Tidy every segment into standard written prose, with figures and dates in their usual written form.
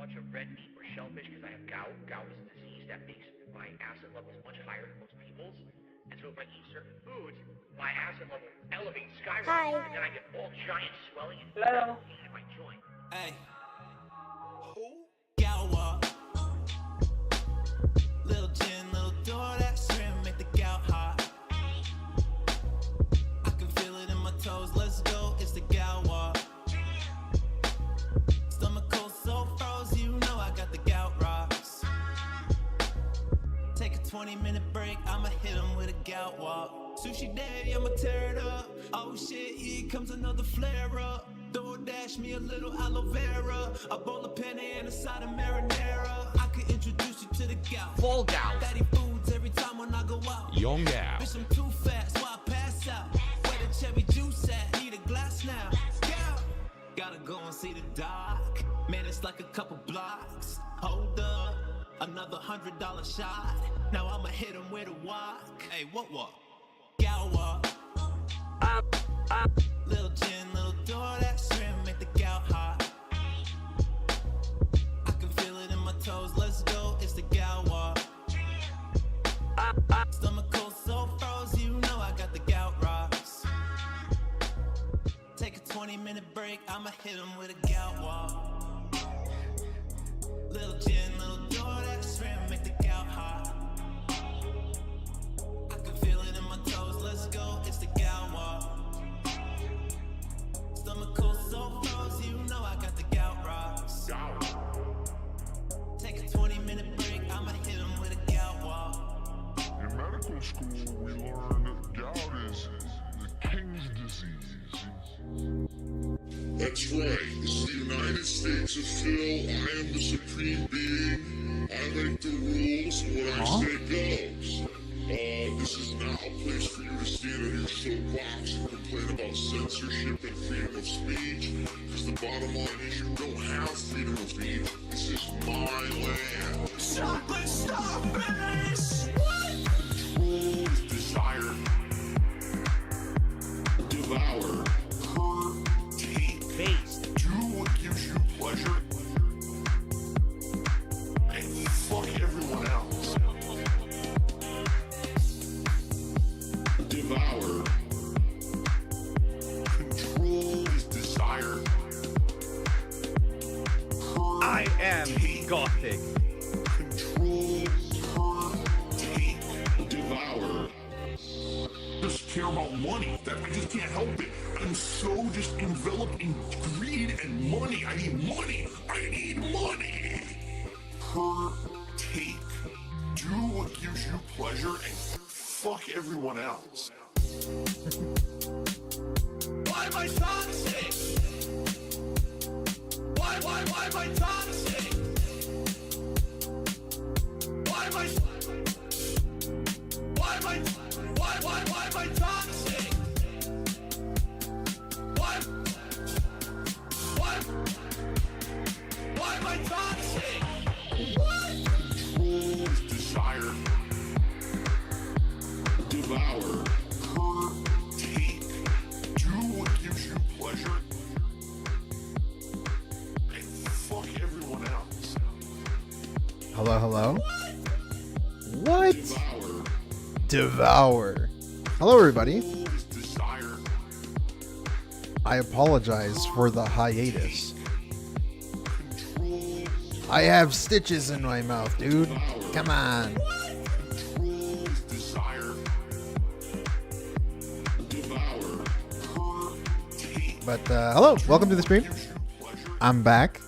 touch of red meat or shellfish because I have gout. Gout is a disease that makes my acid levels much higher than most people's. And so if I eat certain foods, my acid level elevates, skyrockets, and then I get all giant swelling and pain in my joint. Hey. Gout walk. Little gin, little door, that shrimp make the gout hot. I can feel it in my toes, let's go, it's the gout walk. Stomach cold, so froze, you know I got the gout rocks. Take a 20-minute break, I'ma hit him with a gout walk. Sushi day, I'ma tear it up. Oh shit, here comes another flare up. DoorDash me a little aloe vera, a bowl of penne and a side of marinara. I could introduce you to the gout. Full gout. Fatty foods every time when I go out. Young gout. Bitch, I'm too fast, so I pass out. Where the cherry juice at? Need a glass now. Gout. Gotta go and see the doc. Man, it's like a couple blocks. Hold up, another $100 shot. Now I'ma hit him with a walk. Hey, what walk? Gout walk. Little gin, little door, that shrimp make the gout hot. I can feel it in my toes, let's go, it's the gout walk. Stomach cold, so froze, you know I got the gout rocks. Take a 20-minute break, I'ma hit him with a gout walk. Little gin, little door, that shrimp make the gout hot. I can feel it in my toes, let's go, it's the gout walk. Stomach cold, so froze, you know I got the gout rocks. Take a 20-minute break, I'ma hit him with a gout walk. In medical school, we learned that gout is the king's disease. That's right. This is the United States of Phil. I am the supreme being. I make the rules, and what I say goes. This is not a place for you to stand on your soapbox and complain about censorship and freedom of speech. Because the bottom line is you don't have freedom of speech. This is my land. Stop this! Control is desire. Devour. Hurt. Take. Based. Do what gives you pleasure. And fuck everyone else. Devour. Control is desire. Hurt, I am take. gothic. Control, hurt, take, devour. Just care about money. That I just can't help it. I'm so just enveloped in greed and money. I need money. I need money. Hurt, take. Do what gives you pleasure and fuck everyone else. Why am I toxic? Why am I toxic? Why am I toxic? Why am I toxic? What? Control is desire. Devour. Hurt. Take. Do what gives you pleasure. And fuck everyone else. Hello, hello. What? Devour. Devour. Hello, everybody. Control is desire. I apologize for the hiatus. Control. I have stitches in my mouth, dude. Come on. Control is desire. Devour. Hurt. Take. But hello, welcome to the stream. Gives you pleasure. I'm back.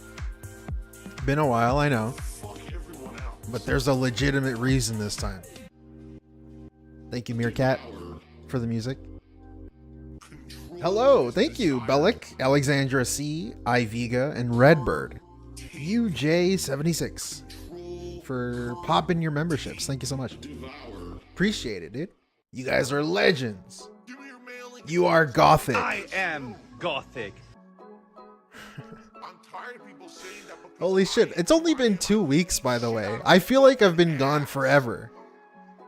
Been a while, I know, Fuck everyone else. but there's a legitimate reason this time. Thank you, Meerkat, for the music. Control Hello, is thank you, desire. Bellic, Alexandra C, Iviga, and Redbird. UJ76 for popping your memberships. Thank you so much. Devour. Appreciate it, dude. You guys are legends. Give me your mailing. You are gothic. I am gothic. I'm tired of people saying that because Holy shit. It's only been 2 weeks, by the way. I feel like I've been gone forever.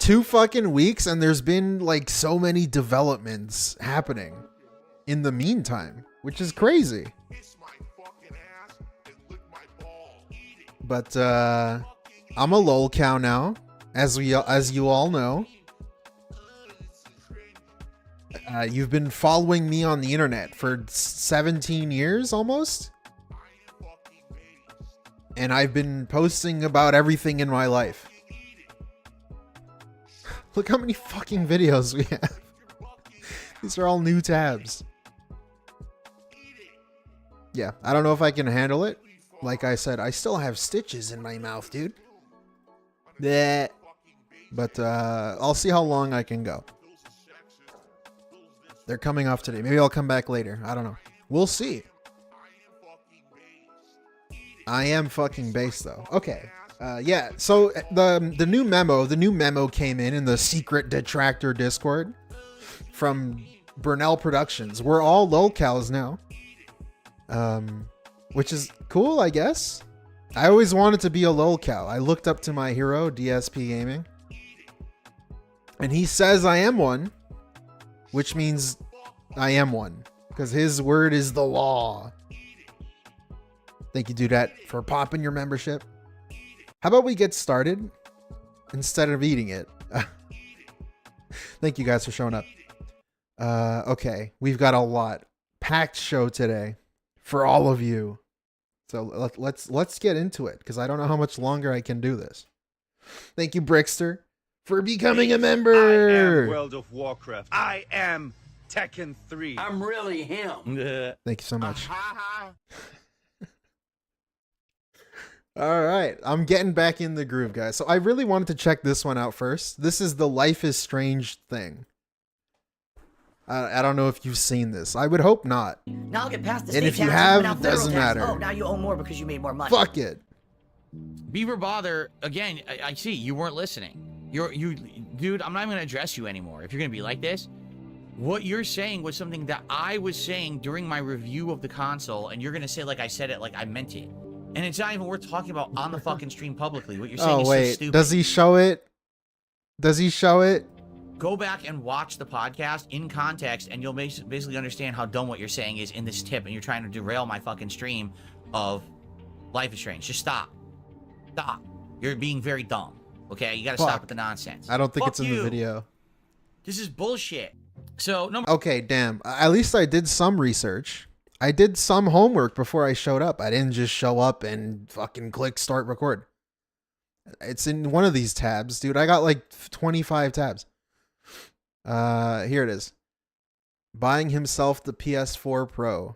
2 fucking weeks, and there's been like so many developments happening in the meantime, which is crazy. kiss my fucking ass and lick my balls. Eat it. But I'm a lolcow now, as you all know. You've been following me on the internet for 17 years almost. And I've been posting about everything in my life. Look how many fucking videos we have. These are all new tabs. Yeah, I don't know if I can handle it. Like I said, I still have stitches in my mouth, dude. Bleh. But I'll see how long I can go. They're coming off today. Maybe I'll come back later. I don't know. We'll see. I am fucking based though. Okay. Yeah. So the new memo came in the secret Detractor Discord from Burnell Productions. We're all lolcows now. Which is cool, I guess. I always wanted to be a lolcow. I looked up to my hero, DSP Gaming. And he says I am one, which means I am one. Because his word is the law. Thank you, Dudette, for popping your membership. How about we get started instead of eating it? Thank you guys for showing up. Okay, we've got a lot. Packed show today for all of you. So let's get into it, because I don't know how much longer I can do this. Thank you, Brickster, for becoming a member. I am World of Warcraft. I am Tekken 3. I'm really him. Thank you so much. All right, I'm getting back in the groove, guys. So I really wanted to check this one out first. This is the Life is Strange thing. I don't know if you've seen this. I would hope not. Now I'll get past the And state if you tax have, and it doesn't federal tax. matter. Oh, now you owe more because you made more money. Fuck it. Beaver Bother, again, I see you weren't listening. Dude, I'm not even gonna address you anymore. If you're gonna be like this, what you're saying was something that I was saying during my review of the console, and you're gonna say like I said it, like I meant it. And it's not even worth talking about on the fucking stream publicly. What you're saying is so stupid. Does he show it? Does he show it? Go back and watch the podcast in context, and you'll basically understand how dumb what you're saying is in this tip, and you're trying to derail my fucking stream of Life is Strange. Just stop. Stop. You're being very dumb. Okay? You gotta stop with the nonsense. I don't think it's in the video. This is bullshit. So, no. Okay, damn. At least I did some research. I did some homework before I showed up. I didn't just show up and fucking click start record. It's in one of these tabs, dude. I got like 25 tabs. Here it is. Buying himself the PS4 Pro.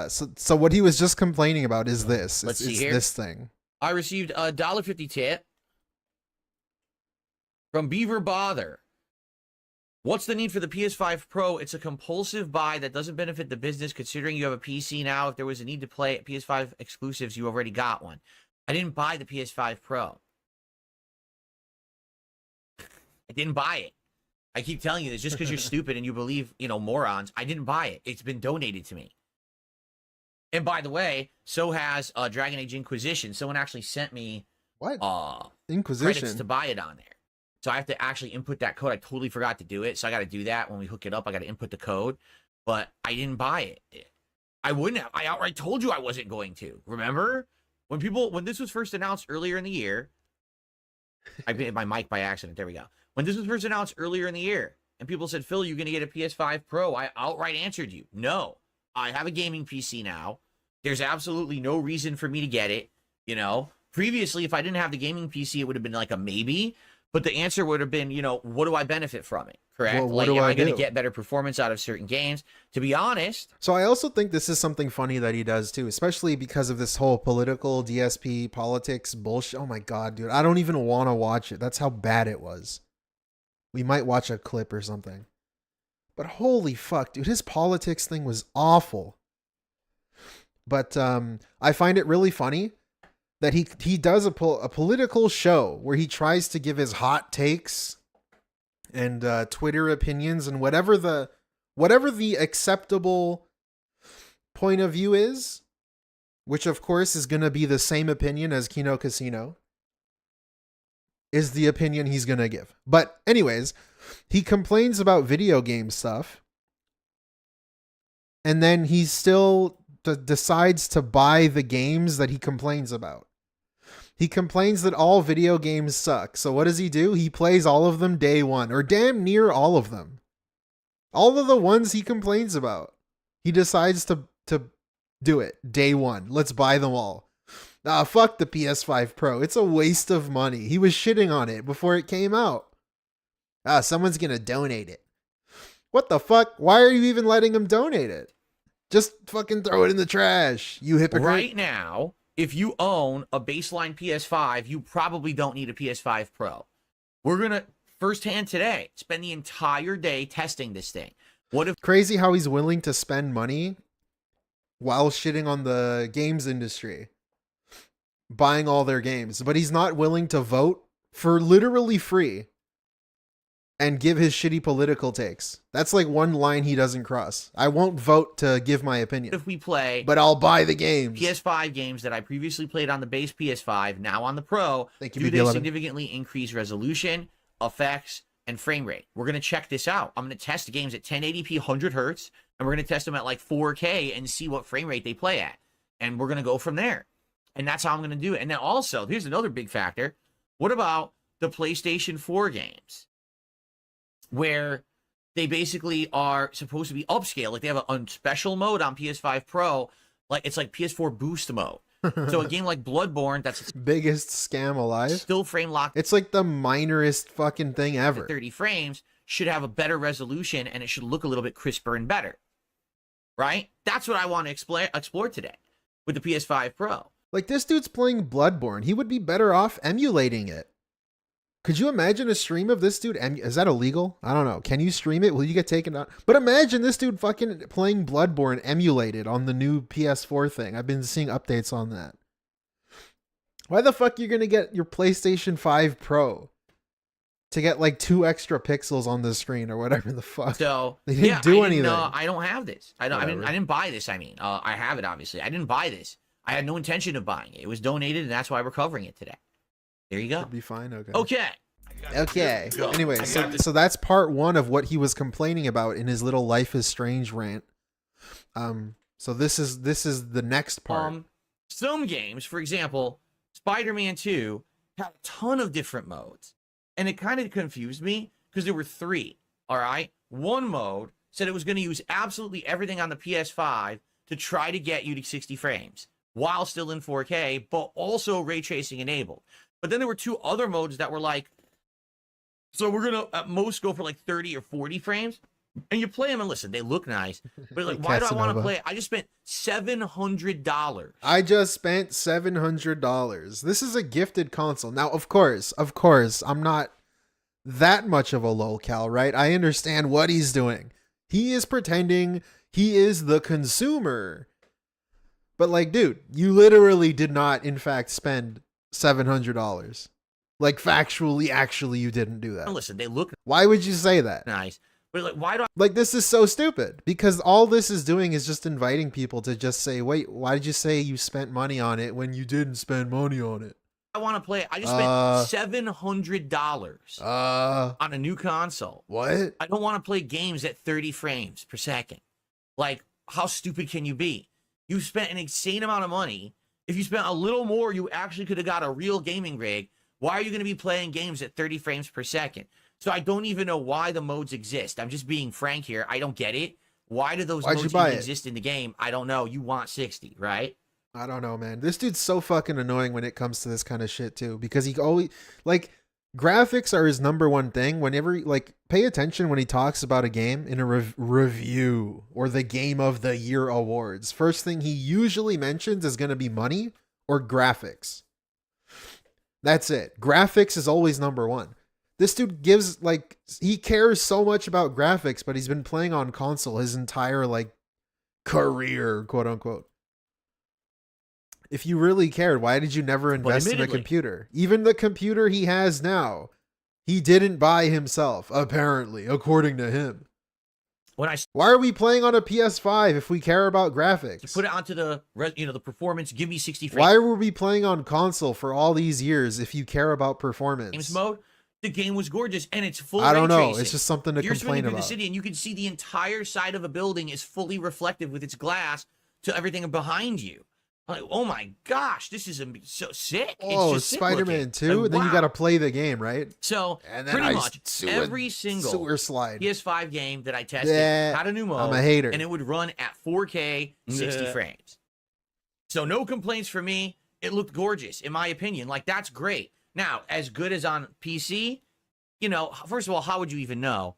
So what he was just complaining about is this. Let's see it's here. This thing. I received a $1.50 tip from Beaver Bother. What's the need for the PS5 Pro? It's a compulsive buy that doesn't benefit the business, considering you have a PC now. If there was a need to play PS5 exclusives, you already got one. I didn't buy the PS5 Pro. I didn't buy it. I keep telling you this just because you're stupid and you believe, morons. I didn't buy it. It's been donated to me. And by the way, so has Dragon Age Inquisition. Someone actually sent me Inquisition credits to buy it on there. So I have to actually input that code. I totally forgot to do it. So I got to do that when we hook it up. I got to input the code. But I didn't buy it. I wouldn't have. I outright told you I wasn't going to. Remember? When this was first announced earlier in the year, I hit my mic by accident. There we go. When this was first announced earlier in the year, and people said, Phil, you're going to get a PS5 Pro, I outright answered you. No. I have a gaming PC now. There's absolutely no reason for me to get it. Previously, if I didn't have the gaming PC, it would have been like a maybe. But the answer would have been, what do I benefit from it? Correct? Well, what am do I I going to do? get better performance out of certain games? To be honest. So I also think this is something funny that he does too, especially because of this whole political DSP politics bullshit. Oh my God, dude. I don't even want to watch it. That's how bad it was. We might watch a clip or something. But holy fuck, dude. His politics thing was awful. But I find it really funny that he does a political show where he tries to give his hot takes and Twitter opinions and whatever the acceptable point of view is, which of course is going to be the same opinion as Kino Casino, is the opinion he's going to give. But anyways, he complains about video game stuff, and then he still decides to buy the games that he complains about. He complains that all video games suck. So what does he do? He plays all of them day one, or damn near all of them. All of the ones he complains about. He decides to do it day one. Let's buy them all. Fuck the PS5 Pro. It's a waste of money. He was shitting on it before it came out. Someone's gonna donate it. What the fuck? Why are you even letting him donate it? Just fucking throw it in the trash, you hypocrite. Right now, if you own a baseline PS5, you probably don't need a PS5 Pro. We're going to, firsthand today, spend the entire day testing this thing. What if... Crazy how he's willing to spend money while shitting on the games industry. Buying all their games. But he's not willing to vote for literally free. And give his shitty political takes. That's like one line he doesn't cross. I won't vote to give my opinion. If we play... But I'll buy the games. PS5 games that I previously played on the base PS5, now on the Pro, do they significantly increase resolution, effects, and frame rate? We're going to check this out. I'm going to test the games at 1080p 100 hertz, and we're going to test them at like 4K and see what frame rate they play at. And we're going to go from there. And that's how I'm going to do it. And then also, here's another big factor. What about the PlayStation 4 games? Where they basically are supposed to be upscale. Like they have a special mode on PS5 Pro. Like it's like PS4 boost mode. So a game like BloodBorne, that's biggest scam alive. Still frame locked. It's like the minorest fucking thing ever. 30 frames should have a better resolution and it should look a little bit crisper and better. Right? That's what I want to explore today with the PS5 Pro. Like this dude's playing BloodBorne. He would be better off emulating it. Could you imagine a stream of this dude? Is that illegal? I don't know. Can you stream it? Will you get taken out? But imagine this dude fucking playing BloodBorne emulated on the new PS4 thing. I've been seeing updates on that. Why the fuck are you going to get your PlayStation 5 Pro to get like 2 extra pixels on the screen or whatever the fuck? So they didn't do anything. I don't have this. I didn't buy this. I mean, I have it obviously. I didn't buy this. I had no intention of buying it. It was donated, and that's why we're covering it today. There you go. Should be fine. Okay. Okay. Anyway, so that's part 1 of what he was complaining about in his little Life is Strange rant. So this is the next part. Some games, for example, Spider-Man 2 had a ton of different modes, and it kind of confused me because there were 3. All right, one mode said it was going to use absolutely everything on the PS5 to try to get you to 60 frames while still in 4K, but also ray tracing enabled. But then there were 2 other modes that were like, so we're going to at most go for like 30 or 40 frames. And you play them and listen, they look nice. But like, why do I want to play? I just spent $700. I just spent $700. This is a gifted console. Now, of course, I'm not that much of a lolcow, right? I understand what he's doing. He is pretending he is the consumer. But like, dude, you literally did not, in fact, spend $700. Like factually, actually, you didn't do that. Listen, they look. Why would you say that? Nice, but like, why do I? Like, this is so stupid because all this is doing is just inviting people to just say, "Wait, why did you say you spent money on it when you didn't spend money on it?" I want to play it. I just spent $700 on a new console. What? I don't want to play games at 30 frames per second. Like, how stupid can you be? You spent an insane amount of money. If you spent a little more, you actually could have got a real gaming rig. Why are you going to be playing games at 30 frames per second? So I don't even know why the modes exist. I'm just being frank here. I don't get it. Why do those modes even exist in the game? I don't know. You want 60, right? I don't know, man. This dude's so fucking annoying when it comes to this kind of shit too, because he always, like, graphics are his number one thing. Whenever, like, pay attention when he talks about a game in a review or the Game of the Year awards. First thing he usually mentions is going to be money or graphics. That's it. Graphics is always number one. This dude gives, like, he cares so much about graphics, but he's been playing on console his entire, like, career, quote unquote. If you really cared, why did you never invest in a computer? Even the computer he has now, he didn't buy himself, apparently, according to him. Why are we playing on a PS5 if we care about graphics? To put it onto the, the performance, give me 60 frames. Why were we playing on console for all these years if you care about performance? Games mode, the game was gorgeous and it's full. I don't know. Tracing. It's just something to complain about. You're the city and you can see the entire side of a building is fully reflective with its glass to everything behind you. I'm like, oh my gosh, this is so sick. Oh, it's just sick Spider-Man looking. 2? Like, Then you wow. got to play the game, right? So And then pretty I much every single sewer slide. PS5 game that I tested Yeah, had a new mode. I'm a hater. And it would run at 4K 60 frames. So no complaints for me. It looked gorgeous, in my opinion. Like, that's great. Now, as good as on PC, you know, first of all, how would you even know?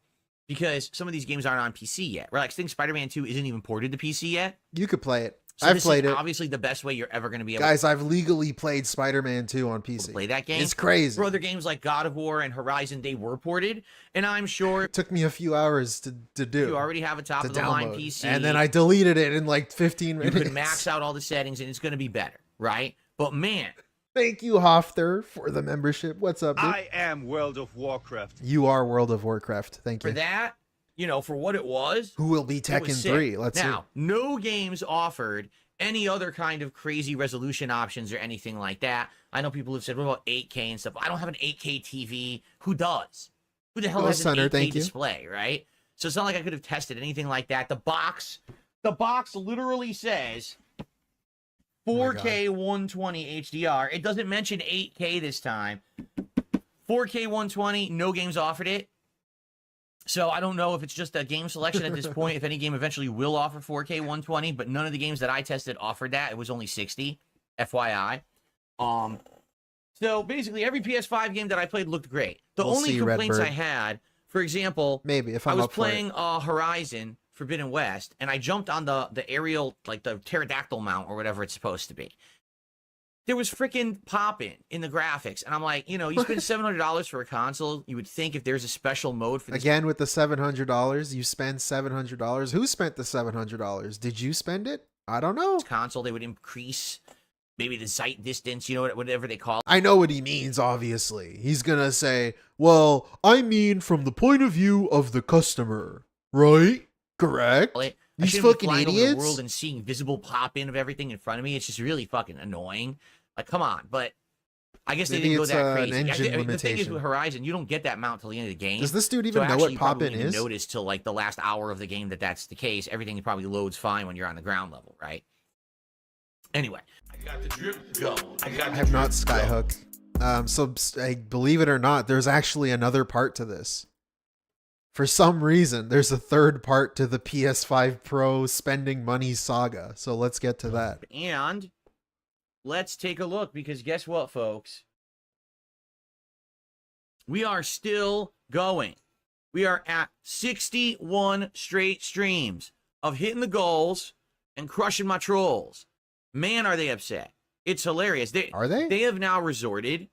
Because some of these games aren't on PC yet. Right? Like, I think Spider-Man 2 isn't even ported to PC yet. You could play it. So I've this played is it. obviously the best way you're ever going to be able Guys, I've legally played Spider-Man 2 on PC. to play that game. It's crazy. For other games like God of War and Horizon, they were ported. And I'm sure It took me a few hours to do. you already have a to top-of-the-line download. PC. And then I deleted it in like 15 minutes. You can max out all the settings, and it's going to be better, right? But, man, Thank you, Hofter, for the membership. What's up, dude? I am World of Warcraft. You are World of Warcraft. Thank for you. that, you know, for what it was, Who will be it Tekken was sick. 3? Let's see. Now, no games offered any other kind of crazy resolution options or anything like that. I know people have said, what about 8K and stuff? I don't have an 8K TV. Who does? Who the hell has an 8K display, right? So it's not like I could have tested anything like that. The box literally says 4K 120 HDR. It doesn't mention 8K this time. 4K 120, no games offered it. So I don't know if it's just a game selection at this point, if any game eventually will offer 4K 120, but none of the games that I tested offered that. It was only 60, FYI. So basically every PS5 game that I played looked great. The We'll only see, complaints I Redbird. had, for example, Maybe, if I I'm was up for it. playing Horizon Forbidden West, and I jumped on the aerial, like the pterodactyl mount or whatever it's supposed to be. There was freaking popping in the graphics, and I'm like, you know, you spend $700 for a console, you would think if there's a special mode for this Again, with the $700, you spend $700. Who spent the $700? Did you spend it? I don't know. console, they would increase maybe the sight distance, you know, whatever they call I know what he means, obviously. He's gonna say, well, I mean from the point of view of the customer, right? Correct? it. I These shouldn't be fucking flying over the idiots? world and seeing visible pop-in of everything in front of me. It's just really fucking annoying. Like, come on. But I guess they Maybe didn't go it's, that an crazy. engine The thing is limitation. with Horizon, you don't get that mount till the end of the game. Does this dude So even know actually, what you probably pop-in won't even is? notice till like the last hour of the game that's the case. Everything probably loads fine when you're on the ground level, right? Anyway, I got the drip go. I I have not skyhooked. So believe it or not, there's actually another part to this. For some reason, there's a third part to the PS5 Pro spending money saga. So let's get to that. and let's take a look, because guess what, folks? We are still going. We are at 61 straight streams of hitting the goals and crushing my trolls. Man, are they upset. It's hilarious. Are they? They have now resorted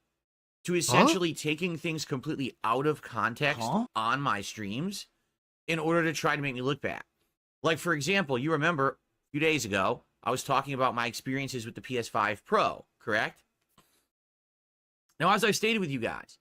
to essentially taking things completely out of context on my streams in order to try to make me look bad. Like, for example, you remember a few days ago, I was talking about my experiences with the PS5 Pro, correct? Now, as I stated with you guys,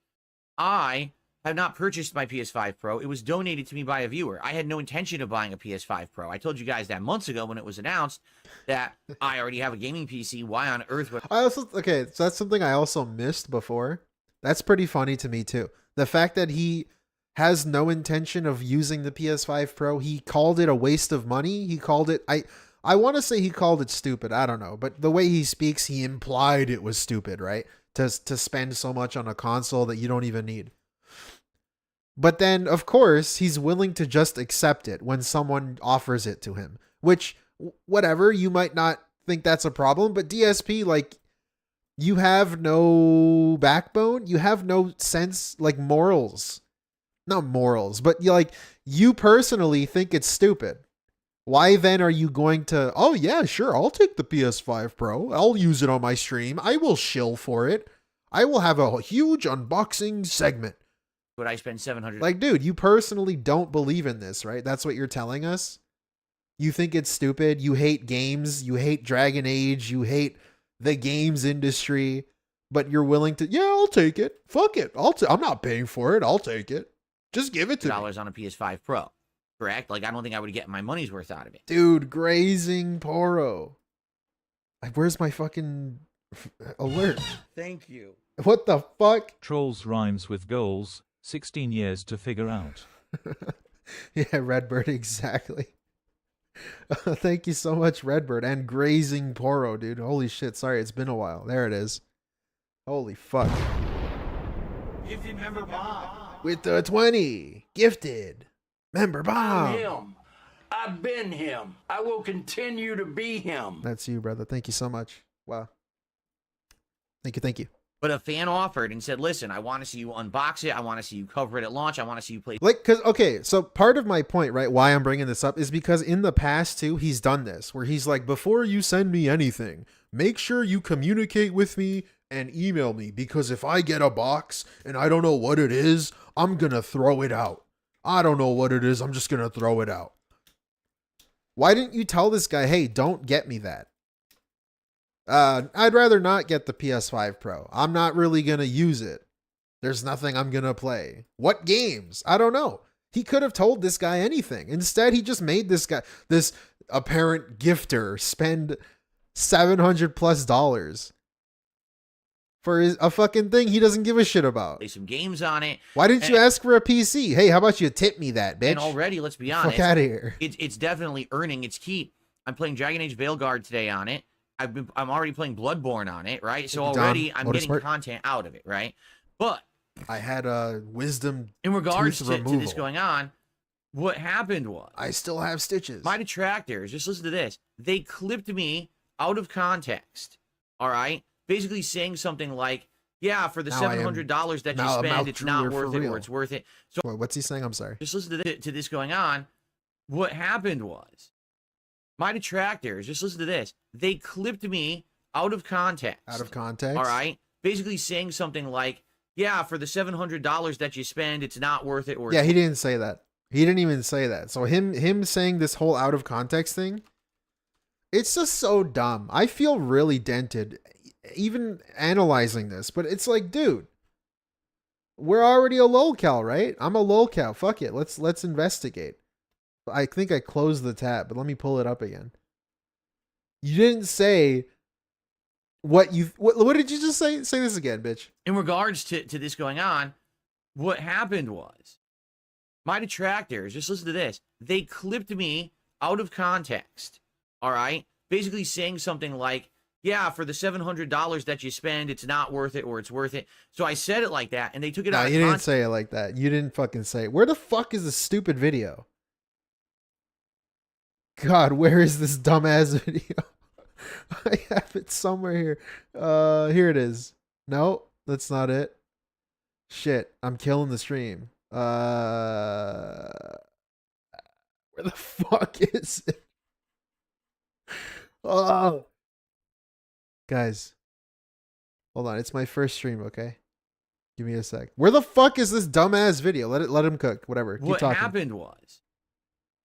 I have not purchased my PS5 Pro. It was donated to me by a viewer. I had no intention of buying a PS5 Pro. I told you guys that months ago when it was announced that I already have a gaming PC. Why on earth would Okay, so that's something I also missed before. That's pretty funny to me too. The fact that he has no intention of using the PS5 Pro, he called it a waste of money. He called it, I want to say he called it stupid. I don't know, but the way he speaks, he implied it was stupid, right? To spend so much on a console that you don't even need. But then, of course, he's willing to just accept it when someone offers it to him. Which, whatever, you might not think that's a problem, but DSP, like, you have no backbone. You have no sense, like, morals. Not morals, but you personally think it's stupid. Why then are you going to, oh yeah, sure, I'll take the PS5 Pro. I'll use it on my stream. I will shill for it. I will have a huge unboxing segment. I spend $700? Like, dude, you personally don't believe in this, right? That's what you're telling us? You think it's stupid. You hate games. You hate Dragon Age. You hate the games industry. But you're willing to, yeah, I'll take it. Fuck it. I'm not paying for it. I'll take it. Just give it to me. $100 on a PS5 Pro, correct? Like, I don't think I would get my money's worth out of it. Dude, grazing Poro. Where's my fucking alert? Thank you. What the fuck? Trolls rhymes with goals. 16 years to figure out. Yeah, Redbird, exactly. Thank you so much, Redbird, and Grazing Poro, dude. Holy shit. Sorry, it's been a while. There it is. Holy fuck. Gifted member Bob. With the 20. Gifted. Member I'm Bob. him. I've been him. I will continue to be him. That's you, brother. Thank you so much. Wow. Thank you. But a fan offered and said, listen, I want to see you unbox it. I want to see you cover it at launch. I want to see you play. Like, cause okay, so part of my point, right, why I'm bringing this up is because in the past too, he's done this where he's like, before you send me anything, make sure you communicate with me and email me, because if I get a box and I don't know what it is, I'm gonna throw it out. I don't know what it is. I'm just gonna throw it out. Why didn't you tell this guy, hey, don't get me that? I'd rather not get the PS5 Pro. I'm not really going to use it. There's nothing I'm going to play. What games? I don't know. He could have told this guy anything. Instead, he just made this guy, this apparent gifter, spend $700+ for a fucking thing he doesn't give a shit about. Play some games on it. Why didn't you ask for a PC? Hey, how about you tip me that, bitch? And already, let's be honest. Fuck out of here. It's definitely earning its keep. I'm playing Dragon Age Veilguard today on it. I'm already playing BloodBorne on it, right? So already I'm getting content out of it, right? But I had a wisdom in regards to this going on, what happened was I still have stitches. My detractors, just listen to this. They clipped me out of context. All right, basically saying something like, "Yeah, for the $700 that you spend, it's not worth it, or it's worth it." So what's he saying? I'm sorry. Just listen to this going on. What happened was, my detractors, just listen to this. They clipped me out of context. Out of context? All right. Basically saying something like, yeah, for the $700 that you spend, it's not worth it. Or yeah, he didn't say that. He didn't even say that. So him saying this whole out of context thing, it's just so dumb. I feel really dented even analyzing this. But it's like, dude, we're already a lolcow, right? I'm a lolcow. Fuck it. Let's investigate. I think I closed the tab, but let me pull it up again. You didn't say what did you just say? Say this again, bitch. In regards to this going on, what happened was my detractors, just listen to this. They clipped me out of context. All right. Basically saying something like, yeah, for the $700 that you spend, it's not worth it, or it's worth it. So I said it like that and they took it out of context. You didn't say it like that. You didn't fucking say it. Where the fuck is this stupid video? God, where is this dumbass video? I have it somewhere here. Here it is. No, that's not it. Shit, I'm killing the stream. Where the fuck is it? Oh, guys, hold on. It's my first stream. Okay, give me a sec. Where the fuck is this dumbass video? Let him cook. Whatever. Keep what talking. Happened was,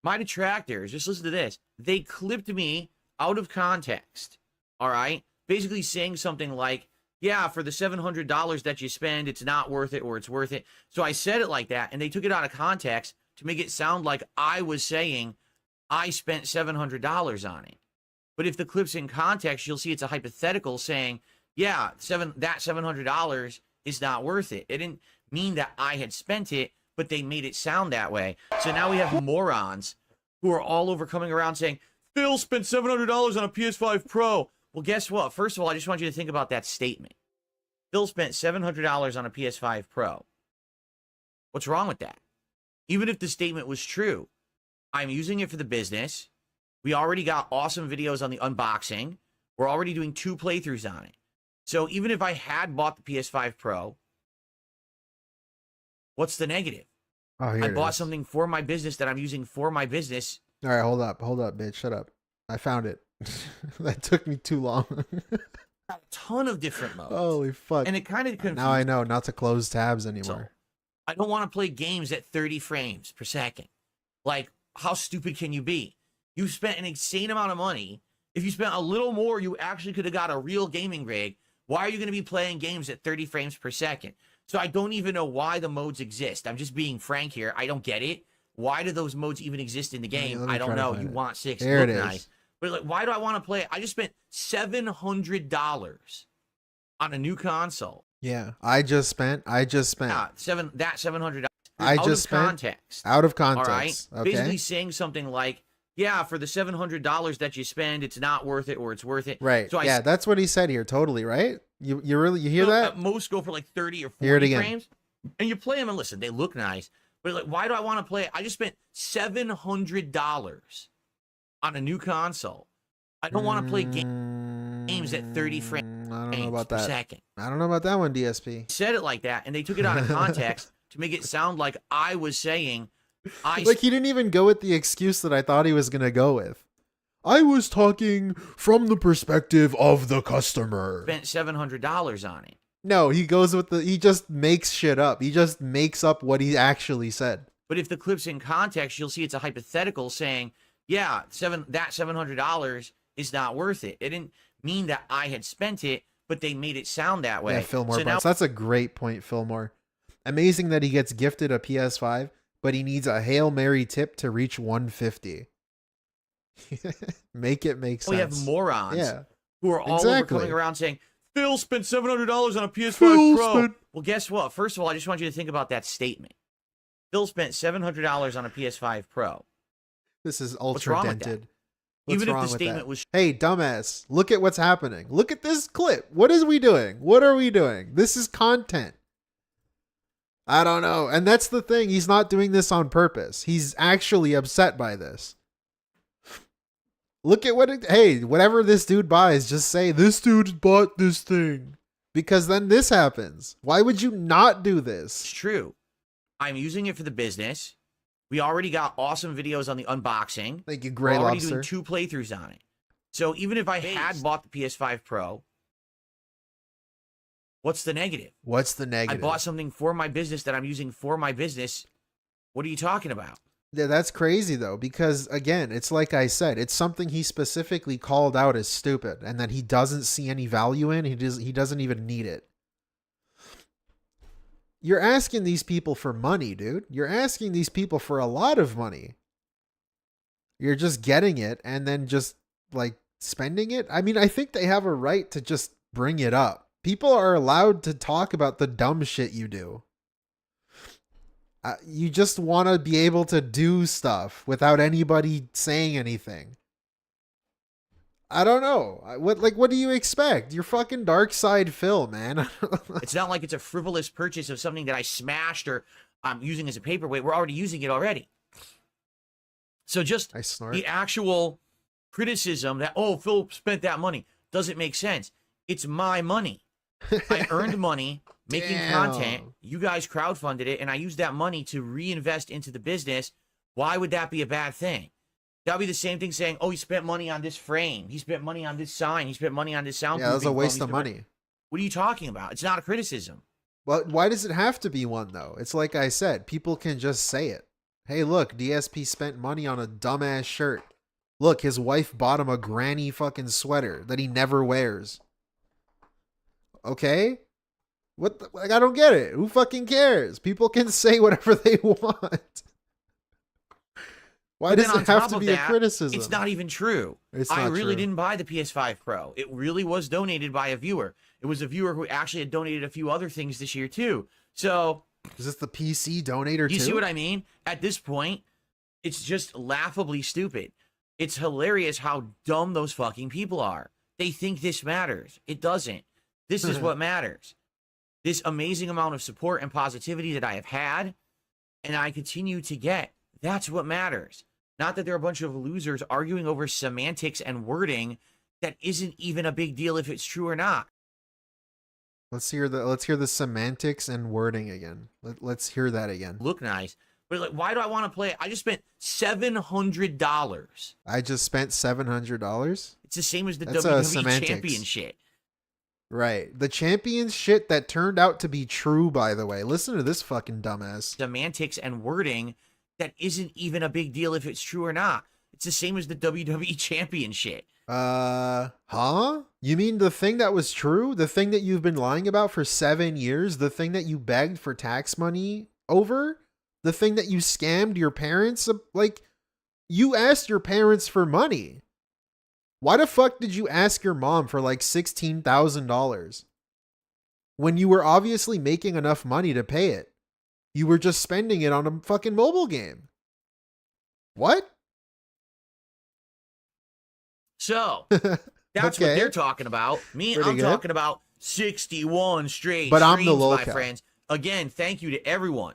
my detractors, just listen to this. They clipped me out of context. All right. Basically saying something like, yeah, for the $700 that you spend, it's not worth it, or it's worth it. So I said it like that and they took it out of context to make it sound like I was saying I spent $700 on it. But if the clip's in context, you'll see it's a hypothetical saying, yeah, that $700 is not worth it. It didn't mean that I had spent it, but they made it sound that way. So now we have morons who are all over coming around saying, Phil spent $700 on a PS5 Pro. Well, guess what? First of all, I just want you to think about that statement. Phil spent $700 on a PS5 Pro. What's wrong with that? Even if the statement was true, I'm using it for the business. We already got awesome videos on the unboxing. We're already doing 2 playthroughs on it. So even if I had bought the PS5 Pro, what's the negative? Oh, I bought something for my business that I'm using for my business. All right, hold up, bitch. Shut up. I found it. That took me too long. A ton of different modes. Holy fuck. And it kind of confused. Now I know not to close tabs anymore. So, I don't want to play games at 30 frames per second. Like, how stupid can you be? You spent an insane amount of money. If you spent a little more, you actually could have got a real gaming rig. Why are you going to be playing games at 30 frames per second? So I don't even know why the modes exist. I'm just being frank here. I don't get it. Why do those modes even exist in the game? I don't know. You want 6. There it is. Nice. But like, why do I want to play it? I just spent $700 on a new console. Yeah, I just spent. $700. I just spent context. out of context. All right. Okay. Basically saying something like, yeah, for the $700 that you spend, it's not worth it or it's worth it. Right. So yeah, that's what he said here. Totally, right? You hear that? Most go for like 30 or Hear it 40 again. frames. And you play them and listen, they look nice. But like, why do I want to play it? I just spent $700 on a new console. I don't want to play games at 30 frames I don't know about per that. second. I don't know about that one, DSP. Said it like that, and they took it out of context to make it sound like I was saying Like he didn't even go with the excuse that I thought he was going to go with. I was talking from the perspective of the customer. spent $700 on it. No, he goes with he just makes shit up. He just makes up what he actually said. But if the clip's in context, you'll see it's a hypothetical saying, yeah, that $700 is not worth it. It didn't mean that I had spent it, but they made it sound that way. Yeah, Fillmore So Parts. That's a great point, Fillmore. Amazing that he gets gifted a PS5, but he needs a Hail Mary tip to reach 150. Make it make sense. we have morons Yeah, who are all over coming around saying, Phil spent $700 on a PS5 Phil Pro. spent- Well, guess what? First of all, I just want you to think about that statement. Phil spent $700 on a PS5 Pro. This is What's ultra wrong with that? dented. What's Even if wrong the with statement that? was Hey, dumbass, look at what's happening. Look at this clip. What is we doing? What are we doing? This is content. I don't know. And that's the thing. He's not doing this on purpose. He's actually upset by this. Look at hey, whatever this dude buys, just say, this dude bought this thing. Because then this happens. Why would you not do It's this? true. I'm using it for the business. We already got awesome videos on the unboxing. Thank you, We're Grey already Lobster. doing 2 playthroughs on it. So even if I had bought the PS5 Pro, what's the negative? What's the I negative? bought something for my business that I'm using for my business. What are you talking about? Yeah, that's crazy though, because again, it's like I said, it's something he specifically called out as stupid and that he doesn't see any value in. He doesn't even need it. You're asking these people for money, dude. You're asking these people for a lot of money. You're just getting it and then just like spending it. I mean, I think they have a right to just bring it up. People are allowed to talk about the dumb shit you do. You just want to be able to do stuff without anybody saying anything. I don't know. What do you expect? You're fucking Dark Side Phil, man. It's not like it's a frivolous purchase of something that I smashed or I'm using as a paperweight. We're already using it already. So just I snort. the actual criticism that, oh, Phil spent that money doesn't make sense. It's my money. I earned money making content. You guys crowdfunded it, and I used that money to reinvest into the business. Why would that be a bad thing? That would be the same thing saying, oh, he spent money on this frame. He spent money on this sign. He spent money on this sound. Yeah, that was a waste of money. What are you talking about? It's not a criticism. Well, why does it have to be one, though? It's like I said, people can just say it. Hey, look, DSP spent money on a dumbass shirt. Look, his wife bought him a granny fucking sweater that he never wears. Okay? I don't get it. Who fucking cares? People can say whatever they want. Why But does then on it have top to of be that, a criticism? It's not even true. It's I not really true. didn't buy the PS5 Pro. It really was donated by a viewer. It was a viewer who actually had donated a few other things this year too. So Is this the PC donator too? you see what I mean? At this point, it's just laughably stupid. It's hilarious how dumb those fucking people are. They think this matters. It doesn't. This is what matters. This amazing amount of support and positivity that I have had and I continue to get. That's what matters. Not that they're a bunch of losers arguing over semantics and wording that isn't even a big deal if it's true or not. Let's hear the semantics and wording again. Let's hear that again. Look nice. But like, why do I want to play it? I just spent $700. I just spent $700. It's the same as the That's, WWE semantics. champion shit. Right. The champion shit that turned out to be true, by the way. Listen to this fucking dumbass. Semantics and wording that isn't even a big deal if it's true or not. It's the same as the WWE champion shit. Huh? You mean the thing that was true? The thing that you've been lying about for 7 years? The thing that you begged for tax money over? The thing that you scammed your parents? Like, you asked your parents for money. Why the fuck did you ask your mom for like $16,000? When you were obviously making enough money to pay it. You were just spending it on a fucking mobile game. What? So that's what Okay. they're talking about. Pretty I'm good. talking about 61 straight But I'm streams, the my lolcow. friends. Again, thank you to everyone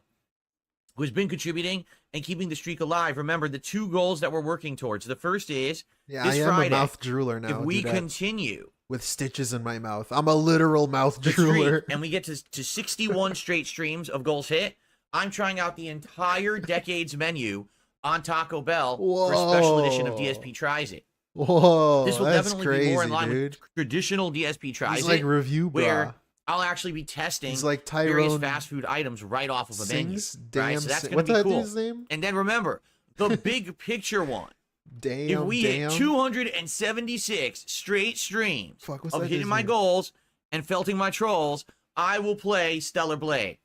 who's been contributing and keeping the streak alive. Remember the 2 goals that we're working towards. The first is Yeah, this I am Friday, a mouth drooler now. if we dude, continue with stitches in my mouth. I'm a literal mouth the streak drooler. and we get to 61 straight streams of goals hit, I'm trying out the entire Decades menu on Taco Bell for a special edition of Whoa. DSP Tries It. Whoa, This will that's definitely crazy, be more in line dude. with traditional DSP Tries He's like It, review bra. where I'll actually be testing He's like various Tyrone fast food items right off of a menu. Sings. Damn, Right? So that's Sing- going what's to be that cool. dude's name? And then remember, the big picture one. Damn, If we damn. hit 276 straight streams Fuck, what's of that hitting dude's my name? goals and felting my trolls, I will play Stellar Blade.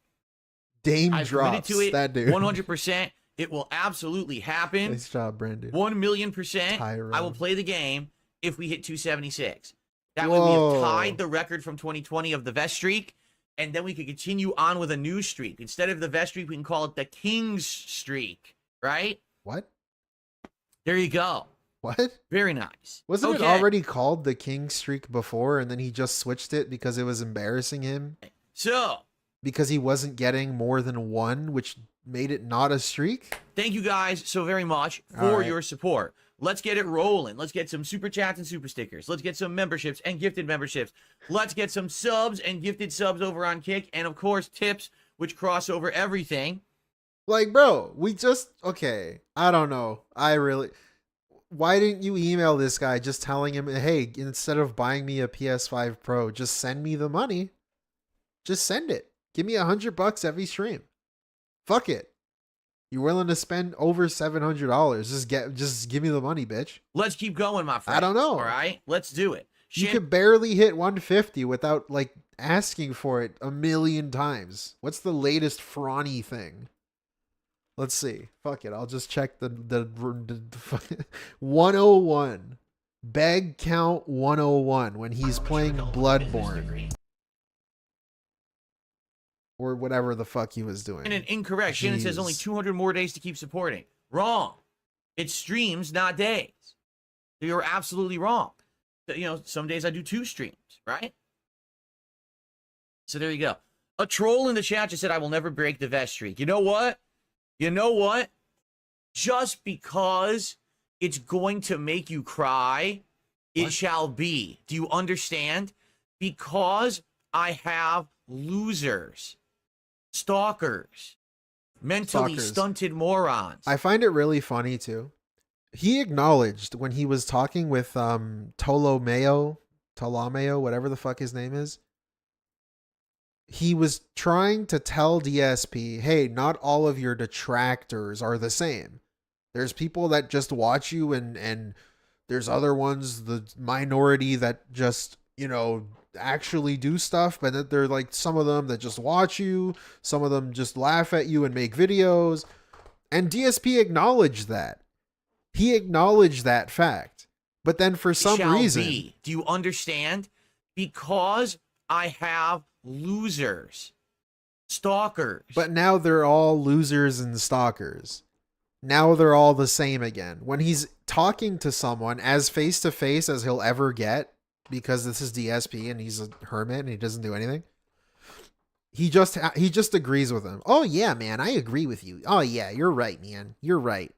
Dame I've drops. committed to it That dude. 100%. It will absolutely happen. Nice job, Brandon. 1,000,000%. Tyrone. I will play the game if we hit 276. That way we have Whoa. tied the record from 2020 of the vest streak, and then we could continue on with a new streak. Instead of the vest streak, we can call it the King's streak, right? What? There you go. What? Very nice. Wasn't it Okay. already called the King Streak before, and then he just switched it because it was embarrassing him? So, Because he wasn't getting more than 1, which made it not a streak? thank you guys so very much All for right. your support. Let's get it rolling. Let's get some super chats and super stickers. Let's get some memberships and gifted memberships. Let's get some subs and gifted subs over on Kick. And of course, tips, which cross over everything. Like, bro, we just... Okay, I don't know. Why didn't you email this guy just telling him, hey, instead of buying me a PS5 Pro, just send me the money? Just send it. Give me $100 every stream. Fuck it. You're willing to spend over $700. Just give me the money, bitch. Let's keep going, my friend. I don't know. All right, let's do it. You Shin- could barely hit 150 without like asking for it a million times. What's the latest Frawny thing? Let's see. Fuck it. I'll just check the 101. Beg count 101 when he's playing Bloodborne. Or whatever the fuck he was doing. And incorrect. Shannon says only Jeez. 200 more days to keep supporting. Wrong. It's streams, not days. So you're absolutely wrong. You know, some days I do 2 streams, right? So there you go. A troll in the chat just said, I will never break the vest streak. You know what? You know what? Just because it's going to make you cry, it What? shall be. Do you understand? Because I have losers, stalkers, mentally Stalkers. stunted morons. I find it really funny too. He acknowledged when he was talking with Tolomeo, whatever the fuck his name is. He was trying to tell DSP, hey, not all of your detractors are the same. There's people that just watch you and there's other ones, the minority that just, you know, actually do stuff, but that they're like some of them that just watch you, some of them just laugh at you and make videos. And DSP acknowledged that. He acknowledged that fact. But then for some shall reason, be. Do you understand? Because I have losers, stalkers. but now they're all losers and stalkers. Now they're all the same again. When he's talking to someone as face to face as he'll ever get, because this is DSP and he's a hermit and he doesn't do anything, he just agrees with him. Oh yeah, man, I agree with you. Oh yeah, you're right, man. You're right.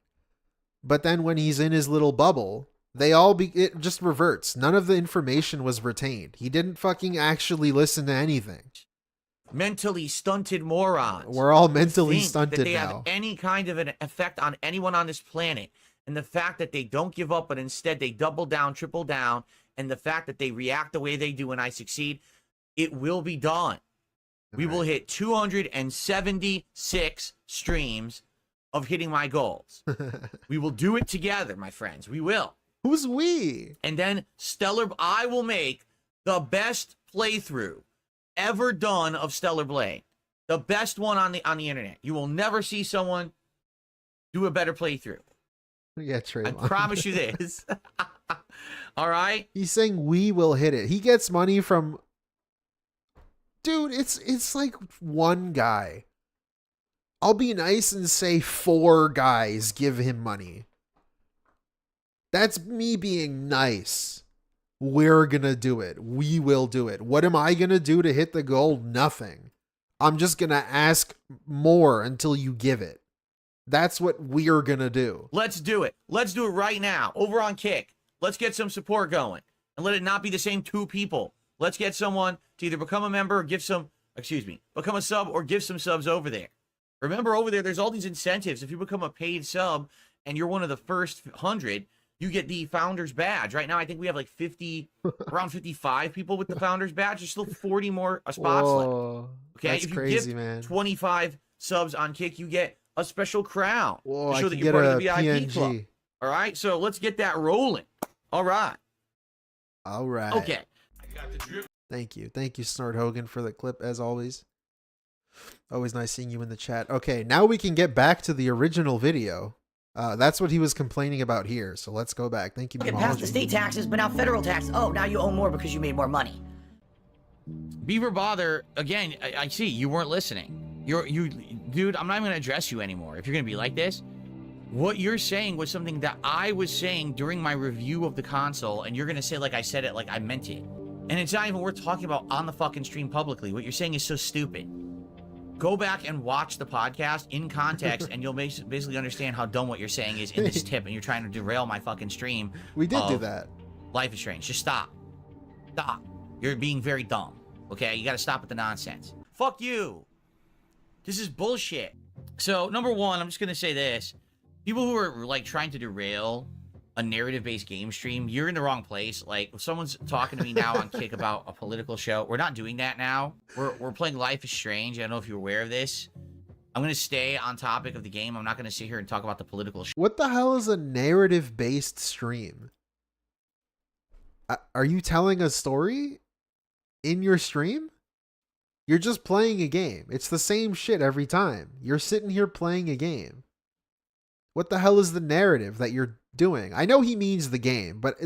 But then when he's in his little bubble, it just reverts. None of the information was retained. He didn't fucking actually listen to anything. Mentally stunted morons. We're all mentally think stunted that they now. have any kind of an effect on anyone on this planet. And the fact that they don't give up, but instead they double down, triple down, and the fact that they react the way they do when I succeed, it will be done. We will hit 276 streams of hitting my goals. We will do it together, my friends. We will. Who's we? And then I will make the best playthrough ever done of Stellar Blade. The best one on the internet. You will never see someone do a better playthrough. Yeah, I Trayvon. promise you this. All right? He's saying we will hit it. He gets money from... Dude, it's like one guy. I'll be nice and say 4 guys give him money. That's me being nice. We're gonna do it. We will do it. What am I gonna do to hit the goal? Nothing. I'm just gonna ask more until you give it. That's what we're gonna do. Let's do it. Let's do it right now. Over on Kick. Let's get some support going. And let it not be the same 2 people. Let's get someone to either become a member or become a sub or give some subs over there. Remember, over there, there's all these incentives. If you become a paid sub and you're one of the first 100, you get the Founders Badge. Right now, I think we have like around 55 people with the Founders Badge. There's still 40 more spots left. Okay, that's if you crazy, give man. 25 subs on Kick, you get a special crown Whoa, to show I that can you're get part a of the VIP PNG. club. All right, so let's get that rolling. All right. All right. Okay. Thank you, Snort Hogan, for the clip as always. Always nice seeing you in the chat. Okay, now we can get back to the original video. That's what he was complaining about here. So let's go back. Thank you. Get past the state taxes, but now federal tax. Oh, now you owe more because you made more money. Beaver Bother, again, I see you weren't listening. Dude, I'm not even gonna address you anymore. If you're gonna be like this, what you're saying was something that I was saying during my review of the console, and you're gonna say like I said it, like I meant it. And it's not even worth talking about on the fucking stream publicly. What you're saying is so stupid. Go back and watch the podcast in context, and you'll basically understand how dumb what you're saying is in this tip, and you're trying to derail my fucking stream. We did do that. Life is Strange. Just stop. Stop. You're being very dumb. Okay? You gotta stop with the nonsense. Fuck you. This is bullshit. So, number one, I'm just gonna say this. People who are, like, trying to derail a narrative-based game stream, you're in the wrong place. Like, if someone's talking to me now on Kick about a political show, we're not doing that now. We're playing Life is Strange. I don't know if you're aware of this. I'm going to stay on topic of the game. I'm not going to sit here and talk about the political show. What the hell is a narrative-based stream? Are you telling a story in your stream? You're just playing a game. It's the same shit every time. You're sitting here playing a game. What the hell is the narrative that you're doing? I know he means the game, but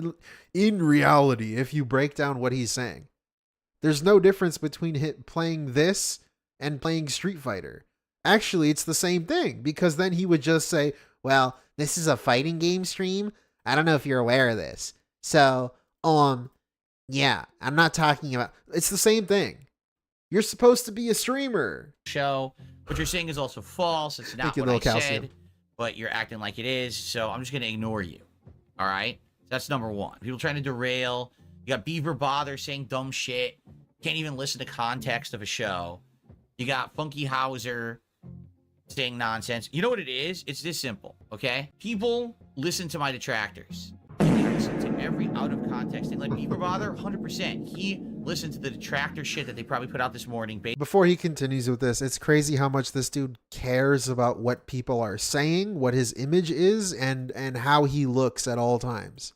in reality, if you break down what he's saying, there's no difference between playing this and playing Street Fighter. Actually, it's the same thing, because then he would just say, well, this is a fighting game stream. I don't know if you're aware of this. So, yeah, I'm not talking about... It's the same thing. You're supposed to be a streamer. Show. What you're saying is also false. It's not what I said, but you're acting like it is, so I'm just going to ignore you. All right? That's number one. People trying to derail. You got Beaver Bother saying dumb shit. Can't even listen to context of a show. You got Funky Hauser saying nonsense. You know what it is? It's this simple, okay? People listen to my detractors. They listen to every out of context thing. Like Beaver Bother, 100%. He listened to the detractor shit that they probably put out this morning. Before he continues with this, it's crazy how much this dude cares about what people are saying, what his image is, and how he looks at all times.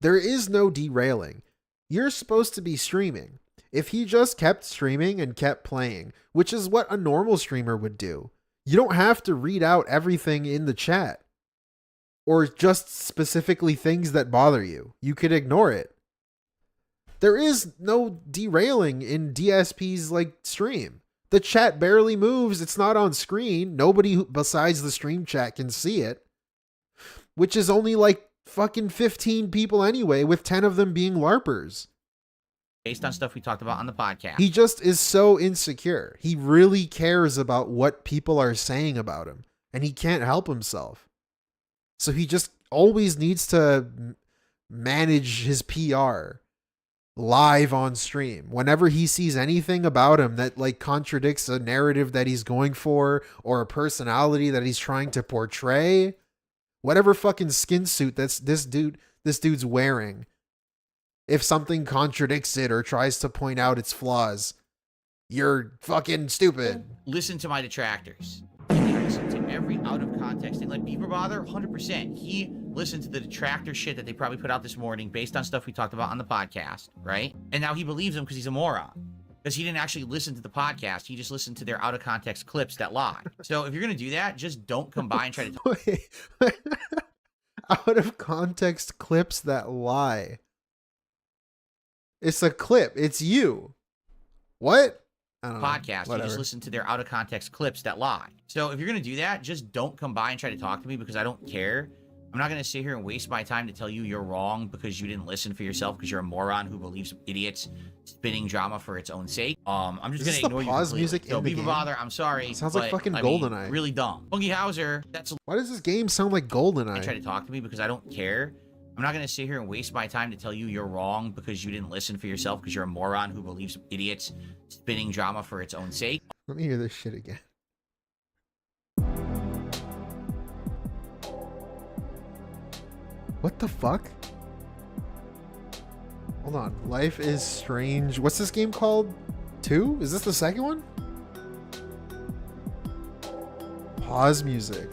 There is no derailing. You're supposed to be streaming. If he just kept streaming and kept playing, which is what a normal streamer would do, you don't have to read out everything in the chat. Or just specifically things that bother you. You could ignore it. There is no derailing in DSP's stream. The chat barely moves. It's not on screen. Nobody besides the stream chat can see it. Which is only fucking 15 people anyway, with 10 of them being LARPers. Based on stuff we talked about on the podcast. He just is so insecure. He really cares about what people are saying about him. And he can't help himself. So he just always needs to manage his PR live on stream. Whenever he sees anything about him that contradicts a narrative that he's going for or a personality that he's trying to portray, whatever fucking skin suit that's this dude's wearing, if something contradicts it or tries to point out its flaws, you're fucking stupid. Listen to my detractors. Listen to every out of context thing. Like Beaver Bother, 100%. He listened to the detractor shit that they probably put out this morning based on stuff we talked about on the podcast, right? And now he believes them because he's a moron. Because he didn't actually listen to the podcast. He just listened to their out of context clips that lie. So if you're going to do that, just don't come by and try to... Wait. Out of context clips that lie. It's a clip. It's you. What? I don't know. Podcast. You just listen to their out of context clips that lie. So if you're going to do that, just don't come by and try to talk to me because I don't care. I'm not going to sit here and waste my time to tell you you're wrong because you didn't listen for yourself because you're a moron who believes idiots spinning drama for its own sake. I'm just going to ignore you pause completely. music So in the Beaver game? Bother, I'm sorry. Sounds like but, fucking I mean, GoldenEye. really dumb. Funky Hauser, that's Why does this game sound like GoldenEye? try to talk to me because I don't care. I'm not going to sit here and waste my time to tell you you're wrong because you didn't listen for yourself because you're a moron who believes idiots spinning drama for its own sake. Let me hear this shit again. What the fuck? Hold on. Life is Strange. What's this game called? 2? Is this the second one? Pause music.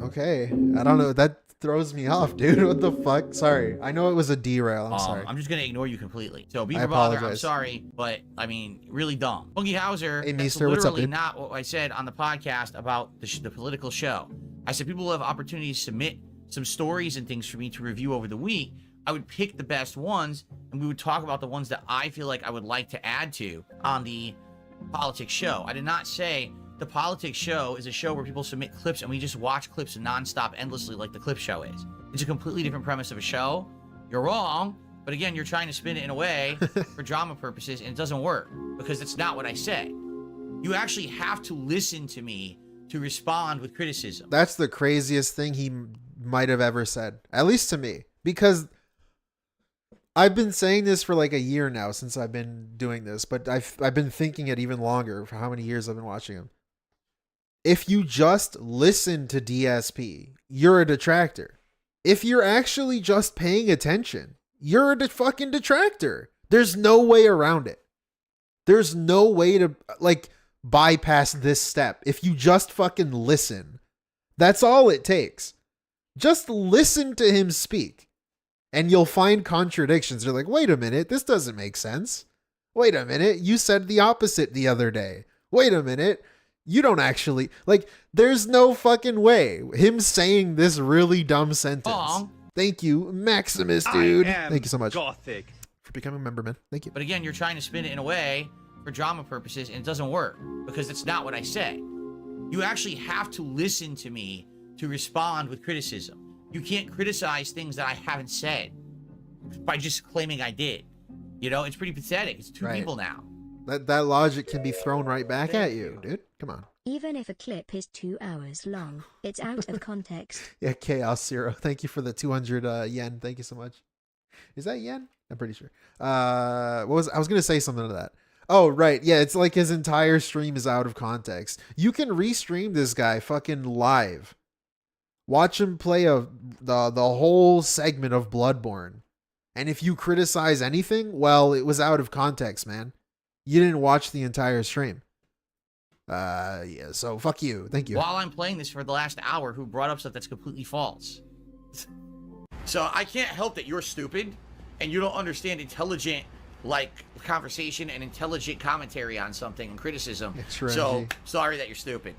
Okay. I don't know. That throws me off, dude. What the fuck? Sorry. I know it was a derail. I'm sorry. I'm just going to ignore you completely. So, I Beaver Bother, I'm apologize. sorry, but, I mean, really dumb. Funky Hauser, Hey, that's Meester, what's up, literally dude? not what I said on the podcast about the political show. I said people will have opportunities to submit some stories and things for me to review over the week. I would pick the best ones, and we would talk about the ones that I feel like I would like to add to on the politics show. I did not say the politics show is a show where people submit clips and we just watch clips nonstop endlessly like the clip show is. It's a completely different premise of a show. You're wrong, but again, you're trying to spin it in a way for drama purposes, and it doesn't work because that's not what I said. You actually have to listen to me to respond with criticism. That's the craziest thing he might have ever said, at least to me, because I've been saying this for like a year now since I've been doing this, but I've been thinking it even longer for how many years I've been watching him. If you just listen to DSP, you're a detractor. If you're actually just paying attention, you're a fucking detractor. There's no way around it. There's no way to like bypass this step. If you just fucking listen, that's all it takes. Just listen to him speak and you'll find contradictions. You're like, wait a minute, this doesn't make sense. Wait a minute, you said the opposite the other day. Wait a minute, you don't actually, like, there's no fucking way. Him saying this really dumb sentence. Thank you, Maximus, dude. Thank you so much Gothic. for becoming a member, man. Thank you. But again, you're trying to spin it in a way for drama purposes, and it doesn't work because that's not what I said. You actually have to listen to me to respond with criticism. You can't criticize things that I haven't said by just claiming I did. You know, it's pretty pathetic. It's two people now. That logic can be thrown right back at you, dude. Come on. Even if a clip is 2 hours long, it's out of context. Yeah, Chaos Zero. Thank you for the 200 yen. Thank you so much. Is that yen? I'm pretty sure. I was gonna say something to that. Oh, right. Yeah, it's like his entire stream is out of context. You can restream this guy fucking live. Watch him play the whole segment of BloodBorne. And if you criticize anything, well, it was out of context, man. You didn't watch the entire stream. Yeah, so fuck you. Thank you. While I'm playing this for the last hour, who brought up stuff that's completely false. So I can't help that you're stupid and you don't understand intelligent, like, conversation and intelligent commentary on something and criticism. So sorry that you're stupid.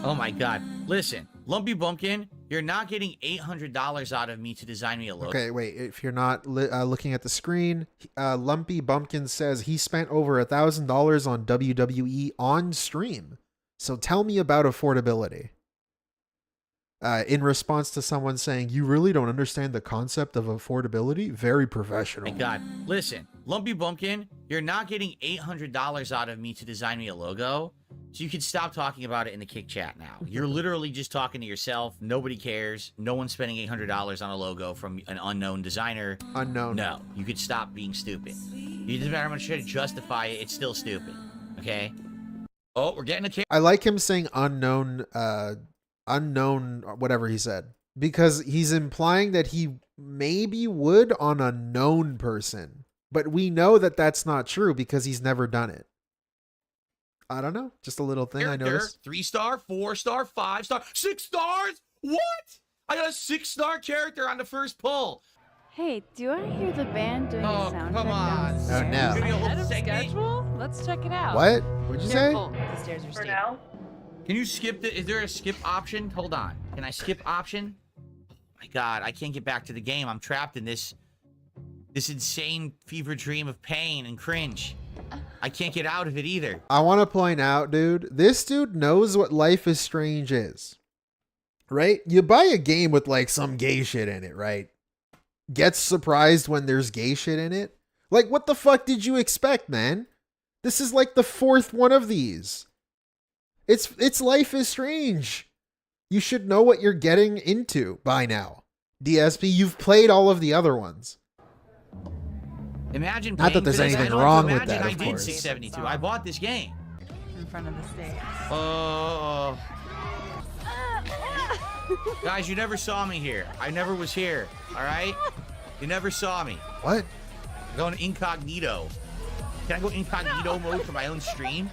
Oh my God. Listen, Lumpy Bumpkin, you're not getting $800 out of me to design me a logo. Okay, wait. If you're not looking at the screen, Lumpy Bumpkin says he spent over $1,000 on WWE on stream. So tell me about affordability. In response to someone saying, you really don't understand the concept of affordability? Very professional. My God. Listen, Lumpy Bumpkin, you're not getting $800 out of me to design me a logo. So you can stop talking about it in the Kick Chat now. You're literally just talking to yourself. Nobody cares. No one's spending $800 on a logo from an unknown designer. Unknown. No, you could stop being stupid. You doesn't matter how much you try to justify it. It's still stupid. Okay? Oh, we're getting a kick. I like him saying unknown, whatever he said. Because he's implying that he maybe would on a known person. But we know that that's not true because he's never done it. I don't know. Just a little thing I noticed. 3-star, 4-star, 5-star, 6 stars? What? I got a 6-star character on the first pull. Hey, do I hear the band doing a sound come check on. downstairs? Oh, no. Ahead of schedule? Let's check it out. What? What'd you say? Careful, the stairs are steep. Can you skip the... Is there a skip option? Hold on. Can I skip option? Oh my God, I can't get back to the game. I'm trapped in this insane fever dream of pain and cringe. I can't get out of it either. I want to point out, dude, this dude knows what Life is Strange is. Right? You buy a game with like some gay shit in it, right? Gets surprised when there's gay shit in it. Like, what the fuck did you expect, man? This is like the fourth one of these. It's Life is Strange. You should know what you're getting into by now. DSP, you've played all of the other ones. Imagine not that there's anything wrong with that, I of did course. 672. I bought this game. In front of the stage. Oh. Guys, you never saw me here. I never was here. All right? You never saw me. What? I'm going incognito. Can I go incognito mode for my own stream?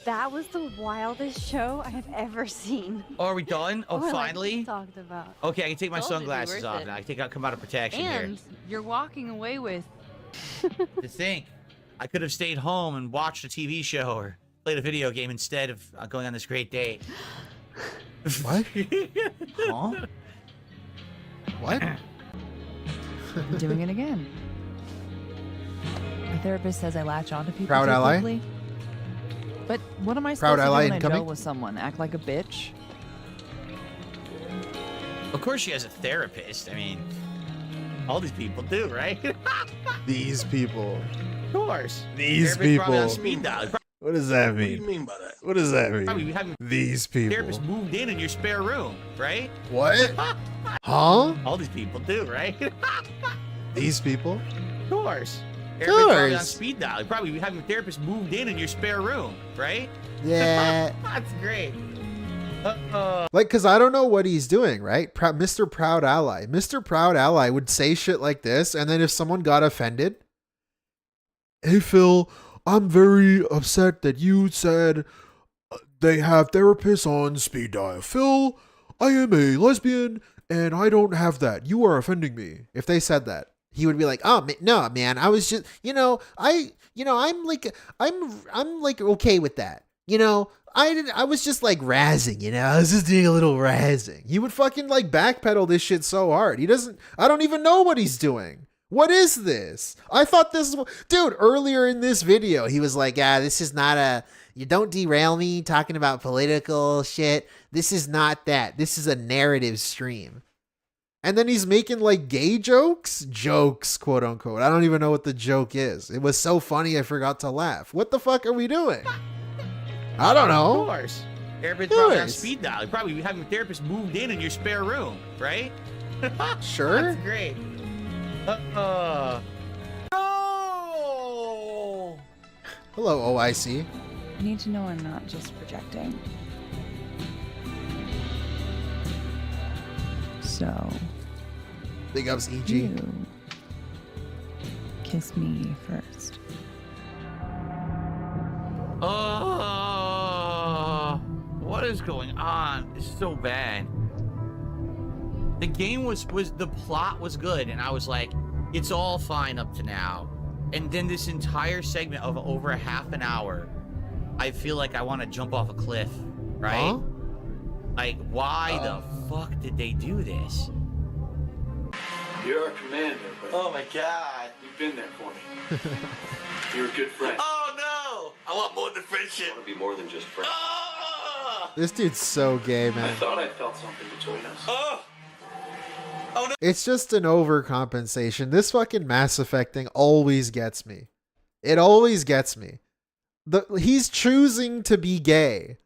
That was the wildest show I have ever seen. Oh, are we done? Oh, I finally? talked about. Okay, I can take my Told you it'd be sunglasses worth off it. now. I think I'll come out of protection And here. you're walking away with. To think, I could have stayed home and watched a TV show or played a video game instead of going on this great date. What? Huh? What? I'm doing it again. My therapist says I latch onto people Proud too ally? quickly. But what am I Proud supposed to do ally when I incoming? deal with someone? Act like a bitch? Of course she has a therapist. I mean, all these people do, right? These people. Of course. These Therapist probably on people. speed dial. What does that What do mean? you mean by that? What does that Probably mean? having These people. therapist moved in your spare room, right? What? Huh? All these people do, right? These people? Of course. Therapist probably on course. speed dial. Probably having a therapist moved in your spare room, right? Yeah. That's great. Like, cause I don't know what he's doing, right? Mr. Proud Ally. Mr. Proud Ally would say shit like this, and then if someone got offended, hey Phil, I'm very upset that you said they have therapists on speed dial. Phil, I am a lesbian and I don't have that. You are offending me. If they said that, he would be like, "Oh no, man, I was just, I'm like okay with that. I was just like razzing, I was just doing a little razzing." He would fucking like backpedal this shit so hard. I don't even know what he's doing. What is this? I thought this was, dude, earlier in this video, he was like, this is not you don't derail me talking about political shit. This is not that. This is a narrative stream. And then he's making like gay jokes, quote unquote. I don't even know what the joke is. It was so funny, I forgot to laugh. What the fuck are we doing? I don't know. Of course. Therapist probably on speed dial. Probably having a therapist moved in your spare room, right? Sure. That's great. No! Hello, OIC. You need to know I'm not just projecting. So, Big ups, EG. you kiss me first. What is going on? It's so bad. The game was the plot was good, and I was like, it's all fine up to now. And then this entire segment of over a half an hour, I feel like I want to jump off a cliff, right? Huh? Like, why the fuck did they do this? You're our commander, but Oh my god. you've been there for me. You're a good friend. Oh no! I want more than friendship. I want to be more than just friends. This dude's so gay, I man. thought I felt something between us. Oh! It's just an overcompensation. This fucking Mass Effect thing always gets me. It always gets me. He's choosing to be gay.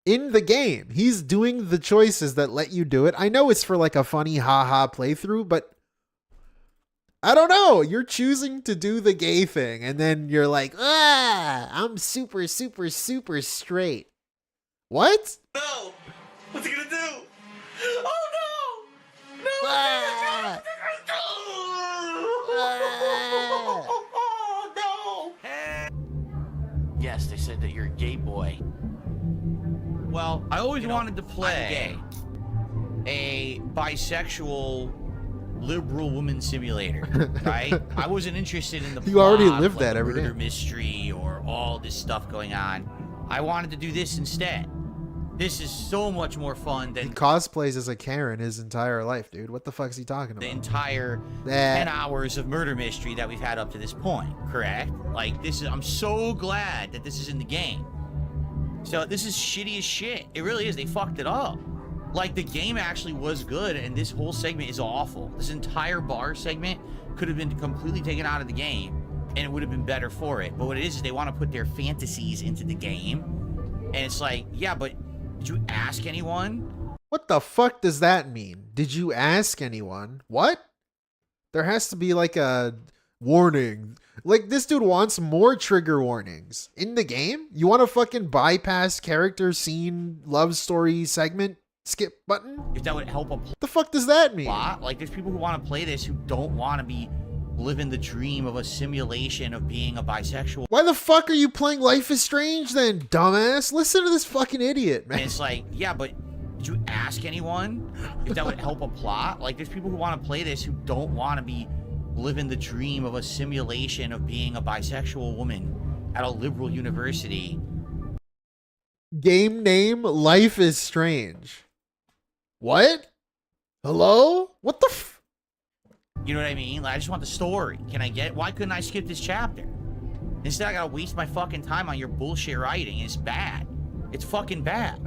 In the game, he's doing the choices that let you do it. I know it's for like a funny haha playthrough, but I don't know. You're choosing to do the gay thing, and then you're like, I'm super, super, super straight. What? No! What's he gonna do? Oh no! No! Ah. Oh no! Yes, they said that you're a gay boy. Well, I always wanted to play a bisexual liberal woman simulator, right? I wasn't interested in the You already plot, lived like, that every murder day. mystery or all this stuff going on. I wanted to do this instead. This is so much more fun He than cosplays as a Karen his entire life, dude. What the fuck's he talking about? the entire 10 hours of murder mystery that we've had up to this point, correct? Like, this is, I'm so glad that this is in the game. So this is shitty as shit. It really is. They fucked it up. Like, the game actually was good, and this whole segment is awful. This entire bar segment could have been completely taken out of the game, and it would have been better for it. But what it is they want to put their fantasies into the game, and it's like, yeah, but did you ask anyone? What the fuck does that mean? Did you ask anyone? What? There has to be like a warning. Like, this dude wants more trigger warnings in the game. You want to fucking bypass character, scene, love story segment skip button? If that would help a the fuck does that mean? Plot? Like, there's people who want to play this who don't want to be living the dream of a simulation of being a bisexual. Why the fuck are you playing Life is Strange then, dumbass? Listen to this fucking idiot, man. And it's like, yeah, but did you ask anyone if that would help a plot? Like, there's people who want to play this who don't want to be living the dream of a simulation of being a bisexual woman at a liberal university. Game name, Life is Strange. What? Hello? What the f... You know what I mean? Like, I just want the story. Can I get... Why couldn't I skip this chapter? Instead, I gotta waste my fucking time on your bullshit writing. It's bad. It's fucking bad.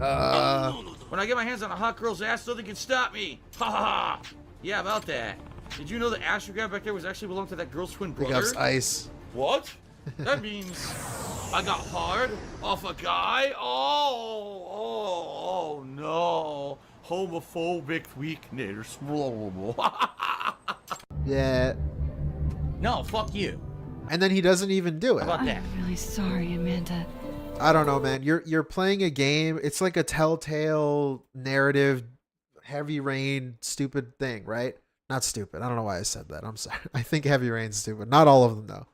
When I get my hands on a hot girl's ass, nothing can stop me. Ha ha ha. Yeah, about that. Did you know the astrogram back there was actually belonged to that girl's twin brother? Big ups ice. What? That means I got hard off a guy? Oh no. Homophobic weakness. Yeah. No, fuck you. And then he doesn't even do it. How about that? I'm really sorry, Amanda. I don't know, man. You're playing a game. It's like a telltale narrative, heavy rain, stupid thing, right? Not stupid. I don't know why I said that. I'm sorry. I think heavy rain's stupid. Not all of them, though.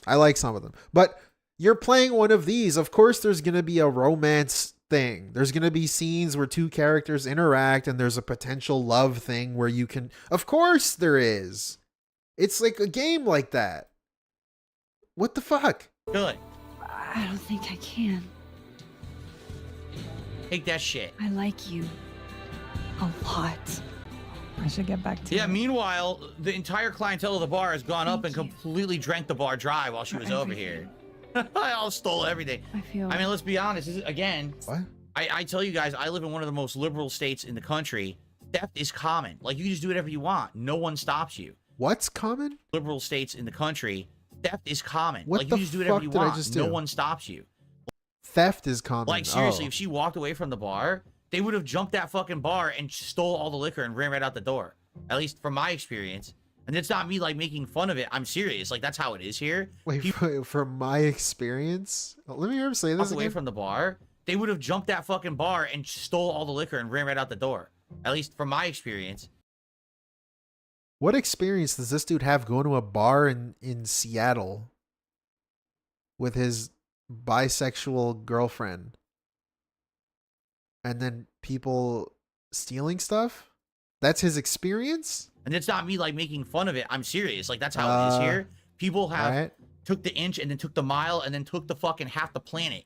I like some of them. But you're playing one of these. Of course, there's going to be a romance thing. There's going to be scenes where two characters interact, and there's a potential love thing where you can... Of course there is. It's like a game like that. What the fuck? Good. I don't think I can. Take that shit. I like you a lot. I should get back to Yeah, meanwhile, the entire clientele of the bar has gone up and completely drank the bar dry while she was over here. I all stole everything. I mean, let's be honest. This is, again, what? I tell you guys, I live in one of the most liberal states in the country. Theft is common. Like, you can just do whatever you want. No one stops you. What's common? Liberal states in the country. Theft is common. What like, the you just do whatever fuck you did I want. just No do? one stops you. Theft is common. Like, seriously, Oh. if she walked away from the bar, they would have jumped that fucking bar and stole all the liquor and ran right out the door. At least from my experience. And it's not me, like, making fun of it. I'm serious. Like, that's how it is here. Wait, from my experience? Let me hear him say this Walked away again. from the bar, they would have jumped that fucking bar and stole all the liquor and ran right out the door. At least from my experience. What experience does this dude have going to a bar in Seattle with his bisexual girlfriend and then people stealing stuff? That's his experience? And it's not me, like, making fun of it. I'm serious. Like, that's how it is here. People have took the inch and then took the mile and then took the fucking half the planet.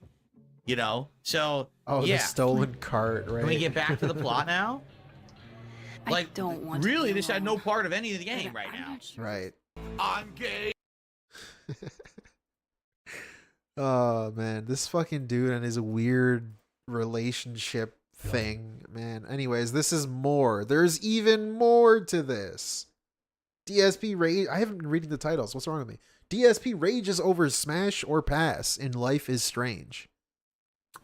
You know? So, yeah. The stolen cart, right? Can we get back to the plot now? Like, I don't want really, to this had no part of any of the game right now. Right. I'm gay. Oh, man. This fucking dude and his weird relationship thing, man. Anyways, this is more. There's even more to this. DSP Rage. I haven't been reading the titles. What's wrong with me? DSP rages over smash or pass in Life is Strange.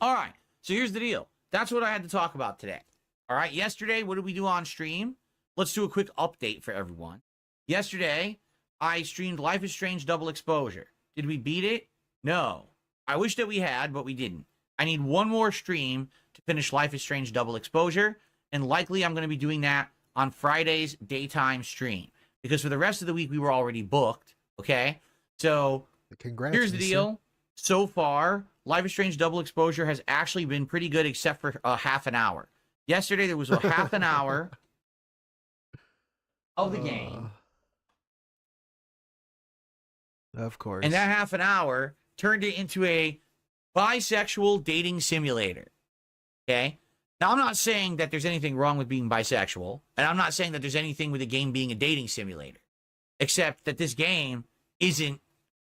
All right. So here's the deal. That's what I had to talk about today. All right. Yesterday, what did we do on stream? Let's do a quick update for everyone. Yesterday, I streamed Life is Strange Double Exposure. Did we beat it? No. I wish that we had, but we didn't. I need one more stream to finish Life is Strange Double Exposure, and likely I'm going to be doing that on Friday's daytime stream, because for the rest of the week, we were already booked, okay? So, congrats, here's the deal. So far, Life is Strange Double Exposure has actually been pretty good, except for half an hour. Yesterday, there was a half an hour of the game. Of course. And that half an hour turned it into a bisexual dating simulator. Okay? Now, I'm not saying that there's anything wrong with being bisexual, and I'm not saying that there's anything with the game being a dating simulator, except that this game isn't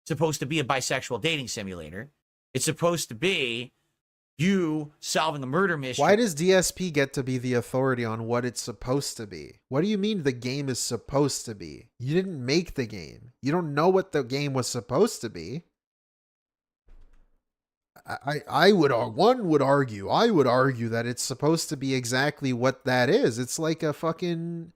supposed to be a bisexual dating simulator. It's supposed to be you solving a murder mystery. Why does DSP get to be the authority on what it's supposed to be? What do you mean the game is supposed to be? You didn't make the game. You don't know what the game was supposed to be. I would argue that it's supposed to be exactly what that is. It's like a fucking,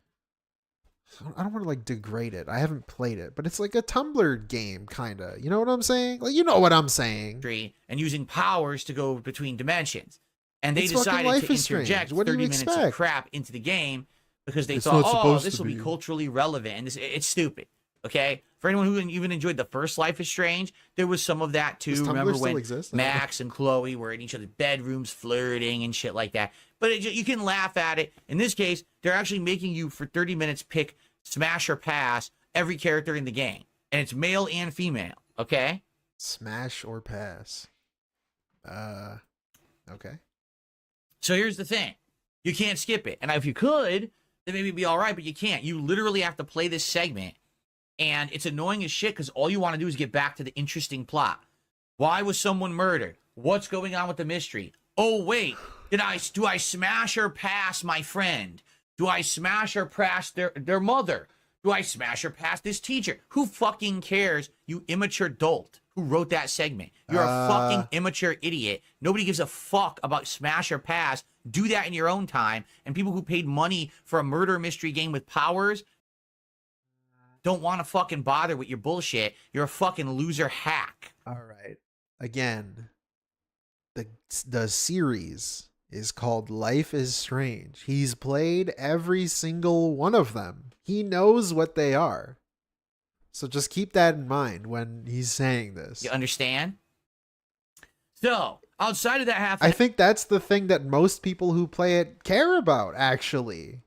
I don't want to like degrade it. I haven't played it, but it's like a Tumblr game, kind of. You know what I'm saying? Like, you know what I'm saying. And using powers to go between dimensions. And they It's decided fucking Life to is Strange. interject What do 30 you minutes expect? of crap into the game because they It's thought, not oh, supposed this to will be be. culturally relevant. And it's stupid. Okay? For anyone who even enjoyed the first Life is Strange, there was some of that too. Does Tumblr Remember still when exist? Max and Chloe were in each other's bedrooms flirting and shit like that. But you can laugh at it. In this case, they're actually making you for 30 minutes pick smash or pass every character in the game. And it's male and female. Okay? Smash or pass. Okay. So here's the thing. You can't skip it. And if you could, then maybe it'd be all right, but you can't. You literally have to play this segment. And it's annoying as shit because all you want to do is get back to the interesting plot. Why was someone murdered? What's going on with the mystery? Oh, wait. Do I smash or pass my friend? Do I smash or pass their mother? Do I smash or pass this teacher? Who fucking cares, you immature dolt who wrote that segment? You're a fucking immature idiot. Nobody gives a fuck about smash or pass. Do that in your own time. And people who paid money for a murder mystery game with powers don't want to fucking bother with your bullshit. You're a fucking loser hack. All right. Again, the series is called Life is Strange. He's played every single one of them. He knows what they are. So just keep that in mind when he's saying this. You understand? So, outside of that I think that's the thing that most people who play it care about, actually.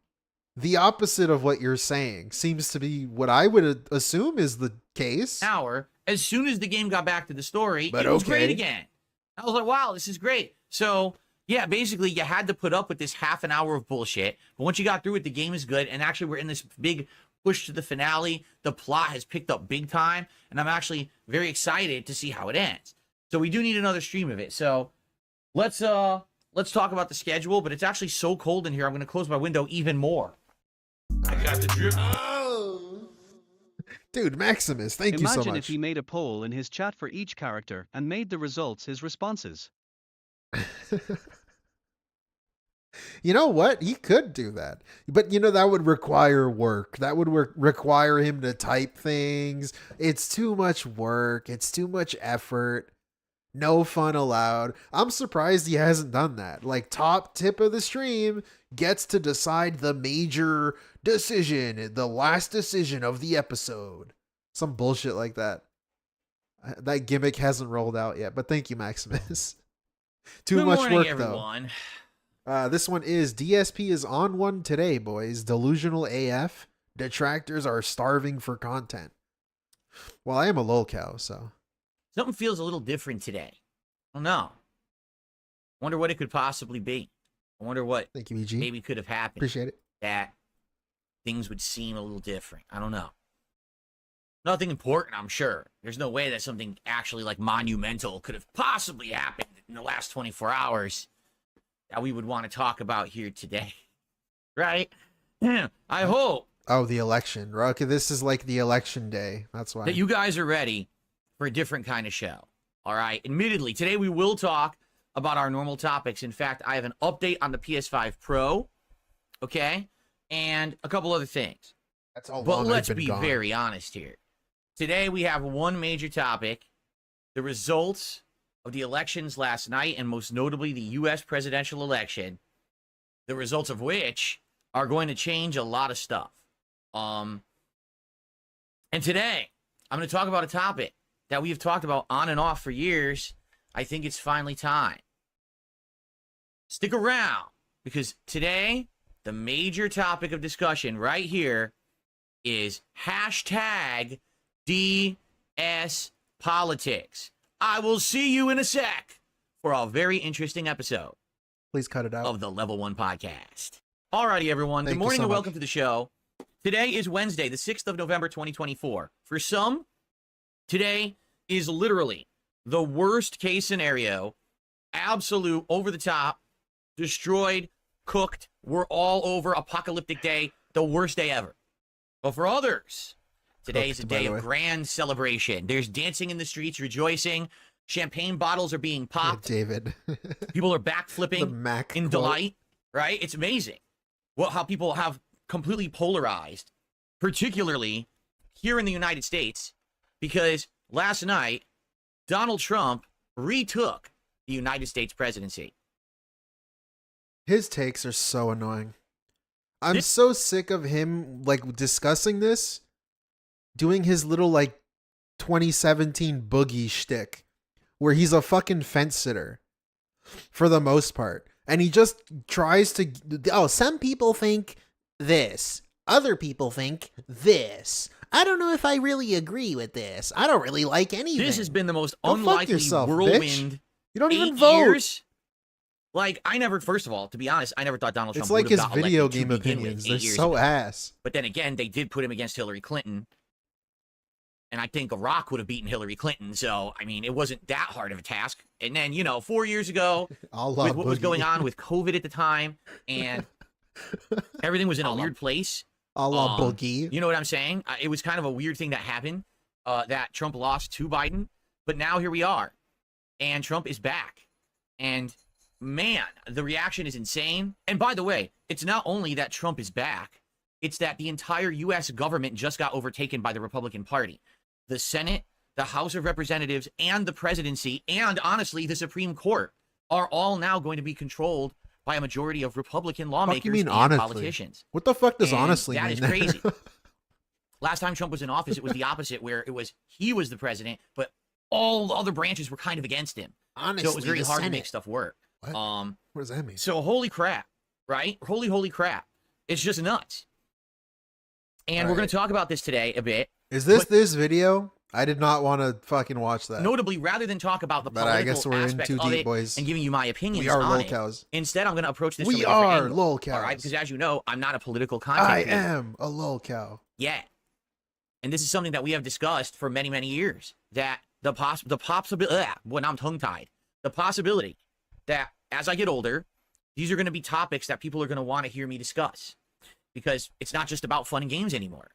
The opposite of what you're saying seems to be what I would assume is the case. Hour, as soon as the game got back to the story, it was great again. I was like, wow, this is great. So, yeah, basically, you had to put up with this half an hour of bullshit. But once you got through it, the game is good. And actually, we're in this big push to the finale. The plot has picked up big time. And I'm actually very excited to see how it ends. So we do need another stream of it. So let's talk about the schedule. But it's actually so cold in here, I'm going to close my window even more. I got the drip. Dude, Maximus, thank you so much. Imagine if he made a poll in his chat for each character and made the results his responses. You know what? He could do that. But, you know, that would require work. That would require him to type things. It's too much work. It's too much effort. No fun allowed. I'm surprised he hasn't done that. Like, top tip of the stream gets to decide the major decision, the last decision of the episode. Some bullshit like that. That gimmick hasn't rolled out yet, but thank you, Maximus. Too Good much morning, work, everyone. though. This one is DSP is on one today, boys. Delusional AF. Detractors are starving for content. Well, I am a lolcow, so. Something feels a little different today. I don't know. Wonder what it could possibly be. I wonder what Thank you, EG. maybe could have happened. Appreciate it. That things would seem a little different. I don't know. Nothing important, I'm sure. There's no way that something actually like monumental could have possibly happened in the last 24 hours that we would want to talk about here today. Right? I hope. Oh, the election. Okay, this is like the election day. That's why. That you guys are ready for a different kind of show. All right? Admittedly, today we will talk about our normal topics. In fact, I have an update on the PS5 Pro. Okay? And a couple other things. That's all. But let's be very honest here. Today we have one major topic, the results of the elections last night, and most notably the U.S. presidential election, the results of which are going to change a lot of stuff. And today I'm going to talk about a topic that we have talked about on and off for years. I think it's finally time. Stick around, because today the major topic of discussion right here is hashtag DSPolitics. I will see you in a sec for a very interesting episode. Please cut it out. Of the Level 1 podcast. Alrighty, everyone. Good morning and welcome to the show. Today is Wednesday, the 6th of November, 2024. For some, today is literally the worst case scenario. Absolute, over the top, destroyed, cooked, we're all over, apocalyptic day, the worst day ever. But for others, today is a day of grand celebration. There's dancing in the streets, rejoicing. Champagne bottles are being popped. Yeah, David. People are backflipping in delight, right? It's amazing how people have completely polarized, particularly here in the United States, because last night, Donald Trump retook the United States presidency. His takes are so annoying. I'm so sick of him, like, discussing this, doing his little, like, 2017 boogie shtick, where he's a fucking fence sitter, for the most part. And he just tries to, some people think this. Other people think this. I don't know if I really agree with this. I don't really like anything. This has been the most unlikely whirlwind. Bitch. You don't even vote. Years. Like, first of all, to be honest, I never thought Donald Trump would have got elected. It's like his video game opinions. They're so ass. But then again, they did put him against Hillary Clinton. And I think a rock would have beaten Hillary Clinton. So, I mean, it wasn't that hard of a task. And then, 4 years ago, with what was going on with COVID at the time, and everything was in a weird place. A la Boogie. You know what I'm saying? It was kind of a weird thing that happened, that Trump lost to Biden. But now here we are. And Trump is back. And, man, the reaction is insane. And by the way, it's not only that Trump is back. It's that the entire U.S. government just got overtaken by the Republican Party. The Senate, the House of Representatives, and the presidency, and honestly, the Supreme Court are all now going to be controlled by a majority of Republican lawmakers and politicians. What the fuck does honestly mean? That is crazy. Last time Trump was in office, it was the opposite, where he was the president, but all the other branches were kind of against him. Honestly, so it was very hard to make stuff work. What does that mean? So holy crap, right? Holy crap. It's just nuts. And we're going to talk about this today a bit. Is this video? I did not want to fucking watch that. Notably, rather than talk about the political aspect of it and giving you my opinions on it, instead I'm going to approach this from a different angle. lolcows. All right, because as you know, I'm not a political content creator. I am a lolcow. Yeah. And this is something that we have discussed for many, many years, that the possibility, when I'm tongue-tied, the possibility that as I get older, these are going to be topics that people are going to want to hear me discuss. Because it's not just about fun and games anymore.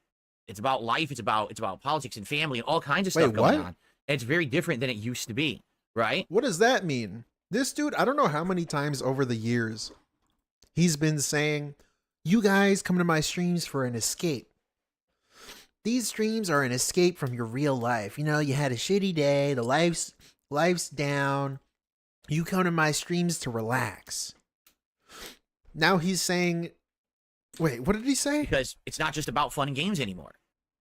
It's about life. It's about politics and family and all kinds of stuff going on. And it's very different than it used to be, right? What does that mean? This dude, I don't know how many times over the years he's been saying, you guys come to my streams for an escape. These streams are an escape from your real life. You know, you had a shitty day, the life's down. You come to my streams to relax. Now he's saying, wait, what did he say? Because it's not just about fun and games anymore.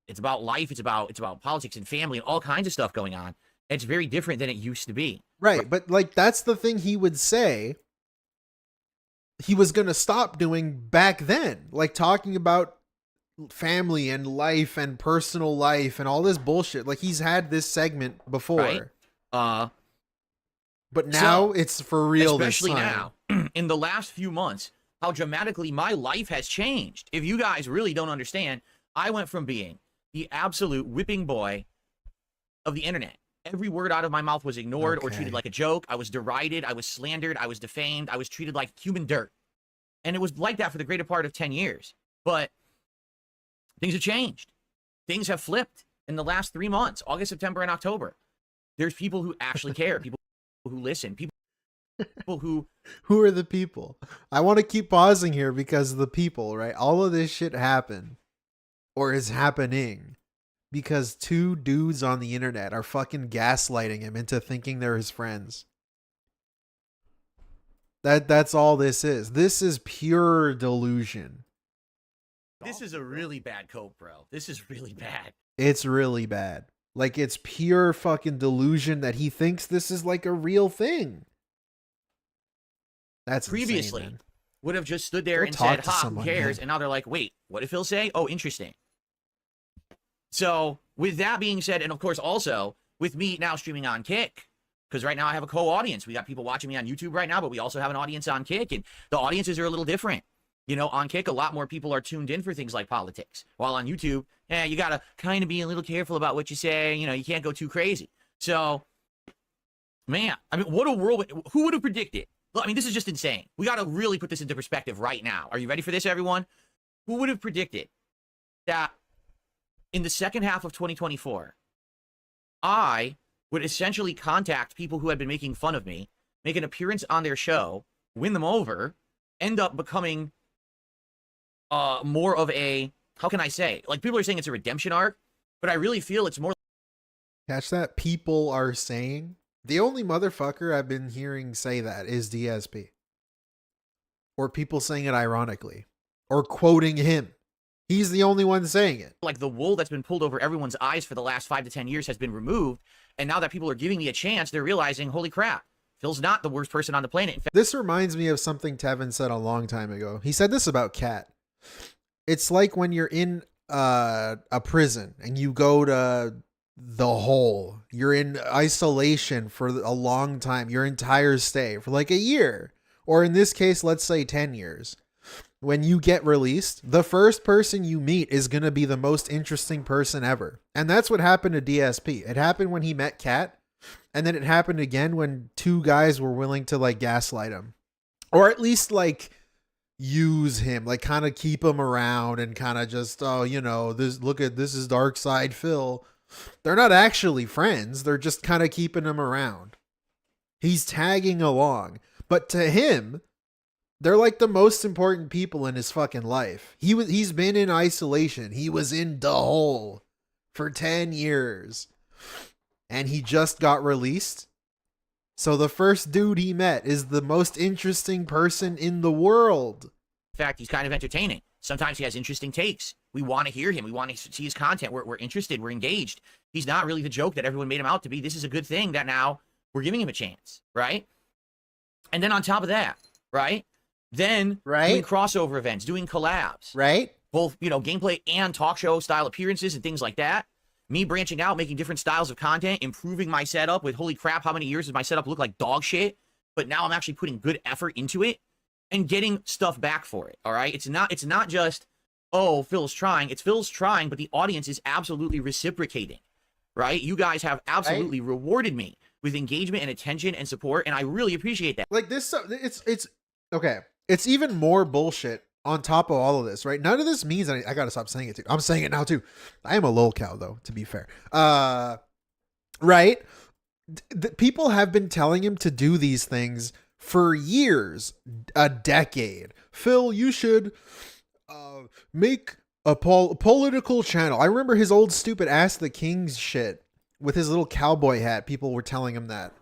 It's about life. It's about politics and family and all kinds of stuff going on. It's very different than it used to be. Right, but like that's the thing he would say he was going to stop doing back then. Like talking about family and life and personal life and all this bullshit. Like he's had this segment before. Right? But now it's for real this time. Especially now, in the last few months, how dramatically my life has changed. If you guys really don't understand, I went from being the absolute whipping boy of the internet. Every word out of my mouth was ignored or treated like a joke. I was derided. I was slandered. I was defamed. I was treated like human dirt. And it was like that for the greater part of 10 years. But things have changed. Things have flipped in the last 3 months, August, September, and October. There's people who actually care, people who listen, people who are the people? I want to keep pausing here because the people, right? All of this shit happened or is happening because two dudes on the internet are fucking gaslighting him into thinking they're his friends. That's all this is. This is pure delusion. This is a really bad cope, bro. This is really bad. It's really bad. Like it's pure fucking delusion that he thinks this is like a real thing. That's previously insane, would have just stood there and said, ha, who cares? And now they're like, wait, what did Phil say? Oh, interesting. So with that being said, and of course also with me now streaming on Kick, because right now I have a co-audience. We got people watching me on YouTube right now, but we also have an audience on Kick, and the audiences are a little different. You know, on Kick, a lot more people are tuned in for things like politics, while on YouTube, you got to kind of be a little careful about what you say. You know, you can't go too crazy. So, man, I mean, what a world. Who would have predicted? I mean, this is just insane. We got to really put this into perspective right now. Are you ready for this, everyone? Who would have predicted that in the second half of 2024, I would essentially contact people who had been making fun of me, make an appearance on their show, win them over, end up becoming more of a, how can I say? Like, people are saying it's a redemption arc, but I really feel it's more. Catch that? People are saying. The only motherfucker I've been hearing say that is DSP. Or people saying it ironically. Or quoting him. He's the only one saying it. Like the wool that's been pulled over everyone's eyes for the last 5 to 10 years has been removed. And now that people are giving me a chance, they're realizing, holy crap, Phil's not the worst person on the planet. In fact, this reminds me of something Tevin said a long time ago. He said this about Cat. It's like when you're in a prison and you go to the hole. You're in isolation for a long time, your entire stay, for like a year. Or in this case, let's say 10 years. When you get released, the first person you meet is going to be the most interesting person ever. And that's what happened to DSP. It happened when he met Cat. And then it happened again when 2 guys were willing to like gaslight him. Or at least like use him, like kind of keep him around and kind of just, oh, you know, this is Dark Side Phil. They're not actually friends. They're just kind of keeping him around. He's tagging along. But to him, they're like the most important people in his fucking life. He's been in isolation. He was in the hole for 10 years. And he just got released. So the first dude he met is the most interesting person in the world. In fact, he's kind of entertaining. Sometimes he has interesting takes. We want to hear him. We want to see his content. We're interested. We're engaged. He's not really the joke that everyone made him out to be. This is a good thing that now we're giving him a chance, right? And then on top of that, right? Then doing crossover events, doing collabs, right? Both, you know, gameplay and talk show style appearances and things like that. Me branching out, making different styles of content, improving my setup with, holy crap, how many years does my setup look like dog shit? But now I'm actually putting good effort into it and getting stuff back for it. All right. It's not just, oh, Phil's trying. It's Phil's trying, but the audience is absolutely reciprocating. Right? You guys have absolutely rewarded me with engagement and attention and support, and I really appreciate that. Like this, it's okay. It's even more bullshit on top of all of this, right? None of this means I gotta stop saying it too. I'm saying it now too. I am a lolcow though, to be fair. Right? People have been telling him to do these things for years, a decade. Phil, you should make a political channel. I remember his old stupid Ask the Kings shit with his little cowboy hat. People were telling him that.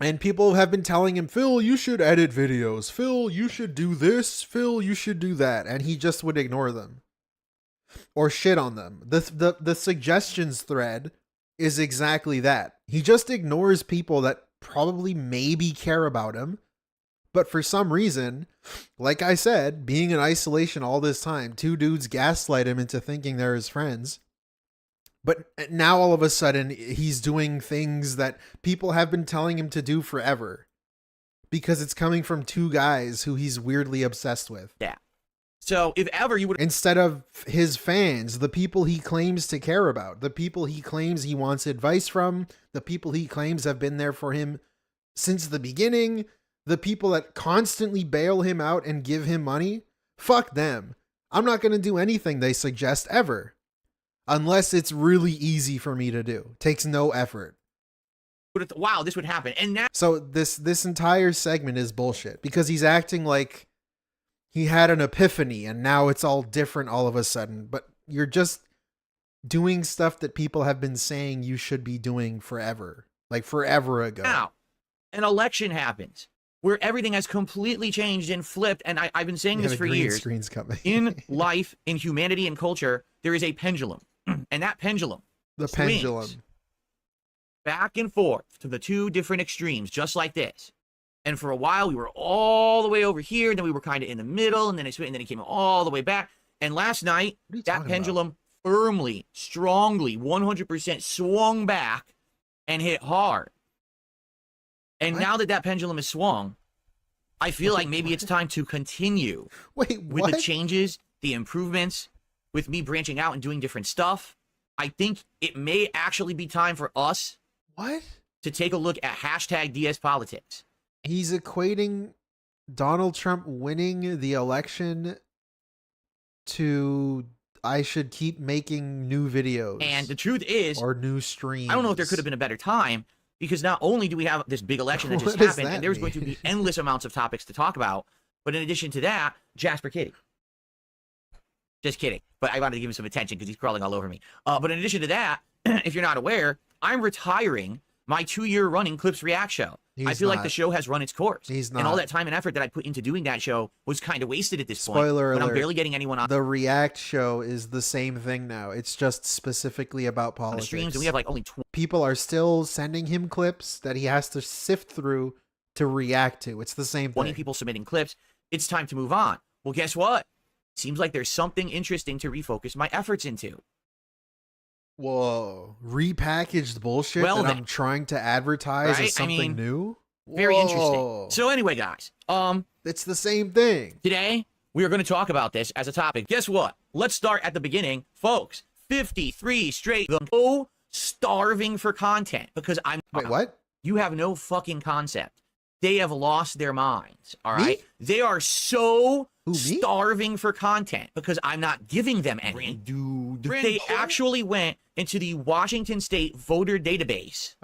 And people have been telling him, Phil, you should edit videos. Phil, you should do this. Phil, you should do that. And he just would ignore them. Or shit on them. The suggestions thread is exactly that. He just ignores people that probably maybe care about him. But for some reason, like I said, being in isolation all this time, 2 dudes gaslight him into thinking they're his friends. But now all of a sudden, he's doing things that people have been telling him to do forever. Because it's coming from 2 guys who he's weirdly obsessed with. Yeah. So if ever you would... Instead of his fans, the people he claims to care about, the people he claims he wants advice from, the people he claims have been there for him since the beginning, the people that constantly bail him out and give him money, fuck them. I'm not going to do anything they suggest ever. Unless it's really easy for me to do. Takes no effort. Wow, this would happen. And now... So this entire segment is bullshit. Because he's acting like he had an epiphany and now it's all different all of a sudden. But you're just doing stuff that people have been saying you should be doing forever. Like forever ago. Now, an election happens where everything has completely changed and flipped. And I've been saying this for years. Screen's coming. In life, in humanity, and culture, there is a pendulum. And that pendulum, back and forth to the 2 different extremes, just like this. And for a while, we were all the way over here, and then we were kind of in the middle, and then it came all the way back. And last night, that pendulum firmly, strongly, 100% swung back and hit hard. And now that that pendulum is swung, I feel like maybe it's time to continue with the changes, the improvements, with me branching out and doing different stuff. I think it may actually be time for us to take a look at hashtag DSPolitics. He's equating Donald Trump winning the election to I should keep making new videos. And the truth is, or new streams. I don't know if there could have been a better time, because not only do we have this big election that just happened, and there's going to be endless amounts of topics to talk about, but in addition to that, Jasper Kitty. Just kidding. But I wanted to give him some attention because he's crawling all over me. But in addition to that, if you're not aware, I'm retiring my 2-year running Clips React show. I feel like the show has run its course. And all that time and effort that I put into doing that show was kind of wasted at this point. Spoiler alert. I'm barely getting anyone on. The React show is the same thing now. It's just specifically about politics. The streams, and we have like only people are still sending him clips that he has to sift through to react to. It's the same thing. 20 people submitting clips. It's time to move on. Well, guess what? Seems like there's something interesting to refocus my efforts into. Whoa. Repackaged bullshit that I'm trying to advertise as something new? Very interesting. So anyway, guys, it's the same thing. Today, we are going to talk about this as a topic. Guess what? Let's start at the beginning. Folks, 53 straight starving for content because I'm... Wait, what? You have no fucking concept. They have lost their minds, all right? Me? They are so starving for content because I'm not giving them any. They actually went into the Washington State voter database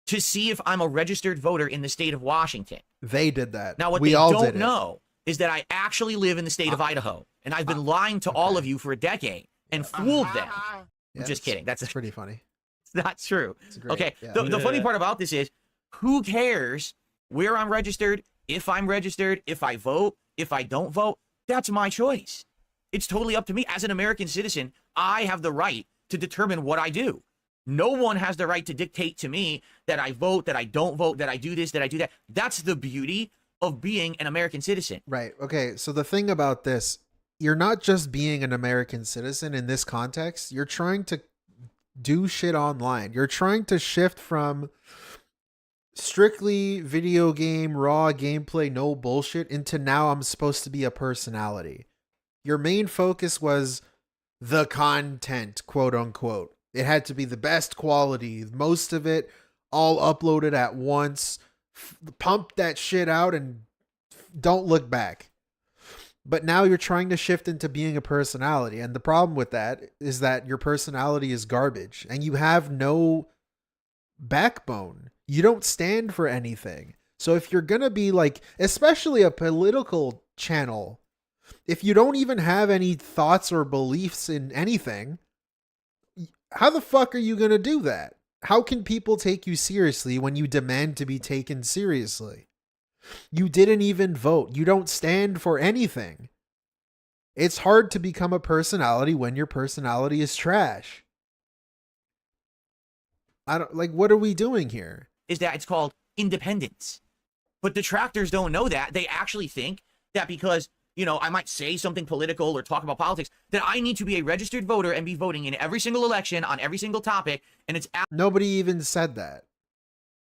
to see if I'm a registered voter in the state of Washington. They did that. Now, what they don't know is that I actually live in the state of Idaho, and I've been lying to all of you for a decade and fooled them. I'm just kidding. That's pretty funny. It's not true. Okay, the funny part about this is, who cares where I'm registered, if I vote, if I don't vote? That's my choice. It's totally up to me. As an American citizen, I have the right to determine what I do. No one has the right to dictate to me that I vote, that I don't vote, that I do this, that I do that. That's the beauty of being an American citizen. Right. Okay. So the thing about this, you're not just being an American citizen in this context. You're trying to do shit online. You're trying to shift from strictly video game, raw gameplay, no bullshit, into now I'm supposed to be a personality. Your main focus was the content, quote unquote. It had to be the best quality, most of it all uploaded at once. Pump that shit out and don't look back. But now you're trying to shift into being a personality. And the problem with that is that your personality is garbage and you have no backbone. You don't stand for anything. So if you're going to be like, especially a political channel, if you don't even have any thoughts or beliefs in anything, how the fuck are you going to do that? How can people take you seriously when you demand to be taken seriously? You didn't even vote. You don't stand for anything. It's hard to become a personality when your personality is trash. What are we doing here? Is that it's called independence. But detractors don't know that. They actually think that because, I might say something political or talk about politics, that I need to be a registered voter and be voting in every single election on every single topic. And it's nobody even said that.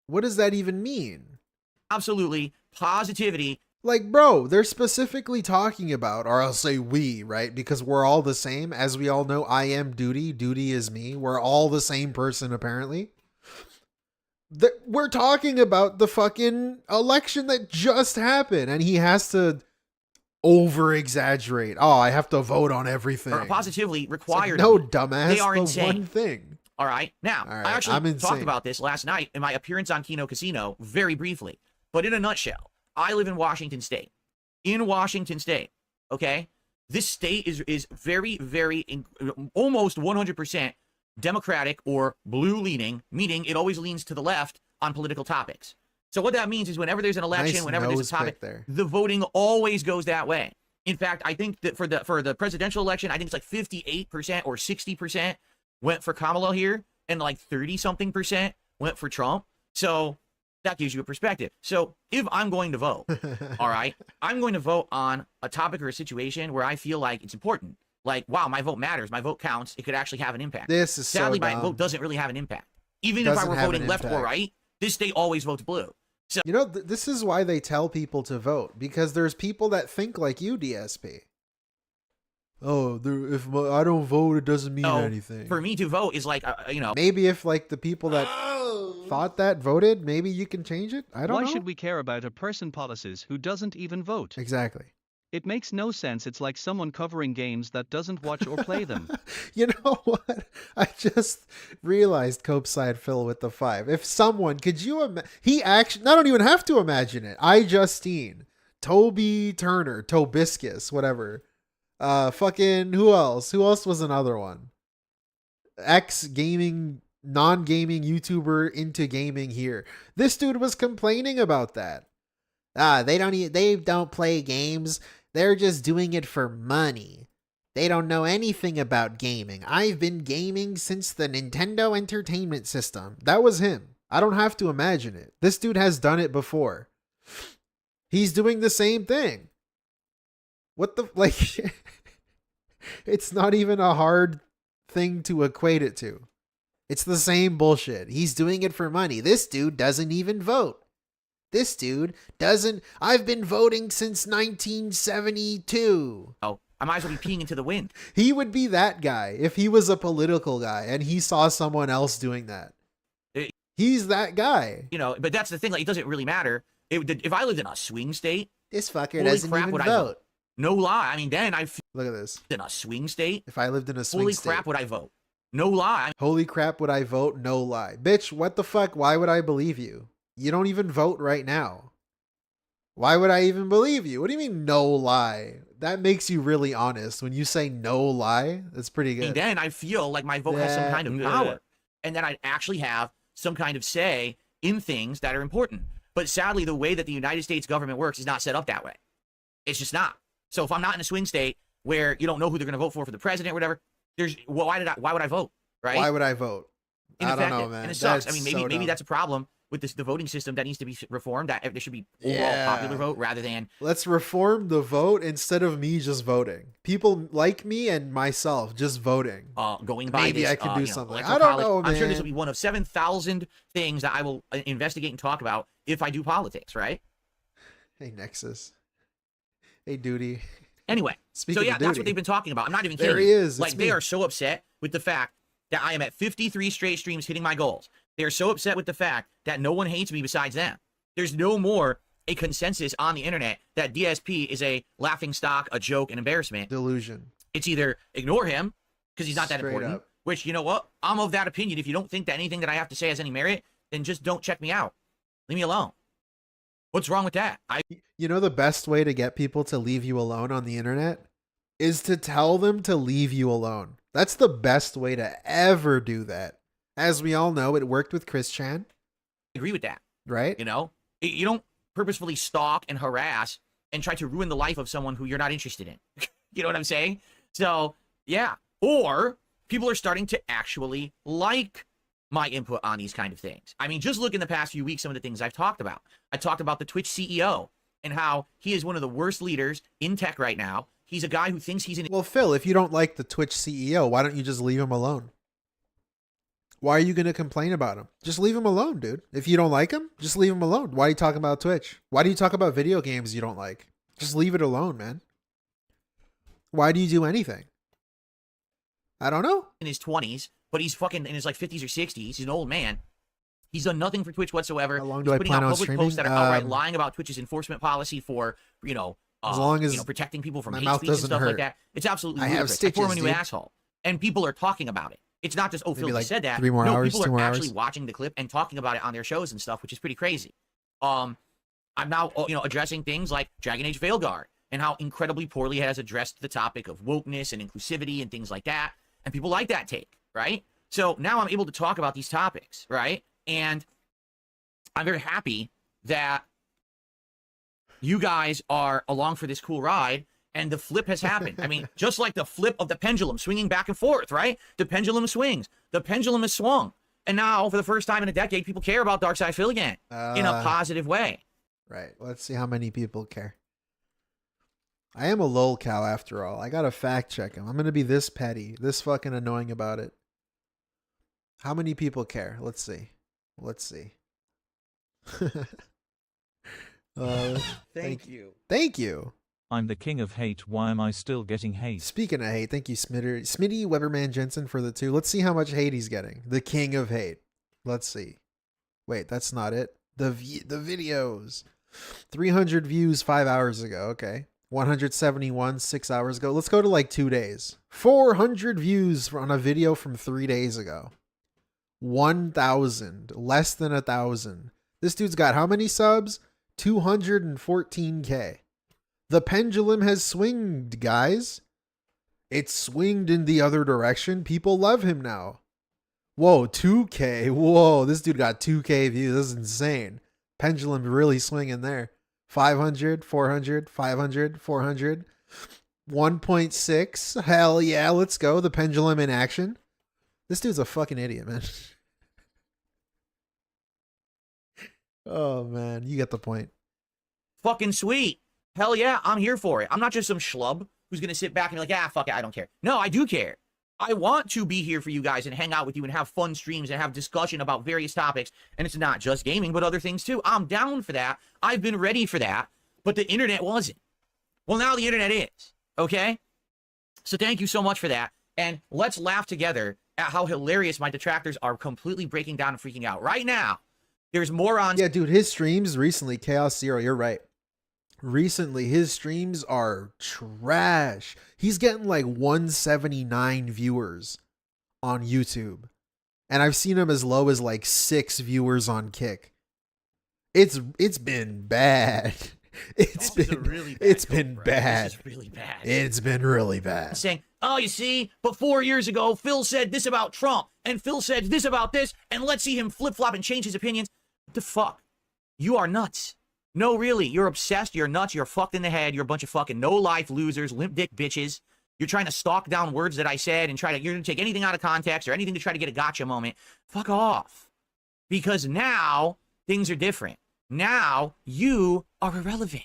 What does that even mean? Absolutely positivity. Like, bro, they're specifically talking about, or I'll say we, right? Because we're all the same. As we all know, I am Duty. Duty is me. We're all the same person, apparently. We're talking about the fucking election that just happened, and he has to over-exaggerate. Oh, I have to vote on everything. Or positively required. No, dumbass. They are the insane. One thing. All right. Now, I actually talked about this last night in my appearance on Kino Casino, very briefly. But in a nutshell, I live in Washington State. In Washington State, okay? This state is very, very, almost 100% Democratic or blue-leaning, meaning it always leans to the left on political topics. So what that means is whenever there's an election, whenever there's a topic, the voting always goes that way. In fact, I think that for the presidential election, I think it's like 58% or 60% went for Kamala here, and like 30-something% went for Trump. So that gives you a perspective. So if I'm going to vote, all right, I'm going to vote on a topic or a situation where I feel like it's important. Like, wow, my vote matters. My vote counts. It could actually have an impact. This is Sadly, so my vote doesn't really have an impact. Even if I were voting left or right, this state always votes blue. So, you know, this is why they tell people to vote, because there's people that think like you, DSP. Oh, if I don't vote, it doesn't mean anything. For me to vote is like, you know. Maybe if like the people that thought that voted, maybe you can change it. I don't know. Why should we care about a person policies who doesn't even vote? Exactly. It makes no sense. It's like someone covering games that doesn't watch or play them. You know what? I just realized Copeside Phil with the 5. If someone, could you he actually, I don't even have to imagine it. Justine, Toby Turner, Tobiscus, whatever. Fucking who else? Who else was another one? Gaming, non-gaming YouTuber into gaming here. This dude was complaining about that. They don't play games. They're just doing it for money. They don't know anything about gaming. I've been gaming since the Nintendo Entertainment System. That was him. I don't have to imagine it. This dude has done it before. He's doing the same thing. What the, like, it's not even a hard thing to equate it to. It's the same bullshit. He's doing it for money. This dude doesn't even vote. This dude doesn't. I've been voting since 1972. Oh, I might as well be peeing into the wind. He would be that guy if he was a political guy and he saw someone else doing that. He's that guy. You know, but that's the thing. Like, it doesn't really matter. If I lived in a swing state, this fucker doesn't even vote. No lie. I mean, then look at this. In a swing state. If I lived in a swing holy state. Crap, would I vote? No lie. Holy crap, would I vote? No lie. Bitch, what the fuck? Why would I believe you? You don't even vote right now. Why would I even believe you? What do you mean no lie? That makes you really honest. When you say no lie, that's pretty good. And then I feel like my vote has some kind of power. And then I'd actually have some kind of say in things that are important. But sadly, the way that the United States government works is not set up that way. It's just not. So if I'm not in a swing state where you don't know who they're going to vote for the president or whatever, why would I vote? Right? Why would I vote? I don't know, man. And it sucks. I mean, maybe that's a problem with the voting system that needs to be reformed. That there should be overall popular vote rather than. Let's reform the vote instead of me just voting. People like me and myself just voting. Going by maybe this, I can do something. I don't college. know, man. I'm sure this will be one of 7,000 things that I will investigate and talk about if I do politics. Right? Hey, Nexus. Hey, Duty. Anyway, so yeah, that's what they've been talking about. I'm not even kidding. There he is. Like, they are so upset with the fact that I am at 53 straight streams hitting my goals. They are so upset with the fact that no one hates me besides them. There's no more a consensus on the internet that DSP is a laughing stock, a joke, an embarrassment. Delusion. It's either ignore him because he's not that Straight important, up. which, you know what? I'm of that opinion. If you don't think that anything that I have to say has any merit, then just don't check me out. Leave me alone. What's wrong with that? You know the best way to get people to leave you alone on the internet is to tell them to leave you alone. That's the best way to ever do that. As we all know, it worked with Chris Chan. I agree with that. Right? You know, you don't purposefully stalk and harass and try to ruin the life of someone who you're not interested in. You know what I'm saying? So, yeah. Or people are starting to actually like my input on these kind of things. I mean, just look in the past few weeks, some of the things I've talked about. I talked about the Twitch CEO and how he is one of the worst leaders in tech right now. He's a guy who thinks he's an... Well, Phil, if you don't like the Twitch CEO, why don't you just leave him alone? Why are you going to complain about him? Just leave him alone, dude. If you don't like him, just leave him alone. Why are you talking about Twitch? Why do you talk about video games you don't like? Just leave it alone, man. Why do you do anything? I don't know. In his 20s, but he's fucking in his like 50s or 60s. He's an old man. He's done nothing for Twitch whatsoever. How long He's do I putting plan out on public streaming? posts that are outright lying about Twitch's enforcement policy for, as long as protecting people from my hate mouth speech and doesn't stuff hurt. like that. It's absolutely I have ludicrous. stitches, I form a new dude. asshole. And people are talking about it. It's not just, oh, Maybe Phil like said that. 3 more no, hours, people 2 are more actually hours. watching the clip and talking about it on their shows and stuff, which is pretty crazy. I'm now, addressing things like Dragon Age Veilguard and how incredibly poorly it has addressed the topic of wokeness and inclusivity and things like that. And people like that take, right? So now I'm able to talk about these topics, right? And I'm very happy that you guys are along for this cool ride. And the flip has happened. I mean, just like the flip of the pendulum swinging back and forth, right? The pendulum swings. The pendulum has swung. And now, for the first time in a decade, people care about Darkside Phil again in a positive way. Right. Let's see how many people care. I am a lolcow after all. I got to fact check him. I'm going to be this petty, this fucking annoying about it. How many people care? Let's see. Thank you. Thank you. I'm the king of hate. Why am I still getting hate? Speaking of hate, thank you, Smitty Weberman Jensen for the 2. Let's see how much hate he's getting. The king of hate. Let's see. Wait, that's not it. The videos. 300 views 5 hours ago. Okay. 171 6 hours ago. Let's go to like 2 days. 400 views on a video from 3 days ago. 1,000. Less than 1,000. This dude's got how many subs? 214K. The pendulum has swinged, guys. It's swinged in the other direction. People love him now. Whoa, 2K. Whoa, this dude got 2K views. This is insane. Pendulum really swinging there. 500, 400, 500, 400. 1.6. Hell yeah, let's go. The pendulum in action. This dude's a fucking idiot, man. Oh, man. You get the point. Fucking sweet. Hell yeah, I'm here for it. I'm not just some schlub who's going to sit back and be like, ah, fuck it, I don't care. No, I do care. I want to be here for you guys and hang out with you and have fun streams and have discussion about various topics. And it's not just gaming, but other things too. I'm down for that. I've been ready for that. But the internet wasn't. Well, now the internet is. Okay? So thank you so much for that. And let's laugh together at how hilarious my detractors are completely breaking down and freaking out. Right now, there's morons. Yeah, dude, his streams recently, Chaos Zero, you're right. Recently, his streams are trash. He's getting like 179 viewers on YouTube. And I've seen him as low as like 6 viewers on Kick. It's been bad. It's been really bad. It's been bad. This is really bad. It's been really bad. Saying, oh, you see, but 4 years ago, Phil said this about Trump, and Phil said this about this, and let's see him flip-flop and change his opinions. What the fuck? You are nuts. No, really, you're obsessed, you're nuts, you're fucked in the head, you're a bunch of fucking no-life losers, limp dick bitches. You're trying to stalk down words that I said and you're going to take anything out of context or anything to try to get a gotcha moment. Fuck off. Because now, things are different. Now, you are irrelevant.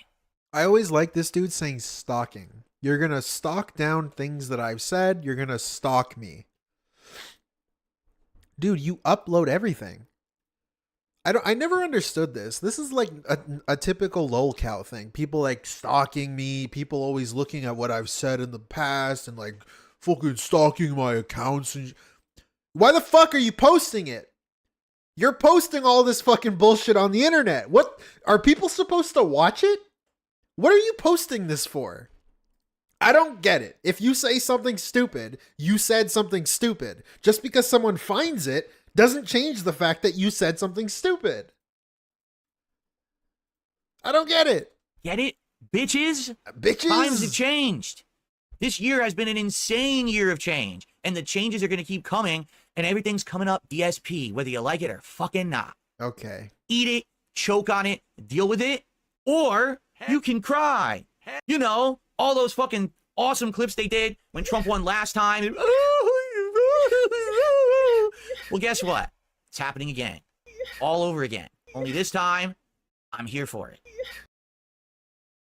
I always like this dude saying stalking. You're going to stalk down things that I've said, you're going to stalk me. Dude, you upload everything. I never understood this. This is like a typical lolcow thing. People like stalking me. People always looking at what I've said in the past and like fucking stalking my accounts. And why the fuck are you posting it? You're posting all this fucking bullshit on the internet. What are people supposed to watch it? What are you posting this for? I don't get it. If you say something stupid, you said something stupid. Just because someone finds it doesn't change the fact that you said something stupid. I don't get it. Get it? Bitches? Bitches? Times have changed. This year has been an insane year of change. And the changes are going to keep coming. And everything's coming up DSP, whether you like it or fucking not. Okay. Eat it, choke on it, deal with it. Or you can cry. You know, all those fucking awesome clips they did when Trump won last time. Well, guess what? It's happening again. All over again. Only this time, I'm here for it.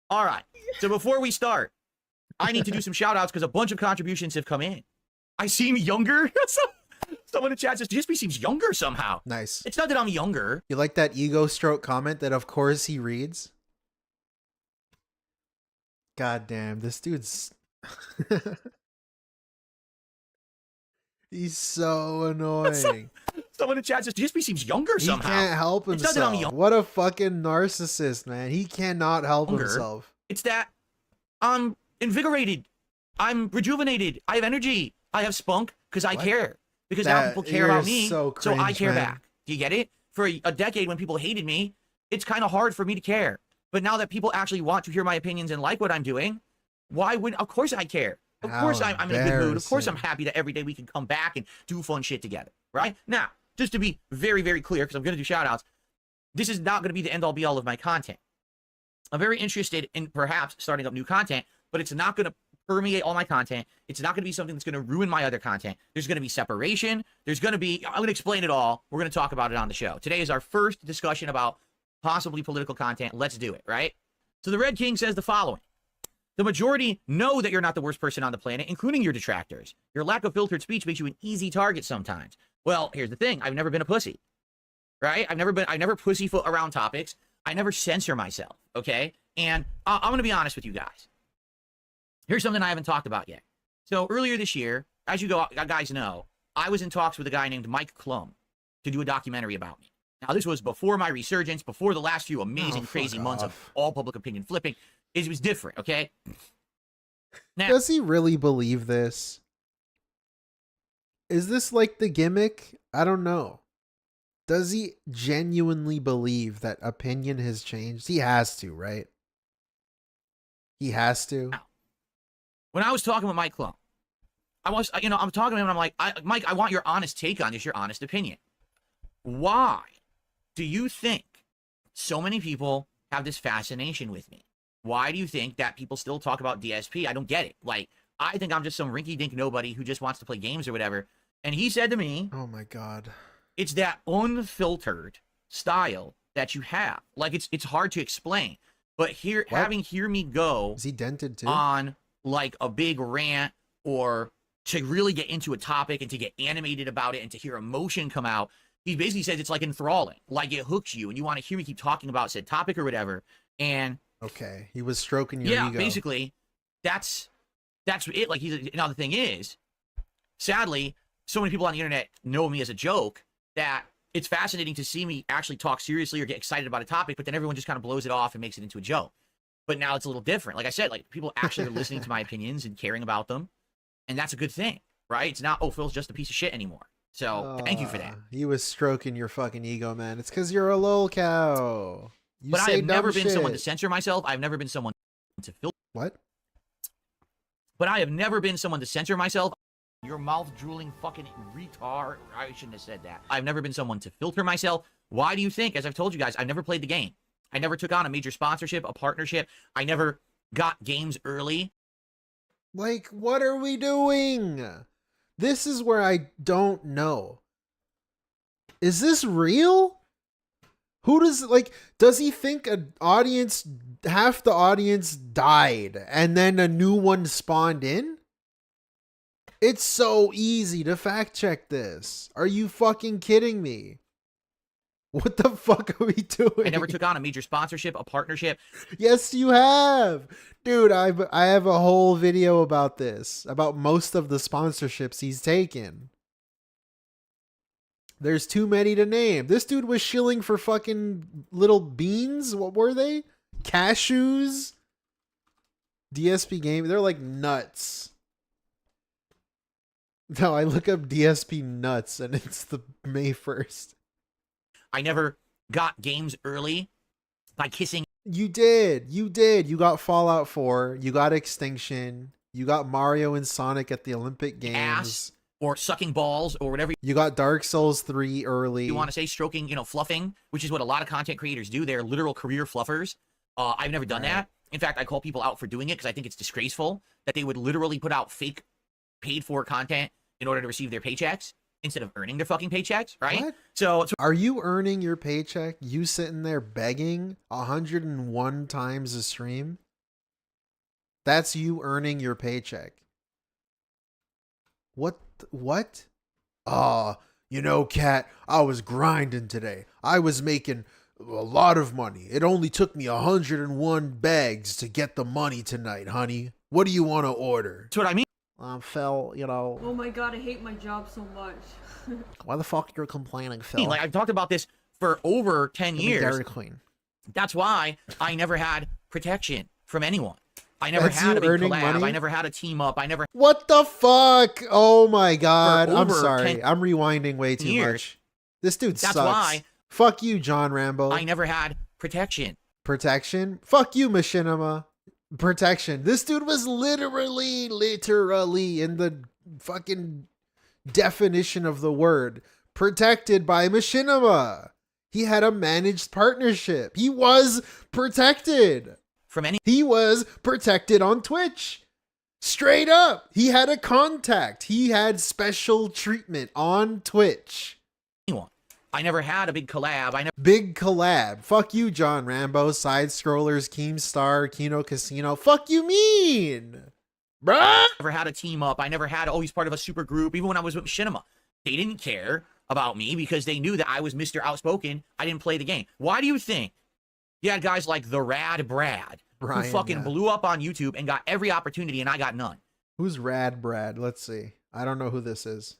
All right. So before we start, I need to do some shout-outs because a bunch of contributions have come in. I seem younger. Someone in chat says, DSP seems younger somehow. Nice. It's not that I'm younger. You like that ego stroke comment that of course he reads? God damn, this dude's... He's so annoying. Someone in chat says, DSP seems younger somehow. He can't help himself. It's not that I'm young. What a fucking narcissist, man. He cannot help himself. It's that I'm invigorated. I'm rejuvenated. I have energy. I have spunk because I care. Because now people care about me, so I care back. Do you get it? For a decade when people hated me, it's kind of hard for me to care. But now that people actually want to hear my opinions and like what I'm doing, why would... Of course I care. Of course I'm in a good mood. Of course I'm happy that every day we can come back and do fun shit together, right? Now, just to be very, very clear, because I'm going to do shout-outs, this is not going to be the end-all be-all of my content. I'm very interested in perhaps starting up new content, but it's not going to permeate all my content. It's not going to be something that's going to ruin my other content. There's going to be separation. There's going to be... I'm going to explain it all. We're going to talk about it on the show. Today is our first discussion about possibly political content. Let's do it, right? So the Red King says the following. The majority know that you're not the worst person on the planet, including your detractors. Your lack of filtered speech makes you an easy target sometimes. Well, here's the thing. I've never been a pussy, right? I never pussyfoot around topics. I never censor myself. okay? And I'm going to be honest with you guys. Here's something I haven't talked about yet. So earlier this year, as you guys know, I was in talks with a guy named Mike Klum to do a documentary about me. Now, this was before my resurgence, before the last few amazing, crazy months of all public opinion flipping. It was different, okay? Now, does he really believe this? Is this like the gimmick? I don't know. Does he genuinely believe that opinion has changed? He has to, right? He has to. when I was talking with Mike Klum, I'm talking to him and I'm like, Mike, I want your honest take on this, your honest opinion. Why do you think so many people have this fascination with me? Why do you think that people still talk about DSP? I don't get it. Like, I think I'm just some rinky-dink nobody who just wants to play games or whatever. And he said to me, oh my God, it's that unfiltered style that you have. Like, it's hard to explain. But hear me go, is he dented too? On like a big rant, or to really get into a topic and to get animated about it and to hear emotion come out. He basically says it's like enthralling, like it hooks you and you want to hear me keep talking about said topic or whatever. And okay, he was stroking your ego. Basically, that's it. Like, now the thing is, sadly, so many people on the internet know me as a joke that it's fascinating to see me actually talk seriously or get excited about a topic, but then everyone just kind of blows it off and makes it into a joke. But now it's a little different. Like I said, like, people actually are listening to my opinions and caring about them, and that's a good thing, right? It's not, oh, Phil's just a piece of shit anymore. So thank you for that. He was stroking your fucking ego, man. It's because you're a lolcow. But I have never been someone to censor myself. I've never been someone to filter. What? But I have never been someone to censor myself. Your mouth drooling fucking retard. I shouldn't have said that. I've never been someone to filter myself. Why do you think, as I've told you guys, I've never played the game. I never took on a major sponsorship, a partnership. I never got games early. Like, what are we doing? This is where I don't know. Is this real? Who does he think half the audience died and then a new one spawned in? It's so easy to fact check this. Are you fucking kidding me? What the fuck are we doing? I never took on a major sponsorship, a partnership. Yes, you have. Dude, I have a whole video about this, about most of the sponsorships he's taken. There's too many to name. This dude was shilling for fucking little beans. What were they? Cashews? DSP game. They're like nuts. No, I look up DSP nuts and it's the May 1st. I never got games early by kissing. You did. You did. You got Fallout 4. You got Extinction. You got Mario and Sonic at the Olympic Games. Ass or sucking balls or whatever. You got Dark Souls 3 early. You want to say stroking, fluffing, which is what a lot of content creators do. They're literal career fluffers. I've never done that. In fact, I call people out for doing it because I think it's disgraceful that they would literally put out fake paid for content in order to receive their paychecks instead of earning their fucking paychecks, right? What? So are you earning your paycheck? You sitting there begging 101 times a stream? That's you earning your paycheck. What? Cat, I was grinding today. I was making a lot of money. It only took me 101 bags to get the money tonight, honey. What do you want to order? That's what I mean. Phil, Oh my God, I hate my job so much. Why the fuck you're complaining, Phil? Like, I've talked about this for over 10 years. Dairy Queen. That's why I never had protection from anyone. I never had a big collab. Money? I never had a team up. I never. What the fuck? Oh my God. I'm sorry. I'm rewinding way too much. This dude sucks. That's why. Fuck you, John Rambo. I never had protection. Protection? Fuck you, Machinima. Protection. This dude was literally in the fucking definition of the word protected by Machinima. He had a managed partnership. He was protected from any. He was protected on Twitch. Straight up. He had a contact. He had special treatment on Twitch. Anyone. I never had a big collab. Big collab. Fuck you, John Rambo. Side scrollers, Keemstar, Kino Casino. Fuck you mean? Bruh? I never had a team up. I never had, he's part of a super group. Even when I was with Machinima, they didn't care about me because they knew that I was Mr. Outspoken. I didn't play the game. Why do you think You had guys like the Rad Brad, Brian, who fucking yeah. blew up on YouTube and got every opportunity, and I got none. Who's Rad Brad? Let's see. I don't know who this is.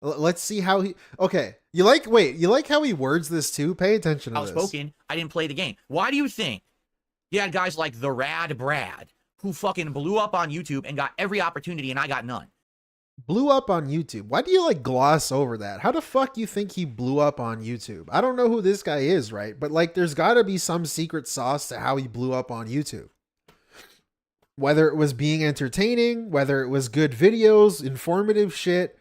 Let's see how he. Okay, you like how he words this too? Pay attention to this. Outspoken. I didn't play the game. Why do you think you had guys like the Rad Brad, who fucking blew up on YouTube and got every opportunity, and I got none? Blew up on YouTube. Why do you like gloss over that? How the fuck you think he blew up on YouTube? I don't know who this guy is, right? But like, there's got to be some secret sauce to how he blew up on YouTube. Whether it was being entertaining, whether it was good videos, informative shit,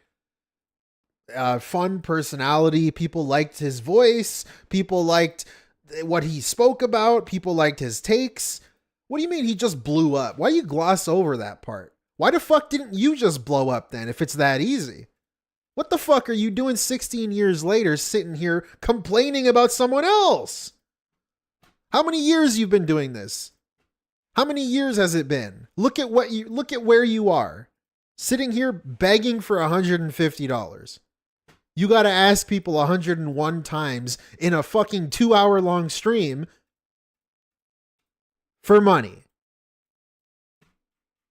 fun personality, people liked his voice, people liked what he spoke about, people liked his takes. What do you mean he just blew up? Why you gloss over that part? Why the fuck didn't you just blow up then if it's that easy? What the fuck are you doing 16 years later sitting here complaining about someone else? How many years you've been doing this? How many years has it been? Look at where you are. Sitting here begging for $150. You got to ask people 101 times in a fucking 2-hour long stream for money.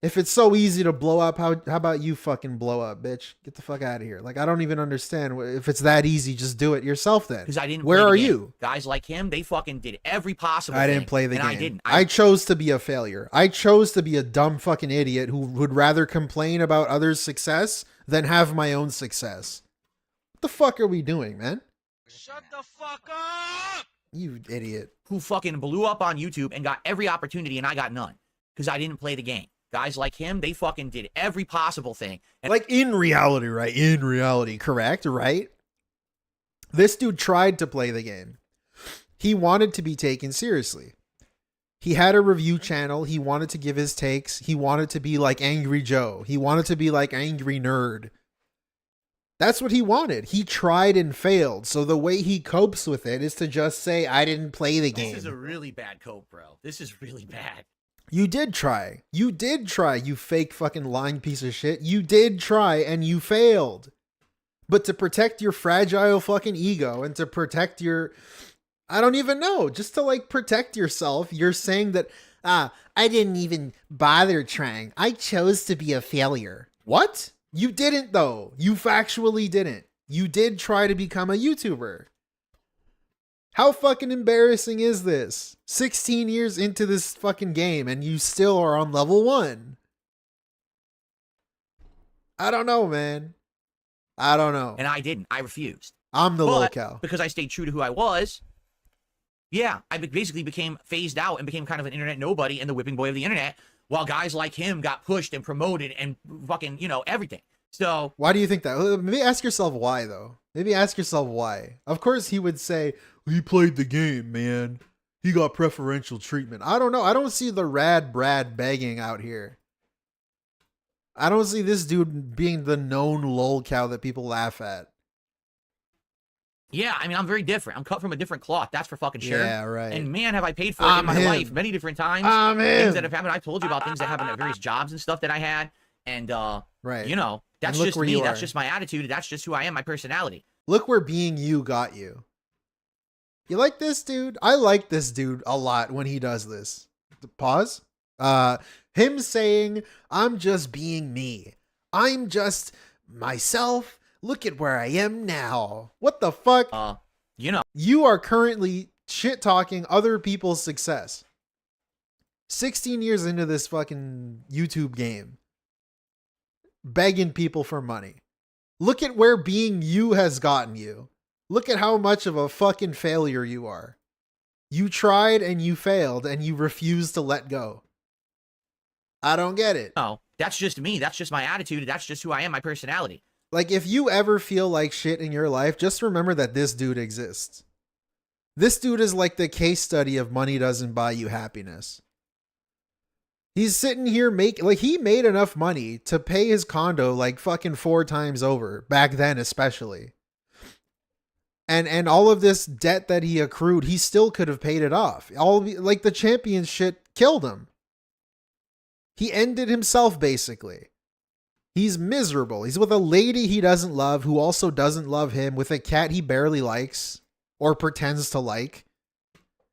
If it's so easy to blow up, how about you fucking blow up, bitch? Get the fuck out of here. Like, I don't even understand. If it's that easy, just do it yourself then. Because I didn't. Where play the are game. you? Guys like him, they fucking did every possible. I thing, didn't play the and game. I didn't. I chose to be a failure. I chose to be a dumb fucking idiot who would rather complain about others' success than have my own success. What the fuck are we doing, man? Shut the fuck up! You idiot. Who fucking blew up on YouTube and got every opportunity, and I got none because I didn't play the game. Guys like him, they fucking did every possible thing. And like in reality, right? In reality, correct, right? This dude tried to play the game. He wanted to be taken seriously. He had a review channel. He wanted to give his takes. He wanted to be like Angry Joe. He wanted to be like Angry Nerd. That's what he wanted. He tried and failed. So the way he copes with it is to just say, I didn't play the game. This is a really bad cope, bro. This is really bad. You did try. You did try, you fake fucking lying piece of shit. You did try and you failed. But to protect your fragile fucking ego and to protect your, I don't even know, just to like protect yourself, you're saying that, I didn't even bother trying. I chose to be a failure. What? You didn't though. You factually didn't. You did try to become a YouTuber. How fucking embarrassing is this? 16 years into this fucking game and you still are on level 1. I don't know, man. I don't know. And I didn't. I refused. I'm the But lolcow. because I stayed true to who I was, yeah, I basically became phased out and became kind of an internet nobody and the whipping boy of the internet, while guys like him got pushed and promoted and fucking, everything. So why do you think that? Maybe ask yourself why, though. Maybe ask yourself why. Of course, he would say, he played the game, man. He got preferential treatment. I don't know. I don't see the Rad Brad begging out here. I don't see this dude being the known lolcow that people laugh at. yeah, I mean, I'm very different. I'm cut from a different cloth. That's for fucking sure. Yeah, right. And man, have I paid for it in my life many different times. Things that have happened. I've told you about things that happened at various jobs and stuff that I had. And, right. That's just me. That's just my attitude. That's just who I am, my personality. Look where being you got you. You like this dude? I like this dude a lot when he does this. Pause. Him saying, I'm just being me. I'm just myself. Look at where I am now. What the fuck? You are currently shit talking other people's success. 16 years into this fucking YouTube game. Begging people for money. Look at where being you has gotten you. Look at how much of a fucking failure you are. You tried and you failed and you refused to let go. I don't get it. No, that's just me. That's just my attitude. That's just who I am, my personality. Like, if you ever feel like shit in your life, just remember that this dude exists. This dude is like the case study of money doesn't buy you happiness. He's sitting here he made enough money to pay his condo like fucking 4 times over, back then especially. And all of this debt that he accrued, he still could have paid it off. The champion shit killed him. He ended himself, basically. He's miserable. He's with a lady he doesn't love, who also doesn't love him, with a cat he barely likes or pretends to like.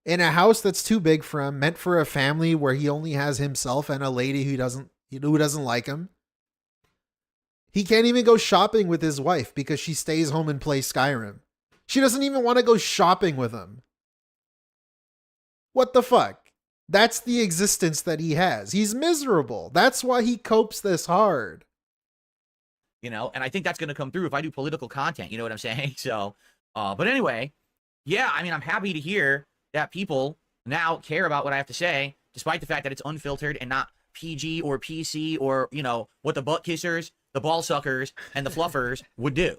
in a house that's too big for him, meant for a family where he only has himself and a lady who doesn't like him. He can't even go shopping with his wife because she stays home and plays Skyrim. She doesn't even want to go shopping with him. What the fuck? That's the existence that he has. He's miserable. That's why he copes this hard. You know, and I think that's going to come through if I do political content. You know what I'm saying? So, but anyway, yeah, I mean, I'm happy to hear that people now care about what I have to say, despite the fact that it's unfiltered and not PG or PC or, you know, what the butt kissers, the ball suckers, and the fluffers would do.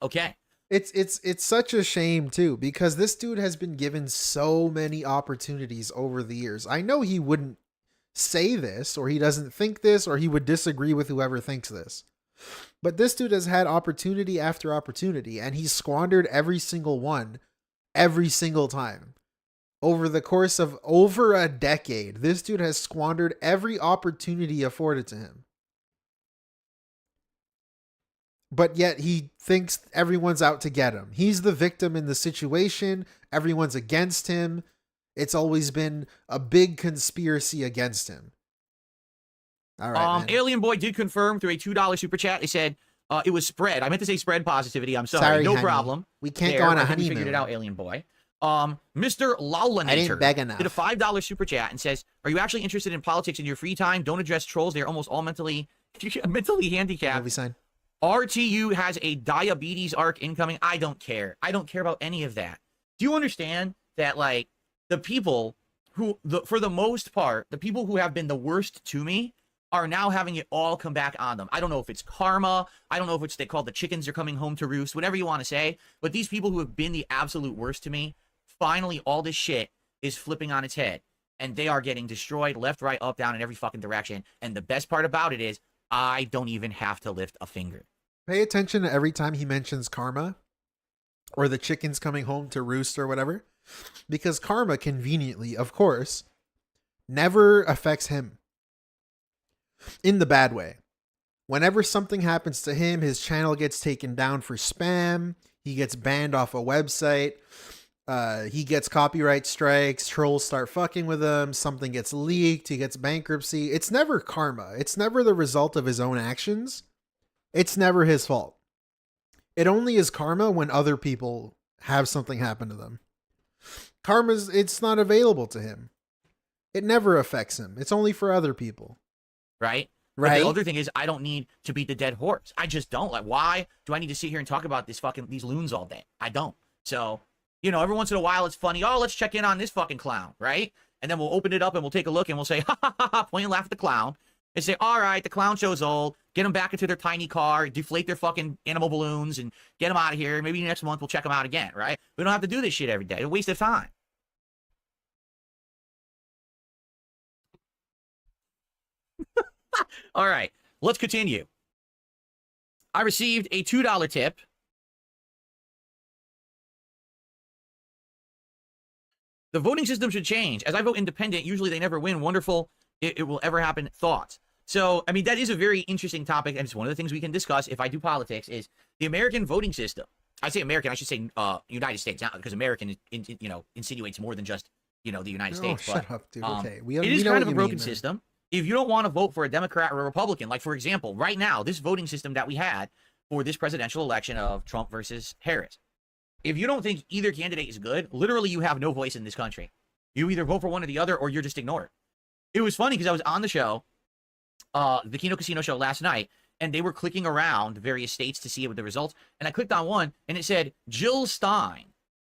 Okay. It's such a shame too, because this dude has been given so many opportunities over the years. I know he wouldn't say this, or he doesn't think this, or he would disagree with whoever thinks this. But this dude has had opportunity after opportunity, and he's squandered every single one, every single time. Over the course of over a decade, this dude has squandered every opportunity afforded to him. But yet he thinks everyone's out to get him. He's the victim in the situation. Everyone's against him. It's always been a big conspiracy against him. All right, man. Alien Boy did confirm through a $2 super chat. He said it was spread. I meant to say spread positivity. I'm sorry. No honey. problem. We can't go on a I think honeymoon. We figured it out, Alien Boy. Mr. Lolinator beg enough. did a $5 super chat and says, "Are you actually interested in politics in your free time? Don't address trolls. They're almost all mentally handicapped. Movie sign. RTU has a diabetes arc incoming. I don't care. I don't care about any of that. Do you understand that, like, the people who, for the most part, the people who have been the worst to me are now having it all come back on them. I don't know if it's karma. I don't know if it's they call the chickens are coming home to roost, whatever you want to say. But these people who have been the absolute worst to me, finally all this shit is flipping on its head. And they are getting destroyed left, right, up, down, in every fucking direction. And the best part about it is I don't even have to lift a finger. Pay attention to every time he mentions karma or the chickens coming home to roost or whatever. Because karma, conveniently, of course, never affects him. In the bad way. Whenever something happens to him, his channel gets taken down for spam. He gets banned off a website. He gets copyright strikes. Trolls start fucking with him. Something gets leaked. He gets bankruptcy. It's never karma. It's never the result of his own actions. It's never his fault. It only is karma when other people have something happen to them. It's not available to him. It never affects him. It's only for other people. Right? Right. But the other thing is, I don't need to beat the dead horse. I just don't. Like, why do I need to sit here and talk about these loons all day? I don't. So, you know, every once in a while it's funny. Oh, let's check in on this fucking clown, right? And then we'll open it up and we'll take a look and we'll say, ha ha ha ha, point and laugh at the clown. And say, all right, the clown show's old. Get them back into their tiny car, deflate their fucking animal balloons, and get them out of here. Maybe next month we'll check them out again, right? We don't have to do this shit every day. It's a waste of time. All right, let's continue. I received a $2 tip. The voting system should change. As I vote independent, usually they never win. Wonderful. It will ever happen. Thoughts. So, I mean, that is a very interesting topic, and it's one of the things we can discuss if I do politics, is the American voting system. I say American, I should say United States, now, because American, insinuates more than just, the United States. Shut up, dude. Okay. It is kind of a broken system. If you don't want to vote for a Democrat or a Republican, like, for example, right now, this voting system that we had for this presidential election of Trump versus Harris, if you don't think either candidate is good, literally you have no voice in this country. You either vote for one or the other, or you're just ignored. It was funny because I was on the show, the Kino Casino show last night, and they were clicking around various states to see what the results, and I clicked on one, and it said Jill Stein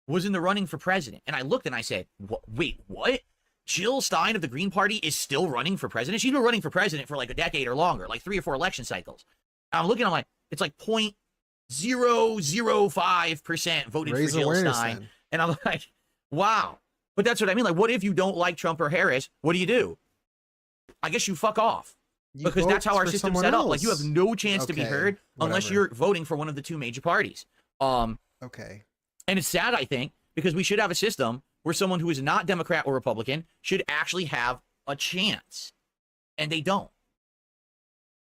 was in the running for president. And I looked and I said, wait, what? Jill Stein of the Green Party is still running for president? She's been running for president for like a decade or longer, like 3 or 4 election cycles. And I'm looking, I'm like, it's like 0.005% voted for Jill Stein. Then. And I'm like, wow. But that's what I mean. Like, what if you don't like Trump or Harris? What do? I guess you fuck off. Because that's how our system's set up. Like, you have no chance to be heard unless you're voting for one of the 2 major parties. Okay. And it's sad, I think, because we should have a system where someone who is not Democrat or Republican should actually have a chance. And they don't.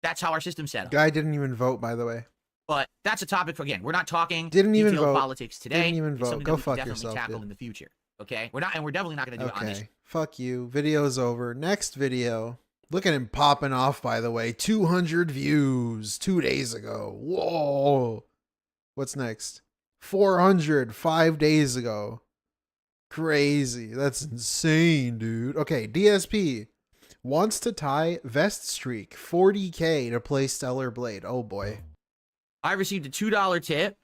That's how our system's set up. Guy didn't even vote, by the way. But that's a topic for, again, we're not talking Didn't even detailed vote. politics today. Didn't even It's vote. something Go that we fuck can definitely yourself, tackle dude. in the future. Okay? We're definitely not going to do it on this. Okay. Fuck you. Video's over. Next video. Look at him popping off, by the way. 200 views 2 days ago. Whoa. What's next? 400 5 days ago. Crazy. That's insane, dude. Okay, DSP wants to tie vest streak 40K to play Stellar Blade. Oh boy. I received a $2 tip.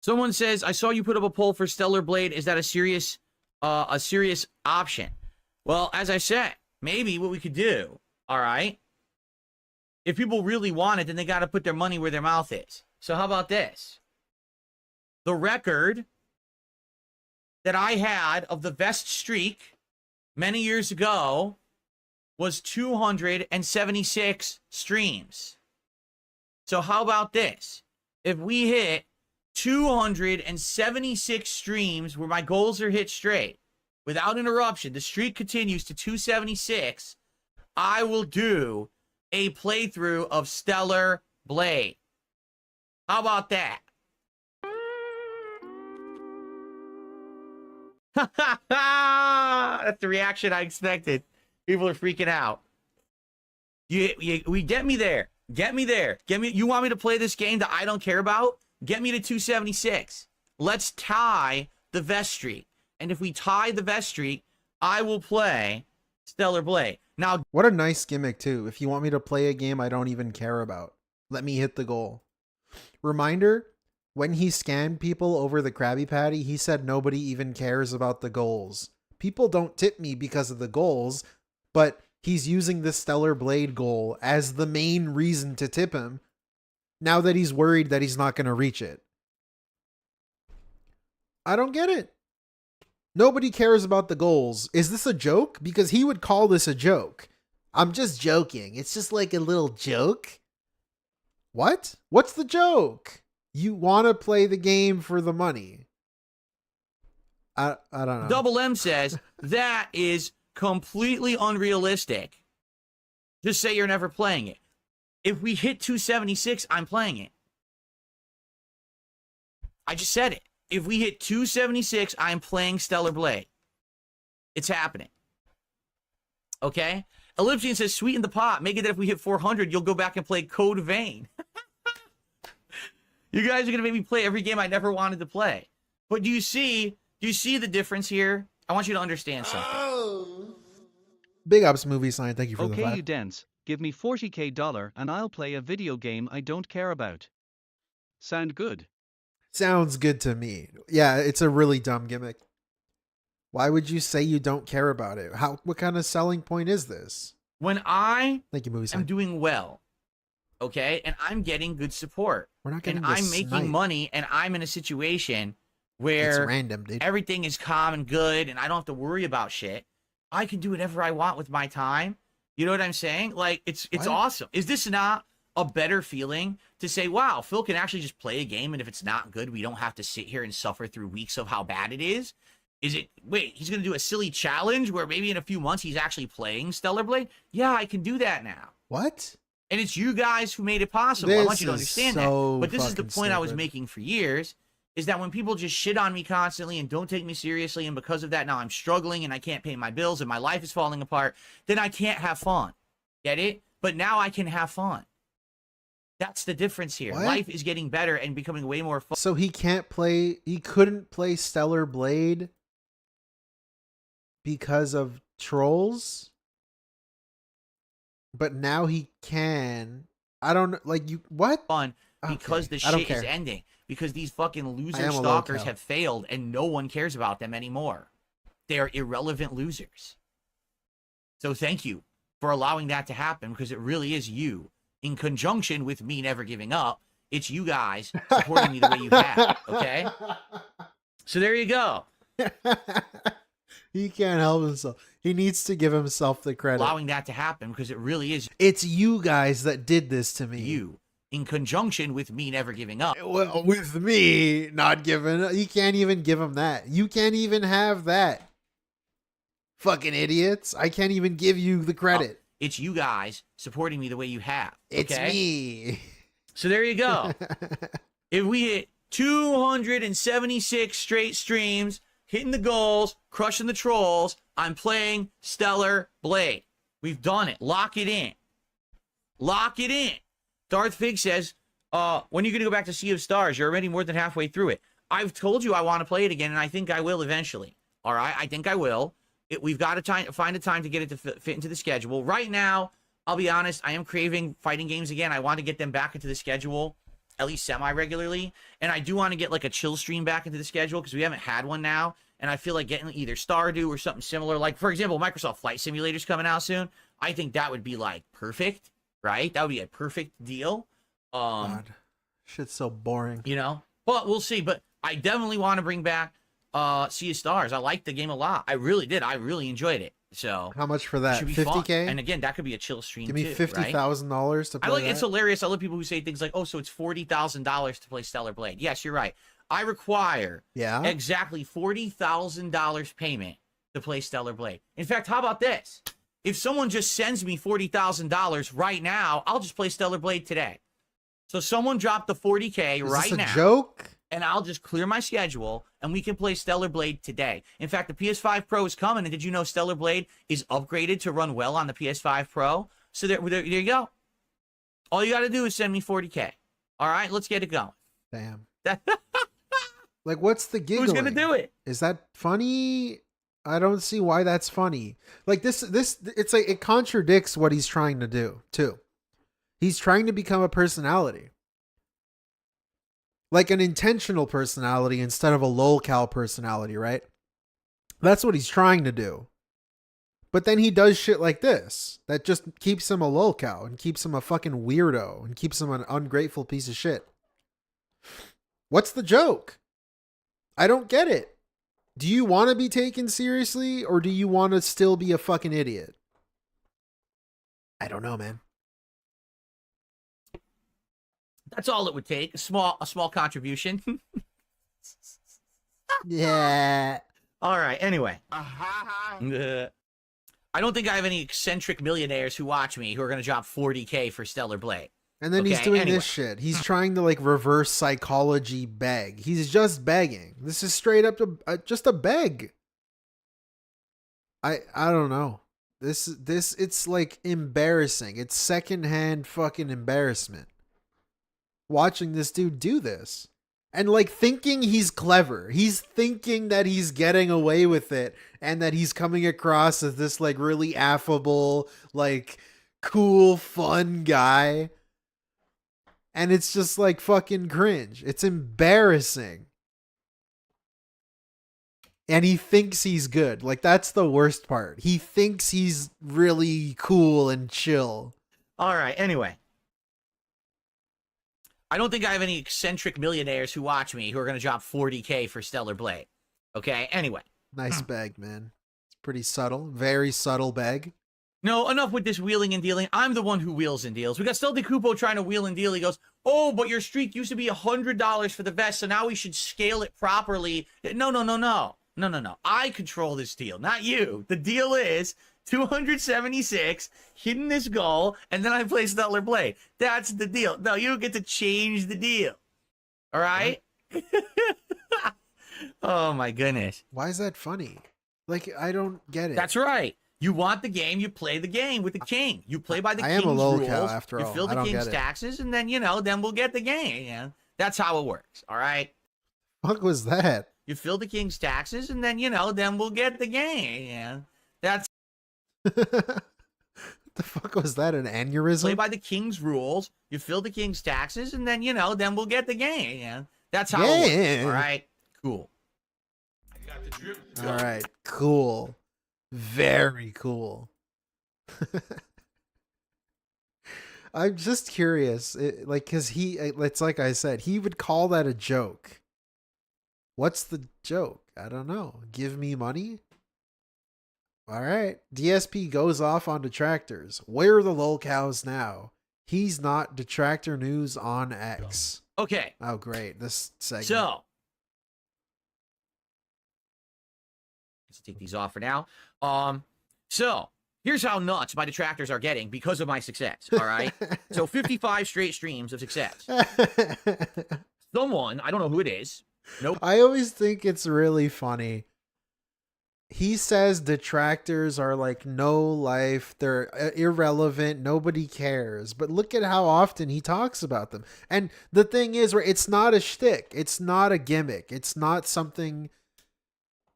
Someone says, I saw you put up a poll for Stellar Blade. Is that a serious option? Well, as I said, maybe what we could do, all right? If people really want it, then they got to put their money where their mouth is. So how about this? The record that I had of the vest streak many years ago was 276 streams. So how about this? If we hit 276 streams where my goals are hit straight, without interruption, the streak continues to 276, I will do a playthrough of Stellar Blade. How about that? That's the reaction I expected. People are freaking out. We get me there. Get me there. You want me to play this game that I don't care about? Get me to 276. Let's tie the vest streak. And if we tie the vest streak, I will play Stellar Blade. Now, what a nice gimmick too. If you want me to play a game I don't even care about, let me hit the goal. Reminder, when he scammed people over the Krabby Patty, he said nobody even cares about the goals. People don't tip me because of the goals, but he's using the Stellar Blade goal as the main reason to tip him, now that he's worried that he's not going to reach it. I don't get it. Nobody cares about the goals. Is this a joke? Because he would call this a joke. I'm just joking. It's just like a little joke. What? What's the joke? You want to play the game for the money. I don't know. Double M says, that is completely unrealistic. Just say you're never playing it. If we hit 276, I'm playing it. I just said it. If we hit 276, I'm playing Stellar Blade. It's happening. Okay? Ellipsian says, sweeten the pot. Make it that if we hit 400, you'll go back and play Code Vein. You guys are going to make me play every game I never wanted to play. But do you see the difference here? I want you to understand something. Big ups, movie sign. Thank you for the Okay, vibe. you dance. Give me $40K and I'll play a video game I don't care about. Sound good? Sounds good to me. Yeah, it's a really dumb gimmick. Why would you say you don't care about it? What kind of selling point is this? When I Thank you, movie sign. am doing well, okay, and I'm getting good support, We're not getting and I'm this making snipe. money, and I'm in a situation where It's random, dude. everything is calm and good, and I don't have to worry about shit, I can do whatever I want with my time. You know what I'm saying? Like, it's awesome. Is this not a better feeling to say, wow, Phil can actually just play a game, and if it's not good, we don't have to sit here and suffer through weeks of how bad it is? Is it, wait, he's going to do a silly challenge where maybe in a few months he's actually playing Stellar Blade? Yeah, I can do that now. What? And it's you guys who made it possible. I want you to understand that. But this is the point I was making for years, is that when people just shit on me constantly and don't take me seriously, and because of that now I'm struggling and I can't pay my bills and my life is falling apart, then I can't have fun. Get it? But now I can have fun. That's the difference here. What? Life is getting better and becoming way more fun. So he couldn't play Stellar Blade because of trolls? But now he can. I don't know, like, you, what? Fun because the I don't shit is care. ending. Because these fucking I loser am a stalkers lolcow. have failed and no one cares about them anymore. They are irrelevant losers. So thank you for allowing that to happen, because it really is you, in conjunction with me never giving up. It's you guys supporting me the way you have, okay? So there you go. He can't help himself. He needs to give himself the credit. Allowing that to happen, because it really is It's you guys that did this to me. you, in conjunction with me never giving up. Well, with me not giving, you can't even give him that. You can't even have that. Fucking idiots. I can't even give you the credit. It's you guys supporting me the way you have. It's okay? me. So there you go. If we hit 276 straight streams, hitting the goals, crushing the trolls, I'm playing Stellar Blade. We've done it. Lock it in. Lock it in. Darth Fig says, when are you going to go back to Sea of Stars? You're already more than halfway through it. I've told you I want to play it again, and I think I will eventually. All right? I think I will. We've got to find a time to get it to fit into the schedule. Right now, I'll be honest, I am craving fighting games again. I want to get them back into the schedule, at least semi-regularly. And I do want to get like a chill stream back into the schedule because we haven't had one now. And I feel like getting either Stardew or something similar. Like, for example, Microsoft Flight Simulator's coming out soon. I think that would be like perfect, right? That would be a perfect deal. God, shit's so boring. You know? But we'll see. But I definitely want to bring back Sea of Stars. I liked the game a lot. I really did. I really enjoyed it. So how much for that? $50K? And again, that could be a chill stream. Give me $50,000 to play. I like. It's hilarious. I love people who say things like, "Oh, so it's $40,000 to play Stellar Blade." Yes, you're right. I require exactly $40,000 payment to play Stellar Blade. In fact, how about this? If someone just sends me $40,000 right now, I'll just play Stellar Blade today. So someone drop the $40K right now. Is this a joke? And I'll just clear my schedule, and we can play Stellar Blade today. In fact, the PS5 Pro is coming, and did you know Stellar Blade is upgraded to run well on the PS5 Pro? So there you go. All you got to do is send me $40K. All right, let's get it going. Damn. Like, what's the giggling? Who's gonna do it? Is that funny? I don't see why that's funny. Like this, it's like it contradicts what he's trying to do too. He's trying to become a personality. Like an intentional personality instead of a lolcow personality, right? That's what he's trying to do. But then he does shit like this that just keeps him a lolcow and keeps him a fucking weirdo and keeps him an ungrateful piece of shit. What's the joke? I don't get it. Do you want to be taken seriously or do you want to still be a fucking idiot? I don't know, man. That's all it would take. A small contribution. Yeah. All right. Anyway. I don't think I have any eccentric millionaires who watch me who are going to drop $40K for Stellar Blade. And then he's doing this shit. He's trying to like reverse psychology beg. He's just begging. This is straight up to just a beg. I don't know. This it's like embarrassing. It's secondhand fucking embarrassment. Watching this dude do this and like thinking he's clever. He's thinking that he's getting away with it and that he's coming across as this like really affable, like cool, fun guy. And it's just like fucking cringe. It's embarrassing. And he thinks he's good. Like that's the worst part. He thinks he's really cool and chill. All right. Anyway. I don't think I have any eccentric millionaires who watch me who are going to drop $40K for Stellar Blade. Okay? Anyway. Nice bag, man. It's pretty subtle. Very subtle bag. No, enough with this wheeling and dealing. I'm the one who wheels and deals. We got Stealthy Kupo trying to wheel and deal. He goes, oh, but your streak used to be $100 for the vest, so now we should scale it properly. No. I control this deal, not you. The deal is 276, hitting this goal, and then I play Stellar Blade. That's the deal. No, you don't get to change the deal. All right? Oh, my goodness. Why is that funny? Like, I don't get it. That's right. You want the game, you play the game with the king. You play by the king's rules. I am a lolcow after all. You fill the king's taxes, and then, then we'll get the game. Yeah? That's how it works, all right? What was that? You fill the king's taxes, and then, then we'll get the game. Yeah? That's... What the fuck was that, an aneurysm? Play by the king's rules. You fill the king's taxes, and then, then we'll get the game. Yeah? That's how it works, all right? Cool. All right, cool. Very cool. I'm just curious, because it's like I said, he would call that a joke. What's the joke? I don't know. Give me money? All right. DSP goes off on Detractors. Where are the lolcows now? He's not Detractor News on X. Okay. Oh, great. This segment. So, let's take these off for now. So here's how nuts my detractors are getting because of my success, all right? So 55 straight streams of success. Someone, I don't know who it is. Nope. I always think it's really funny. He says detractors are like no life, they're irrelevant, nobody cares. But look at how often he talks about them. And the thing is, where it's not a shtick, it's not a gimmick, it's not something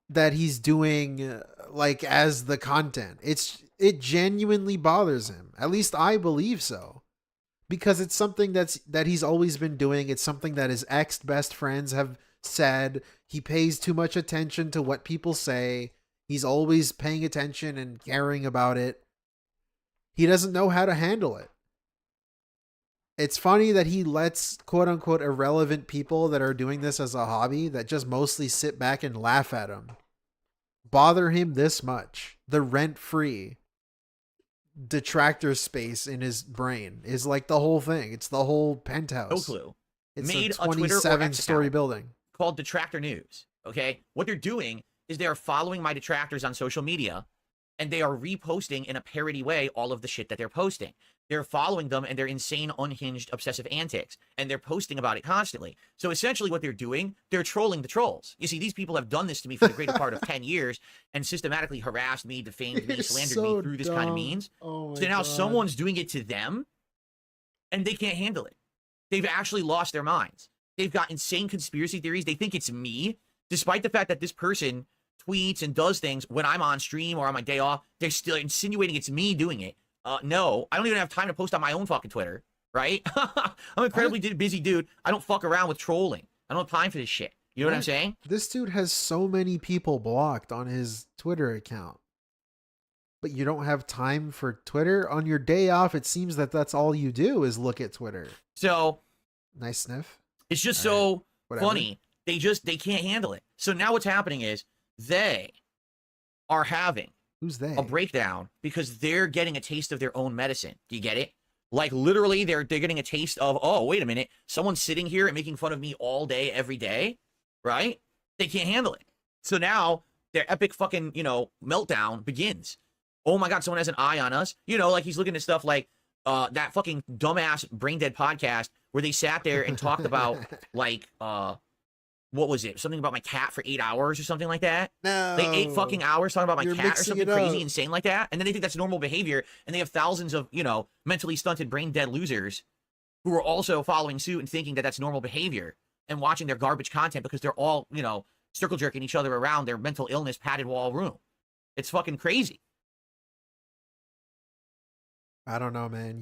that he's doing like as the content. It genuinely bothers him. At least I believe so. Because it's something that he's always been doing. It's something that his ex-best friends have said. He pays too much attention to what people say. He's always paying attention and caring about it. He doesn't know how to handle it. It's funny that he lets quote-unquote irrelevant people that are doing this as a hobby, that just mostly sit back and laugh at him, bother him this much. The rent-free detractor space in his brain is like the whole thing. It's the whole penthouse. No clue. It's Made a 27-story building called Detractor News. Okay, what they're doing is they are following my detractors on social media, and they are reposting in a parody way all of the shit that they're posting. They're following them and their insane, unhinged, obsessive antics, and they're posting about it constantly. So essentially what they're doing, they're trolling the trolls. You see, these people have done this to me for the greater part of 10 years and systematically harassed me, defamed me, slandered me through this kind of means. Oh so now someone's doing it to them, and they can't handle it. They've actually lost their minds. They've got insane conspiracy theories. They think it's me, despite the fact that this person tweets and does things when I'm on stream or on my day off. They're still insinuating it's me doing it. No, I don't even have time to post on my own fucking Twitter, right? I'm an incredibly busy dude. I don't fuck around with trolling. I don't have time for this shit. You know what I'm saying? This dude has so many people blocked on his Twitter account. But you don't have time for Twitter? On your day off, it seems that that's all you do is look at Twitter. So, nice sniff. It's just so funny. They can't handle it. So now what's happening is they are having a breakdown because they're getting a taste of their own medicine. Do you get it? Like literally they're getting a taste of, oh, wait a minute. Someone's sitting here and making fun of me all day, every day, right? They can't handle it. So now their epic fucking, meltdown begins. Oh my God, someone has an eye on us. Like he's looking at stuff like that fucking dumbass Brain Dead podcast where they sat there and talked about like, what was it? Something about my cat for 8 hours or something like that. No. Like 8 fucking hours talking about my You're cat or something crazy, up. insane like that. And then they think that's normal behavior. And they have thousands of, mentally stunted, brain dead losers who are also following suit and thinking that that's normal behavior and watching their garbage content because they're all, circle jerking each other around their mental illness padded wall room. It's fucking crazy. I don't know, man.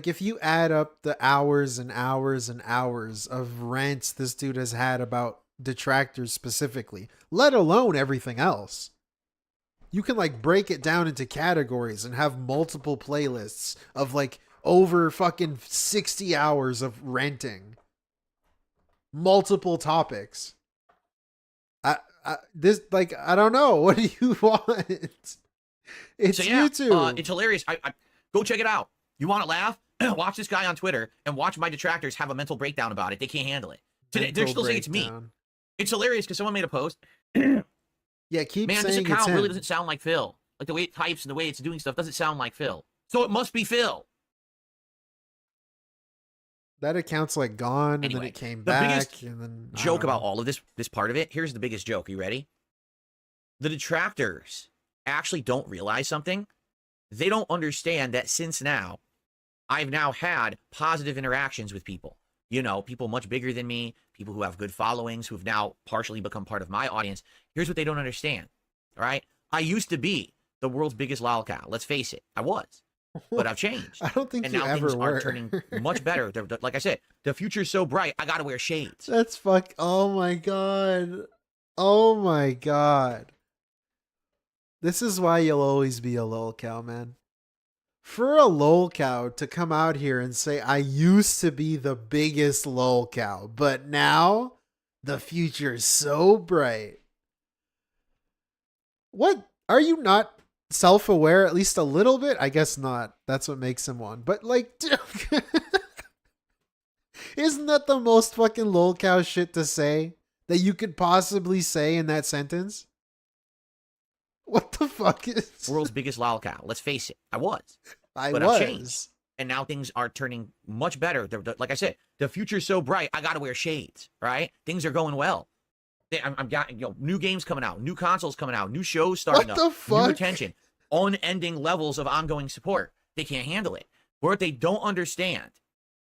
If you add up the hours and hours and hours of rants this dude has had about detractors specifically, let alone everything else, you can break it down into categories and have multiple playlists of over fucking 60 hours of ranting, multiple topics. I don't know. What do you want? It's YouTube. It's hilarious. I go check it out. You want to laugh? Watch this guy on Twitter and watch my detractors have a mental breakdown about it. They can't handle it. They're still saying it's me. It's hilarious because someone made a post. Yeah, keep saying this account it's really him. doesn't sound like Phil. Like the way it types and the way it's doing stuff doesn't sound like Phil. So it must be Phil. That account's gone, and then it came back. And then joke about all of this part of it. Here's the biggest joke. Are you ready? The detractors actually don't realize something. They don't understand that since now, I've now had positive interactions with people. People much bigger than me, people who have good followings, who've now partially become part of my audience. Here's what they don't understand, all right? I used to be the world's biggest lolcow. Let's face it, I was. But I've changed. I don't think and you now ever things were. are turning much better. Like I said, the future's so bright, I got to wear shades. That's oh my God. Oh my God. This is why you'll always be a lolcow, man. For a lolcow to come out here and say, I used to be the biggest lolcow, but now the future is so bright. What? Are you not self-aware at least a little bit? I guess not. That's what makes him one. But isn't that the most fucking lolcow shit to say that you could possibly say in that sentence? What the fuck is world's biggest lolcow? Let's face it, I was. I but was. I've changed. And now things are turning much better. Like I said, the future's so bright. I gotta wear shades, right? Things are going well. I'm got new games coming out, new consoles coming out, new shows starting What the up, fuck? new attention, unending levels of ongoing support. They can't handle it. What they don't understand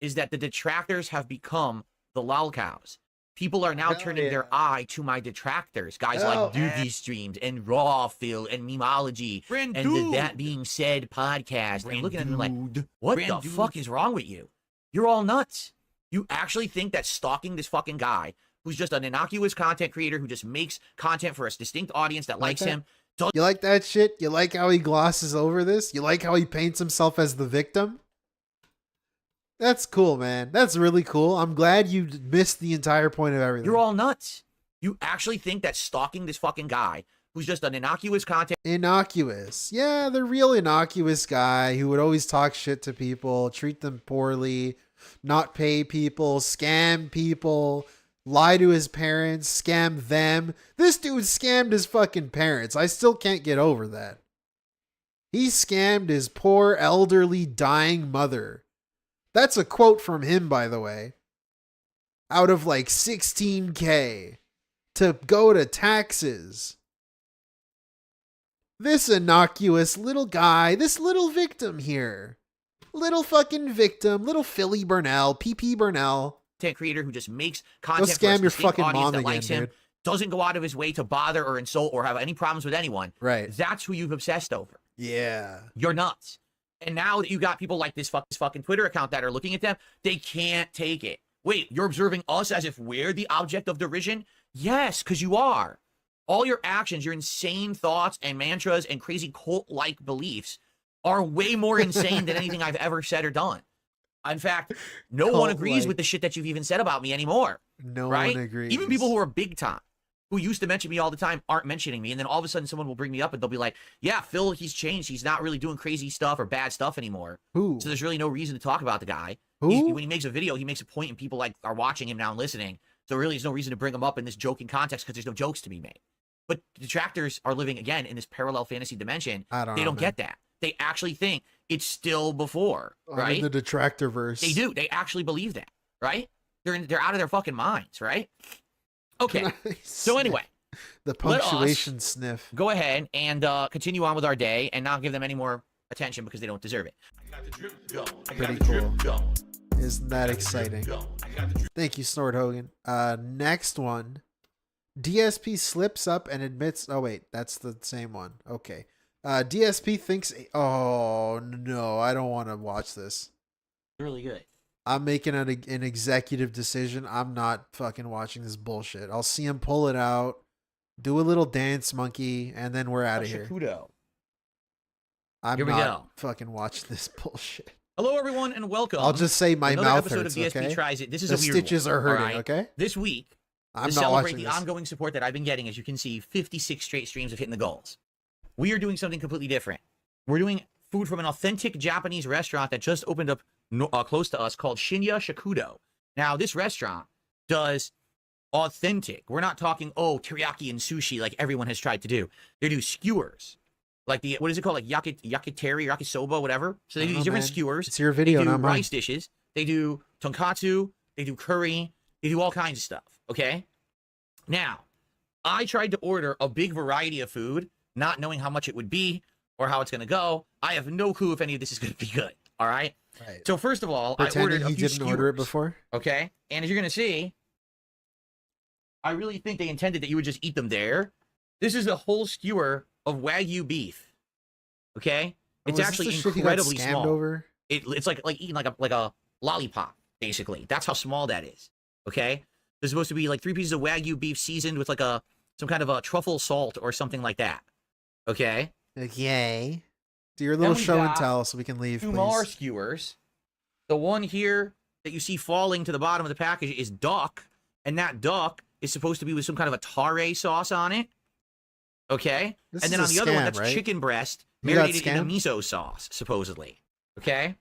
is that the detractors have become the lolcows. People are now turning their eye to my detractors. Guys like Doogie Streams and Rawfill and Memology and the That Being Said podcast. And looking at them like, what the fuck is wrong with you? You're all nuts. You actually think that stalking this fucking guy, who's just an innocuous content creator who just makes content for a distinct audience that likes him. You like that shit? You like how he glosses over this? You like how he paints himself as the victim? That's cool, man. That's really cool. I'm glad you missed the entire point of everything. You're all nuts. You actually think that stalking this fucking guy, who's just an innocuous content... Innocuous. Yeah, the real innocuous guy who would always talk shit to people, treat them poorly, not pay people, scam people, lie to his parents, scam them. This dude scammed his fucking parents. I still can't get over that. He scammed his poor, elderly, dying mother. That's a quote from him, by the way. Out of like 16K to go to taxes. This innocuous little guy, this little victim here. Little fucking victim, little Philly Burnell, PP Burnell. Content creator who just makes content Go scam for a your distinct fucking audience mom that again, likes him, dude. doesn't go out of his way to bother or insult or have any problems with anyone. Right. That's who you've obsessed over. Yeah. You're nuts. And now that you got people like this fucking Twitter account that are looking at them, they can't take it. Wait, you're observing us as if we're the object of derision? Yes, because you are. All your actions, your insane thoughts and mantras and crazy cult-like beliefs are way more insane than anything I've ever said or done. In fact, no one agrees with the shit that you've even said about me anymore. No right? one agrees. Even people who are big time, who used to mention me all the time, aren't mentioning me. And then all of a sudden someone will bring me up and they'll be like, yeah, Phil, he's changed. He's not really doing crazy stuff or bad stuff anymore. Who? So there's really no reason to talk about the guy. Who? When he makes a video, he makes a point and people like are watching him now and listening. So really there's no reason to bring him up in this joking context because there's no jokes to be made. But detractors are living, again, in this parallel fantasy dimension. They don't get that. They actually think it's still before, right? In the detractor verse. They do. They actually believe that, right? They're out of their fucking minds, right? Okay. So anyway, the punctuation sniff. Go ahead and continue on with our day and not give them any more attention because they don't deserve it. Pretty cool. Isn't that exciting? Thank you, Snort Hogan. Next one. DSP slips up and admits... Oh, wait. That's the same one. Okay. DSP thinks... Oh, no. I don't want to watch this. Really good. I'm making an executive decision. I'm not fucking watching this bullshit. I'll see him pull it out, do a little dance monkey, and then we're out of here. I'm Here we not go. fucking watching this bullshit. Hello, everyone, and welcome. I'll just say my Another mouth episode hurts, of DSP okay? Tries It. This is The a weird stitches one, are hurting, all right? okay? This week, I'm to not celebrate watching the this. ongoing support that I've been getting, as you can see, 56 straight streams of hitting the goals. We are doing something completely different. We're doing food from an authentic Japanese restaurant that just opened up close to us called Shinya Shakudo. Now, this restaurant does authentic. We're not talking, teriyaki and sushi like everyone has tried to do. They do skewers. Like the, what is it called? Like yakiteri, yakisoba, whatever. So they do these different skewers. It's your video, they do not mine. rice dishes. They do tonkatsu. They do curry. They do all kinds of stuff. Okay? Now, I tried to order a big variety of food, not knowing how much it would be or how it's going to go. I have no clue if any of this is going to be good. All right? Right. So first of all, I Pretending ordered a he few didn't order it skewers, before. Okay? And as you're going to see, I really think they intended that you would just eat them there. This is a whole skewer of Wagyu beef. Okay? It's actually incredibly small. Over? It's like eating like a lollipop, basically. That's how small that is. Okay? There's supposed to be like 3 pieces of Wagyu beef seasoned with like some kind of a truffle salt or something like that. Okay? Okay. Do your little show and tell so we can leave, Two please. more skewers. The one here that you see falling to the bottom of the package is duck, and that duck is supposed to be with some kind of a tare sauce on it. Okay? This and then is on a the other one, scam, that's right? chicken breast You got marinated in a scammed? miso sauce, supposedly. Okay?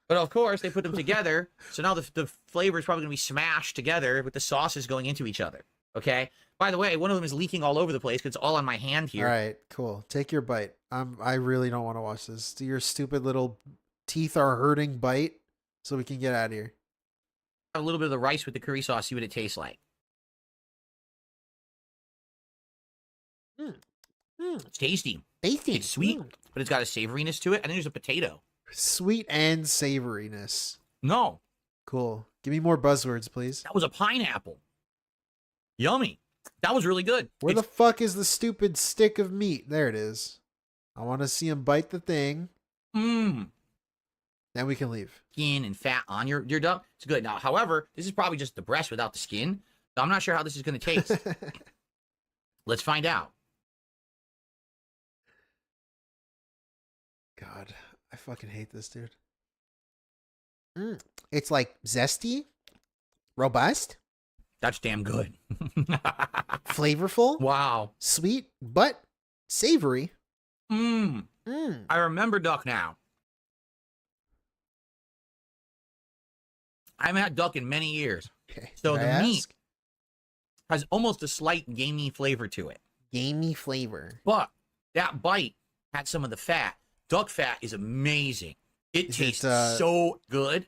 But of course, they put them together, so now the flavor is probably going to be smashed together with the sauces going into each other. Okay. By the way, one of them is leaking all over the place because it's all on my hand here. All right, cool. Take your bite. I really don't want to watch this. Do your stupid little teeth are hurting bite so we can get out of here. A little bit of the rice with the curry sauce, see what it tastes like. It's tasty. Tasty. It's sweet, but it's got a savoriness to it. I think there's a potato. Sweet and savoriness. No. Cool. Give me more buzzwords, please. That was a pineapple. Yummy. That was really good. Where the fuck is the stupid stick of meat? There it is. I want to see him bite the thing. Mmm. Then we can leave. Skin and fat on your duck. It's good. Now, however, this is probably just the breast without the skin. So I'm not sure how this is going to taste. Let's find out. God, I fucking hate this, dude. It's like zesty, robust. That's damn good. Flavorful. Wow. Sweet, but savory. I remember duck now. I haven't had duck in many years. Okay. So the meat has almost a slight gamey flavor to it. Gamey flavor. But that bite had some of the fat. Duck fat is amazing. It tastes so good.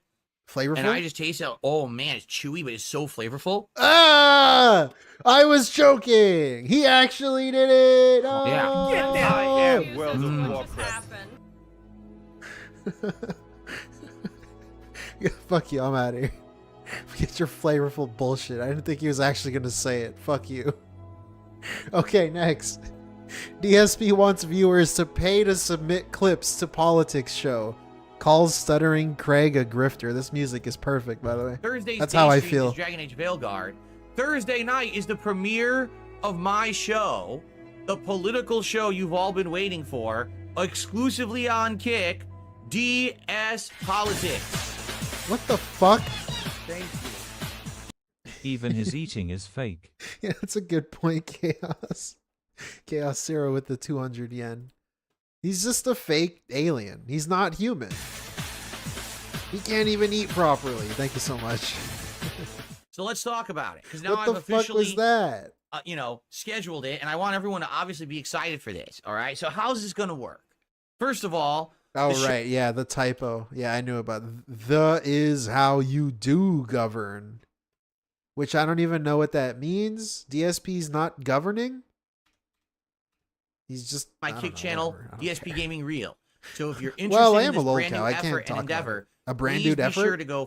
Flavorful? And I just taste it. Oh, man, it's chewy, but it's so flavorful. Ah! I was joking. He actually did it. Oh, yeah. Get that. I am World of Warcraft. Fuck you. I'm out of here. Get your flavorful bullshit. I didn't think he was actually going to say it. Fuck you. Okay, next. DSP wants viewers to pay to submit clips to politics show. Calls stuttering Craig a grifter. This music is perfect, by the way. Thursday's That's how I Day feel. Is Dragon Age Veilguard. Thursday night is the premiere of my show, the political show you've all been waiting for, exclusively on Kick, DSPolitics. What the fuck? Thank you. Even his eating is fake. Yeah, that's a good point, Chaos. Chaos Zero with the 200 yen. He's just a fake alien. He's not human. He can't even eat properly. Thank you so much. So let's talk about it. Because now What the I've officially, fuck was that? Scheduled it, and I want everyone to obviously be excited for this. All right. So how's this going to work? First of all, Oh, right. Yeah, the typo. Yeah, I knew about the is how you do govern. Which I don't even know what that means. DSP's not governing? He's just my Kick channel, DSP Gaming Reel. So if you're interested Well, I in am this a brand new lolcow. I effort can't and talk endeavor, about it. A brand please new be effort? sure to go,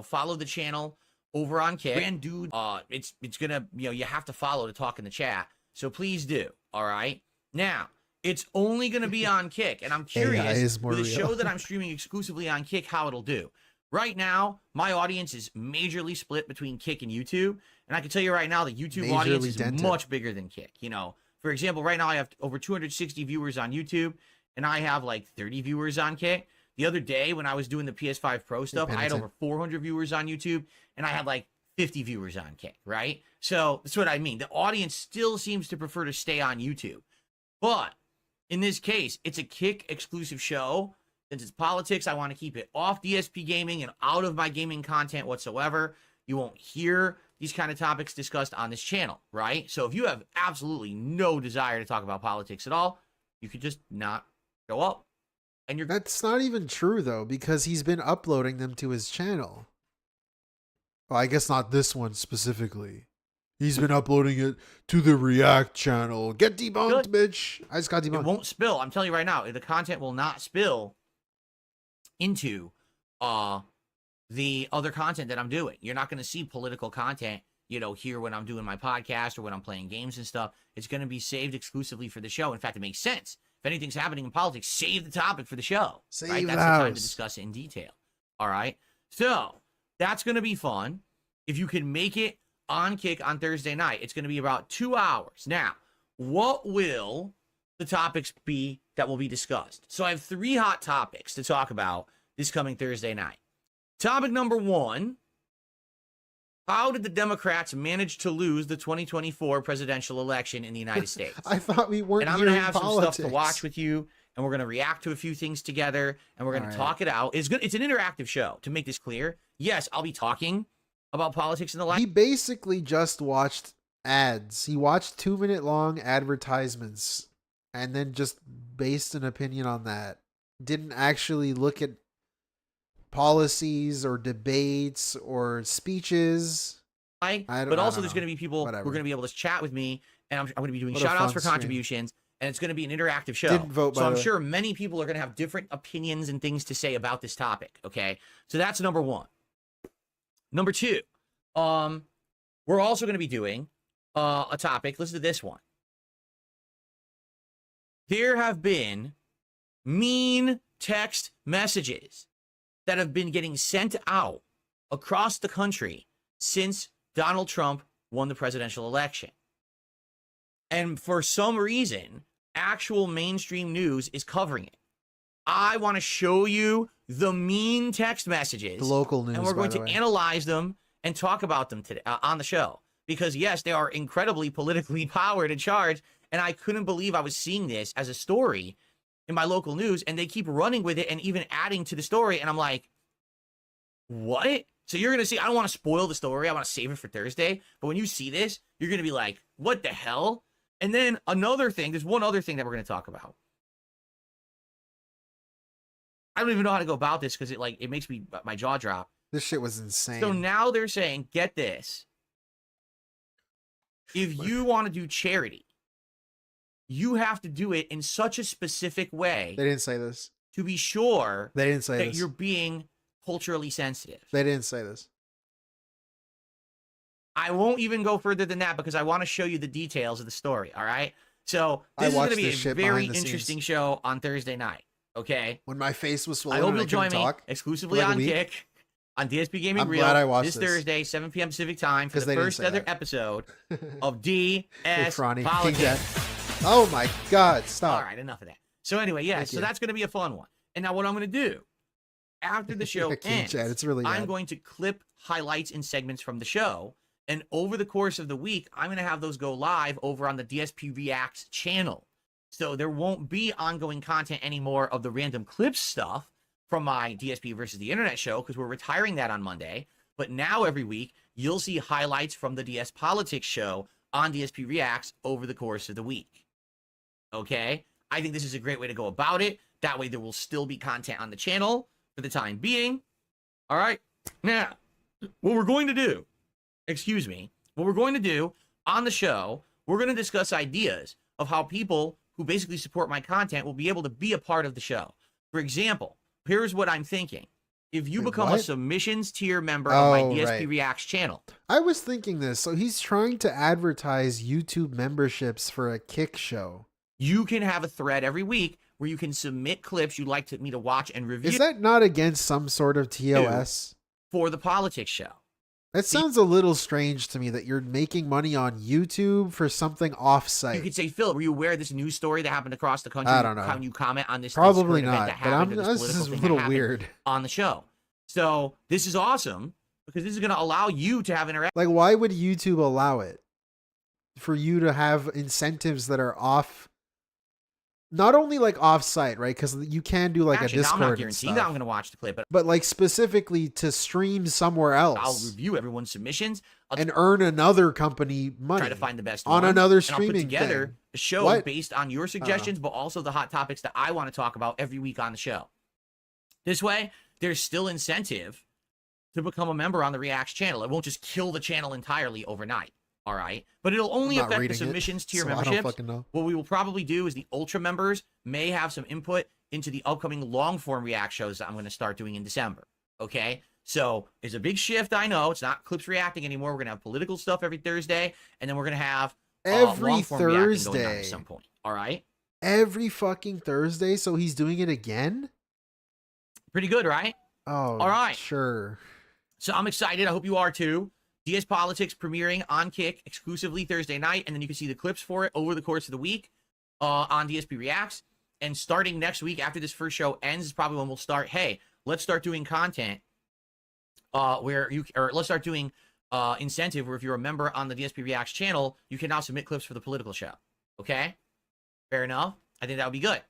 follow the channel over on Kick. Brandood, it's gonna, you have to follow to talk in the chat. So please do. All right. Now it's only gonna be on Kick, and I'm curious more with a real. show that I'm streaming exclusively on Kick, how it'll do. Right now, my audience is majorly split between Kick and YouTube, and I can tell you right now, the YouTube audience is much bigger than Kick. For example, right now I have over 260 viewers on YouTube, and I have like 30 viewers on Kick. The other day when I was doing the PS5 Pro stuff, I had over 400 viewers on YouTube, and I had like 50 viewers on Kick, right? So that's what I mean. The audience still seems to prefer to stay on YouTube. But in this case, it's a Kick exclusive show. Since it's politics, I want to keep it off DSP Gaming and out of my gaming content whatsoever. You won't hear these kind of topics discussed on this channel, right? So if you have absolutely no desire to talk about politics at all, you could just not go up. And That's not even true, though, because he's been uploading them to his channel. Well, I guess not this one specifically. He's been uploading it to the React channel. Get debunked, bitch. I just got debunked. It won't spill. I'm telling you right now, the content will not spill into the other content that I'm doing. You're not going to see political content, here when I'm doing my podcast or when I'm playing games and stuff. It's going to be saved exclusively for the show. In fact, it makes sense. If anything's happening in politics, save the topic for the show. Save right? the That's the time to house. discuss it in detail. All right. So that's going to be fun. If you can make it on Kick on Thursday night, it's going to be about 2 hours. Now, what will the topics be that will be discussed? So I have 3 hot topics to talk about this coming Thursday night. Topic number 1, how did the Democrats manage to lose the 2024 presidential election in the United States? I thought we weren't And I'm going to hearing have politics. some stuff to watch with you, and we're going to react to a few things together, and we're going to talk it out. It's good. It's an interactive show, to make this clear. Yes, I'll be talking about politics in the He basically just watched ads. He watched 2-minute long advertisements and then just based an opinion on that. Didn't actually look at policies or debates or speeches. But also there's going to be people who are going to be able to chat with me, and I'm going to be doing shout outs for contributions, and it's going to be an interactive show. Didn't vote, so I'm sure many people are going to have different opinions and things to say about this topic. Okay, so that's number one. Number two, we're also going to be doing a topic. Listen to this one. There have been mean text messages that have been getting sent out across the country since Donald Trump won the presidential election. And for some reason, actual mainstream news is covering it. I want to show you the mean text messages. The local news, and we're going by to the way. analyze them and talk about them today on the show. Because yes, they are incredibly politically powered and charged. And I couldn't believe I was seeing this as a story in my local news, and they keep running with it and even adding to the story. And I'm like, what? So you're going to see, I don't want to spoil the story. I want to save it for Thursday. But when you see this, you're going to be like, what the hell? And then another thing, there's one other thing that we're going to talk about. I don't even know how to go about this because it makes my jaw drop. This shit was insane. So now they're saying, get this. If you want to do charity, you have to do it in such a specific way. They didn't say this. To be sure They didn't say that this. you're being culturally sensitive. They didn't say this. I won't even go further than that because I want to show you the details of the story, all right? So this is going to be a very interesting show on Thursday night, okay? When my face was swollen, I hope you'll couldn't join me talk exclusively for like a on week. Kick, on DSP Gaming I'm Reel glad I watched this this. Thursday, 7 p.m. Pacific time for 'Cause the they didn't first say ever that. episode of Hey, Franny, King Jack. DSPolitics. Oh my God, stop. All right, enough of that. So anyway, yeah, Thank so you. that's going to be a fun one. And now what I'm going to do, after the show King ends, Chad, it's really I'm bad. going to clip highlights and segments from the show. And over the course of the week, I'm going to have those go live over on the DSPReacts channel. So there won't be ongoing content anymore of the random clips stuff from my DSP versus the internet show because we're retiring that on Monday. But now every week, you'll see highlights from the DSPolitics show on DSPReacts over the course of the week. Okay? I think this is a great way to go about it. That way there will still be content on the channel for the time being. All right? Now, what we're going to do, what we're going to do on the show, we're going to discuss ideas of how people who basically support my content will be able to be a part of the show. For example, here's what I'm thinking. If you become a what? submissions tier member of my Oh, DSPReacts channel, I was thinking this. So he's trying to advertise YouTube memberships for a Kick show. you can have a thread every week where you can submit clips you'd like me to watch and review. Is that not against some sort of TOS? For the politics show. That sounds a little strange to me that you're making money on YouTube for something off-site. You could say, Phil, were you aware of this news story that happened across the country? I don't know. Can you comment on this? Probably this current not, event that but happened, or this political is a thing little that happened weird. on the show. So this is awesome because this is going to allow you to have interaction. Like, why would YouTube allow it? For you to have incentives that are off, not only like off-site, right? Because you can do like Actually, a now I'm Discord not and guaranteeing stuff. that I'm going to watch the clip, But like specifically to stream somewhere else. I'll review everyone's submissions. And earn another company money. Try to find the best on one, another and I'll put streaming together thing. a show What? based on your suggestions, but also the hot topics that I want to talk about every week on the show. This way, there's still incentive to become a member on the Reacts channel. It won't just kill the channel entirely overnight. All right, but it'll only I'm not affect the reading it, submissions tier so I don't memberships. fucking know. What we will probably do is the ultra members may have some input into the upcoming long form React shows that I'm going to start doing in December. Okay, so it's a big shift. I know it's not clips reacting anymore. We're going to have political stuff every Thursday, and then we're going to have Every long-form reacting going on Thursday. at some point. All right, Every fucking Thursday, so he's doing it again? pretty good, right? Oh, All right. Sure. So I'm excited. I hope you are too. DSPolitics premiering on Kick exclusively Thursday night, and then you can see the clips for it over the course of the week on DSPReacts. And starting next week, after this first show ends, is probably when we'll start. Hey, let's start doing content let's start doing incentive where if you're a member on the DSPReacts channel, you can now submit clips for the political show. Okay, fair enough. I think that would be good.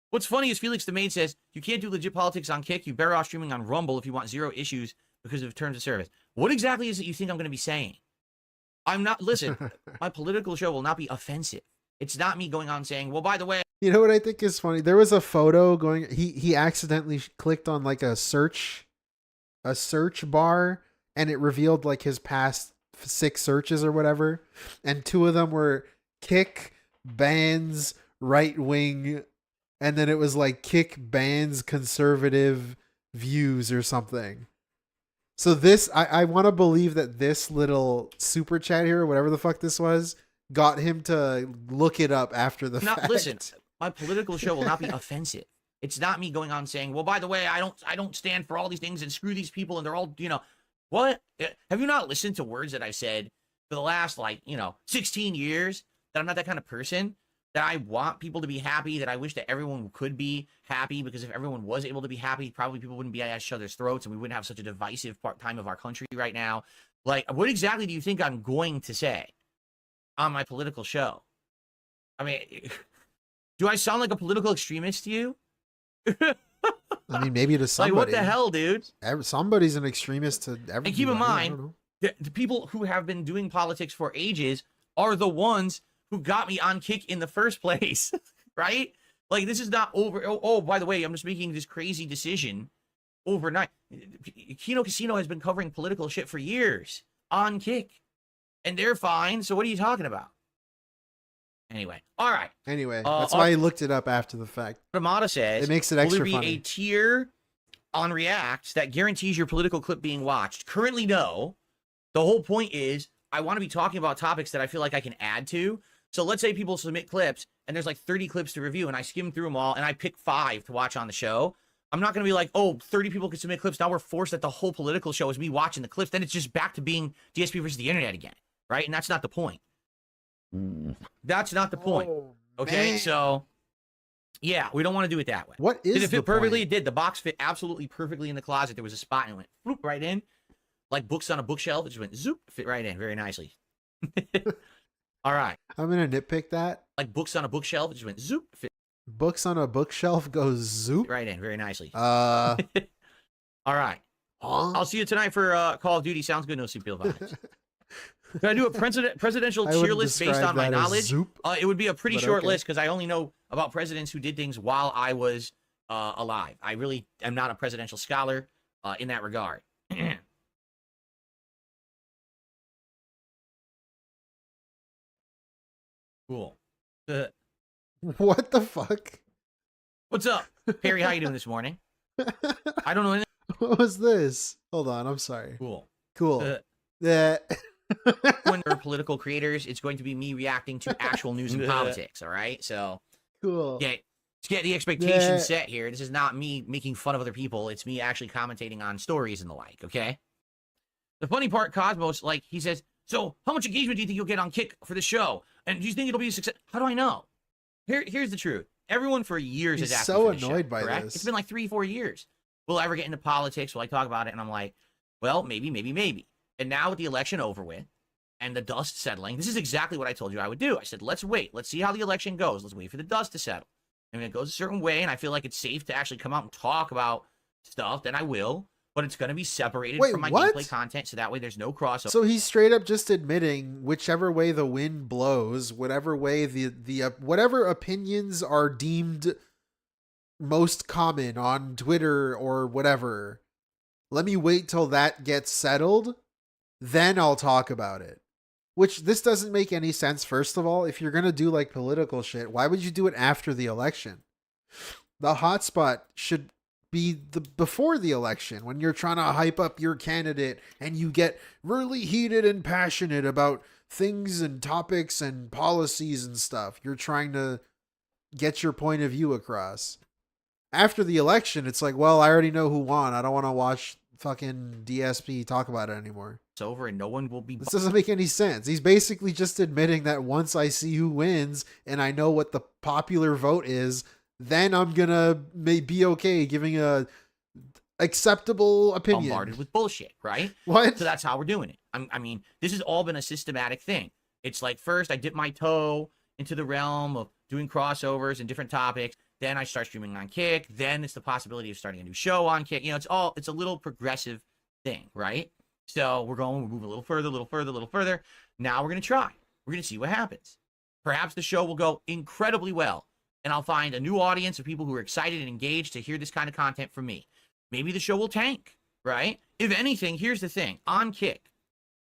What's funny is Felix the Maid says you can't do legit politics on Kick. You better off streaming on Rumble if you want zero issues because of terms of service. What exactly is it you think I'm going to be saying? I'm not, listen, my political show will not be offensive. It's not me going on saying, well, by the way. You know what I think is funny? There was a photo going, he accidentally clicked on like a search bar, and it revealed like his past 6 searches or whatever. And 2 of them were kick, bans, right wing. And then it was like kick, bans, conservative views or something. So this, I want to believe that this little super chat here, or whatever the fuck this was, got him to look it up after the fact. Listen, my political show will not be offensive. It's not me going on saying, well, by the way, I don't stand for all these things and screw these people and they're all, you know, what? Have you not listened to words that I've said for the last, 16 years, that I'm not that kind of person, that I want people to be happy, that I wish that everyone could be happy, because if everyone was able to be happy, probably people wouldn't be at each other's throats and we wouldn't have such a divisive time of our country right now. Like, what exactly do you think I'm going to say on my political show? I mean, do I sound like a political extremist to you? I mean, maybe to somebody. Like, what the hell, dude? Somebody's an extremist to everybody. And keep in mind, the people who have been doing politics for ages are the ones who got me on Kick in the first place, right? Like, this is not over. Oh, by the way, I'm just making this crazy decision overnight. Kino Casino has been covering political shit for years on Kick, and they're fine. So what are you talking about? Anyway, all right. Anyway, that's why I looked it up after the fact. Ramada says, it makes it extra will there be funny. a tier on Reacts that guarantees your political clip being watched? Currently, no. The whole point is I want to be talking about topics that I feel like I can add to. So let's say people submit clips and there's like 30 clips to review and I skim through them all and I pick 5 to watch on the show. I'm not going to be like, oh, 30 people can submit clips. Now we're forced that the whole political show is me watching the clips. Then it's just back to being DSP versus the internet again, right? And that's not the point. That's not the point. Okay, man. So yeah, we don't want to do it that way. What is Did it fit the perfectly? point? It did. The box fit absolutely perfectly in the closet. There was a spot and it went floop right in, like books on a bookshelf. It just went zoop, fit right in very nicely. All right, I'm gonna nitpick that. Like books on a bookshelf. It just went zoop, fit Books on a bookshelf goes zoop right in very nicely. All right. I'll see you tonight for Call of Duty. Sounds good. No CPL vibes. Can I do a presidential tier list based on my knowledge? It would be a pretty short list because I only know about presidents who did things while I was alive. I really am not a presidential scholar in that regard. Cool. What the fuck? What's up, Perry? How you doing this morning? I don't know anything. What was this? Hold on, I'm sorry. Cool. When they're political creators, it's going to be me reacting to actual news and politics. All right, so cool. Yeah, let's get the expectations set here. This is not me making fun of other people. It's me actually commentating on stories and the like. Okay. The funny part, Cosmos, like he says, so how much engagement do you think you'll get on Kick for the show? And do you think it'll be a success? How do I know? Here's the truth. Everyone for years He's has asked so me for the annoyed show, by correct? this. It's been like 3-4 years. Will I ever get into politics? Will I talk about it? And I'm like, well, maybe. And now with the election over with and the dust settling, this is exactly what I told you I would do. I said, let's wait. Let's see how the election goes. Let's wait for the dust to settle. And if it goes a certain way and I feel like it's safe to actually come out and talk about stuff, then I will. But it's going to be separated from my gameplay content, so that way there's no crossover. So he's straight up just admitting whichever way the wind blows, whatever way whatever opinions are deemed most common on Twitter or whatever, let me wait till that gets settled, then I'll talk about it. Which, this doesn't make any sense, first of all. If you're going to do like political shit, why would you do it after the election? The hotspot should be before the election, when you're trying to hype up your candidate and you get really heated and passionate about things and topics and policies and stuff. You're trying to get your point of view across. After the election, it's like, well, I already know who won. I don't want to watch fucking DSP talk about it anymore. It's over and no one will be... This doesn't make any sense. He's basically just admitting that once I see who wins and I know what the popular vote is, then I'm gonna be okay giving a acceptable opinion. Bombarded with bullshit, right? What? So that's how we're doing it. I mean, this has all been a systematic thing. It's like, first I dip my toe into the realm of doing crossovers and different topics. Then I start streaming on Kick. Then it's the possibility of starting a new show on Kick. You know, it's a little progressive thing, right? So we're moving a little further, a little further, a little further. Now we're going to try. We're going to see what happens. Perhaps the show will go incredibly well, and I'll find a new audience of people who are excited and engaged to hear this kind of content from me. Maybe the show will tank, right? If anything, here's the thing. On Kick,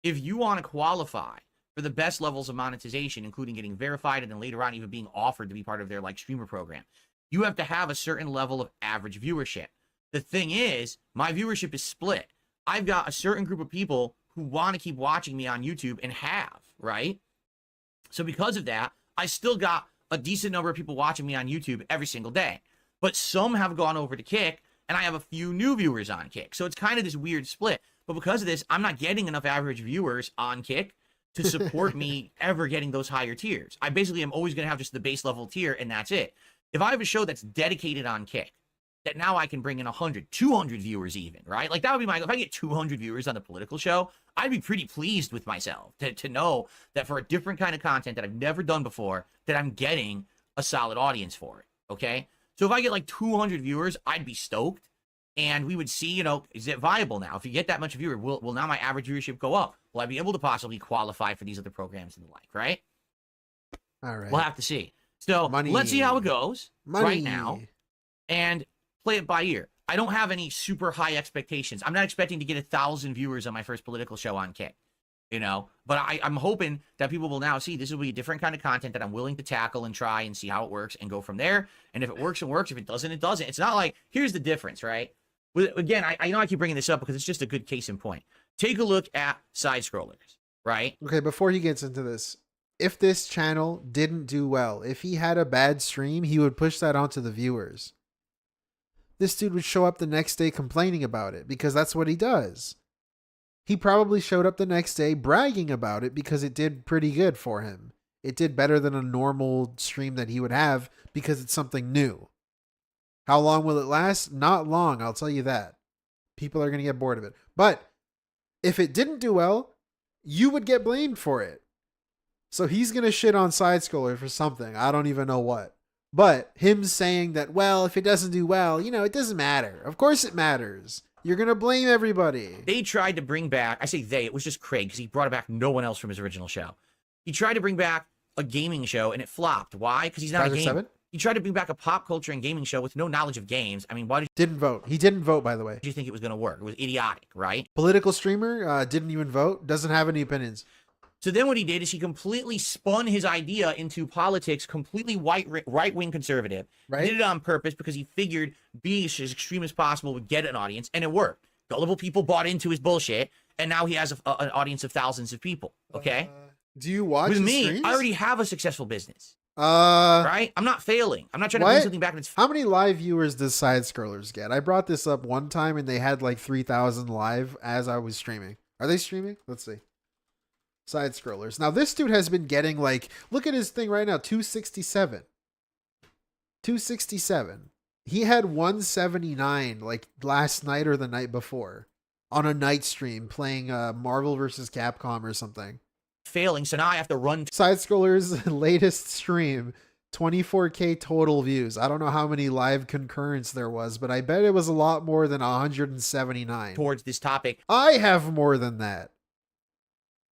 if you want to qualify for the best levels of monetization, including getting verified and then later on even being offered to be part of their like streamer program, you have to have a certain level of average viewership. The thing is, my viewership is split. I've got a certain group of people who want to keep watching me on YouTube and have, right? So because of that, I still got a decent number of people watching me on YouTube every single day. But some have gone over to Kick, and I have a few new viewers on Kick. So it's kind of this weird split. But because of this, I'm not getting enough average viewers on Kick to support me ever getting those higher tiers. I basically am always going to have just the base level tier, and that's it. If I have a show that's dedicated on Kick, that now I can bring in 100, 200 viewers even, right? Like that would be my goal. If I get 200 viewers on the political show, I'd be pretty pleased with myself to know that for a different kind of content that I've never done before, that I'm getting a solid audience for it, okay? So if I get like 200 viewers, I'd be stoked, and we would see, you know, is it viable now? If you get that much viewer, will now my average viewership go up? Will I be able to possibly qualify for these other programs and the like, right? All right. We'll have to see. So let's see how it goes right now, and play it by ear. I don't have any super high expectations. I'm not expecting to get 1,000 viewers on my first political show on Kick, you know, but I'm hoping that people will now see this will be a different kind of content that I'm willing to tackle and try and see how it works and go from there. And if it works, it works. If it doesn't, it doesn't. It's not like, here's the difference, right? Again, I know I keep bringing this up because it's just a good case in point. Take a look at side scrollers, right? Okay, before he gets into this, if this channel didn't do well, if he had a bad stream, he would push that onto the viewers. This dude would show up the next day complaining about it because that's what he does. He probably showed up the next day bragging about it because it did pretty good for him. It did better than a normal stream that he would have because it's something new. How long will it last? Not long, I'll tell you that. People are going to get bored of it. But if it didn't do well, you would get blamed for it. So he's going to shit on Side Scroller for something. I don't even know what. But him saying that, well, if it doesn't do well, you know, it doesn't matter. Of course it matters. You're going to blame everybody. They tried to bring back, I say they, it was just Craig, because he brought back no one else from his original show. He tried to bring back a gaming show, and it flopped. Why? Because he's not a gamer. He tried to bring back a pop culture and gaming show with no knowledge of games. I mean, why did Didn't vote. He didn't vote, by the way. you think it was going to work? It was idiotic, right? Political streamer, didn't even vote. Doesn't have any opinions. So then what he did is he completely spun his idea into politics, completely right-wing conservative. Right. He did it on purpose because he figured being as extreme as possible would get an audience, and it worked. Gullible people bought into his bullshit, and now he has an audience of thousands of people, okay? Do you watch With the me, streams? I already have a successful business, right? I'm not failing. I'm not trying to bring something back. How many live viewers does Side Scrollers get? I brought this up one time, and they had like 3,000 live as I was streaming. Are they streaming? Let's see. Side Scrollers. Now, this dude has been getting like, look at his thing right now, 267. 267. He had 179 like last night or the night before on a night stream playing Marvel vs. Capcom or something. Failing, so now I have to run. Side Scrollers' latest stream, 24K total views. I don't know how many live concurrents there was, but I bet it was a lot more than 179. Towards this topic. I have more than that.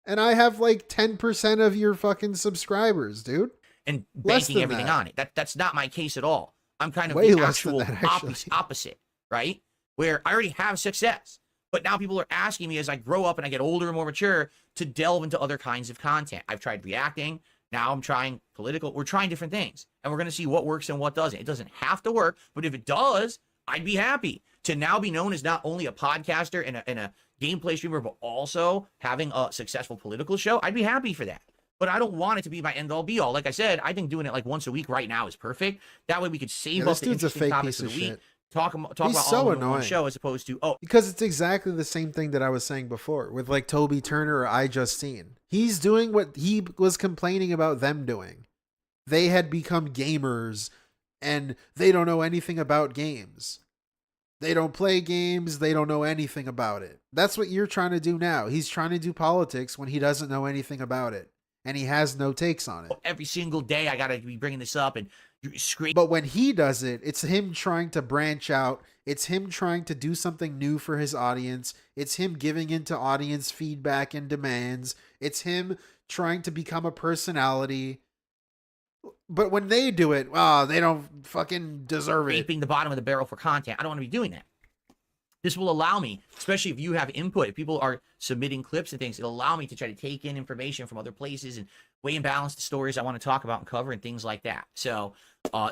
And I have like 10% of your fucking subscribers, dude. And banking everything that. on it. That's not my case at all. I'm kind of Way the less actual than that, opposite, right? Where I already have success. But now people are asking me as I grow up and I get older and more mature to delve into other kinds of content. I've tried reacting. Now I'm trying political. We're trying different things. And we're going to see what works and what doesn't. It doesn't have to work. But if it does, I'd be happy to now be known as not only a podcaster and a gameplay streamer, but also having a successful political show. I'd be happy for that. But I don't want it to be my end all be all. Like I said, I think doing it like once a week right now is perfect. That way we could save up the interesting topics of the week. Talk about all of them on one show as opposed to, because it's exactly the same thing that I was saying before with like Toby Turner or iJustine. He's doing what he was complaining about them doing. They had become gamers and they don't know anything about games. They don't play games. They don't know anything about it. That's what you're trying to do now. He's trying to do politics when he doesn't know anything about it. and he has no takes on it. Every single day I gotta be bringing this up and scream. But when he does it, it's him trying to branch out. It's him trying to do something new for his audience. It's him giving into audience feedback and demands. It's him trying to become a personality. But when they do it, they don't fucking deserve it. Scraping the bottom of the barrel for content. I don't want to be doing that. This will allow me, especially if you have input, if people are submitting clips and things, it'll allow me to try to take in information from other places and weigh and balance the stories I want to talk about and cover and things like that. So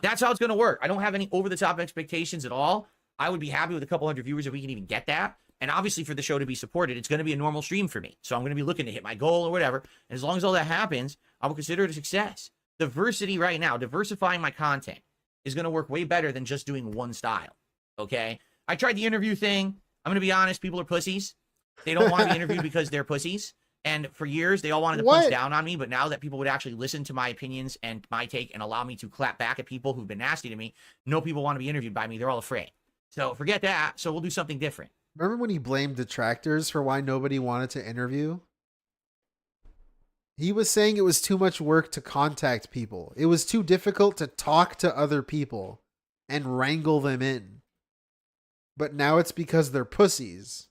that's how it's going to work. I don't have any over-the-top expectations at all. I would be happy with a couple hundred viewers if we can even get that. And obviously for the show to be supported, it's going to be a normal stream for me. So I'm going to be looking to hit my goal or whatever. And as long as all that happens, I will consider it a success. Diversity right now, diversifying my content is going to work way better than just doing one style. Okay? I tried the interview thing. I'm going to be honest. People are pussies. They don't want to be interviewed because they're pussies. And for years, they all wanted to punch down on me. But now that people would actually listen to my opinions and my take and allow me to clap back at people who've been nasty to me, no people want to be interviewed by me. They're all afraid. So forget that. So we'll do something different. Remember when he blamed Detractors for why nobody wanted to interview? He was saying it was too much work to contact people. It was too difficult to talk to other people and wrangle them in. But now it's because they're pussies.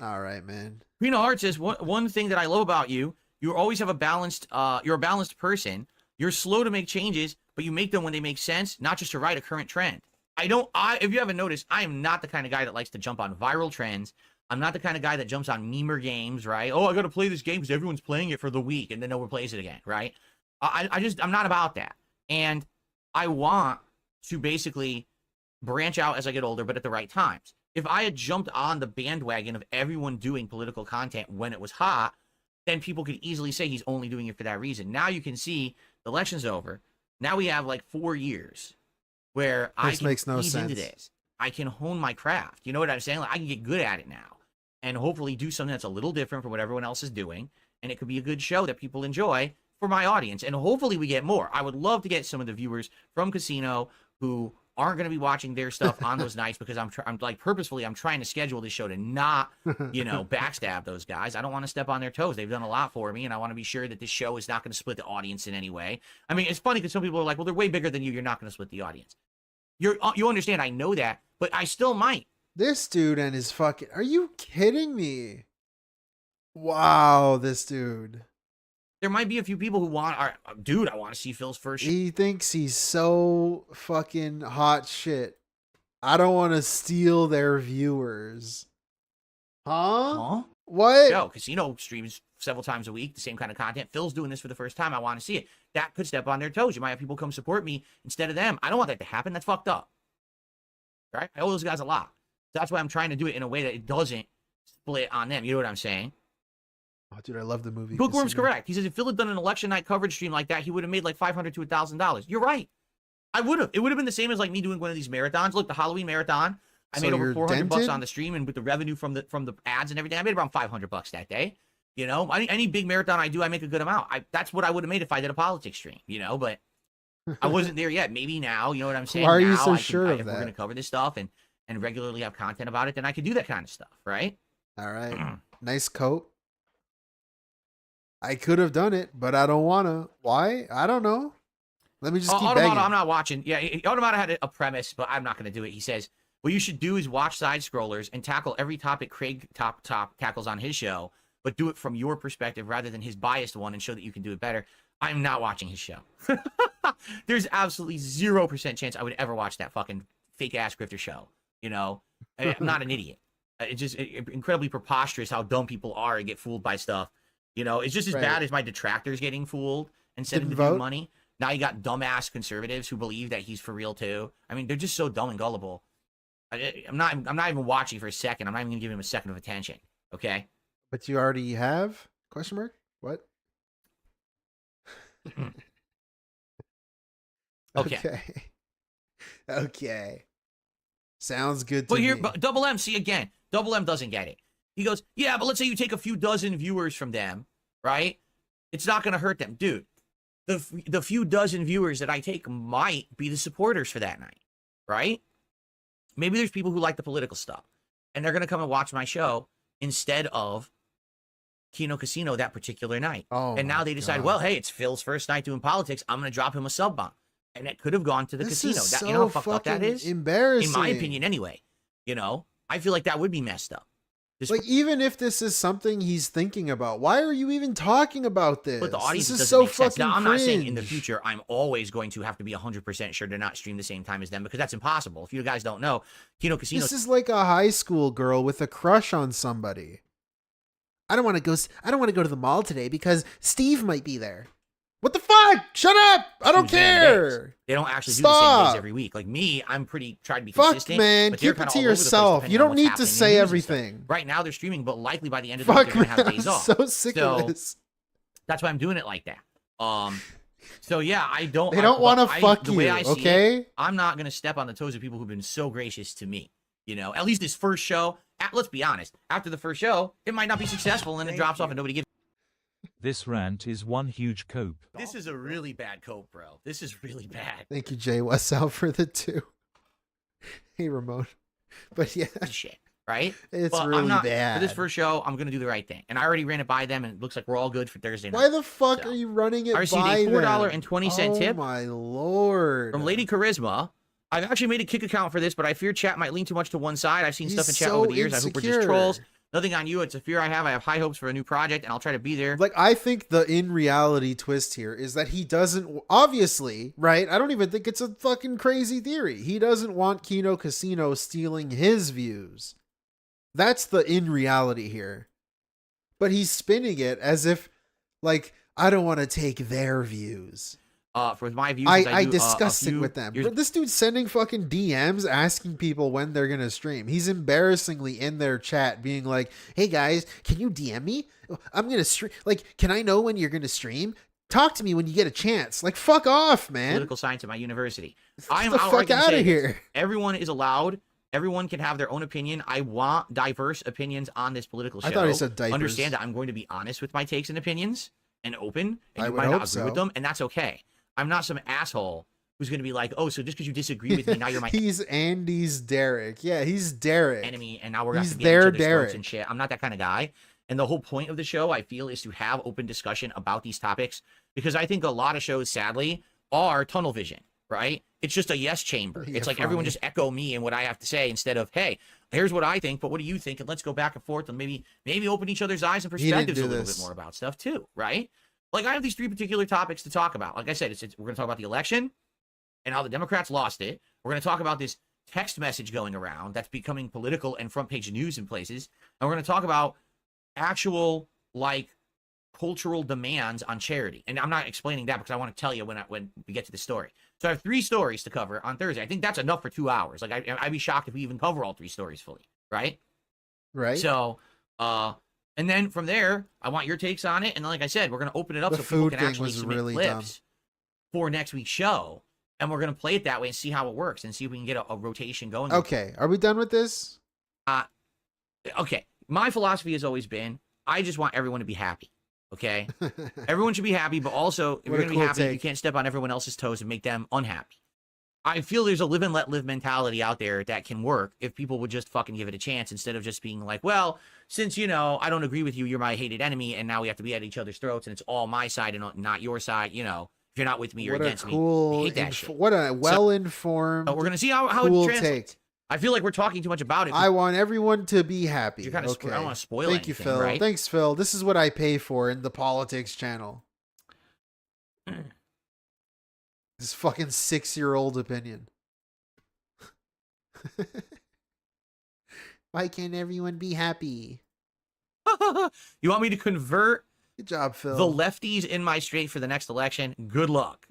All right, man. Rena Hart says, one thing that I love about you, you always have a balanced, you're a balanced person. You're slow to make changes, but you make them when they make sense, not just to ride a current trend. If you haven't noticed, I am not the kind of guy that likes to jump on viral trends. I'm not the kind of guy that jumps on memer games, right? Oh, I got to play this game because everyone's playing it for the week and then no one plays it again, right? I'm not about that. And I want to basically branch out as I get older, but at the right times. If I had jumped on the bandwagon of everyone doing political content when it was hot, then people could easily say he's only doing it for that reason. Now you can see the election's over. Now we have like 4 years where I can ease into this. I can hone my craft. You know what I'm saying? Like, I can get good at it now and hopefully do something that's a little different from what everyone else is doing. And it could be a good show that people enjoy for my audience. And hopefully we get more. I would love to get some of the viewers from Casino who aren't going to be watching their stuff on those nights because I'm like purposefully, I'm trying to schedule this show to not, backstab those guys. I don't want to step on their toes. They've done a lot for me. And I want to be sure that this show is not going to split the audience in any way. I mean, it's funny because some people are like, well, they're way bigger than you. You're not going to split the audience. You understand. I know that, but I still might. This dude and his fucking, are you kidding me? Wow. This dude. There might be a few people who want, dude, I want to see Phil's first show. He thinks he's so fucking hot shit. I don't want to steal their viewers. Huh? What? Yo, Casino streams several times a week, the same kind of content. Phil's doing this for the first time. I want to see it. That could step on their toes. You might have people come support me instead of them. I don't want that to happen. That's fucked up. Right? I owe those guys a lot. That's why I'm trying to do it in a way that it doesn't split on them. You know what I'm saying? Oh, dude, I love the movie. Bookworm's correct. He says if Phil had done an election night coverage stream like that, he would have made like $500 to $1,000. You're right. I would have. It would have been the same as like me doing one of these marathons. Look, the Halloween marathon. I made over $400 on the stream, and with the revenue from the ads and everything, I made around $500 that day. You know, any big marathon I do, I make a good amount. That's what I would have made if I did a politics stream. You know, but I wasn't there yet. Maybe now, you know what I'm saying? Why are you now, so sure of if that? we're going to cover this stuff and regularly have content about it, then I could do that kind of stuff, right? All right. Nice coat. I could have done it, but I don't want to. Why? I don't know. Let me just keep Automata, begging. I'm not watching. Yeah, Automata had a premise, but I'm not going to do it. He says, what you should do is watch side scrollers and tackle every topic Craig tackles on his show, but do it from your perspective rather than his biased one and show that you can do it better. I'm not watching his show. There's absolutely 0% chance I would ever watch that fucking fake-ass grifter show. You know? I'm not an idiot. It's just incredibly preposterous how dumb people are and get fooled by stuff. You know, it's just as bad as my detractors getting fooled and sending the dude money. Now you got dumbass conservatives who believe that he's for real too. I mean, they're just so dumb and gullible. I'm not even watching for a second. I'm not even gonna give him a second of attention. Okay. But you already have? Question mark? What? Okay. Okay. Sounds good to me. me. But Double M, see again. Double M doesn't get it. He goes, yeah, but let's say you take a few dozen viewers from them, right? It's not gonna hurt them, dude. The few dozen viewers that I take might be the supporters for that night, right? Maybe there's people who like the political stuff, and they're going to come and watch my show instead of Kino Casino that particular night. Oh, and now they decide, well, hey, it's Phil's first night doing politics. I'm going to drop him a sub bomb. And it could have gone to the This casino. is That, so you know how fucked up that is? embarrassing. In my opinion, anyway. You know, I feel like that would be messed up. Like, even if this is something he's thinking about, why are you even talking about this? But the audience this is doesn't so make sense. fucking Now, I'm not saying in the cringe. future I'm always going to have to be 100% sure to not stream the same time as them, because that's impossible. If you guys don't know, Kino Casino. This is like a high school girl with a crush on somebody. I don't want to go to the mall today because Steve might be there. What the fuck? Shut up! I don't care. They don't actually do the same days every week. Like me, I'm try to be consistent. Fuck, man. But they're Keep it kinda to all over the place yourself. depending You on don't what's need to happening in say the news and stuff. everything. Right now they're streaming, but likely by the end of the Fuck, week they're gonna have man, days I'm off. so sick of this. That's why I'm doing it like that. So yeah, I don't. They don't want to fuck the you, way I see okay? it, I'm not gonna step on the toes of people who've been so gracious to me. You know, at least this first show. Let's be honest. After the first show, it might not be successful, and it drops off, and nobody gives. This rant is one huge cope. This is a really bad cope, bro. This is really bad. Thank you, Jay Westhout, for the 2. Hey, Ramon. But yeah. Shit, right? It's But really I'm not, bad. For this first show, I'm going to do the right thing. And I already ran it by them, and it looks like we're all good for Thursday night. Why the fuck are you running it I received by a them? $4.20 tip. Oh, my Lord. From Lady Charisma. I've actually made a kick account for this, but I fear chat might lean too much to one side. I've seen stuff in chat over the years. I hope we're just trolls. Nothing on you. It's a fear I have. I have high hopes for a new project, and I'll try to be there. Like, I think the in-reality twist here is that he doesn't, obviously, right? I don't even think it's a fucking crazy theory. He doesn't want Kino Casino stealing his views. That's the in-reality here. But he's spinning it as if, like, I don't want to take their views. For my views, I discussed it with them. But this dude's sending fucking DMs asking people when they're going to stream. He's embarrassingly in their chat being like, hey guys, can you DM me? I'm going to stream. Like, can I know when you're going to stream? Talk to me when you get a chance. Like, fuck off, man. Political science at my university. Get the fuck out of here. Everyone is allowed. Everyone can have their own opinion. I want diverse opinions on this political show. I thought he said diapers. Understand that I'm going to be honest with my takes and opinions and open. And I you would might not hope agree with so. them, and that's okay. I'm not some asshole who's going to be like, oh, so just because you disagree with me, now you're my He's Andy's Derek. Yeah, he's Derek. enemy, and now we're going to He's have to get each their other's throats Derek. and shit. I'm not that kind of guy. And the whole point of the show, I feel, is to have open discussion about these topics, because I think a lot of shows, sadly, are tunnel vision, right? It's just a yes chamber. Yeah, It's like funny. everyone just echo me and what I have to say instead of, hey, here's what I think, but what do you think? And let's go back and forth and maybe open each other's eyes and He didn't perspectives do a little this. bit more about stuff too, right? Like, I have these 3 particular topics to talk about. Like I said, we're going to talk about the election and how the Democrats lost it. We're going to talk about this text message going around that's becoming political and front page news in places. And we're going to talk about actual, like, cultural demands on charity. And I'm not explaining that because I want to tell you when we get to the story. So I have 3 stories to cover on Thursday. I think that's enough for 2 hours. Like, I'd be shocked if we even cover all 3 stories fully, right? Right. So, and then from there, I want your takes on it. And then, like I said, we're going to open it up The so people food can thing actually was submit really clips for next week's show. And we're going to play it that way and see how it works and see if we can get a rotation going. Okay, are we done with this? Okay. My philosophy has always been, I just want everyone to be happy. Okay. Everyone should be happy, but also if What you're a going to cool be happy, you take. can't step on everyone else's toes and make them unhappy. I feel there's a live and let live mentality out there that can work if people would just fucking give it a chance instead of just being like, well, since, you know, I don't agree with you, you're my hated enemy, and now we have to be at each other's throats, and it's all my side and not your side. You know, if you're not with me, you're What a against cool, me. I hate that shit. what a well-informed, So we're gonna see how cool it translates. take. I feel like we're talking too much about it. I want everyone to be happy. You're kinda okay. I don't want to spoil Thank you, anything, Phil. right? Thanks, Phil. This is what I pay for in the politics channel. This fucking 6-year-old opinion. Why can't everyone be happy? You want me to convert Good job, Phil. the lefties in my state for the next election? Good luck.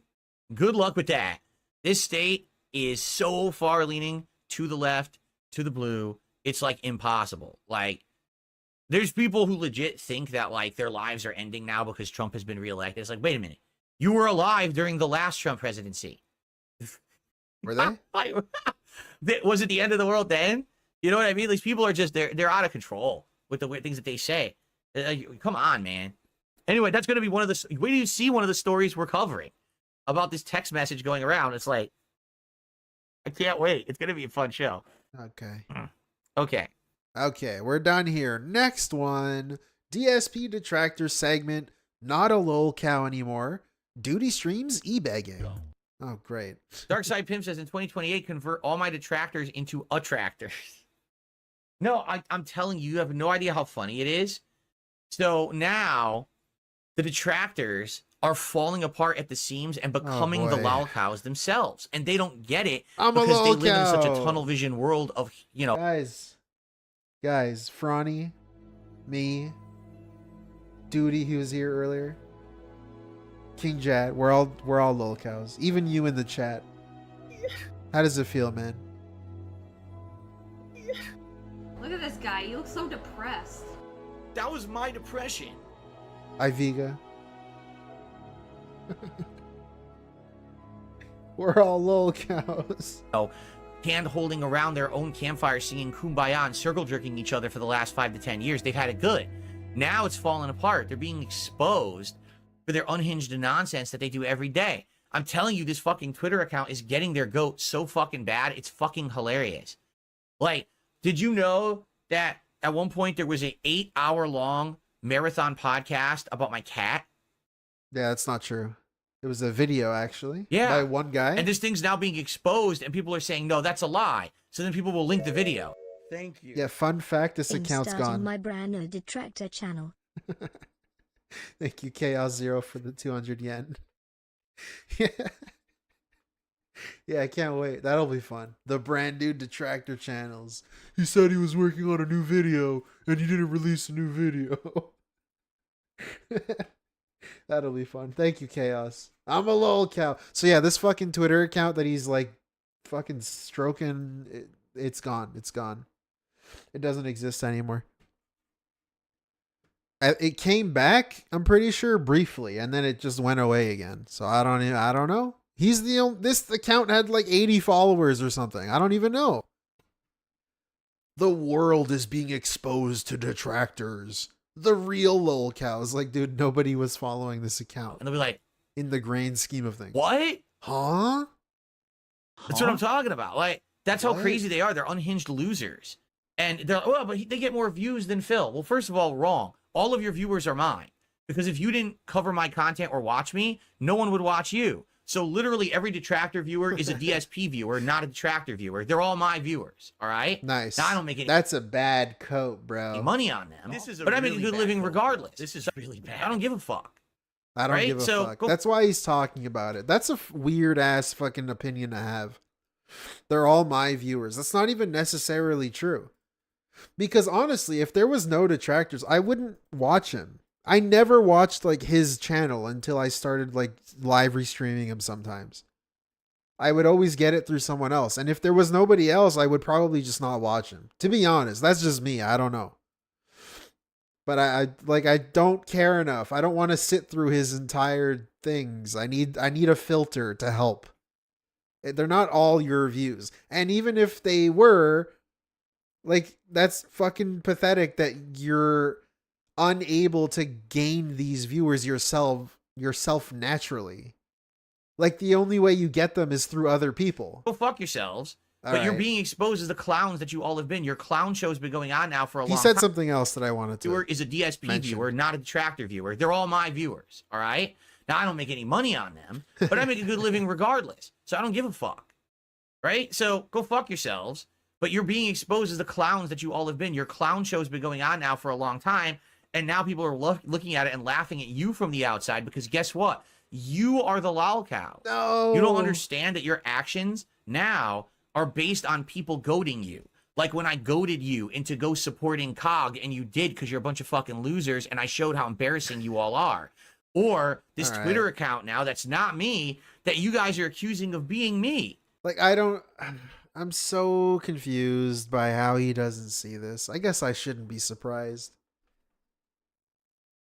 Good luck with that. This state is so far leaning to the left, to the blue. It's like impossible. Like, there's people who legit think that like their lives are ending now because Trump has been reelected. It's like, wait a minute. You were alive during the last Trump presidency. Were they? Was it the end of the world then? You know what I mean? These people are just, they're out of control with the weird things that they say. Come on, man. Anyway, that's going to be one of the, wait till you see one of the stories we're covering about this text message going around. It's like, I can't wait. It's going to be a fun show. Okay. Okay. Okay, we're done here. Next one. DSP Detractor segment, not a lolcow anymore. Duty streams E-begging. Oh, great. Darkside Pimp says in 2028, convert all my detractors into attractors. No, I'm telling you, you have no idea how funny it is. So now the detractors are falling apart at the seams and becoming the lolcows themselves. And they don't get it because they live in such a tunnel vision world of, you know. Guys, Franny, me, Duty, who was here earlier, King Jad, we're all lolcows. Even you in the chat. How does it feel, man? Look at this guy. He looks so depressed. That was my depression. Iviga. We're all lolcows. Oh, hand holding around their own campfire, singing Kumbaya and circle jerking each other for the last 5 to 10 years. They've had it good. Now it's falling apart. They're being exposed for their unhinged nonsense that they do every day. I'm telling you, this fucking Twitter account is getting their goat so fucking bad. It's fucking hilarious. Like, did you know that at one point there was an 8-hour-long marathon podcast about my cat? Yeah, that's not true. It was a video, actually. Yeah. By one guy. And this thing's now being exposed, and people are saying, no, that's a lie. So then people will link the video. Thank you. Yeah, fun fact, this account's Installed gone. on my brand Detractor channel. Thank you, Chaos Zero, for the 200 yen. Yeah. Yeah, I can't wait. That'll be fun. The brand new Detractor channels. He said he was working on a new video, and he didn't release a new video. That'll be fun. Thank you, Chaos. I'm a lolcow. So yeah, this fucking Twitter account that he's like fucking stroking, it's gone. It's gone. It doesn't exist anymore. It came back, I'm pretty sure, briefly, and then it just went away again. So I don't know. He's the only, this account had like 80 followers or something. I don't even know. The world is being exposed to detractors. The real lolcows. Like, dude, nobody was following this account. And they'll be like, in the grand scheme of things. What? Huh? That's what I'm talking about. Like, that's how crazy they are. They're unhinged losers. And they're like, well, but they get more views than Phil. Well, first of all, wrong. All of your viewers are mine. Because if you didn't cover my content or watch me, no one would watch you. So literally every detractor viewer is a DSP viewer, not a detractor viewer. They're all my viewers. All right? Nice. Now, I don't make any That's a bad coat, bro. money on them. This is a but I really make a good bad living quote. regardless. This is really bad. I don't give a fuck. I don't give a fuck. That's why he's talking about it. That's a weird ass fucking opinion to have. They're all my viewers. That's not even necessarily true. Because honestly, if there was no detractors, I wouldn't watch him. I never watched like his channel until I started like live restreaming him sometimes. I would always get it through someone else. And if there was nobody else, I would probably just not watch him. To be honest, that's just me. I don't know. But I don't care enough. I don't want to sit through his entire things. I need a filter to help. They're not all your views. And even if they were, like, that's fucking pathetic that you're unable to gain these viewers yourself naturally. Like, the only way you get them is through other people. Go fuck yourselves. But you're being exposed as the clowns that you all have been. Your clown show's been going on now for a long time. He said something else that I wanted to Viewer is a DSP viewer, not a detractor viewer. They're all my viewers, all right? Now, I don't make any money on them, but I make a good living regardless. So I don't give a fuck, right? So go fuck yourselves. But you're being exposed as the clowns that you all have been. Your clown show's been going on now for a long time, and now people are looking at it and laughing at you from the outside because guess what? You are the lolcow. No. You don't understand that your actions now are based on people goading you. Like when I goaded you into go supporting COG, and you did because you're a bunch of fucking losers, and I showed how embarrassing you all are. Or this Twitter account now that's not me, that you guys are accusing of being me. Like, I'm so confused by how he doesn't see this. I guess I shouldn't be surprised.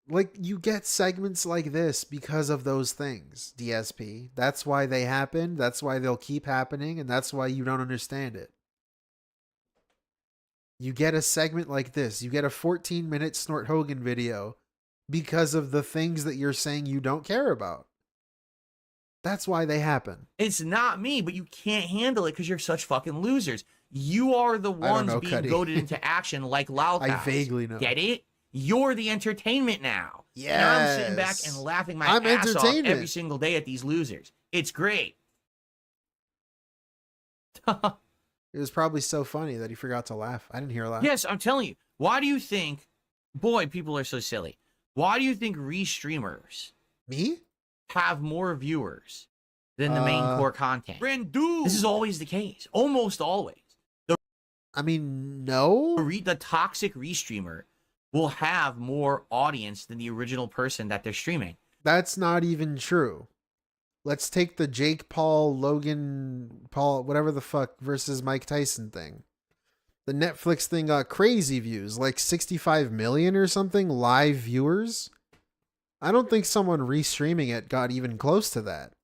Like, you get segments like this because of those things, DSP. That's why they happen. That's why they'll keep happening. And that's why you don't understand it. You get a segment like this. You get a 14-minute Snort Hogan video because of the things that you're saying you don't care about. That's why they happen. It's not me, but you can't handle it because you're such fucking losers. You are the ones being goaded into action like lolcows. I vaguely know. Get it? You're the entertainment now. Yeah. And I'm sitting back and laughing my ass off every single day at these losers. It's great. It was probably so funny that he forgot to laugh. I didn't hear a laugh. Yes, I'm telling you. Why do you think, boy, people are so silly. Why do you think re-streamers have more viewers than the main core content? Brandood. This is always the case. Almost always. The toxic re-streamer will have more audience than the original person that they're streaming. That's not even true. Let's take the Jake Paul, Logan Paul, whatever the fuck, versus Mike Tyson thing. The Netflix thing got crazy views, like 65 million or something live viewers. I don't think someone restreaming it got even close to that.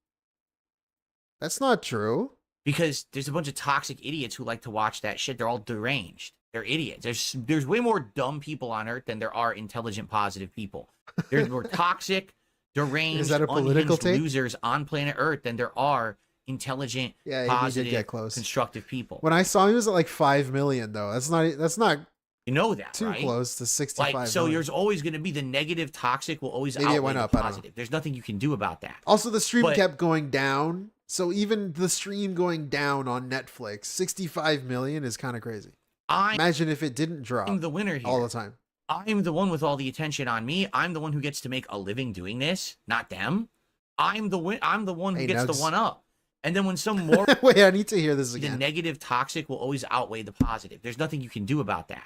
That's not true. Because there's a bunch of toxic idiots who like to watch that shit. They're all deranged. They're idiots. There's way more dumb people on Earth than there are intelligent, positive people. There's more toxic, deranged, Is that a political take? Losers on planet Earth than there are intelligent, positive, constructive people. When I saw he was at like 5 million though. That's not you know that, too right? close to 65 like, so million. there's always going to be the negative, toxic will always Maybe it outweigh went the up, I don't know. positive. There's nothing you can do about that. Also, the stream kept going down. So even the stream going down on Netflix, 65 million is kind of crazy. Imagine if it didn't drop. I'm the winner here. All the time. I'm the one with all the attention on me. I'm the one who gets to make a living doing this, not them. I'm the one who gets the one up. And then when some more wait, I need to hear this again. The negative, toxic will always outweigh the positive. There's nothing you can do about that.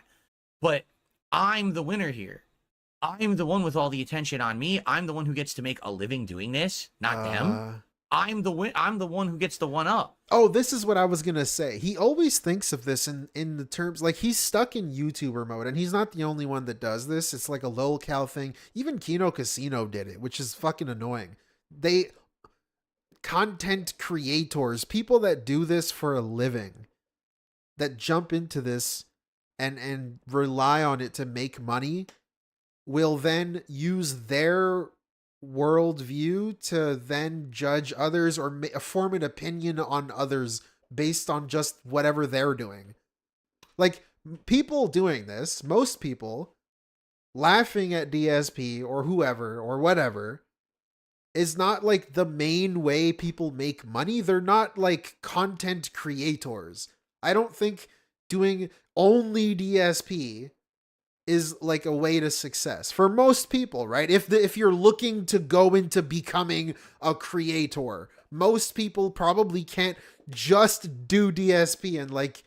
But I'm the winner here. I'm the one with all the attention on me. I'm the one who gets to make a living doing this, not them. I'm the one who gets the one up. Oh, this is what I was gonna say. He always thinks of this in the terms like he's stuck in YouTuber mode, and he's not the only one that does this. It's like a lolcow thing. Even Kino Casino did it, which is fucking annoying. Content creators, people that do this for a living, that jump into this and rely on it to make money, will then use their worldview to then judge others or form an opinion on others based on just whatever they're doing. Like, people doing this, most people laughing at DSP or whoever or whatever, is not like the main way people make money. They're not like content creators. I don't think doing only DSP is like a way to success for most people, right? If you're looking to go into becoming a creator, most people probably can't just do DSP and like,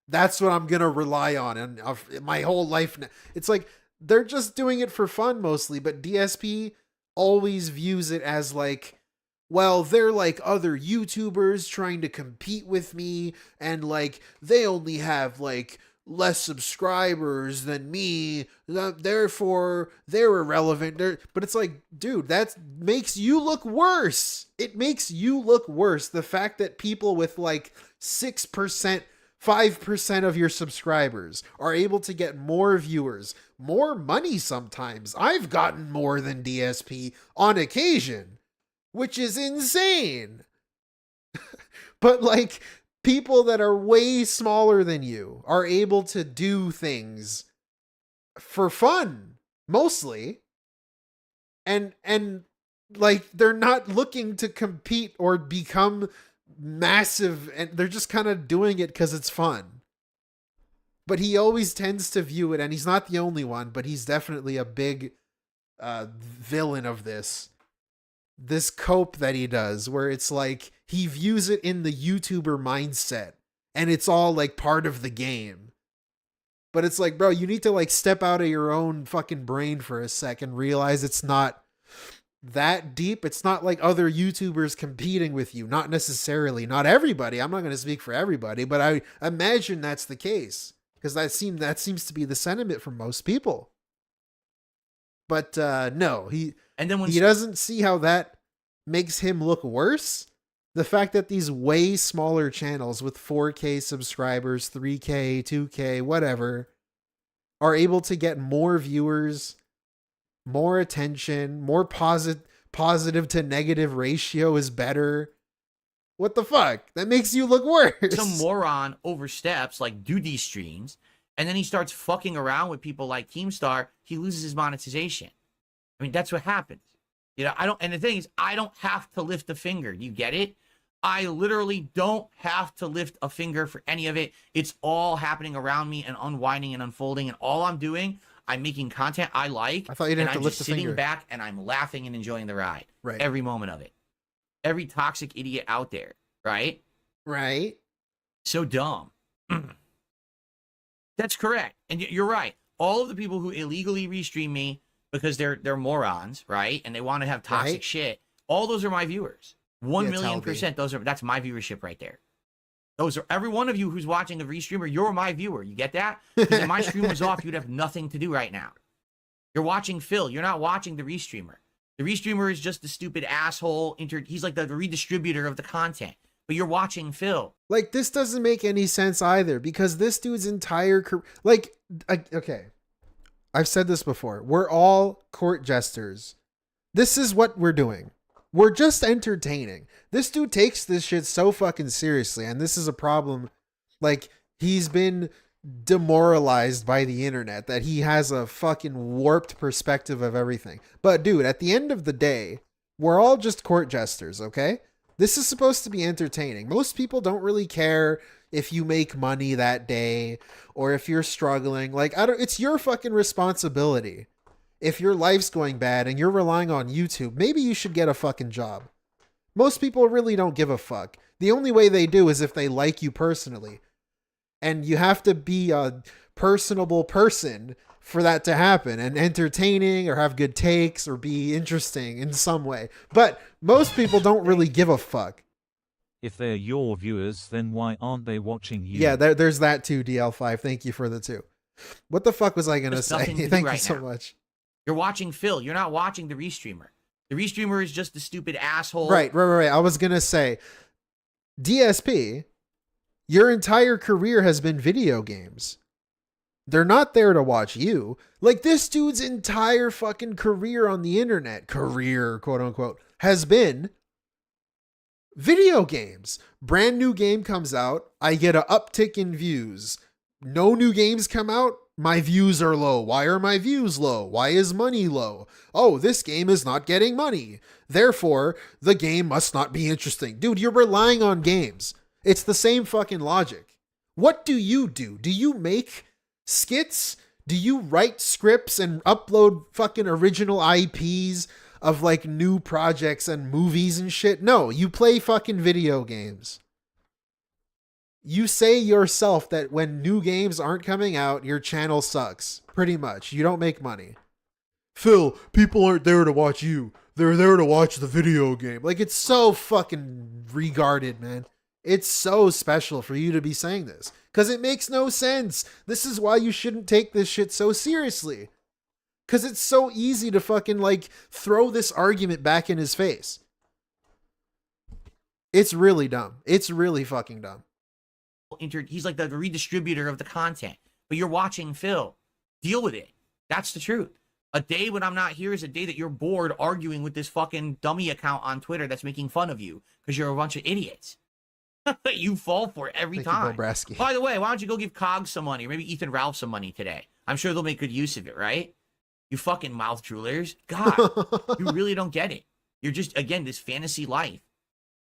that's what I'm going to rely on and my whole life. It's like, they're just doing it for fun mostly, but DSP always views it as like, well, they're like other YouTubers trying to compete with me, and like they only have like less subscribers than me, therefore they're irrelevant. But it's like, dude, that makes you look worse. It makes you look worse. The fact that people with like 6%, 5% of your subscribers are able to get more viewers, more money sometimes. I've gotten more than DSP on occasion, which is insane. But like, people that are way smaller than you are able to do things for fun, mostly. And like, they're not looking to compete or become massive, and they're just kind of doing it because it's fun. But he always tends to view it, and he's not the only one, but he's definitely a big villain of this cope that he does, where it's like he views it in the YouTuber mindset and it's all like part of the game. But it's like, bro, you need to like step out of your own fucking brain for a second, realize it's not that deep. It's not like other YouTubers competing with you. Not necessarily. Not everybody. I'm not going to speak for everybody, but I imagine that's the case, because that seems to be the sentiment for most people. But no, he doesn't see how that makes him look worse. The fact that these way smaller channels with 4K subscribers, 3K, 2K, whatever, are able to get more viewers, more attention, more positive to negative ratio is better. What the fuck? That makes you look worse. Some moron oversteps, like, do these streams, and then he starts fucking around with people like Keemstar, he loses his monetization. I mean, that's what happens. You know, and the thing is, I don't have to lift a finger. You get it? I literally don't have to lift a finger for any of it. It's all happening around me and unwinding and unfolding. And all I'm doing, I'm making content I like. I thought you didn't have to lift a finger. I'm sitting back and I'm laughing and enjoying the ride. Right. Every moment of it. Every toxic idiot out there. Right? Right. So dumb. That's correct. And you're right. All of the people who illegally restream me because they're morons, right? And they want to have toxic shit. All those are my viewers. 1,000,000%. That's my viewership right there. Those are every one of you who's watching a restreamer. You're my viewer. You get that? Because if my stream was off, you'd have nothing to do right now. You're watching Phil. You're not watching the restreamer. The restreamer is just the stupid asshole. He's like the redistributor of the content. But you're watching Phil. Like, this doesn't make any sense either, because this dude's entire career, like, okay, I've said this before. We're all court jesters. This is what we're doing. We're just entertaining. This dude takes this shit so fucking seriously, and this is a problem. Like, he's been demoralized by the internet, that he has a fucking warped perspective of everything. But dude, at the end of the day, we're all just court jesters, okay? This is supposed to be entertaining. Most people don't really care if you make money that day or if you're struggling. Like, it's your fucking responsibility. If your life's going bad and you're relying on YouTube, maybe you should get a fucking job. Most people really don't give a fuck. The only way they do is if they like you personally. And you have to be a personable person for that to happen, and entertaining or have good takes or be interesting in some way. But most people don't really give a fuck. If they're your viewers, then why aren't they watching you? Yeah, there's that too, DL5. Thank you for the 2. What the fuck was I going to say? Thank you so much. You're watching Phil. You're not watching the restreamer. The restreamer is just the stupid asshole. Right. I was going to say, DSP, your entire career has been video games. They're not there to watch you. Like, this dude's entire fucking career on the internet, quote unquote, has been video games. Brand new game comes out, I get an uptick in views. No new games come out, my views are low. Why are my views low? Why is money low? Oh, this game is not getting money. Therefore, the game must not be interesting. Dude, you're relying on games. It's the same fucking logic. What do? Do you make skits? Do you write scripts and upload fucking original IPs of like new projects and movies and shit? No, you play fucking video games. You say yourself that when new games aren't coming out, your channel sucks. Pretty much. You don't make money. Phil, people aren't there to watch you. They're there to watch the video game. Like, it's so fucking regarded, man. It's so special for you to be saying this. Because it makes no sense. This is why you shouldn't take this shit so seriously. Because it's so easy to fucking, like, throw this argument back in his face. It's really dumb. It's really fucking dumb. He's like the redistributor of the content. But you're watching Phil. Deal with it. That's the truth. A day when I'm not here is a day that you're bored arguing with this fucking dummy account on Twitter that's making fun of you because you're a bunch of idiots. You fall for it every time. By the way, why don't you go give Cogs some money, or maybe Ethan Ralph some money today? I'm sure they'll make good use of it, right? You fucking mouth droolers. God, you really don't get it. You're just, again, this fantasy life.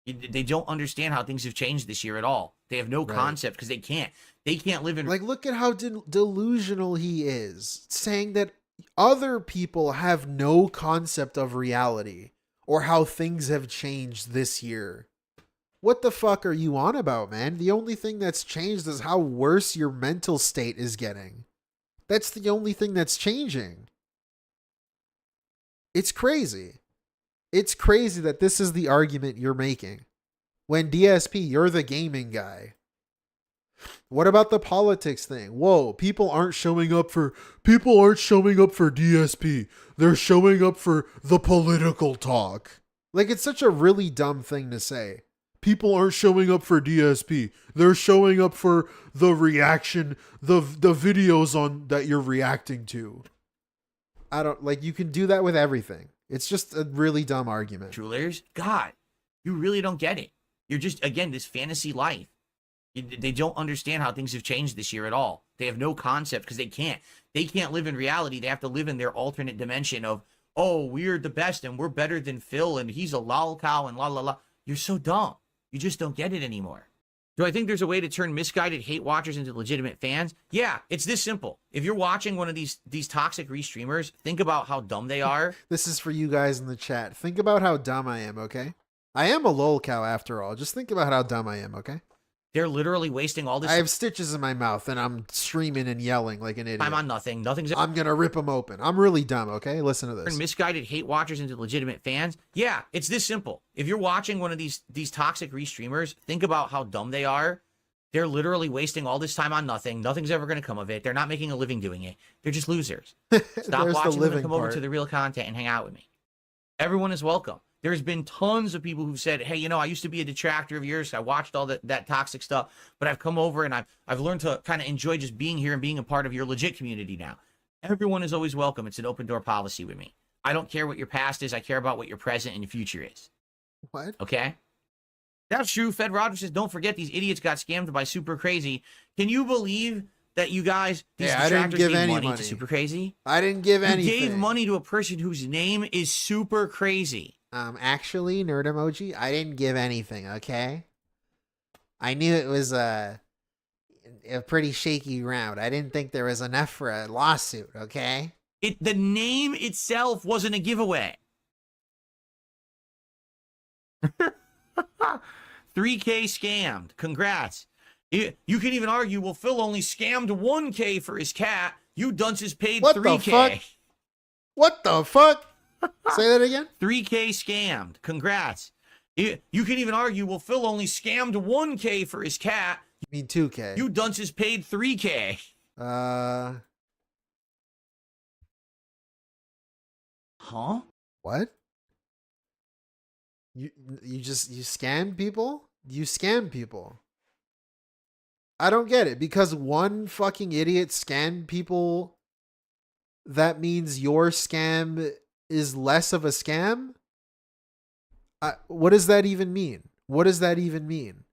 They don't understand how things have changed this year at all. They have no concept because they can't. They can't live in... Like, look at how delusional he is, saying that other people have no concept of reality or how things have changed this year. What the fuck are you on about, man? The only thing that's changed is how worse your mental state is getting. That's the only thing that's changing. It's crazy. It's crazy that this is the argument you're making. When DSP, you're the gaming guy. What about the politics thing? Whoa, people aren't showing up for DSP. They're showing up for the political talk. Like, it's such a really dumb thing to say. People aren't showing up for DSP. They're showing up for the reaction, the videos on that you're reacting to. I don't, like, you can do that with everything. It's just a really dumb argument. Droolers, God, you really don't get it. You're just, again, this fantasy life. They don't understand how things have changed this year at all. They have no concept because they can't. They can't live in reality. They have to live in their alternate dimension of, oh, we're the best and we're better than Phil and he's a lolcow and la la la. You're so dumb. You just don't get it anymore. Do I think there's a way to turn misguided hate watchers into legitimate fans? Yeah, it's this simple. If you're watching one of these toxic restreamers, think about how dumb they are. This is for you guys in the chat. Think about how dumb I am, okay? I am a lolcow after all. Just think about how dumb I am, okay? They're literally wasting all this. I have stitches in my mouth and I'm screaming and yelling like an idiot. I'm on nothing. Nothing's. I'm going to rip them open. I'm really dumb, okay? Listen to this. Turn misguided hate watchers into legitimate fans? Yeah, it's this simple. If you're watching one of these toxic restreamers, think about how dumb they are. They're literally wasting all this time on nothing. Nothing's ever going to come of it. They're not making a living doing it. They're just losers. Stop watching them and come over to the real content and hang out with me. Everyone is welcome. There's been tons of people who've said, hey, you know, I used to be a detractor of yours. I watched all that toxic stuff, but I've come over and I've learned to kind of enjoy just being here and being a part of your legit community now. Everyone is always welcome. It's an open door policy with me. I don't care what your past is. I care about what your present and your future is. What? Okay? That's true. Fed Rogers says, don't forget these idiots got scammed by Super Crazy. Can you believe that you guys, these detractors gave money to Super Crazy? I didn't give anything. You gave money to a person whose name is Super Crazy. Actually, nerd emoji, I didn't give anything, okay? I knew it was a pretty shaky round. I didn't think there was enough for a lawsuit, okay? The name itself wasn't a giveaway. 3K scammed. Congrats. You can even argue, well, Phil only scammed 1K for his cat. You dunces paid 3K. The fuck? What the fuck? Say that again? 3K scammed. Congrats. You can even argue, well, Phil only scammed 1K for his cat. You mean 2K? You dunces paid 3K. Huh? What? You scam people? You scam people. I don't get it. Because one fucking idiot scammed people, that means your scam is less of a scam? What does that even mean? What does that even mean?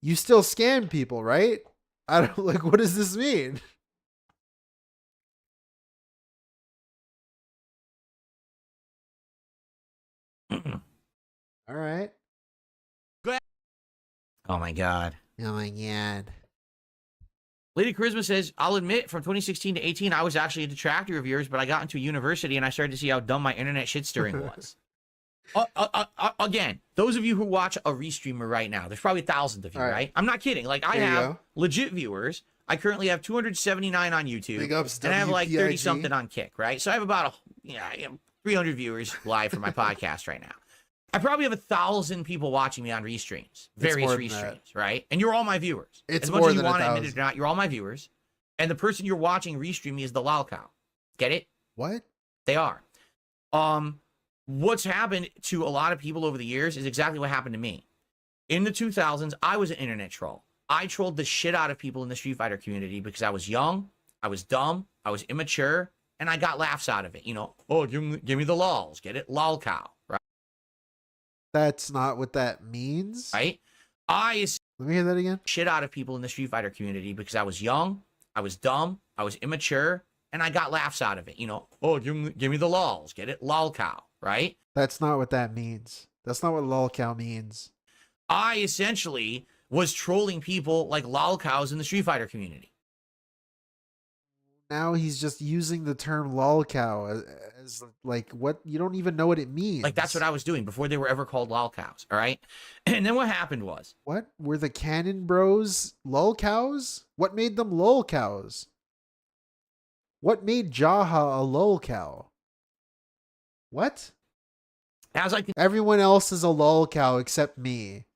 You still scam people, right? I don't like, what does this mean? All right. Oh my God. Oh my God. Lady Charisma says, I'll admit from 2016 to 18, I was actually a detractor of yours, but I got into university and I started to see how dumb my internet shit stirring was. Again, those of you who watch a restreamer right now, there's probably thousands of you, right? I'm not kidding. Like, I have legit viewers. I currently have 279 on YouTube, and I have like 30 something on Kick, right? So I have about 300 viewers live for my podcast right now. I probably have 1,000 people watching me on restreams, various restreams, right? And you're all my viewers. It's as much more as you than want to admit it or not, you're all my viewers. And the person you're watching restream me is the lolcow. Get it? What? They are. What's happened to a lot of people over the years is exactly what happened to me. In the 2000s, I was an internet troll. I trolled the shit out of people in the Street Fighter community because I was young, I was dumb, I was immature, and I got laughs out of it. You know, oh, give me the lols. Get it? Lolcow, right? That's not what that means. Right? Let me hear that again. Shit out of people in the Street Fighter community because I was young, I was dumb, I was immature, and I got laughs out of it. You know, oh, give me the lols. Get it? Lolcow, right? That's not what that means. That's not what lolcow means. I essentially was trolling people like lolcows in the Street Fighter community. Now he's just using the term lolcow as like what you don't even know what it means. Like that's what I was doing before they were ever called lolcows. All right. And then what happened was, what were the Cannon Bros lolcows? What made them lolcows? What made Jaha a lolcow? What? Everyone else is a lolcow except me.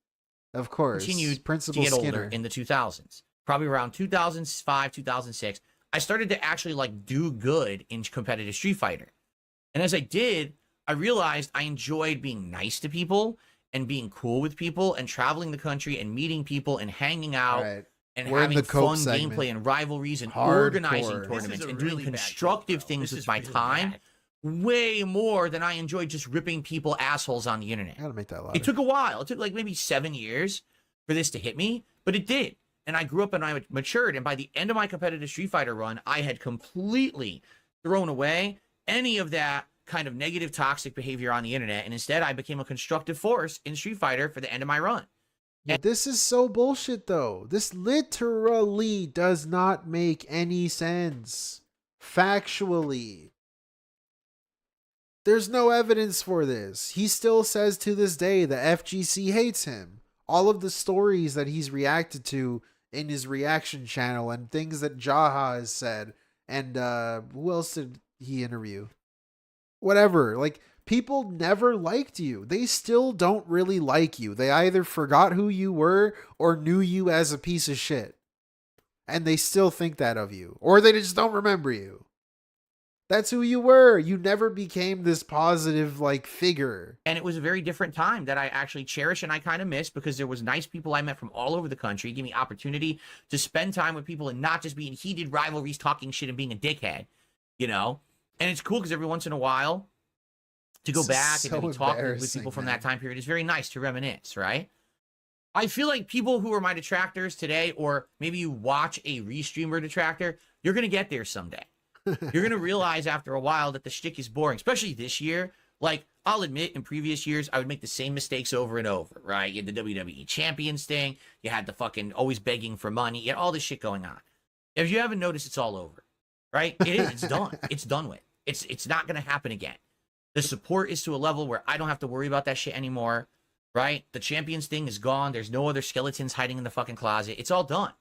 Of course. Continued Principal to get Skinner. older in the 2000s. Probably around 2005, 2006. I started to actually like do good in competitive Street Fighter. And as I did, I realized I enjoyed being nice to people and being cool with people and traveling the country and meeting people and hanging out and having fun gameplay and rivalries and organizing tournaments and doing constructive things with my time way more than I enjoyed just ripping people assholes on the internet. I gotta make that louder. It took a while. It took like maybe 7 years for this to hit me, but it did. And I grew up and I matured. And by the end of my competitive Street Fighter run, I had completely thrown away any of that kind of negative, toxic behavior on the internet. And instead, I became a constructive force in Street Fighter for the end of my run. And this is so bullshit, though. This literally does not make any sense. Factually. There's no evidence for this. He still says to this day that FGC hates him. All of the stories that he's reacted to in his reaction channel and things that Jaha has said. And who else did he interview? Whatever. Like, people never liked you. They still don't really like you. They either forgot who you were or knew you as a piece of shit. And they still think that of you. Or they just don't remember you. That's who you were. You never became this positive, like, figure. And it was a very different time that I actually cherish and I kind of miss, because there was nice people I met from all over the country, give me opportunity to spend time with people and not just be in heated rivalries, talking shit and being a dickhead, you know? And it's cool because every once in a while to go back and maybe talk with people from that time period is very nice to reminisce, right? I feel like people who are my detractors today, or maybe you watch a restreamer detractor, you're going to get there someday. You're going to realize after a while that the shtick is boring, especially this year. Like, I'll admit, in previous years, I would make the same mistakes over and over, right? You had the WWE Champions thing. You had the fucking always begging for money. You had all this shit going on. If you haven't noticed, it's all over, right? It is. It's done. It's done with. It's not going to happen again. The support is to a level where I don't have to worry about that shit anymore, right? The Champions thing is gone. There's no other skeletons hiding in the fucking closet. It's all done.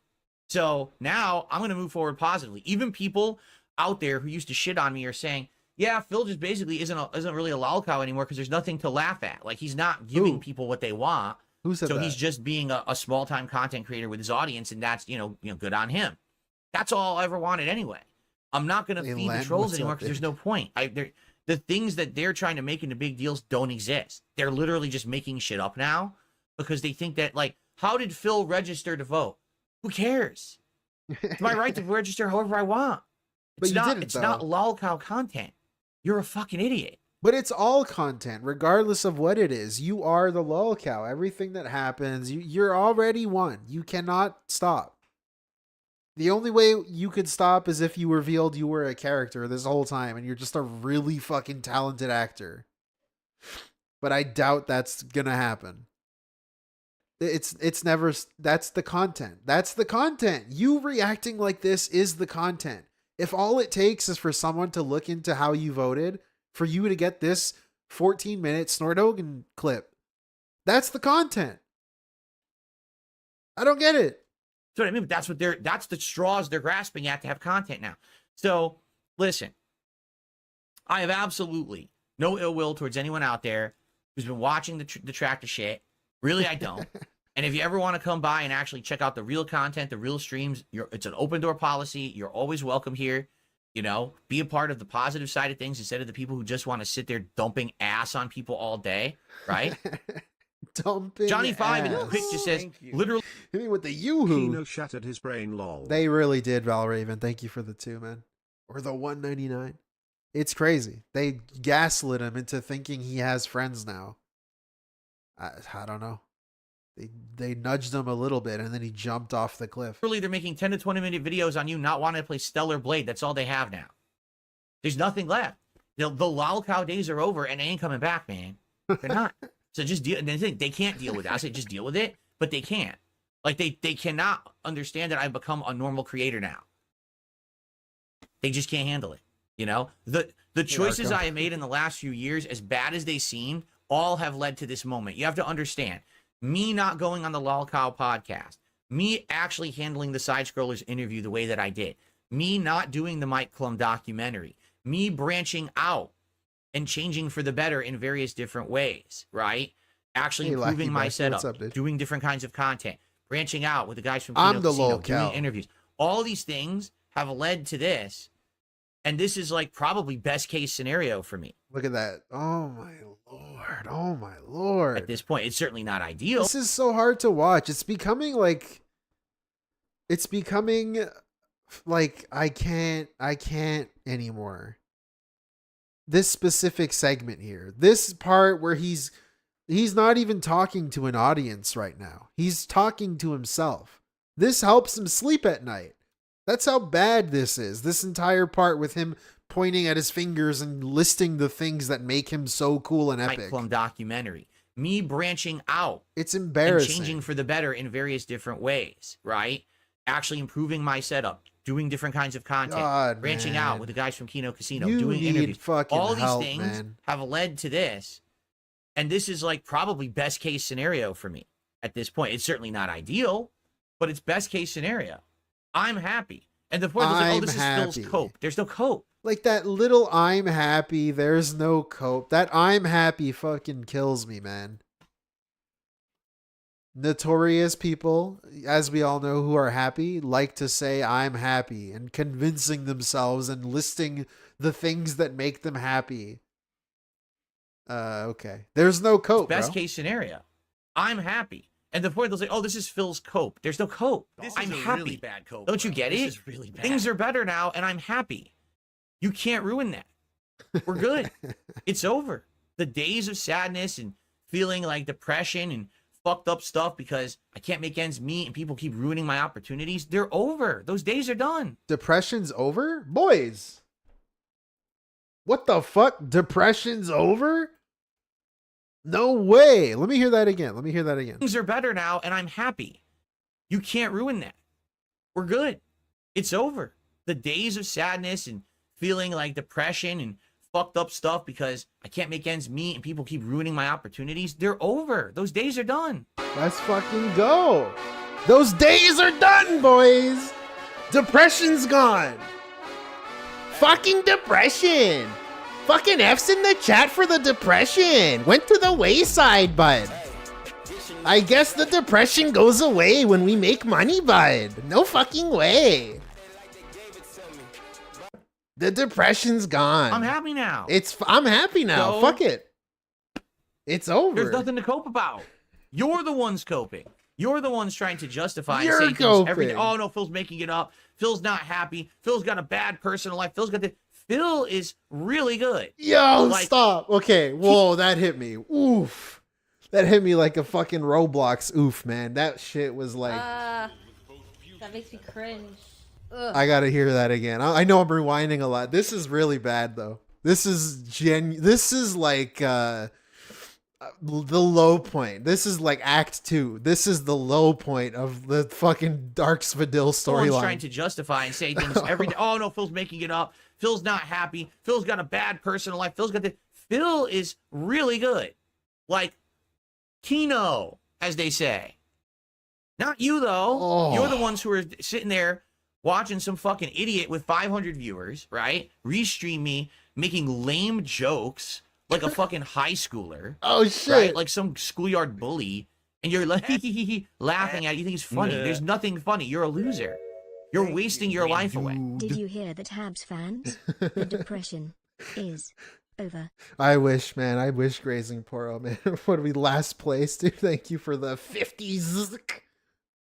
So now I'm going to move forward positively. Even people out there who used to shit on me are saying, yeah, Phil just basically isn't really a lolcow anymore because there's nothing to laugh at. Like, he's not giving people what they want. Who said so that? He's just being a small-time content creator with his audience, and that's, you know, good on him. That's all I ever wanted anyway. I'm not going to feed the trolls anymore because there's no point. The things that they're trying to make into big deals don't exist. They're literally just making shit up now because they think that, like, how did Phil register to vote? Who cares? It's my right to register however I want. It's not lolcow content. You're a fucking idiot. But it's all content, regardless of what it is. You are the lolcow. Everything that happens, you're already one. You cannot stop. The only way you could stop is if you revealed you were a character this whole time and you're just a really fucking talented actor. But I doubt that's gonna happen. It's never, that's the content. That's the content. You reacting like this is the content. If all it takes is for someone to look into how you voted, for you to get this 14-minute Snordogan clip, that's the content. I don't get it. So I mean, that's the straws they're grasping at to have content now. So listen, I have absolutely no ill will towards anyone out there who's been watching the Detractor shit. Really, I don't. And if you ever want to come by and actually check out the real content, the real streams, it's an open door policy. You're always welcome here. You know, be a part of the positive side of things instead of the people who just want to sit there dumping ass on people all day, right? Dumping Johnny Five ass. in the quick just says, literally. Hit me with the yoo-hoo. Kino shattered his brain, lol. They really did, Valraven. Thank you for the 2, man. Or the 199. It's crazy. They gaslit him into thinking he has friends now. I don't know. They nudged him a little bit, and then he jumped off the cliff. Literally, they're making 10 to 20-minute videos on you not wanting to play Stellar Blade. That's all they have now. There's nothing left. The lolcow days are over, and they ain't coming back, man. They're not. So just deal. They can't deal with it. I say just deal with it, but they can't. Like, they cannot understand that I've become a normal creator now. They just can't handle it. You know? The choices I have made in the last few years, as bad as they seemed, all have led to this moment. You have to understand. Me not going on the lolcow podcast, me actually handling the side scrollers interview the way that I did, me not doing the Mike Klum documentary, me branching out and changing for the better in various different ways, right? Actually improving my setup, doing different kinds of content, branching out with the guys from Kino Casino, doing interviews. All these things have led to this, and this is like probably best case scenario for me. Look at that. Oh my Lord. Oh my Lord. At this point, it's certainly not ideal. This is so hard to watch. It's becoming like I can't anymore. This specific segment here, this part where he's He's not even talking to an audience right now. He's talking to himself. This helps him sleep at night. That's how bad this is. This entire part with him pointing at his fingers and listing the things that make him so cool and epic. Plum documentary. Me branching out. It's embarrassing. And changing for the better in various different ways, right? Actually improving my setup, doing different kinds of content, branching out with the guys from Kino Casino, doing interviews. All these things have led to this. And this is like probably best case scenario for me at this point. It's certainly not ideal, but it's best case scenario. I'm happy. And the point was like, oh, this is Phil's cope. There's no cope. Like that little I'm happy, there's no cope. That I'm happy fucking kills me, man. Notorious people, as we all know, who are happy, like to say I'm happy and convincing themselves and listing the things that make them happy. Okay. There's no cope, best case scenario. I'm happy. And the point was like, oh, this is Phil's cope. There's no cope. I'm happy. Really bad cope. Don't you get it? This is really bad. Things are better now, and I'm happy. You can't ruin that. We're good. It's over. The days of sadness and feeling like depression and fucked up stuff because I can't make ends meet and people keep ruining my opportunities, they're over. Those days are done. Depression's over? Boys. What the fuck? Depression's over? No way. Let me hear that again. Things are better now, and I'm happy. You can't ruin that. We're good. It's over. The days of sadness and feeling like depression and fucked up stuff because I can't make ends meet and people keep ruining my opportunities, they're over. Those days are done. Let's fucking go. Those days are done, boys. Depression's gone. Fucking depression. Fucking F's in the chat for the depression. Went to the wayside, bud. I guess the depression goes away when we make money, bud. No fucking way. The depression's gone. I'm happy now. I'm happy now. So, fuck it. It's over. There's nothing to cope about. You're the ones coping. You're the ones trying to justify You're and say coping. things every day. Oh no, Phil's making it up. Phil's not happy. Phil's got a bad personal life. Phil is really good. Yo, stop. Okay, whoa, that hit me. Oof. That hit me like a fucking Roblox oof, man. That shit was like... that makes me cringe. Ugh. I gotta hear that again. I know I'm rewinding a lot. This is really bad, though. This is like the low point. This is like Act 2. This is the low point of the fucking Dark Svidil storyline. Trying to justify and say things every day. Oh no, Phil's making it up. Phil's not happy. Phil's got a bad personal life. Phil is really good. Like Kino, as they say. Not you though. Oh. You're the ones who are sitting there watching some fucking idiot with 500 viewers, right? Restream me making lame jokes like a fucking high schooler. Oh shit. Right? Like some schoolyard bully. And you're like laughing at it. You think it's funny. There's nothing funny. You're a loser. You're wasting your life away. Did you hear that, Habs fans? The depression is over. I wish, man. I wish Grazing Poro, man. What are we last place, dude? Thank you for the 50s.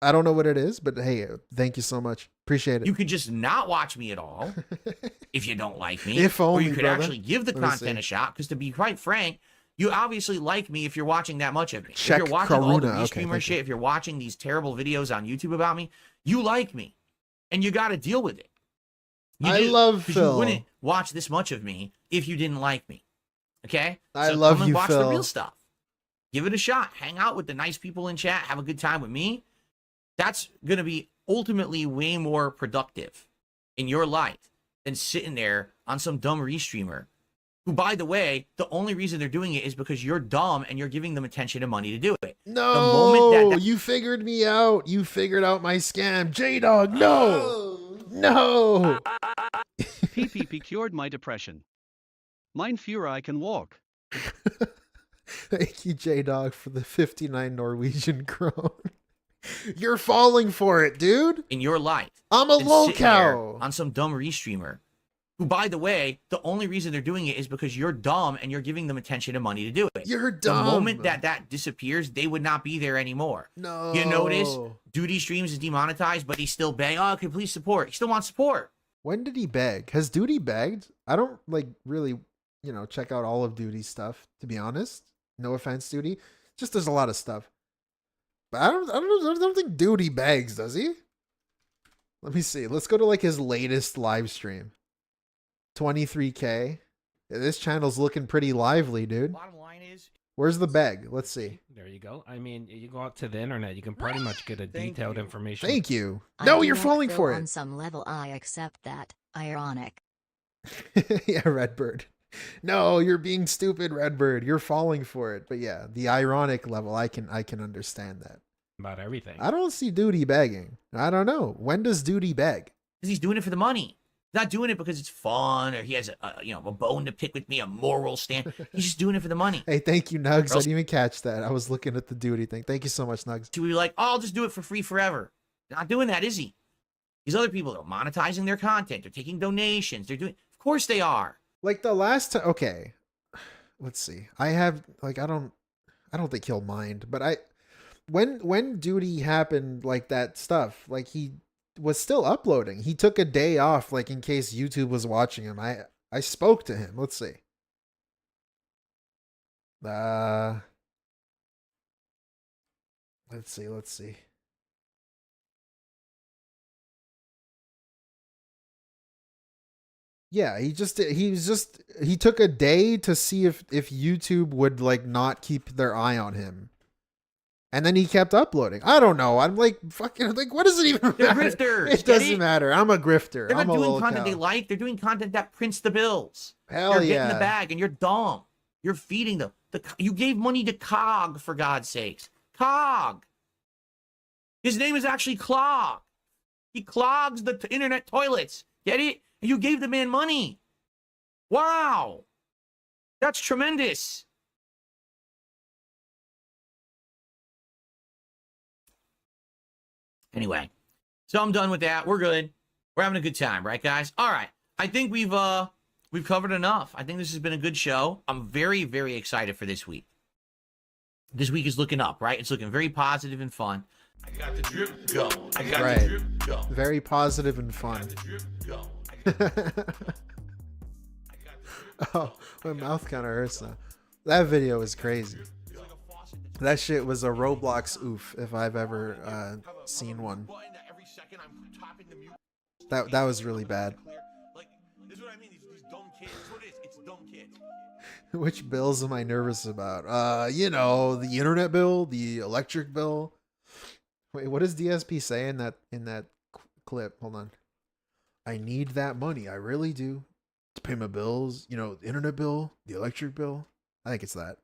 I don't know what it is, but hey, thank you so much. Appreciate it. You could just not watch me at all if you don't like me. If only, or you could brother. actually give the content a shot, because to be quite frank, you obviously like me if you're watching that much of me. Check if you're watching all the Karuna. restreamer Okay, shit, if you're watching these terrible videos on YouTube about me, you like me. And you got to deal with it. I love Phil. You wouldn't watch this much of me if you didn't like me. Okay? I So love come and you, watch Phil. the real stuff. Give it a shot. Hang out with the nice people in chat. Have a good time with me. That's going to be ultimately way more productive in your life than sitting there on some dumb restreamer who, by the way, the only reason they're doing it is because you're dumb and you're giving them attention and money to do it. No, the moment that you figured me out. You figured out my scam. J-Dog, no. No. PPP cured my depression. Mein Führer, I can walk. Thank you, J-Dog, for the 59 Norwegian krone. You're falling for it, dude. In your life. I'm a than sitting there lolcow. on some dumb restreamer who, by the way, the only reason they're doing it is because you're dumb and you're giving them attention and money to do it. You're dumb. The moment that disappears, they would not be there anymore. No. You notice Duty Streams is demonetized, but he's still begging, oh, can please support. He still wants support. When did he beg? Has Duty begged? I don't really, check out all of Duty's stuff, to be honest. No offense, Duty. Just there's a lot of stuff. But I don't think Duty begs, does he? Let me see. Let's go to like his latest live stream. 23K. Yeah, this channel's looking pretty lively, dude. Bottom line is, where's the beg? Let's see. there you go. I mean, you go out to the internet, you can pretty much get a detailed information. Thank you. No, you're falling for On it. some level, I accept that. Ironic. Yeah, Redbird. No, you're being stupid, Redbird. You're falling for it. But yeah, the ironic level, I can understand that. About everything. I don't see Duty begging. I don't know. When does Duty beg? Because he's doing it for the money. He's not doing it because it's fun or he has a bone to pick with me, a moral stand. He's just doing it for the money. Hey, thank you, Nugs. I didn't even catch that. I was looking at the Duty thing. Thank you so much, Nugs. To be like, oh, I'll just do it for free forever. Not doing that, is he? These other people are monetizing their content. They're taking donations. They're doing. Of course they are. Like the last time. Okay, let's see. I have like I don't think he'll mind, but when Duty happened, like that stuff, like he was still uploading. He took a day off, like in case YouTube was watching him. I spoke to him. Let's see. Let's see. Yeah, he took a day to see if YouTube would like not keep their eye on him. And then he kept uploading. I don't know. I'm like fucking like what does it even matter? They're grifters. It doesn't matter. I'm a grifter. They're I'm not a doing lolcow. content they like. They're doing content that prints the bills. Hell They're yeah. getting the bag and you're dumb. You're feeding them. You gave money to Cog, for God's sakes. Cog. His name is actually Clog. He clogs the internet toilets. Get it? And you gave the man money. Wow. That's tremendous. Anyway, so I'm done with that. We're good. We're having a good time, right, guys? All right. I think we've covered enough. I think this has been a good show. I'm very, very excited for this week. This week is looking up, right? It's looking very positive and fun. I got the drip go. I got the drip go. Very positive and fun. Oh, my mouth kind of hurts now. That video is crazy. That shit was a Roblox oof if I've ever seen one. That was really bad. Which bills am I nervous about? You know, the internet bill, the electric bill. Wait, what does DSP say in that clip? Hold on. I need that money. I really do. To pay my bills, you know, the internet bill, the electric bill. I think it's that.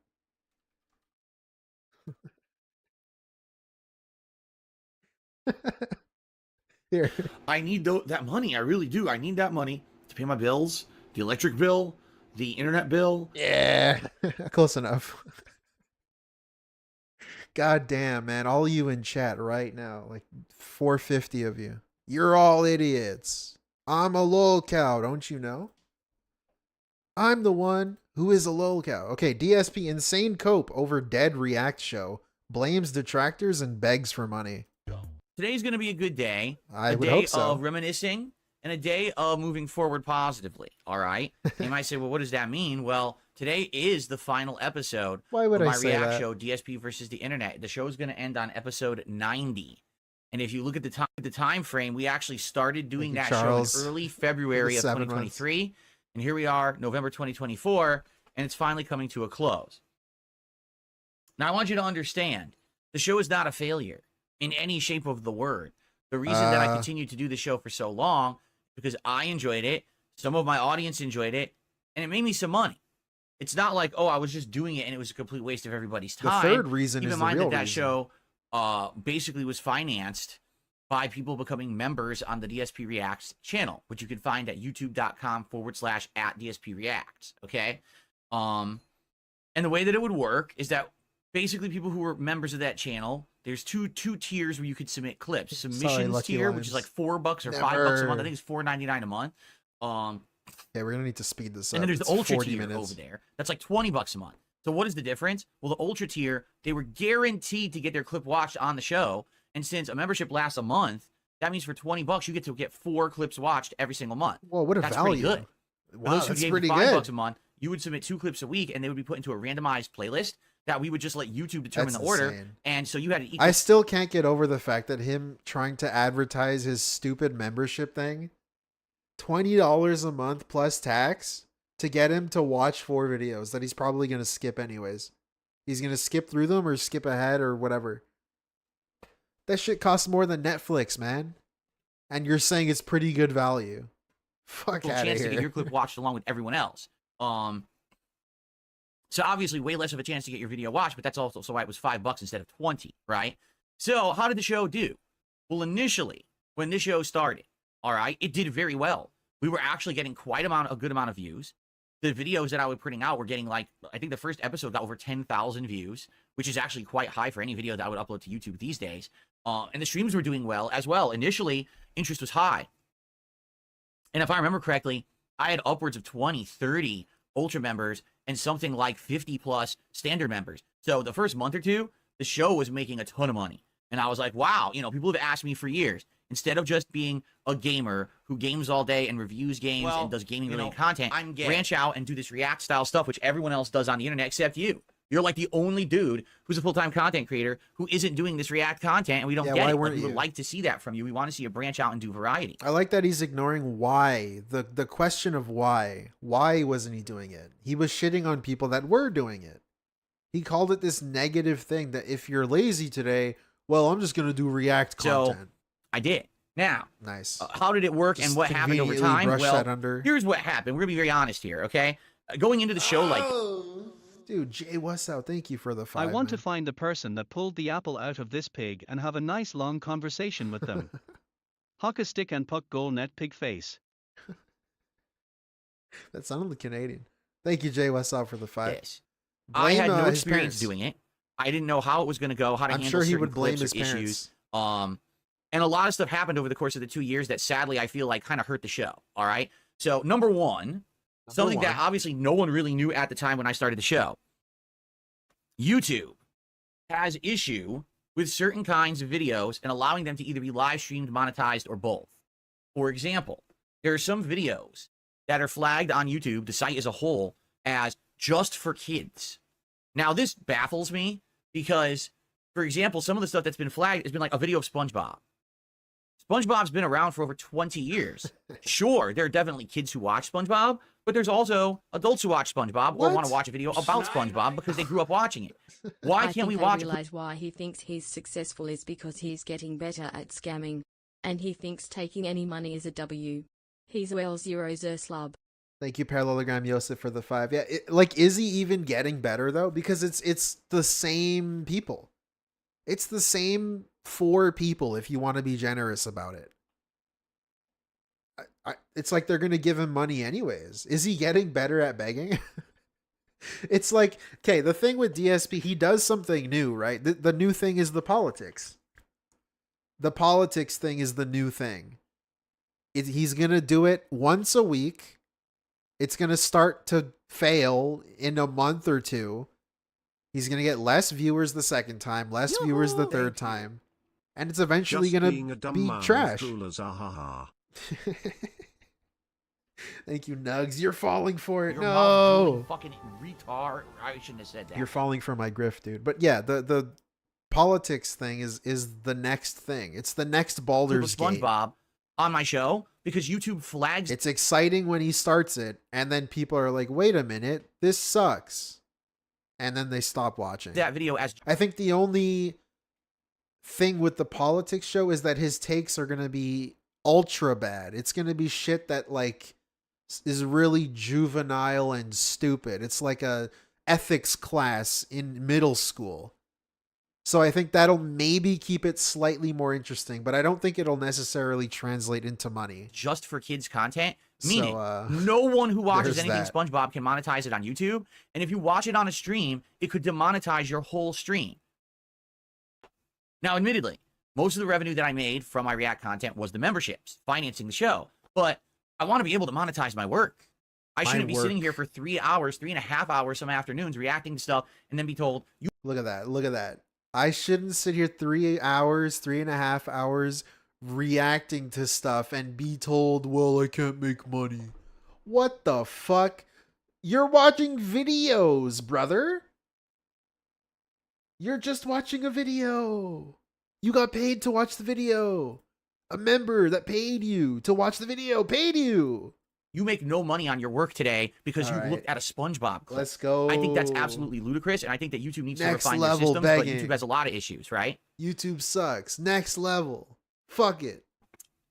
Here. I need that money. I really do. I need that money to pay my bills, the electric bill, the internet bill. Yeah, close enough. God damn, man. All you in chat right now, like 450 of you. You're all idiots. I'm a lolcow, don't you know? I'm the one who is a lolcow. Okay, DSP insane cope over dead React show. Blames detractors and begs for money. Today's going to be a good day. I would hope so. A day of reminiscing and a day of moving forward positively. All right. You might say, well, what does that mean? Well, today is the final episode Why would of I my say React that? show, DSP versus the Internet. The show is going to end on episode 90. And if you look at the time frame, we actually started doing that Charles. show in early February of 7 2023. And here we are, November 2024, and it's finally coming to a close. Now, I want you to understand, the show is not a failure in any shape of the word. The reason that I continued to do the show for so long is because I enjoyed it, some of my audience enjoyed it, and it made me some money. It's not like, oh, I was just doing it and it was a complete waste of everybody's time. The third reason Keep is in the mind real that reason. show basically was financed by people becoming members on the DSPReacts channel, which you can find at youtube.com/@DSPReacts. Okay. And the way that it would work is that basically people who were members of that channel, there's two tiers where you could submit clips. Submissions tier, which is like $4 or $5 a month. I think it's $4.99 a month. Yeah, we're gonna need to speed this up. And then there's It's the ultra 40 tier minutes. over there. That's like $20 a month. So what is the difference? Well, the ultra tier, they were guaranteed to get their clip watched on the show. And since a membership lasts a month, that means for $20, you get 4 clips watched every single month. Whoa, what a That's value. pretty good. Wow, For those who that's gave pretty $5 good. a month, you would submit 2 clips a week, and they would be put into a randomized playlist. that we would just let YouTube determine That's the order. insane. And so you had an equal. I still can't get over the fact that him trying to advertise his stupid membership thing, $20 a month plus tax to get him to watch 4 videos that he's probably going to skip anyways. He's going to skip through them or skip ahead or whatever. That shit costs more than Netflix, man. And you're saying it's pretty good value. Fuck out of chance here. to get your clip watched along with everyone else. So obviously way less of a chance to get your video watched, but that's also why it was $5 instead of 20, right? So how did the show do? Well, initially, when this show started, all right, it did very well. We were actually getting a good amount of views. The videos that I was putting out were getting I think the first episode got over 10,000 views, which is actually quite high for any video that I would upload to YouTube these days. And the streams were doing well as well. Initially, interest was high. And if I remember correctly, I had upwards of 20, 30 Ultra members and something like 50 plus standard members. So the first month or two, the show was making a ton of money. And I was like, wow, people have asked me for years, instead of just being a gamer who games all day and reviews games and does gaming related content, branch out and do this React style stuff, which everyone else does on the internet except you. You're like the only dude who's a full-time content creator who isn't doing this React content, and we don't get it. We would like to see that from you. We want to see you branch out and do variety. I like that he's ignoring why. The question of why. Why wasn't he doing it? He was shitting on people that were doing it. He called it this negative thing that if you're lazy today, well, I'm just going to do React content. So, I did. Now, nice. How did it work and what happened over time? Well, here's what happened. We're going to be very honest here, okay? Going into the show, Dude, Jay, what's up? Thank you for the 5. I want to find the person that pulled the apple out of this pig and have a nice long conversation with them. Hock a stick and puck goal net pig face. That sounded Canadian. Thank you, Jay, what's up for the 5. Yes. I had no experience doing it. I didn't know how it was going to go, how to handle certain he would blame clips his or issues. And a lot of stuff happened over the course of the 2 years that sadly I feel like kind of hurt the show. All right. So number one, something that obviously no one really knew at the time when I started the show. YouTube has issue with certain kinds of videos and allowing them to either be live streamed, monetized, or both. For example, there are some videos that are flagged on YouTube, the site as a whole, as just for kids. Now, this baffles me because, for example, some of the stuff that's been flagged has been like a video of SpongeBob. SpongeBob's been around for over 20 years. Sure, there are definitely kids who watch SpongeBob, but there's also adults who watch SpongeBob or want to watch a video about SpongeBob because they grew up watching it. Why can't we watch? I realize why he thinks he's successful is because he's getting better at scamming, and he thinks taking any money is a W. He's well zero's a slub. Thank you, Parallelogram Yosef, for the 5. Yeah, is he even getting better though? Because it's the same people. It's the same 4 people if you want to be generous about it. It's like they're going to give him money anyways. Is he getting better at begging? It's like, okay, the thing with DSP, he does something new, right? The new thing is the politics. The politics thing is the new thing. He's going to do it once a week. It's going to start to fail in a month or 2. He's going to get less viewers the second time, less viewers the third time. And it's eventually going to be trash. Thank you, Nugs. You're falling for it. No. Fucking retard. I shouldn't have said that. You're falling for my grift, dude. But yeah, the politics thing is the next thing. It's the next Baldur's Gate. SpongeBob on my show because YouTube flags. It's exciting when he starts it, and then people are like, wait a minute, this sucks. And then they stop watching. That video as I think the only thing with the politics show is that his takes are going to be ultra bad. It's going to be shit that like is really juvenile and stupid. It's like a ethics class in middle school. So I think that'll maybe keep it slightly more interesting, but I don't think it'll necessarily translate into money. Just for kids content, meaning no one who watches anything SpongeBob can monetize it on YouTube. And if you watch it on a stream, it could demonetize your whole stream. Now, admittedly, most of the revenue that I made from my React content was the memberships, financing the show. But I want to be able to monetize my work. I shouldn't be sitting here for 3 hours, 3.5 hours some afternoons reacting to stuff and then be told, you look at that. Look at that. I shouldn't sit here 3 hours, 3.5 hours reacting to stuff and be told, well, I can't make money. What the fuck? You're watching videos, brother. You're just watching a video. You got paid to watch the video. A member that paid you to watch the video paid you. You make no money on your work today because All you right. looked at a SpongeBob clip. Let's go. I think that's absolutely ludicrous, and I think that YouTube needs to Next refine their level systems, begging. but YouTube has a lot of issues, right? YouTube sucks. Next level. Fuck it.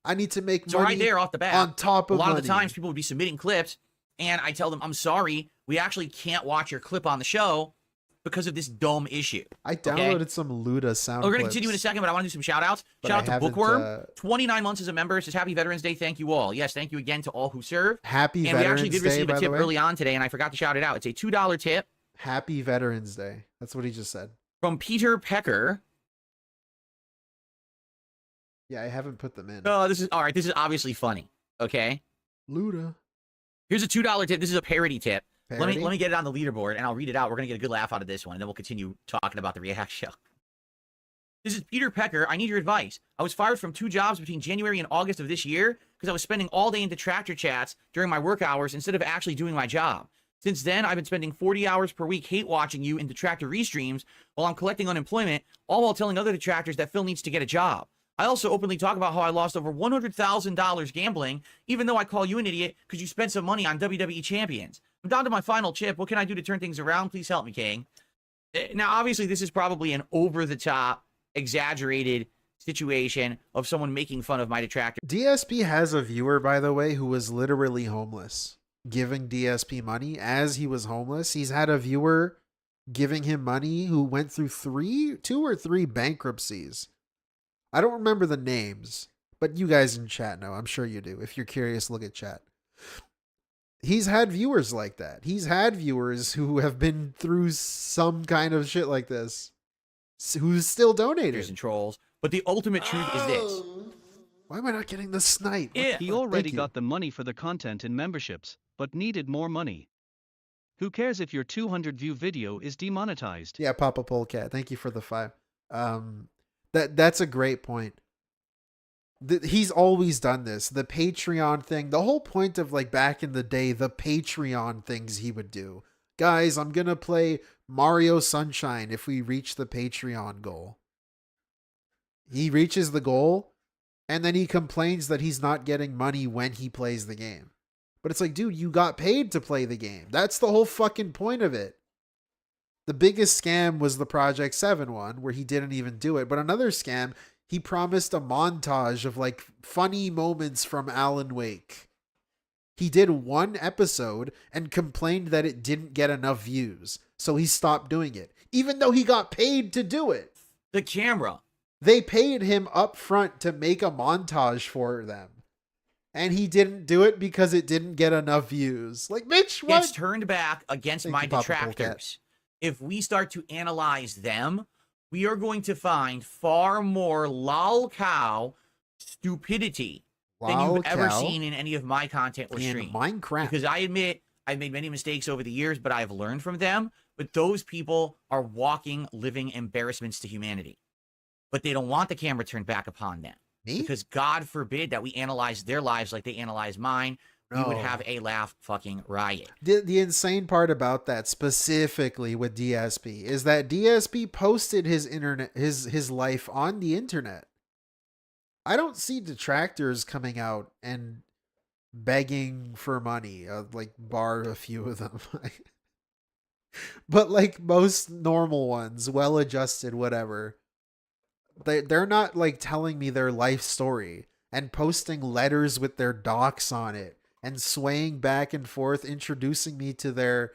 I need to make So money right there off the bat, on top of a lot money. of the times people would be submitting clips, and I tell them, I'm sorry, we actually can't watch your clip on the show because of this dumb issue. I downloaded some Luda sound We're going to clips. continue in a second, but I want to do some shout-outs. But Shout I out to haven't, Bookworm, 29 months as a member. It says, Happy Veterans Day. Thank you all. Yes, thank you again to all who serve. Happy And we actually Veterans did receive Day, a by tip the way. early on today, and I forgot to shout it out. It's a $2 tip Happy Veterans Day. That's what he just said. from Peter Pecker. Yeah, I haven't put them in. Oh, this is all right. This is obviously funny. Okay. Luda. Here's a $2 tip. This is a parody tip. Parody? Let me get it on the leaderboard, and I'll read it out. We're gonna get a good laugh out of this one, and then we'll continue talking about the React show. This is Peter Pecker. I need your advice. I was fired from 2 jobs between January and August of this year because I was spending all day in Detractor chats during my work hours instead of actually doing my job. Since then, I've been spending 40 hours per week hate watching you in Detractor restreams while I'm collecting unemployment, all while telling other Detractors that Phil needs to get a job. I also openly talk about how I lost over $100,000 gambling, even though I call you an idiot because you spent some money on WWE champions. I'm down to my final chip. What can I do to turn things around? Please help me, King. Now, obviously, this is probably an over-the-top, exaggerated situation of someone making fun of my Detractor. DSP has a viewer, by the way, who was literally homeless, giving DSP money as he was homeless. He's had a viewer giving him money who went through 2 or 3 bankruptcies. I don't remember the names, but you guys in chat know. I'm sure you do. If you're curious, look at chat. He's had viewers like that. He's had viewers who have been through some kind of shit like this, who's still donated. And trolls. But the ultimate truth is this. Why am I not getting the snipe? He already got the money for the content in memberships, but needed more money. Who cares if your 200 view video is demonetized? Yeah, Papa Polecat. Thank you for the 5. That's a great point. He's always done this. The Patreon thing, the whole point of like back in the day, the Patreon things he would do. Guys, I'm going to play Mario Sunshine if we reach the Patreon goal. He reaches the goal and then he complains that he's not getting money when he plays the game. But it's like, dude, you got paid to play the game. That's the whole fucking point of it. The biggest scam was the Project 7 one where he didn't even do it. But another scam, he promised a montage of like funny moments from Alan Wake. He did 1 episode and complained that it didn't get enough views. So he stopped doing it, even though he got paid to do it. The camera. They paid him up front to make a montage for them. And he didn't do it because it didn't get enough views. Like, bitch, what? Gets turned back against my Detractors. If we start to analyze them, we are going to find far more lolcow stupidity than you've ever seen in any of my content or stream. Minecraft. Because I admit I've made many mistakes over the years, but I've learned from them. But those people are walking, living embarrassments to humanity. But they don't want the camera turned back upon them. Me? Because God forbid that we analyze their lives like they analyze mine. We would have a laugh fucking riot. The insane part about that, specifically with DSP, is that DSP posted his life on the internet. I don't see detractors coming out and begging for money, like bar a few of them. But like most normal ones, well-adjusted, whatever, they're not like telling me their life story and posting letters with their docs on it and swaying back and forth, introducing me to their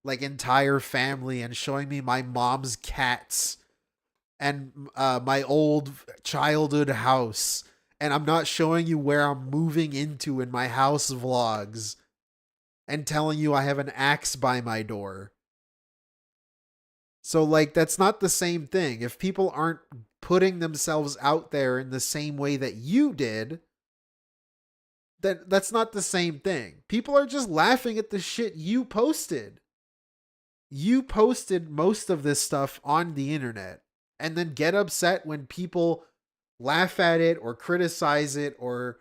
like entire family and showing me my mom's cats and my old childhood house. And I'm not showing you where I'm moving into in my house vlogs and telling you I have an axe by my door. So like, that's not the same thing. If people aren't putting themselves out there in the same way that you did, that's not the same thing. People are just laughing at the shit you posted. You posted most of this stuff on the internet and then get upset when people laugh at it or criticize it or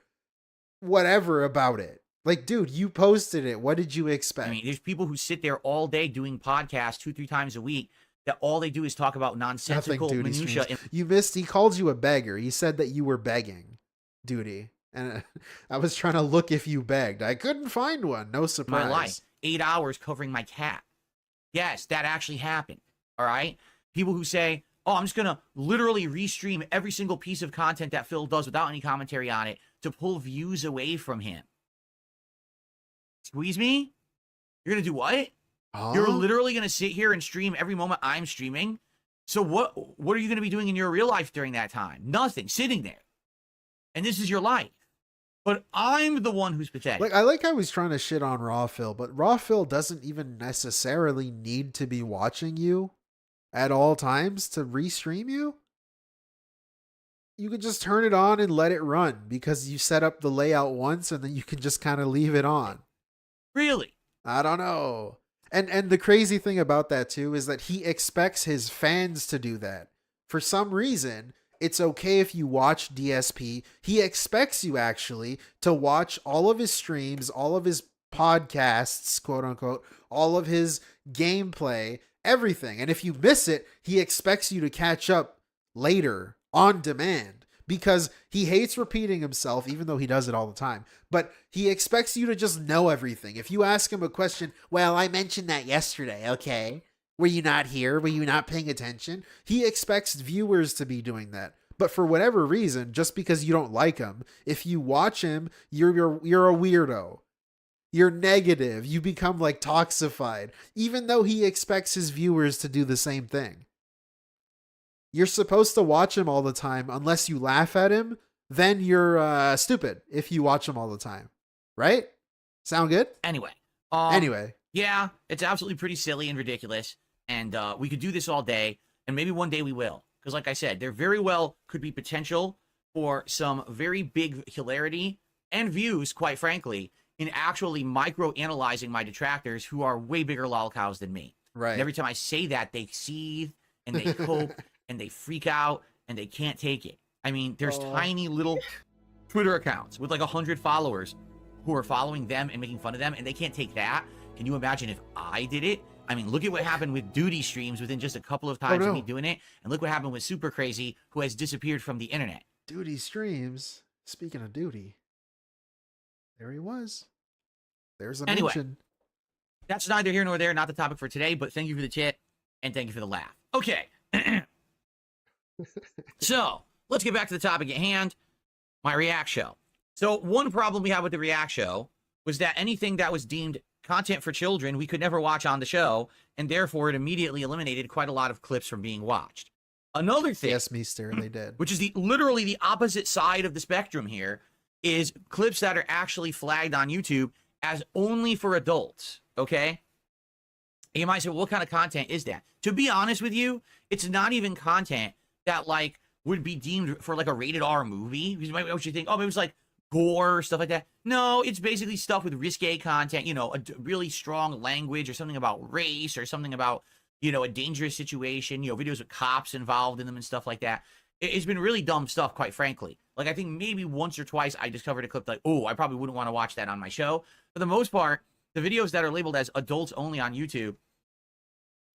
whatever about it. Like, dude, you posted it. What did you expect? I mean, there's people who sit there all day doing podcasts 2-3 times a week that all they do is talk about nonsensical Duty minutia. streams. You missed. He called you a beggar. He said that you were begging, Duty. And I was trying to look if you begged. I couldn't find one. No surprise. My life. 8 hours covering my cat. Yes, that actually happened. All right. People who say, oh, I'm just going to literally restream every single piece of content that Phil does without any commentary on it to pull views away from him. Squeeze me? You're going to do what? Huh? You're literally going to sit here and stream every moment I'm streaming? So what are you going to be doing in your real life during that time? Nothing. Sitting there. And this is your life. But I'm the one who's pathetic. Like, I like how he's trying to shit on Raw Phil, but Raw Phil doesn't even necessarily need to be watching you at all times to restream you. You could just turn it on and let it run because you set up the layout once and then you can just kind of leave it on. Really? I don't know. And the crazy thing about that too is that he expects his fans to do that. For some reason, it's okay if you watch DSP. He expects you actually to watch all of his streams, all of his podcasts, quote unquote, all of his gameplay, everything. And if you miss it, he expects you to catch up later on demand because he hates repeating himself, even though he does it all the time. But he expects you to just know everything. If you ask him a question, well, I mentioned that yesterday, okay? Were you not here? Were you not paying attention? He expects viewers to be doing that. But for whatever reason, just because you don't like him, if you watch him, you're a weirdo. You're negative. You become like toxified, even though he expects his viewers to do the same thing. You're supposed to watch him all the time unless you laugh at him. Then you're stupid if you watch him all the time. Right? Sound good? Anyway. Yeah, it's absolutely pretty silly and ridiculous. And we could do this all day. And maybe one day we will. Because like I said, there very well could be potential for some very big hilarity and views, quite frankly, in actually micro-analyzing my detractors who are way bigger lolcows than me. Right. And every time I say that, they seethe and they cope and they freak out and they can't take it. I mean, there's tiny little Twitter accounts with like 100 followers who are following them and making fun of them, and they can't take that. Can you imagine if I did it? I mean, look at what happened with Duty streams within just a couple of times of me doing it, and look what happened with Super Crazy, who has disappeared from the internet. Duty streams. Speaking of Duty, there he was. There's a mention. That's neither here nor there, not the topic for today, but thank you for the chat, and thank you for the laugh. Okay. So, let's get back to the topic at hand, my React show. So, one problem we had with the React show was that anything that was deemed content for children, we could never watch on the show, and therefore it immediately eliminated quite a lot of clips from being watched. Another thing, yes, Meester, they did, which is literally the opposite side of the spectrum here, is clips that are actually flagged on YouTube as only for adults, okay? And you might say, well, what kind of content is that? To be honest with you, it's not even content that, like, would be deemed for, like, a rated R movie. Because maybe what you think, oh, maybe it's, like, gore, stuff like that. No, it's basically stuff with risque content, you know, a really strong language or something about race or something about, you know, a dangerous situation, you know, videos with cops involved in them and stuff like that. It's been really dumb stuff, quite frankly. Like, I think maybe once or twice I discovered a clip like, oh, I probably wouldn't want to watch that on my show. For the most part, the videos that are labeled as adults only on YouTube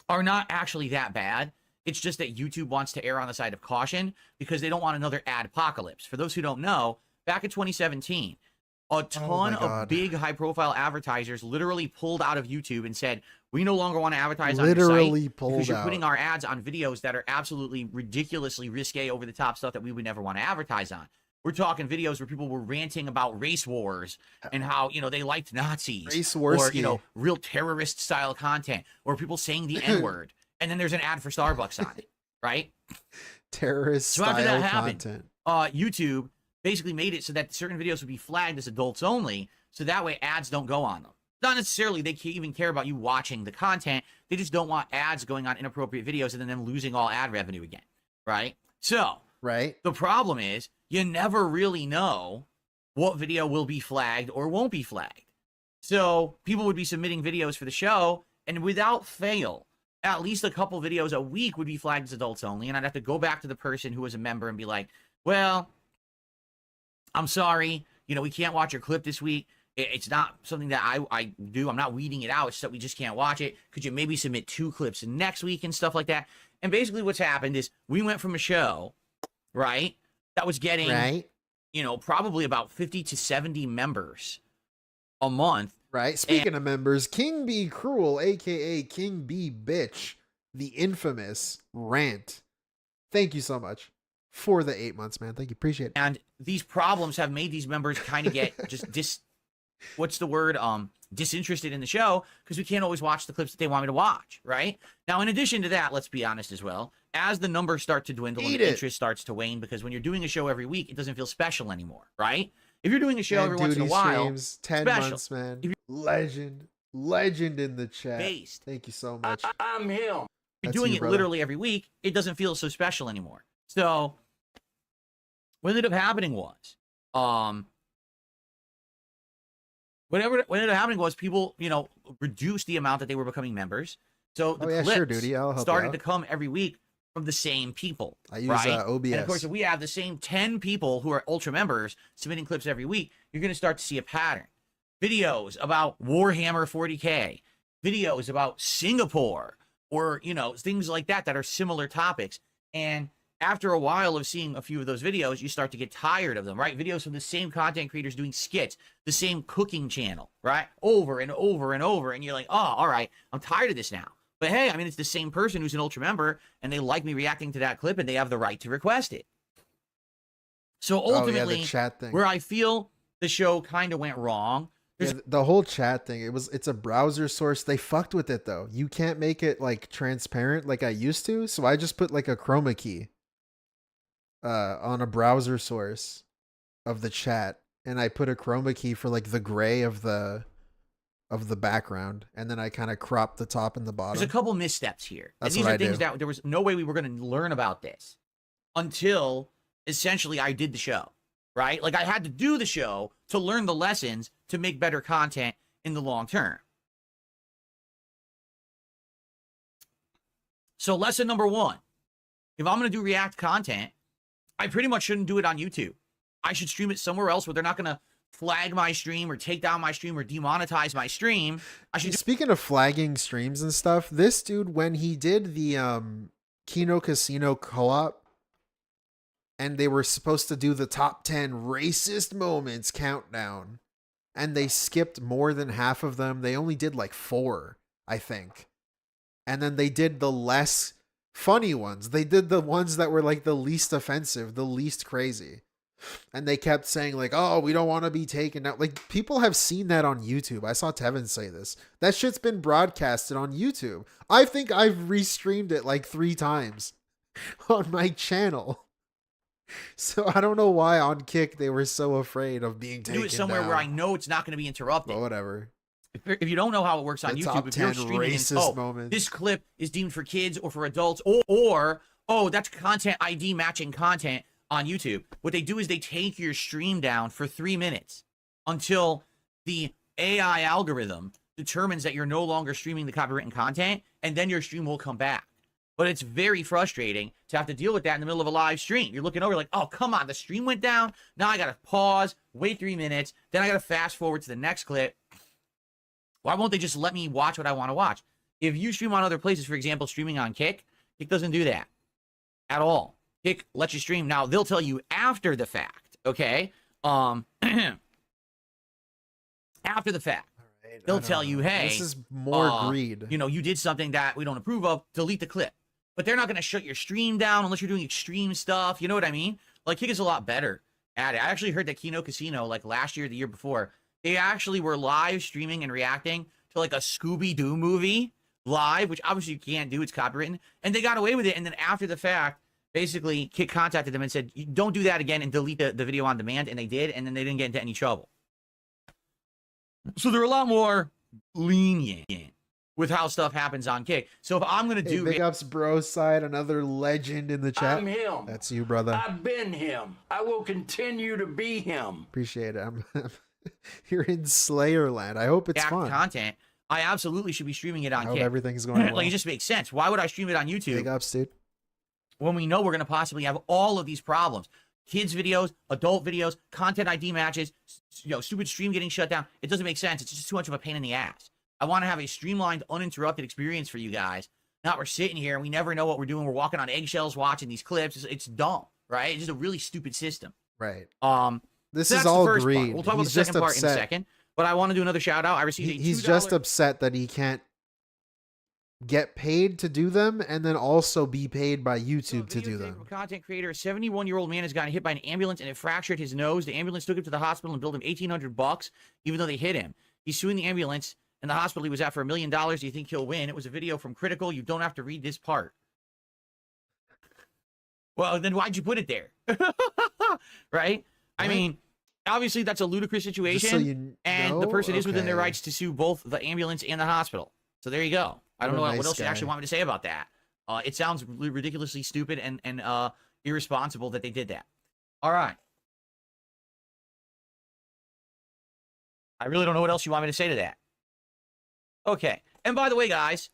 are not actually that bad. It's just that YouTube wants to err on the side of caution because they don't want another ad apocalypse. For those who don't know, back in 2017, a ton of big high-profile advertisers literally pulled out of YouTube and said, we no longer want to advertise on your site because you're putting our ads on videos that are absolutely ridiculously risque, over-the-top stuff that we would never want to advertise on. We're talking videos where people were ranting about race wars and how, you know, they liked Nazis. Or, you know, real terrorist-style content. Or people saying the N-word. And then there's an ad for Starbucks on it, right? Terrorist-style content. YouTube basically made it so that certain videos would be flagged as adults only, so that way ads don't go on them. Not necessarily they can't even care about you watching the content. They just don't want ads going on inappropriate videos and then them losing all ad revenue again, right? So, the problem is you never really know what video will be flagged or won't be flagged. So people would be submitting videos for the show, and without fail, at least a couple videos a week would be flagged as adults only, and I'd have to go back to the person who was a member and be like, well, I'm sorry, you know, we can't watch your clip this week It's not something that I do. I'm not weeding it out. It's that we just can't watch it. Could you maybe submit 2 clips next week and stuff like that? And basically what's happened is we went from a show, right, that was getting, you know, probably about 50 to 70 members a month. Right. Speaking of members, King B Cruel, a.k.a. King B Bitch, the infamous Rant. Thank you so much for the 8 months, man. Thank you. Appreciate it. And these problems have made these members kind of get just disinterested in the show because we can't always watch the clips that they want me to watch, right? Now, in addition to that, let's be honest as well, as the numbers start to dwindle and the interest starts to wane, because when you're doing a show every week, it doesn't feel special anymore, right? If you're doing a show every once in a while, streams, 10 special. months, man. Legend in the chat. Based. Thank you so much. I'm him. If you're doing it literally every week, it doesn't feel so special anymore. So what ended up happening was, what ended up happening was people, you know, reduced the amount that they were becoming members. So the clips started to come every week from the same people. I use right? OBS. And of course, if we have the same 10 people who are ultra members submitting clips every week, you're going to start to see a pattern. Videos about Warhammer 40K, videos about Singapore, or, you know, things like that that are similar topics. And after a while of seeing a few of those videos, you start to get tired of them, right? Videos from the same content creators doing skits, the same cooking channel, right? Over and over and over. And you're like, oh, all right, I'm tired of this now. But hey, I mean, it's the same person who's an ultra member, and they like me reacting to that clip, and they have the right to request it. So ultimately, the chat thing. Where I feel the show kind of went wrong. Yeah, the whole chat thing, it's a browser source. They fucked with it though. You can't make it like transparent like I used to. So I just put like a chroma key on a browser source of the chat, and I put a chroma key for like the gray of the background, and then I kind of crop the top and the bottom. There's a couple missteps here. That's and these what are I things do. that there was no way we were going to learn about this until essentially I did the show, right? Like I had to do the show to learn the lessons to make better content in the long term. So lesson number 1, if I'm going to do React content, I pretty much shouldn't do it on YouTube. I should stream it somewhere else where they're not going to flag my stream or take down my stream or demonetize my stream. Speaking of flagging streams and stuff, this dude, when he did the Kino Casino co-op, and they were supposed to do the top 10 racist moments countdown, and they skipped more than half of them. They only did like 4, I think. And then they did the less funny ones. They did the ones that were like the least offensive, the least crazy. And they kept saying like, oh, we don't want to be taken out. Like, people have seen that on YouTube. I saw Tevin say this. That shit's been broadcasted on YouTube. I think I've restreamed it like 3 times on my channel. So I don't know why on Kick they were so afraid of being taken do it somewhere down. where I know it's not going to be interrupted. But whatever. If you don't know how it works on The YouTube, top if you're 10 streaming racist and, moments. this clip is deemed for kids or for adults, or that's content ID matching content on YouTube. What they do is they take your stream down for 3 minutes until the AI algorithm determines that you're no longer streaming the copywritten content, and then your stream will come back. But it's very frustrating to have to deal with that in the middle of a live stream. You're looking over like, oh, come on, the stream went down. Now I got to pause, wait 3 minutes. Then I got to fast forward to the next clip. Why won't they just let me watch what I want to watch? If you stream on other places, for example, streaming on Kick, Kick doesn't do that at all. Kick lets you stream. Now, they'll tell you after the fact, okay? After the fact. They'll tell you, hey, this is more greed. You know, you did something that we don't approve of, delete the clip. But they're not going to shut your stream down unless you're doing extreme stuff. You know what I mean? Like, Kick is a lot better at it. I actually heard that Kino Casino, like last year, the year before, they actually were live streaming and reacting to like a Scooby-Doo movie live, which obviously you can't do. It's copywritten. And they got away with it. And then after the fact, basically, Kick contacted them and said, don't do that again and delete the video on demand. And they did. And then they didn't get into any trouble. So they're a lot more lenient with how stuff happens on Kick. So if I'm going to do... Big ups, bro side, another legend in the chat. I'm him. That's you, brother. I've been him. I will continue to be him. Appreciate it. You're in Slayerland. I hope it's fun. Content, I absolutely should be streaming it on Kick. Everything's going well. Like, it just makes sense. Why would I stream it on YouTube? Big ups, dude. When we know we're going to possibly have all of these problems. kids videos, adult videos, content ID matches, stupid stream getting shut down. It doesn't make sense. It's just too much of a pain in the ass. I want to have a streamlined, uninterrupted experience for you guys. Not we're sitting here and we never know what we're doing. We're walking on eggshells watching these clips. It's dumb, right? It's just a really stupid system. Right. This is all greed. We'll talk about the second part in a second. But I want to do another shout out. I received a $2. He's just upset that he can't get paid to do them and then also be paid by YouTube to do them. Content creator, a 71-year-old man has gotten hit by an ambulance and it fractured his nose. The ambulance took him to the hospital and billed him $1,800, even though they hit him. He's suing the ambulance and the hospital he was at for $1 million. Do you think he'll win? It was a video from Critical. You don't have to read this part. Well, then why'd you put it there? Right? I mean, obviously that's a ludicrous situation, and the person is within their rights to sue both the ambulance and the hospital. So there you go. I don't know what else you actually want me to say about that. It sounds ridiculously stupid and irresponsible that they did that. All right. I really don't know what else you want me to say to that. Okay. And by the way, guys,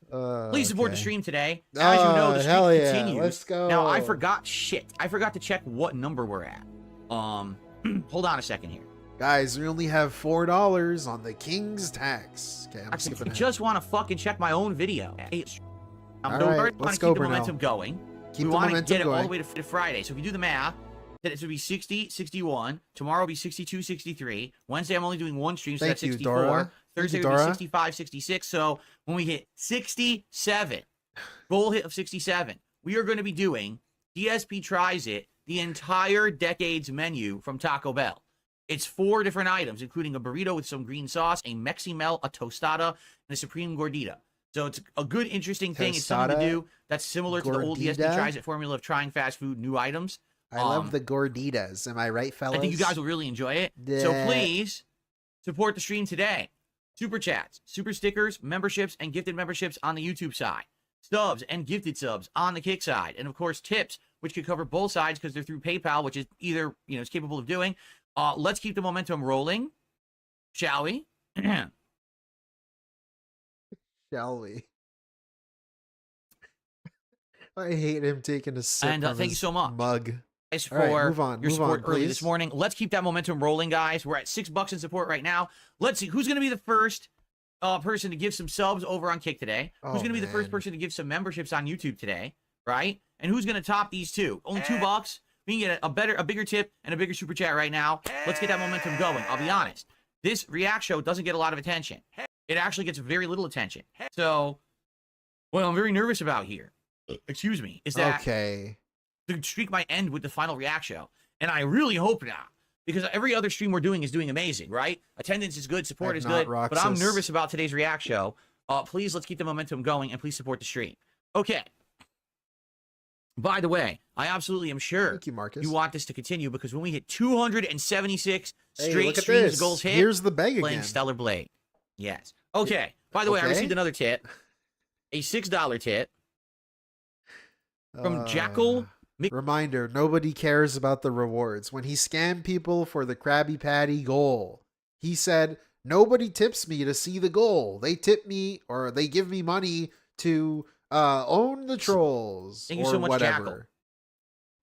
please support the stream today. As you know, the stream continues. Let's go. Now, I forgot to check what number we're at. Hold on a second here. Guys, we only have $4 on the King's tax. Okay, I'm skipping ahead. I just want to fucking check my own video. All right, let's go, keep the momentum going. Keep we the want momentum to get going. it all the way to Friday. So if you do the math, then it would be 60, 61. Tomorrow will be 62, 63. Wednesday, I'm only doing one stream, so that's 64. Dora. Thursday will be 65, 66. So when we hit 67, goal hit of 67, we are going to be doing DSP Tries It, the entire decade's menu from Taco Bell. It's 4 different items, including a burrito with some green sauce, a Mexi Melt, a tostada, and a Supreme Gordita. So it's a good, interesting thing. It's something to do that's similar to the old DSP Tries It formula of trying fast food, new items. I love the Gorditas. Am I right, fellas? I think you guys will really enjoy it. So please support the stream today. Super chats, super stickers, memberships, and gifted memberships on the YouTube side. Subs and gifted subs on the Kick side. And of course, tips, which could cover both sides because they're through PayPal, which is either, it's capable of doing. Let's keep the momentum rolling, shall we? Shall we? I hate him taking a sip and from thank you his so much mug. Guys, for right, your support early please. this morning. Let's keep that momentum rolling, guys. We're at $6 in support right now. Let's see who's going to be the first person to give some subs over on Kick today. Who's going to be the first person to give some memberships on YouTube today, right? And who's going to top these two? Only $2. We can get a bigger tip and a bigger super chat right now. Let's get that momentum going. I'll be honest. This React show doesn't get a lot of attention. It actually gets very little attention. So, what I'm very nervous about here, excuse me, is that the streak might end with the final React show. And I really hope not. Because every other stream we're doing is doing amazing, right? Attendance is good, support is good. But I'm nervous about today's React show. Please, let's keep the momentum going, and please support the stream. Okay. By the way, I absolutely am sure you want this to continue, because when we hit 276 straight streams, goals hit, here's the bag playing again. Stellar Blade. Yes. Okay. By the way, I received another tit. A $6 tit from Jackal. Reminder, nobody cares about the rewards. When he scammed people for the Krabby Patty goal, he said, nobody tips me to see the goal. They tip me, or they give me money to own the trolls. Thank you so much, whatever. Jackal.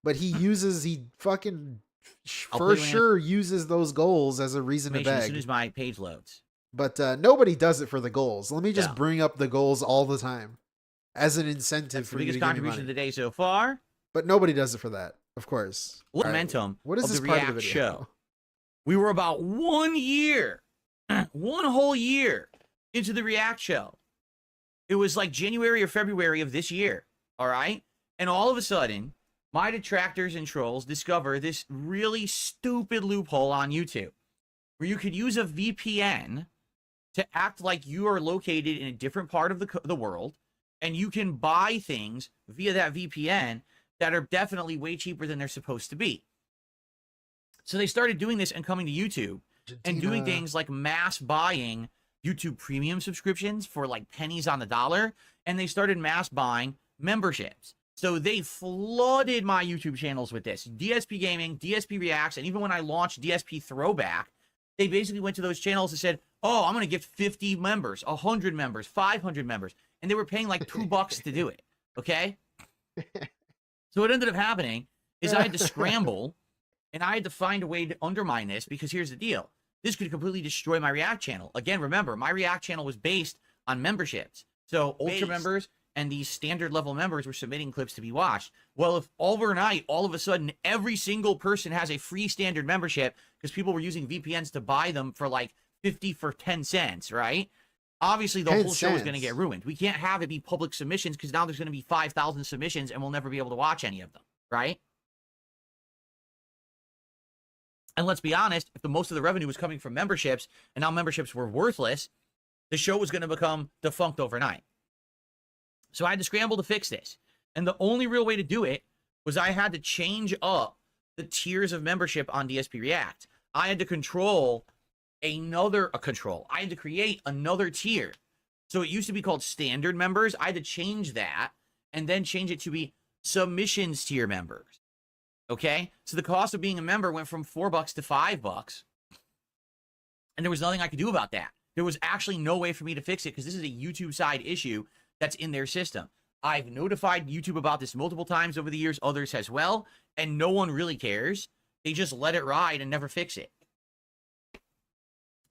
But he fucking for sure uses those goals as a reason to beg. As soon as my page loads. But nobody does it for the goals. Let me just bring up the goals all the time as an incentive for you to give me money. That's the biggest contribution of the day so far. But nobody does it for that, of course. Momentum what is of this the part React of the video? show. We were about 1 year, 1 whole year into the React show. It was like January or February of this year, all right? And all of a sudden, my detractors and trolls discover this really stupid loophole on YouTube where you could use a VPN to act like you are located in a different part of the world, and you can buy things via that VPN that are definitely way cheaper than they're supposed to be. So they started doing this and coming to YouTube and doing things like mass buying YouTube premium subscriptions for like pennies on the dollar, and they started mass buying memberships. So they flooded my YouTube channels with this. DSP Gaming, DSPReacts, and even when I launched DSP Throwback, they basically went to those channels and said, oh, I'm going to gift 50 members, 100 members, 500 members. And they were paying like $2 to do it, okay? So what ended up happening is I had to scramble And I had to find a way to undermine this because here's the deal. This could completely destroy my React channel. Again, remember, my React channel was based on memberships. So Ultra members and these standard level members were submitting clips to be watched. Well, if overnight, all of a sudden, every single person has a free standard membership because people were using VPNs to buy them for like 50 for 10 cents, right? Obviously, the whole show is going to get ruined. We can't have it be public submissions because now there's going to be 5,000 submissions and we'll never be able to watch any of them, right? And let's be honest, if the most of the revenue was coming from memberships and now memberships were worthless, the show was going to become defunct overnight. So I had to scramble to fix this. And the only real way to do it was I had to change up the tiers of membership on DSPReacts. I had to I had to create another tier. So it used to be called standard members. I had to change that and then change it to be submissions tier members. Okay? So the cost of being a member went from $4 to $5. And there was nothing I could do about that. There was actually no way for me to fix it because this is a YouTube side issue that's in their system. I've notified YouTube about this multiple times over the years, others as well, and no one really cares. They just let it ride and never fix it.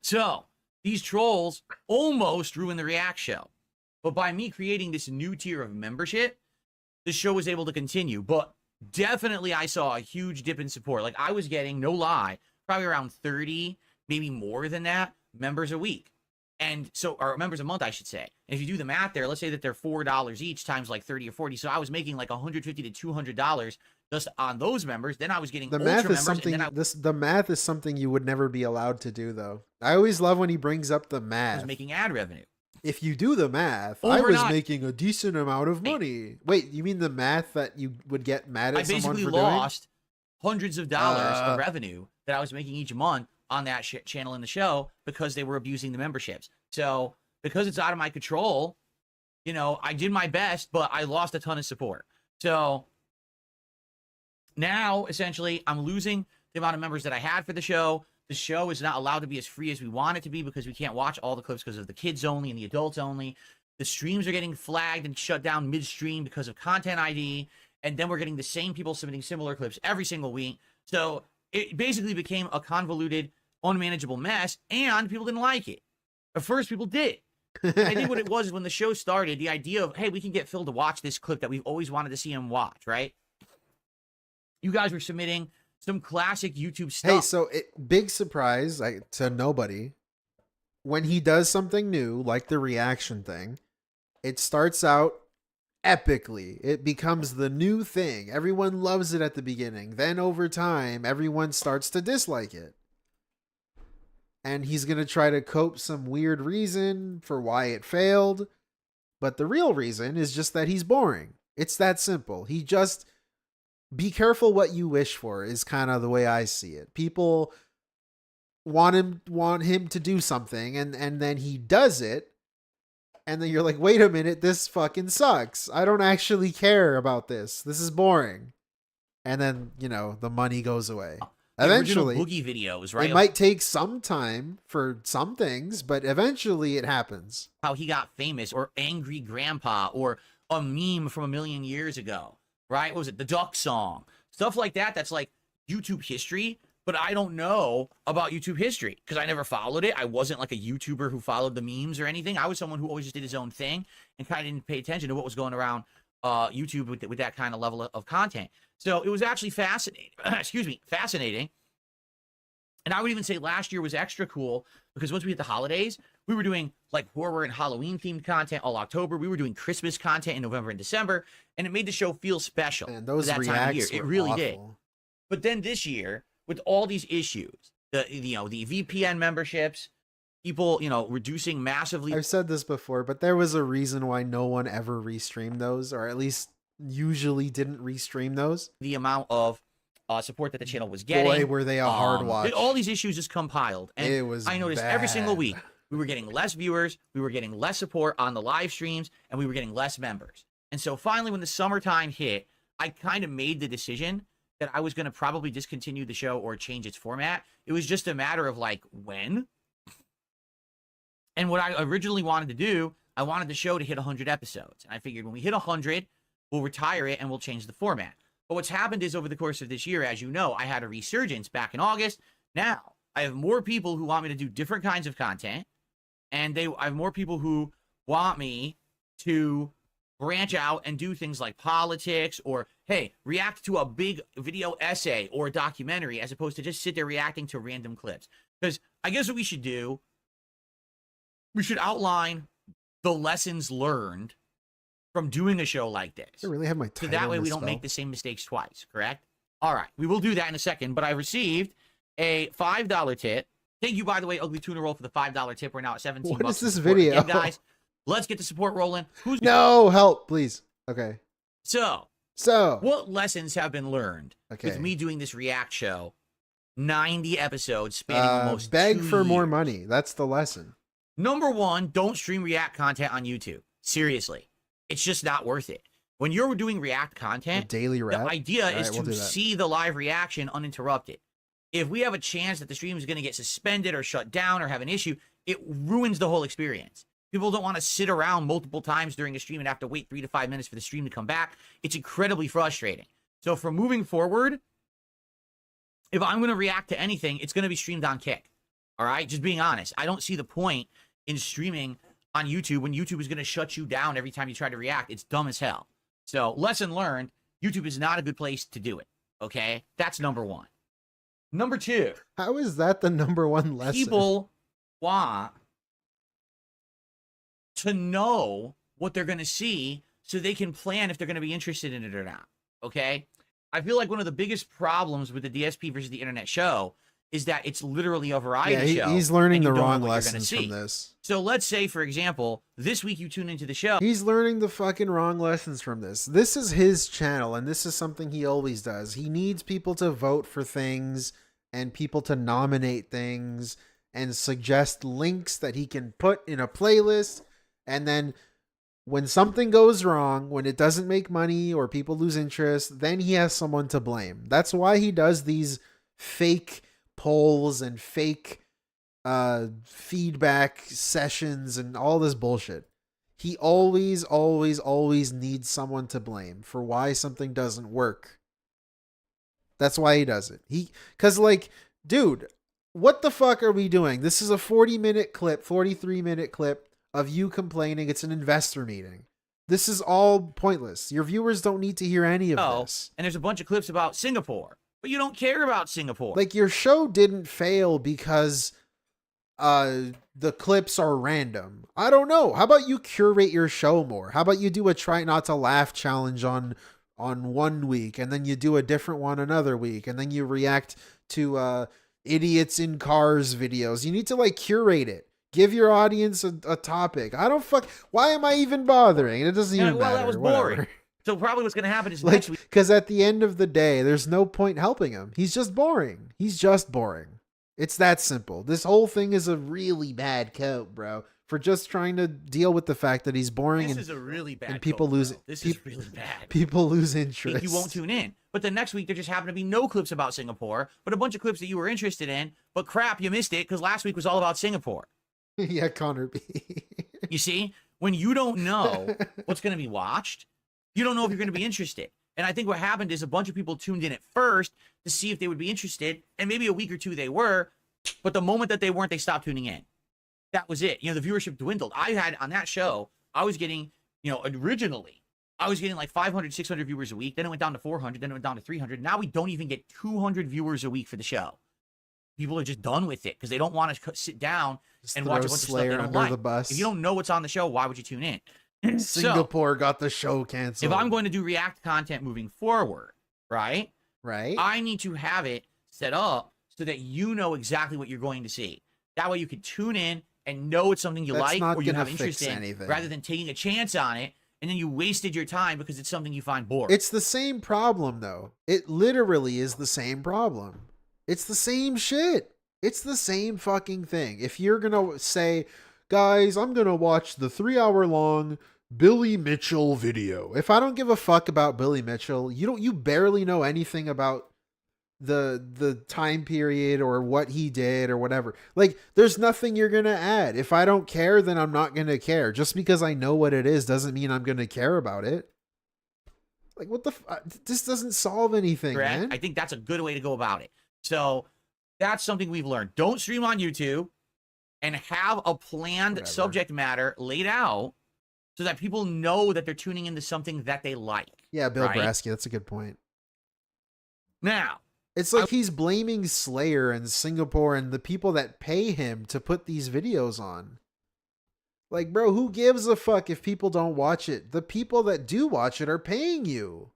So, these trolls almost ruined the React show. But by me creating this new tier of membership, the show was able to continue. But definitely I saw a huge dip in support. Like, I was getting, no lie, probably around 30, maybe more than that, members a week. And so, or members a month, I should say. And if you do the math there, let's say that they're $4 each times like 30 or 40. So I was making like $150 to $200 just on those members. Then I was getting the math is something. The math is something you would never be allowed to do, though. I always love when he brings up the math. I was making ad revenue. If you do the math, I was making a decent amount of money. Wait, you mean the math that you would get mad at someone for doing? I basically lost hundreds of dollars of revenue that I was making each month on that channel in the show because they were abusing the memberships. So because it's out of my control, you know, I did my best, but I lost a ton of support. So now essentially I'm losing the amount of members that I had for the show. The show is not allowed to be as free as we want it to be because we can't watch all the clips because of the kids only and the adults only. The streams are getting flagged and shut down midstream because of content ID. And then we're getting the same people submitting similar clips every single week. So it basically became a convoluted, unmanageable mess, and people didn't like it. At first, people did. I think what it was is when the show started, the idea of, hey, we can get Phil to watch this clip that we've always wanted to see him watch, right? You guys were submitting some classic YouTube stuff. Hey, so big surprise to nobody. When he does something new, like the reaction thing, it starts out epically. It becomes the new thing. Everyone loves it at the beginning. Then over time, everyone starts to dislike it. And he's going to try to cope some weird reason for why it failed. But the real reason is just that he's boring. It's that simple. He just... Be careful what you wish for is kind of the way I see it. People want him to do something, and then he does it. And then you're like, wait a minute, this fucking sucks. I don't actually care about this. This is boring. And then, you know, the money goes away. Eventually, boogie videos, right? It might take some time for some things, but eventually it happens. How he got famous, or Angry Grandpa, or a meme from a million years ago, right? What was it? The Duck Song. Stuff like that. That's like YouTube history, but I don't know about YouTube history because I never followed it. I wasn't like a YouTuber who followed the memes or anything. I was someone who always just did his own thing and kind of didn't pay attention to what was going around YouTube with that kind of level of content. So it was actually fascinating. Excuse me, fascinating. And I would even say last year was extra cool because once we hit the holidays, we were doing like horror and Halloween themed content all October. We were doing Christmas content in November and December, and it made the show feel special. And those that time of year. It really awful. did. But then this year, with all these issues, the VPN memberships, people, reducing massively. I've said this before, but there was a reason why no one ever restreamed those, or at least usually didn't restream those. The amount of support that the channel was getting. Boy, were they a hard watch. All these issues just compiled. And I noticed every single week, we were getting less viewers, we were getting less support on the live streams, and we were getting less members. And so finally, when the summertime hit, I kind of made the decision that I was going to probably discontinue the show or change its format. It was just a matter of like, when? And what I originally wanted to do, I wanted the show to hit 100 episodes. And I figured when we hit 100, we'll retire it and we'll change the format. But what's happened is over the course of this year, as you know, I had a resurgence back in August. Now I have more people who want me to do different kinds of content, and I have more people who want me to branch out and do things like politics, or, hey, react to a big video essay or a documentary, as opposed to just sit there reacting to random clips. Because I guess what we should do, we should outline the lessons learned from doing a show like this. I really have my so that way we don't make the same mistakes twice, correct? All right, we will do that in a second, but I received a $5 tip. Thank you, by the way, Ugly Tuna Roll, for the $5 tip. We're now at 17 What bucks. is this video? Again, guys, let's get the support rolling. Who's No, help, please. Okay. So, what lessons have been learned with me doing this react show? 90 episodes spanning almost beg 2 for more years. money. That's the lesson. Number one, don't stream react content on YouTube. Seriously. It's just not worth it. When you're doing react content, daily the idea is to see the live reaction uninterrupted. If we have a chance that the stream is going to get suspended or shut down or have an issue, it ruins the whole experience. People don't want to sit around multiple times during a stream and have to wait 3 to 5 minutes for the stream to come back. It's incredibly frustrating. So for moving forward, if I'm going to react to anything, it's going to be streamed on Kick. All right? Just being honest. I don't see the point in streaming on YouTube when YouTube is going to shut you down every time you try to react. It's dumb as hell. So lesson learned, YouTube is not a good place to do it. Okay? That's number one. Number two. How is that the number one lesson? People want to know what they're going to see so they can plan if they're going to be interested in it or not. Okay? I feel like one of the biggest problems with the DSP versus the internet show is that it's literally a variety show. He's learning the wrong lessons from this. So let's say, for example, this week you tune into the show. He's learning the fucking wrong lessons from this. This is his channel, and this is something he always does. He needs people to vote for things and people to nominate things and suggest links that he can put in a playlist. And then when something goes wrong, when it doesn't make money or people lose interest, then he has someone to blame. That's why he does these fake polls and fake feedback sessions and all this bullshit. He always needs someone to blame for why something doesn't work. That's why he does it. Because, like, dude, what the fuck are we doing? This is a 40-minute clip, 43-minute clip of you complaining it's an investor meeting. This is all pointless. Your viewers don't need to hear any of this. And there's a bunch of clips about Singapore, but you don't care about Singapore. Like, your show didn't fail because the clips are random. I don't know. How about you curate your show more? How about you do a try not to laugh challenge on 1 week, and then you do a different one another week, and then you react to idiots in cars videos. You need to, like, curate it. Give your audience a topic. Why am I even bothering? It doesn't even matter. Well, that was boring. So probably what's going to happen is like, next week. Because at the end of the day, there's no point helping him. He's just boring. He's just boring. It's that simple. This whole thing is a really bad coat, bro, for just trying to deal with the fact that he's boring. This is a really bad and people lose it. This is really bad. People lose interest. You won't tune in. But the next week, there just happen to be no clips about Singapore, but a bunch of clips that you were interested in. But crap, you missed it because last week was all about Singapore. Yeah, Connor B. You see, when you don't know what's going to be watched, you don't know if you're going to be interested. And I think what happened is a bunch of people tuned in at first to see if they would be interested, and maybe a week or two they were, but the moment that they weren't, they stopped tuning in. That was it. You know, the viewership dwindled. I had, on that show, I was getting, originally, I was getting like 500, 600 viewers a week. Then it went down to 400. Then it went down to 300. Now we don't even get 200 viewers a week for the show. People are just done with it because they don't want to sit down and watch a bunch of stuff they don't like. The bus. If you don't know what's on the show, why would you tune in? Singapore got the show canceled. If I'm going to do react content moving forward, right? I need to have it set up so that you know exactly what you're going to see. That way you can tune in and know it's something you like or you have interest in, rather than taking a chance on it and then you wasted your time because it's something you find boring. It's the same problem, though. It literally is the same problem. It's the same shit. It's the same fucking thing. If you're going to say, guys, I'm going to watch the 3-hour-long Billy Mitchell video. If I don't give a fuck about Billy Mitchell, you barely know anything about the time period or what he did or whatever. Like, there's nothing you're going to add. If I don't care, then I'm not going to care. Just because I know what it is doesn't mean I'm going to care about it. Like, what the? This doesn't solve anything, Correct? man. I think that's a good way to go about it. So that's something we've learned. Don't stream on YouTube, and have a planned subject matter laid out so that people know that they're tuning into something that they like. Yeah, Bill right? Brasky, that's a good point. Now, it's like he's blaming Slayer and Singapore and the people that pay him to put these videos on. Like, bro, who gives a fuck if people don't watch it? The people that do watch it are paying you.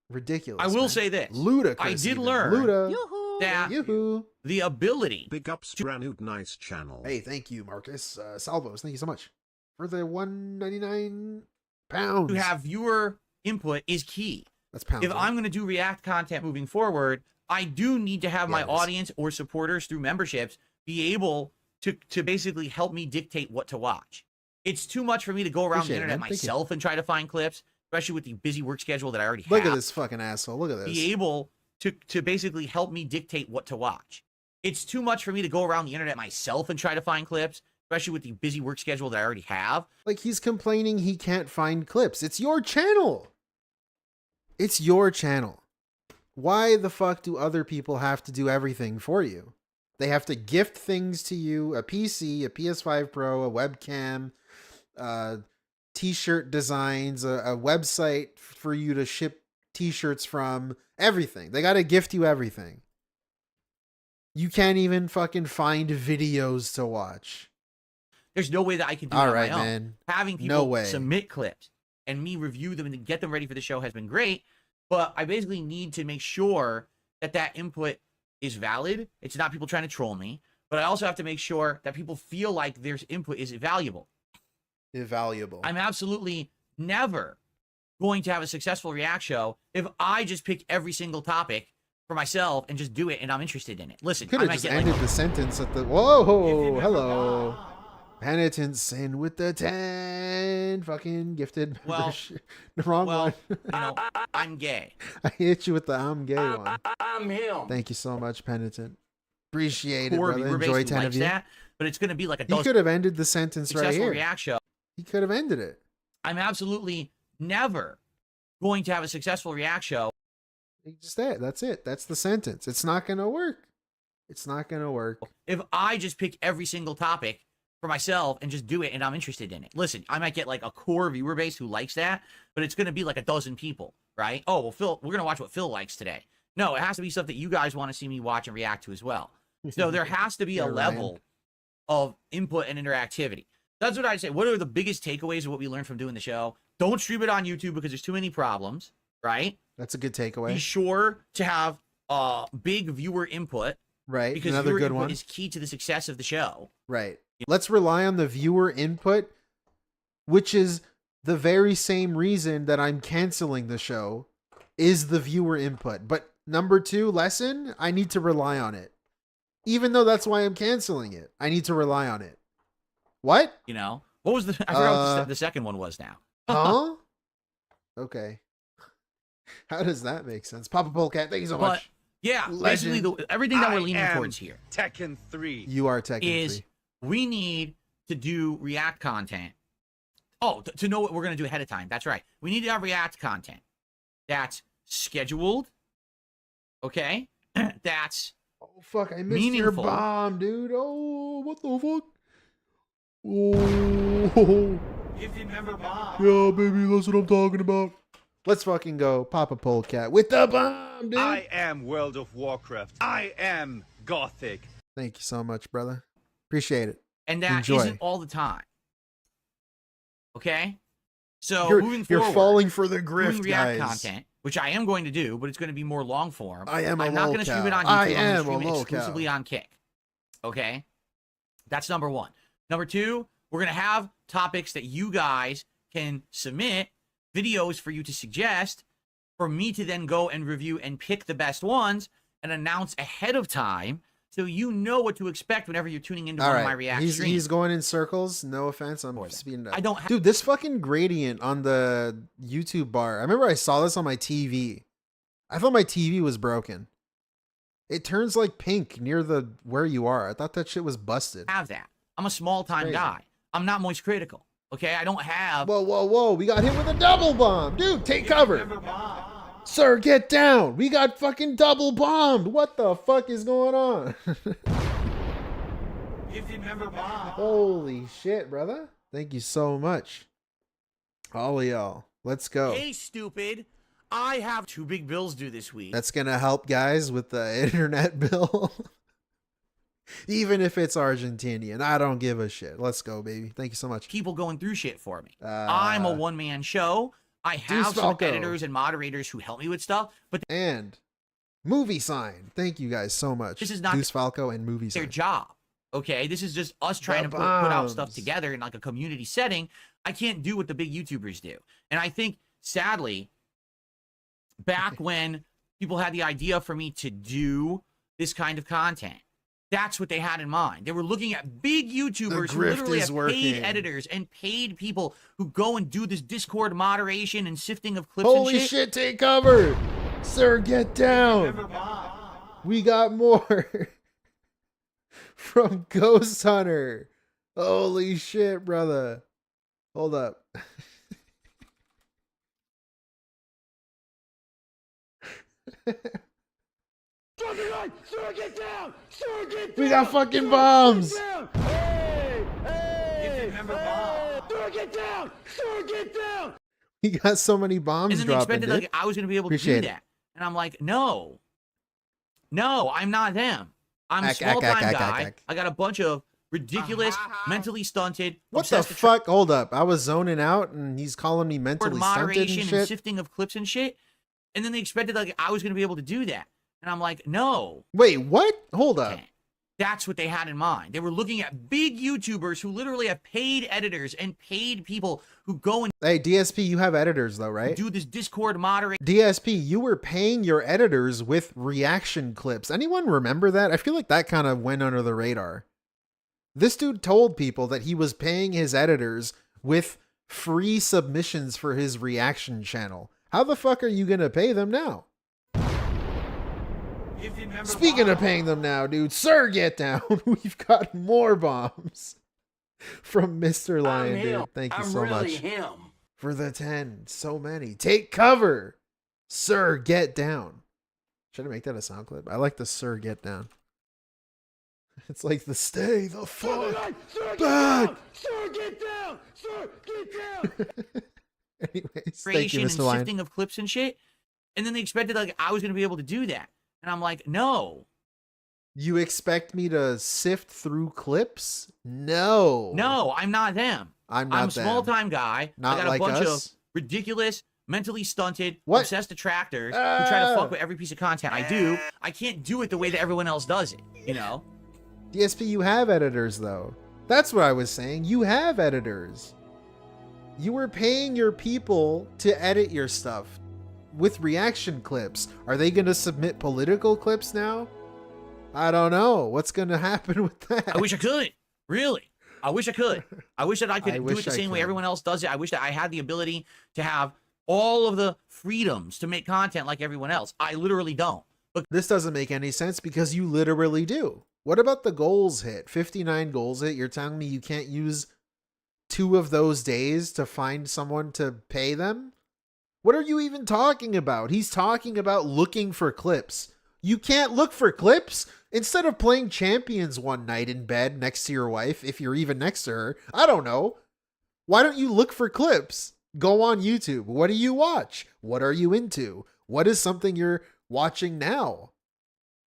Ridiculous. I will man. say this. Ludicrous. I did even. learn that the ability. Big ups, brandood², nice channel. Hey, thank you, Marcus. Salvos, thank you so much for the £1.99. To have viewer input is key. That's pounds. If I'm going to do React content moving forward, I do need to have my audience or supporters through memberships be able to basically help me dictate what to watch. It's too much for me to go around the internet myself and try to find clips, especially with the busy work schedule that I already have. Look at this fucking asshole. Look at this. Be able to basically help me dictate what to watch. It's too much for me to go around the internet myself and try to find clips, especially with the busy work schedule that I already have. Like, he's complaining he can't find clips. It's your channel. It's your channel. Why the fuck do other people have to do everything for you? They have to gift things to you, a PC, a PS5 Pro, a webcam, t-shirt designs, a website for you to ship t-shirts from, everything. They got to gift you everything. You can't even fucking find videos to watch. There's no way that I can do it on my own. Man. Having people submit clips and me review them and get them ready for the show has been great, but I basically need to make sure that that input is valid. It's not people trying to troll me, but I also have to make sure that people feel like their input is valuable. Invaluable. I'm absolutely never going to have a successful React show if I just pick every single topic for myself and just do it and I'm interested in it. Listen, could have just ended the sentence at the whoa, hello. Penitent sin with the 10 fucking gifted. Well, the wrong one. You know, I'm gay. I hit you with the I'm gay one. I'm him. Thank you so much, Penitent. Appreciate it, Poor brother. viewer base Enjoy who 10 of likes you. that, but it's going to be like a He could have ended the sentence right successful here. React show. He could have ended it. I'm absolutely never going to have a successful React show. Just that. That's it. That's the sentence. It's not going to work. It's not going to work. If I just pick every single topic for myself and just do it and I'm interested in it. Listen, I might get like a core viewer base who likes that, but it's going to be like a dozen people, right? Oh, well, Phil, we're going to watch what Phil likes today. No, it has to be stuff that you guys want to see me watch and react to as well. So there has to be a level of input and interactivity. That's what I'd say. What are the biggest takeaways of what we learned from doing the show? Don't stream it on YouTube because there's too many problems, right? That's a good takeaway. Be sure to have big viewer input. Right. Because another viewer good input one is key to the success of the show. Right. Let's rely on the viewer input, which is the very same reason that I'm canceling the show, is the viewer input. But number 2 lesson, I need to rely on it. Even though that's why I'm canceling it, I need to rely on it. What? You know, what was I forgot what the second one was now. Huh? Okay. How does that make sense? Papa Polecat, thank you so much. Yeah, basically everything that we're leaning towards here. Tekken 3. You are Tekken 3. Is we need to do React content. Oh, to know what we're going to do ahead of time. That's right. We need to have React content that's scheduled. Okay? That's fuck, I missed your bomb, dude. Oh, what the fuck? Oh. If you remember bomb. Yeah, baby, that's what I'm talking about. Let's fucking go, Papa Polecat with the bomb, dude. I am World of Warcraft. I am Gothic. Thank you so much, brother. Appreciate it. And that Enjoy. isn't all the time. Okay? So You're falling for the grift, doing React guys. content, which I am going to do, but it's going to be more long form. I'm not going to stream it on YouTube. I'm going to stream it exclusively on Kick. Okay? That's number 1. Number 2, we're going to have topics that you guys can submit, videos for you to suggest, for me to then go and review and pick the best ones and announce ahead of time so you know what to expect whenever you're tuning into one of my React streams. He's going in circles. No offense. I'm speeding up. I don't have... Dude, this fucking gradient on the YouTube bar. I remember I saw this on my TV. I thought my TV was broken. It turns like pink near the where you are. I thought that shit was busted. Have that. I'm a small time guy. I'm not moist critical. Okay, I don't have. Whoa, whoa, whoa. We got hit with a double bomb. Dude, take cover. Sir, get down. We got fucking double bombed. What the fuck is going on? Holy shit, brother. Thank you so much. All of y'all. Let's go. Hey, stupid. I have 2 big bills due this week. That's going to help, guys, with the internet bill. Even if it's Argentinian. I don't give a shit. Let's go, baby. Thank you so much. People going through shit for me. I'm a one-man show. I have some editors and moderators who help me with stuff. And Movie Sign. Thank you guys so much. This is not Deuce Falco and Movie Sign. their job. Okay, this is just us trying to put out stuff together in like a community setting. I can't do what the big YouTubers do. And I think, sadly, back when people had the idea for me to do this kind of content, that's what they had in mind. They were looking at big YouTubers who literally have paid editors and paid people who go and do this Discord moderation and sifting of clips and shit. Holy shit, take cover! Sir, get down! We got more from Ghost Hunter. Holy shit, brother. Hold up. Sir, get down! Sir, get down! We got fucking bombs! Hey! Hey! Sir, get down! Sir, get down! We got so many bombs and then they dropping, expected like I was going to be able to do that. And I'm like, no. No, I'm not them. I'm a small-time guy. I got a bunch of ridiculous, mentally stunted. What the fuck? Hold up. I was zoning out and he's calling me mentally stunted moderation and and shit. sifting of clips and shit. And then they expected like I was going to be able to do that. And I'm like, no. Wait, what? Hold up. That's what they had in mind. They were looking at big YouTubers who literally have paid editors and paid people who go and Hey, DSP, you have editors though, right? do this Discord moderate. DSP, you were paying your editors with reaction clips. Anyone remember that? I feel like that kind of went under the radar. This dude told people that he was paying his editors with free submissions for his reaction channel. How the fuck are you going to pay them now? Speaking of paying them now, dude, sir, get down. We've got more bombs from Mr. Lion, dude. Thank you so much for the 10. So many. Take cover. Sir, get down. Should I make that a sound clip? I like the sir, get down. It's like the stay the fuck back. Sir, get down. Sir, get down. Anyways, thank you, and Mr. Lion. sifting of clips and shit. And then they expected like I was going to be able to do that. And I'm like, no. You expect me to sift through clips? No. No, I'm not them. I'm not a small-time guy. Not I got like a bunch us. of ridiculous, mentally stunted, What? obsessed detractors who try to fuck with every piece of content I do. I can't do it the way that everyone else does it, you know? DSP, you have editors, though. That's what I was saying. You have editors. You were paying your people to edit your stuff with reaction clips. Are they going to submit political clips now? I don't know. What's going to happen with that? I wish I could. Really. I wish I could. I wish that I could do it the same way everyone else does it. I wish that I had the ability to have all of the freedoms to make content like everyone else. I literally don't. But this doesn't make any sense because you literally do. What about the goals hit? 59 goals hit. You're telling me you can't use 2 of those days to find someone to pay them? What are you even talking about? He's talking about looking for clips. You can't look for clips? Instead of playing Champions one night in bed next to your wife, if you're even next to her, I don't know. Why don't you look for clips? Go on YouTube. What do you watch? What are you into? What is something you're watching now?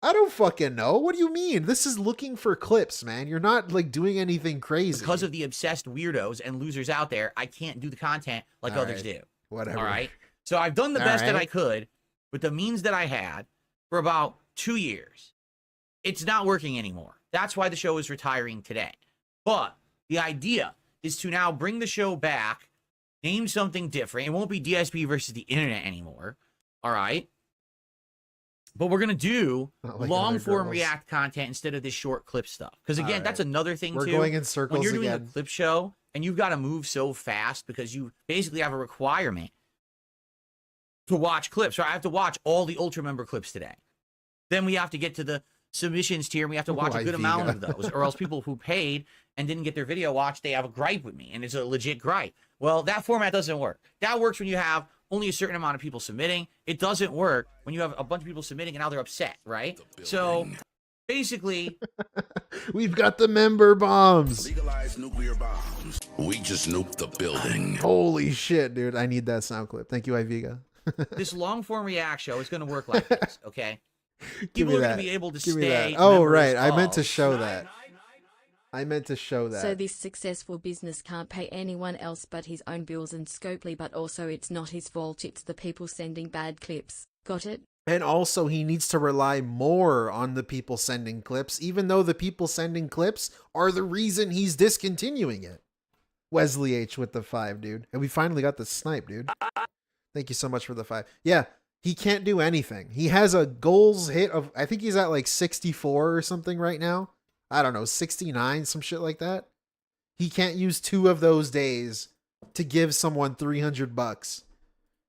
I don't fucking know. What do you mean? This is looking for clips, man. You're not like doing anything crazy. Because of the obsessed weirdos and losers out there, I can't do the content like others do. Whatever. All right. So I've done the best that I could with the means that I had for about 2 years. It's not working anymore. That's why the show is retiring today. But the idea is to now bring the show back, name something different. It won't be DSP versus the internet anymore. All right. But we're going to do like long-form React content instead of this short clip stuff. Because, again, that's another thing, We're too. going in circles when you're doing again. a clip show and you've got to move so fast because you basically have a requirement to watch clips. So I have to watch all the Ultra member clips today. Then we have to get to the submissions tier, and we have to watch a good amount of those, or else people who paid and didn't get their video watched, they have a gripe with me, and it's a legit gripe. Well, that format doesn't work. That works when you have only a certain amount of people submitting. It doesn't work when you have a bunch of people submitting and now they're upset, right? So basically, we've got the member bombs. Legalize nuclear bombs. We just nuked the building. Holy shit, dude. I need that sound clip. Thank you, Iviga. this long form react show is going to work like this, okay? People are going to be able to stay. Oh, right. I meant to show that. I meant to show that. So this successful business can't pay anyone else but his own bills and Scopely, but also it's not his fault, it's the people sending bad clips. Got it? And also he needs to rely more on the people sending clips, even though the people sending clips are the reason he's discontinuing it. Wesley H with the 5, dude. And we finally got the snipe, dude. Thank you so much for the 5. Yeah, he can't do anything. He has a goals hit of, I think he's at like 64 or something right now. I don't know, 69, some shit like that. He can't use 2 of those days to give someone $300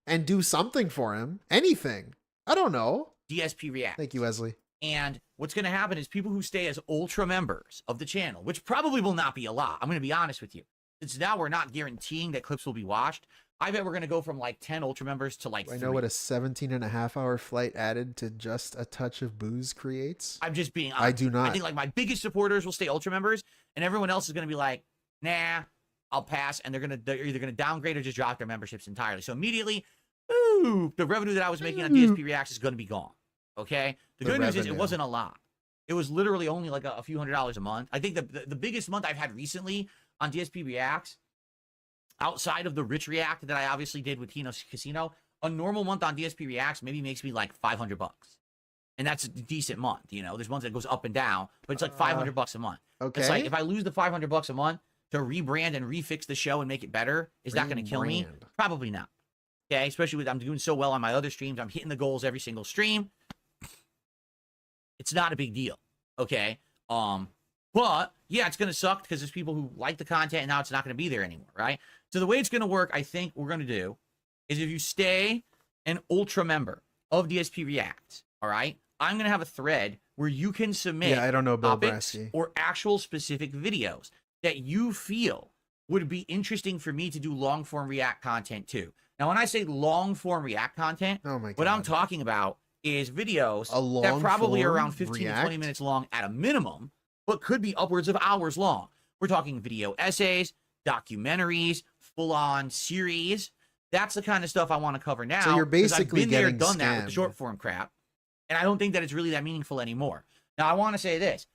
and do something for him. Anything. I don't know. DSPReacts. Thank you, Wesley. And what's going to happen is people who stay as ultra members of the channel, which probably will not be a lot. I'm going to be honest with you. Since now we're not guaranteeing that clips will be watched, I bet we're going to go from like 10 ultra members to like 3. I know what a 17.5-hour flight added to just a touch of booze creates. I'm just being honest. I do not. I think like my biggest supporters will stay ultra members, and everyone else is going to be like, nah, I'll pass, and they're either going to downgrade or just drop their memberships entirely. So immediately, ooh, the revenue that I was making on DSPReacts is going to be gone. Okay? The good news is it wasn't a lot. It was literally only like a few $100s a month. I think the biggest month I've had recently on DSPReacts, outside of the Rich React that I obviously did with Tino's Casino, a normal month on DSPReacts maybe makes me like $500. And that's a decent month, you know. There's months that goes up and down, but it's like $500 a month. Okay. It's like if I lose the $500 a month to rebrand and refix the show and make it better, is that going to kill me? Probably not. Okay, especially with I'm doing so well on my other streams. I'm hitting the goals every single stream. It's not a big deal. Okay. But yeah, it's going to suck because there's people who like the content and now it's not going to be there anymore, right? So the way it's going to work, I think we're going to do is if you stay an ultra member of DSPReacts, all right, I'm going to have a thread where you can submit I don't know Bill topics Brasky. or actual specific videos that you feel would be interesting for me to do long form react content to. Now, when I say long form react content, oh my God, what I'm talking about is videos a that probably are long-form around 15 to 20 react? minutes long at a minimum, but could be upwards of hours long. We're talking video essays, documentaries, full-on series. That's the kind of stuff I want to cover now. So you're 'cause basically I've been there, getting done that with the scammed. short form crap, and I don't think that it's really that meaningful anymore. Now, I want to say this.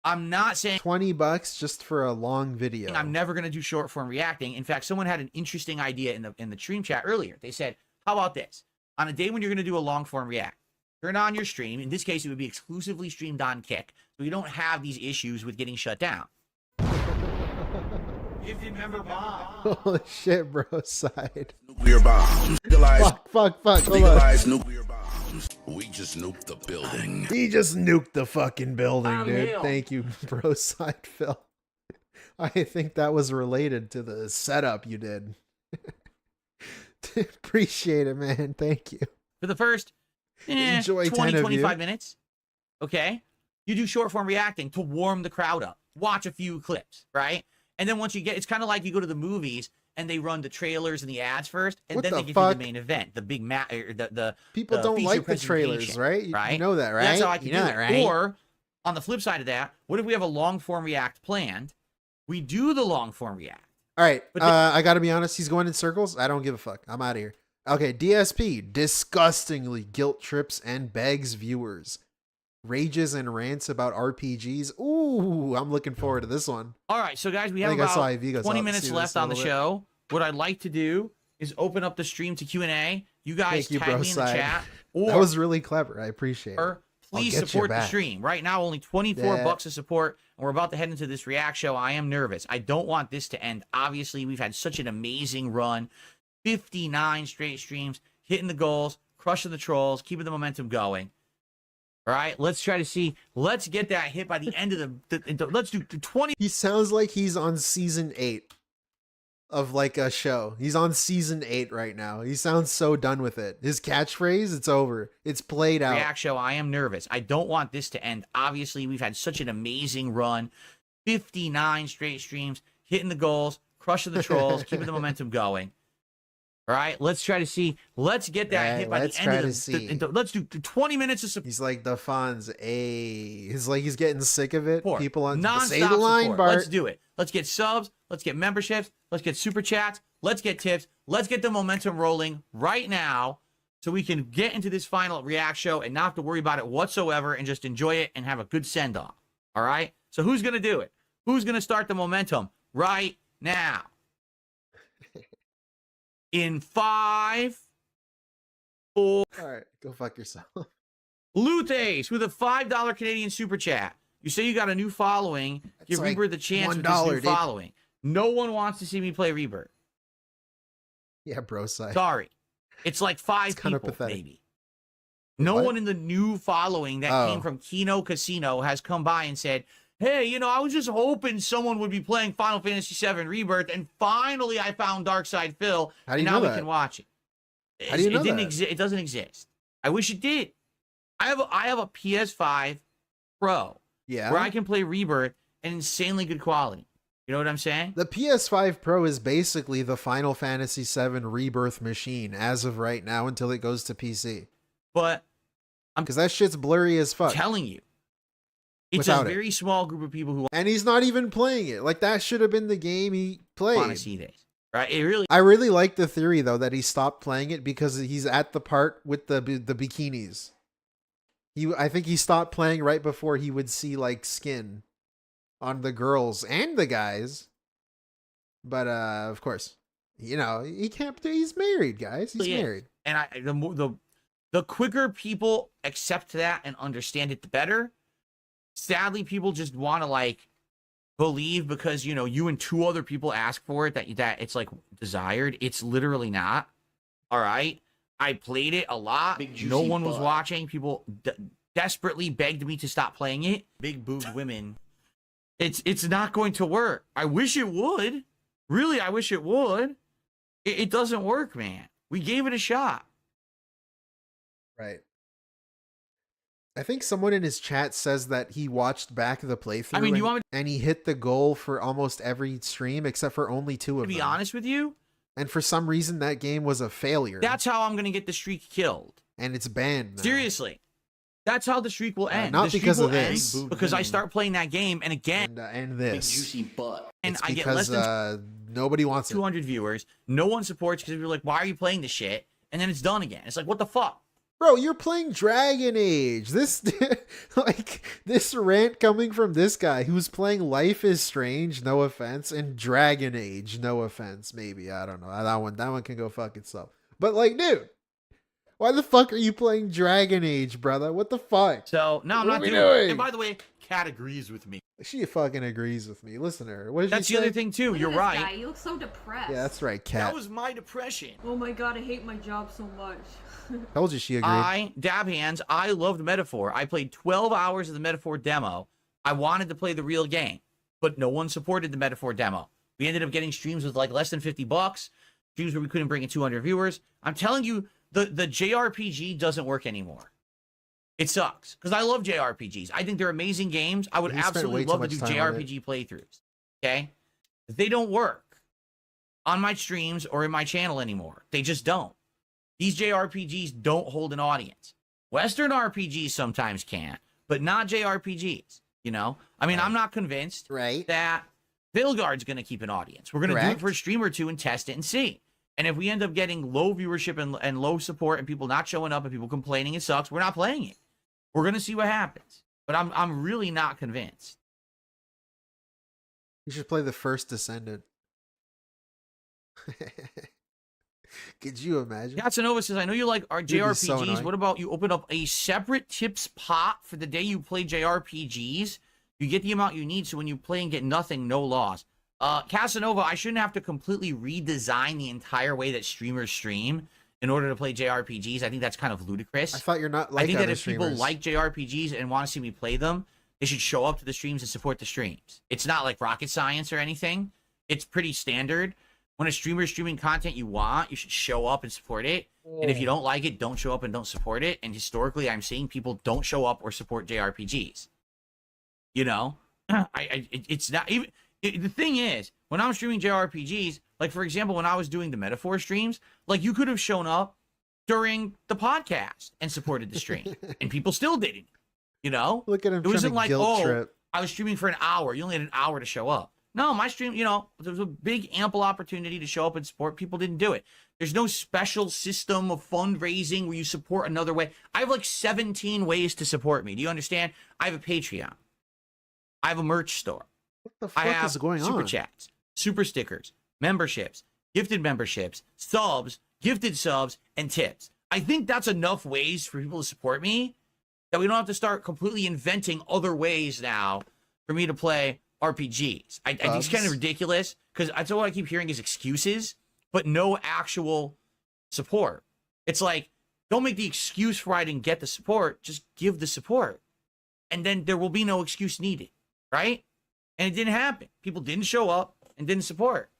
I'm not saying $20 just for a long video. I'm never going to do short form reacting. In fact, someone had an interesting idea in the stream chat earlier. They said, how about this? On a day when you're going to do a long form react, turn on your stream. In this case, it would be exclusively streamed on Kick, so you don't have these issues with getting shut down. Gifted member bomb. Holy shit, bro. Side. Nuclear bombs. Fuck. Hold on. Legalize nuclear bombs. We just nuked the building. He just nuked the fucking building, I'm dude. him. Thank you, bro. Side Phil. I think that was related to the setup you did. Appreciate it, man. Thank you. For the first Enjoy 20, 10 of 25 you. minutes, okay? You do short form reacting to warm the crowd up. Watch a few clips, right? And then once you get, it's kind of like you go to the movies and they run the trailers and the ads first, and What then the they give fuck? you the main event, the big the People the don't feature like the trailers, presentation, right? You know that, right? That's how I can You do know it. that, right? Or on the flip side of that, what if we have a long form react planned? We do the long form react. All right. But I got to be honest. He's going in circles. I don't give a fuck. I'm out of here. Okay. DSP disgustingly guilt trips and begs viewers. Rages and rants about RPGs. Ooh, I'm looking forward to this one. All right, so guys, we I have think I saw about Iviga's 20 up. minutes See left this a on the little bit. show. What I'd like to do is open up the stream to Q&A. You guys Thank you, tag bro. me in the Side. chat. That was really clever. I appreciate it. Or please I'll get you support the back. stream. Right now, only 24 Yeah. bucks to support, and we're about to head into this react show. I am nervous. I don't want this to end. Obviously, we've had such an amazing run. 59 straight streams, hitting the goals, crushing the trolls, keeping the momentum going. All right, let's try to see. Let's get that hit by the end of let's do 20. He sounds like he's on season 8 of like a show. He's on season 8 right now. He sounds so done with it. His catchphrase, it's over. It's played out. React show, I am nervous. I don't want this to end. Obviously, we've had such an amazing run. 59 straight streams, hitting the goals, crushing the trolls, keeping the momentum going. All right, let's try to see. Let's get that hit by the end of the. Let's do 20 minutes of support. He's like the Fonz. He's like he's getting sick of it. People on non-stop say the line, support. Bart. Let's do it. Let's get subs. Let's get memberships. Let's get super chats. Let's get tips. Let's get the momentum rolling right now, so we can get into this final React show and not have to worry about it whatsoever, and just enjoy it and have a good send off. All right. So who's gonna do it? Who's gonna start the momentum right now? In 5, 4. All right, go fuck yourself. Lutes with a $5 Canadian super chat. You say you got a new following. Give like Rebirth a chance with $1, this new following. No one wants to see me play Rebirth. Yeah, bro. Sorry. It's like 5 people, pathetic. maybe. No one in the new following that came from Kino Casino has come by and said, hey, you know, I was just hoping someone would be playing Final Fantasy VII Rebirth, and finally I found Darkside Phil, How do you and now know we that? can watch it. How do you know it didn't that? exist. It doesn't exist. I wish it did. I have a PS5 Pro where I can play Rebirth in insanely good quality. You know what I'm saying? The PS5 Pro is basically the Final Fantasy VII Rebirth machine as of right now until it goes to PC. But because that shit's blurry as fuck. I'm telling you. It's a very small group of people who and he's not even playing it. Like that should have been the game he played. want to see this. Right? I really like the theory though that he stopped playing it because he's at the part with the bikinis. I think he stopped playing right before he would see like skin on the girls and the guys. But of course, you know, he can't do. He's married, guys. He's married. And the quicker people accept that and understand it, the better. Sadly, people just want to like believe because, you know, you and 2 other people ask for it that it's like desired. It's literally not. All right. I played it a lot. No one was watching. People desperately begged me to stop playing it. Big boobed women. It's not going to work. I wish it would. Really, I wish it would. It doesn't work, man. We gave it a shot. Right. I think someone in his chat says that he watched back the playthrough. I mean, and he hit the goal for almost every stream except for only 2 of them. To be honest with you, and for some reason that game was a failure. That's how I'm going to get the streak killed. And it's banned now. Seriously. That's how the streak will end. Not the because streak of will this. end because I start playing that game and again and this. Big juicy butt. And it's I because, get less than nobody wants 200 viewers. No one supports because you're like, why are you playing this shit? And then it's done again. It's like, what the fuck? Bro, you're playing Dragon Age. This, like, this rant coming from this guy who's playing Life is Strange, no offense, and Dragon Age, no offense, maybe. I don't know. That one can go fuck itself. But, like, dude, why the fuck are you playing Dragon Age, brother? What the fuck? So, no, I'm What not are we doing it. doing? And by the way, Kat agrees with me. She fucking agrees with me. Listen to her. What did That's she the say? other thing, too. You're right. Guy, you look so depressed. Yeah, that's right, Kat. That was my depression. Oh my god, I hate my job so much. Told you she agreed. Dab hands, I loved Metaphor. I played 12 hours of the Metaphor demo. I wanted to play the real game, but no one supported the Metaphor demo. We ended up getting streams with like less than $50, streams where we couldn't bring in 200 viewers. I'm telling you, the JRPG doesn't work anymore. It sucks because I love JRPGs. I think they're amazing games. I would absolutely love to do JRPG playthroughs. Okay, they don't work on my streams or in my channel anymore. They just don't. These JRPGs don't hold an audience. Western RPGs sometimes can, but not JRPGs. You know, I mean, I'm not convinced that Veilguard's going to keep an audience. We're going to do it for a stream or 2 and test it and see. And if we end up getting low viewership and low support and people not showing up and people complaining it sucks, we're not playing it. We're going to see what happens. But I'm really not convinced. You should play the first Descendant. Could you imagine? Casanova says, I know you like our JRPGs. So what about you open up a separate tips pot for the day you play JRPGs? You get the amount you need, so when you play and get nothing, no loss. Casanova, I shouldn't have to completely redesign the entire way that streamers stream in order to play JRPGs. I think that's kind of ludicrous. I thought you're not like I think that other if people streamers. like JRPGs and want to see me play them, they should show up to the streams and support the streams. It's not like rocket science or anything. It's pretty standard. When a streamer is streaming content you want, you should show up and support it. And if you don't like it, don't show up and don't support it. And historically, I'm seeing people don't show up or support JRPGs. You know, it's not even. The thing is, when I'm streaming JRPGs, like for example, when I was doing the Metaphor streams, like you could have shown up during the podcast and supported the stream, and people still didn't. You know, look at him. It wasn't like, oh, trip. I was streaming for an hour. You only had an hour to show up. No, my stream, you know, there was a big, ample opportunity to show up and support. People didn't do it. There's no special system of fundraising where you support another way. I have like 17 ways to support me. Do you understand? I have a Patreon. I have a merch store. What the fuck is going on? Super chats, super stickers, memberships, gifted memberships, subs, gifted subs, and tips. I think that's enough ways for people to support me that we don't have to start completely inventing other ways now for me to play RPGs. I think it's kind of ridiculous because that's all I keep hearing is excuses, but no actual support. It's like, don't make the excuse for I didn't get the support. Just give the support. And then there will be no excuse needed, right? And it didn't happen. People didn't show up and didn't support.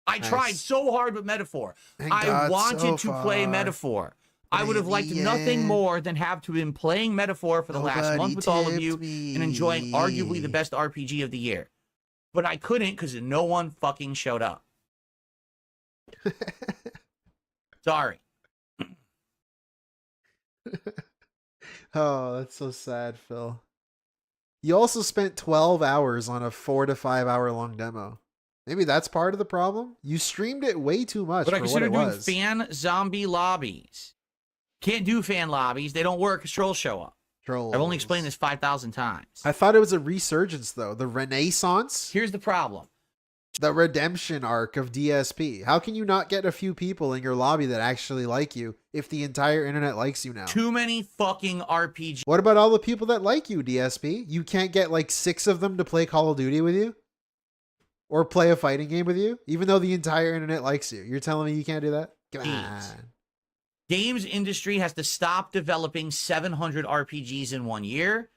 I tried so hard with Metaphor. I wanted to play Metaphor. I would have liked nothing more than have to have been playing Metaphor for the last month with all of you and enjoying arguably the best RPG of the year. But I couldn't because no one fucking showed up. Sorry. Oh, that's so sad, Phil. You also spent 12 hours on a 4 to 5 hour long demo. Maybe that's part of the problem. You streamed it way too much. But I for consider what it doing was. fan zombie lobbies. Can't do fan lobbies. They don't work because trolls show up. Trolls. I've only explained this 5,000 times. I thought it was a resurgence, though. The renaissance. Here's the problem. The redemption arc of DSP. How can you not get a few people in your lobby that actually like you if the entire internet likes you now? Too many fucking RPGs. What about all the people that like you, DSP? You can't get like 6 of them to play Call of Duty with you? Or play a fighting game with you? Even though the entire internet likes you. You're telling me you can't do that? Come on. Games industry has to stop developing 700 RPGs in 1 year.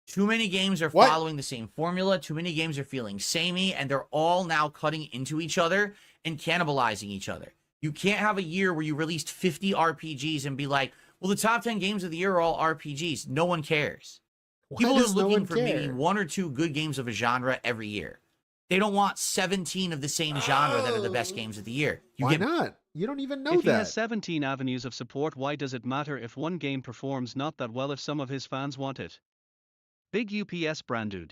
Too many games are following the same formula. Too many games are feeling samey, and they're all now cutting into each other and cannibalizing each other. You can't have a year where you released 50 RPGs and be like, well, the top 10 games of the year are all RPGs. No one cares. People are looking for maybe 1 or 2 good games of a genre every year. They don't want 17 of the same genre that are the best games of the year. Why not? You don't even know if that. He has 17 avenues of support, why does it matter if one game performs not that well if some of his fans want it? Big UPS brandood.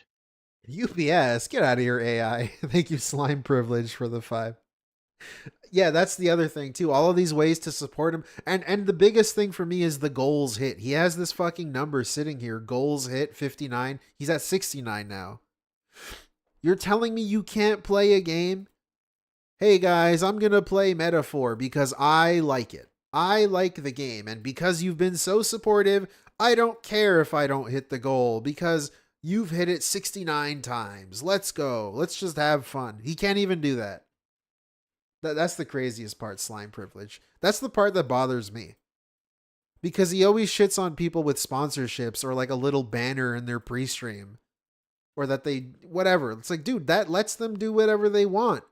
UPS, get out of here, AI. Thank you, Slime Privilege, for the 5. Yeah, that's the other thing, too. All of these ways to support him. And the biggest thing for me is the goals hit. He has this fucking number sitting here. Goals hit, 59. He's at 69 now. You're telling me you can't play a game? Hey, guys, I'm going to play Metaphor because I like it. I like the game. And because you've been so supportive, I don't care if I don't hit the goal because you've hit it 69 times. Let's go. Let's just have fun. He can't even do that. That's the craziest part, Slime Privilege. That's the part that bothers me. Because he always shits on people with sponsorships or like a little banner in their pre-stream. Or that they, whatever. It's like, dude, that lets them do whatever they want.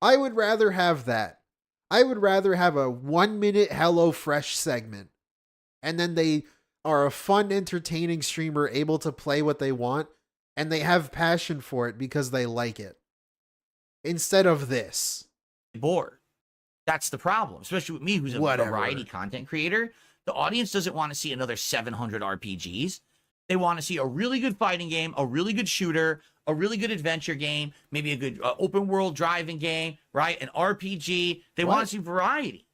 I would rather have that. I would rather have a 1-minute HelloFresh segment. And then they are a fun, entertaining streamer able to play what they want, and they have passion for it because they like it. Instead of this. Bored. That's the problem, especially with me, who's a variety content creator. The audience doesn't want to see another 700 RPGs. They want to see a really good fighting game, a really good shooter, a really good adventure game, maybe a good open world driving game, right? An RPG. They want to see variety.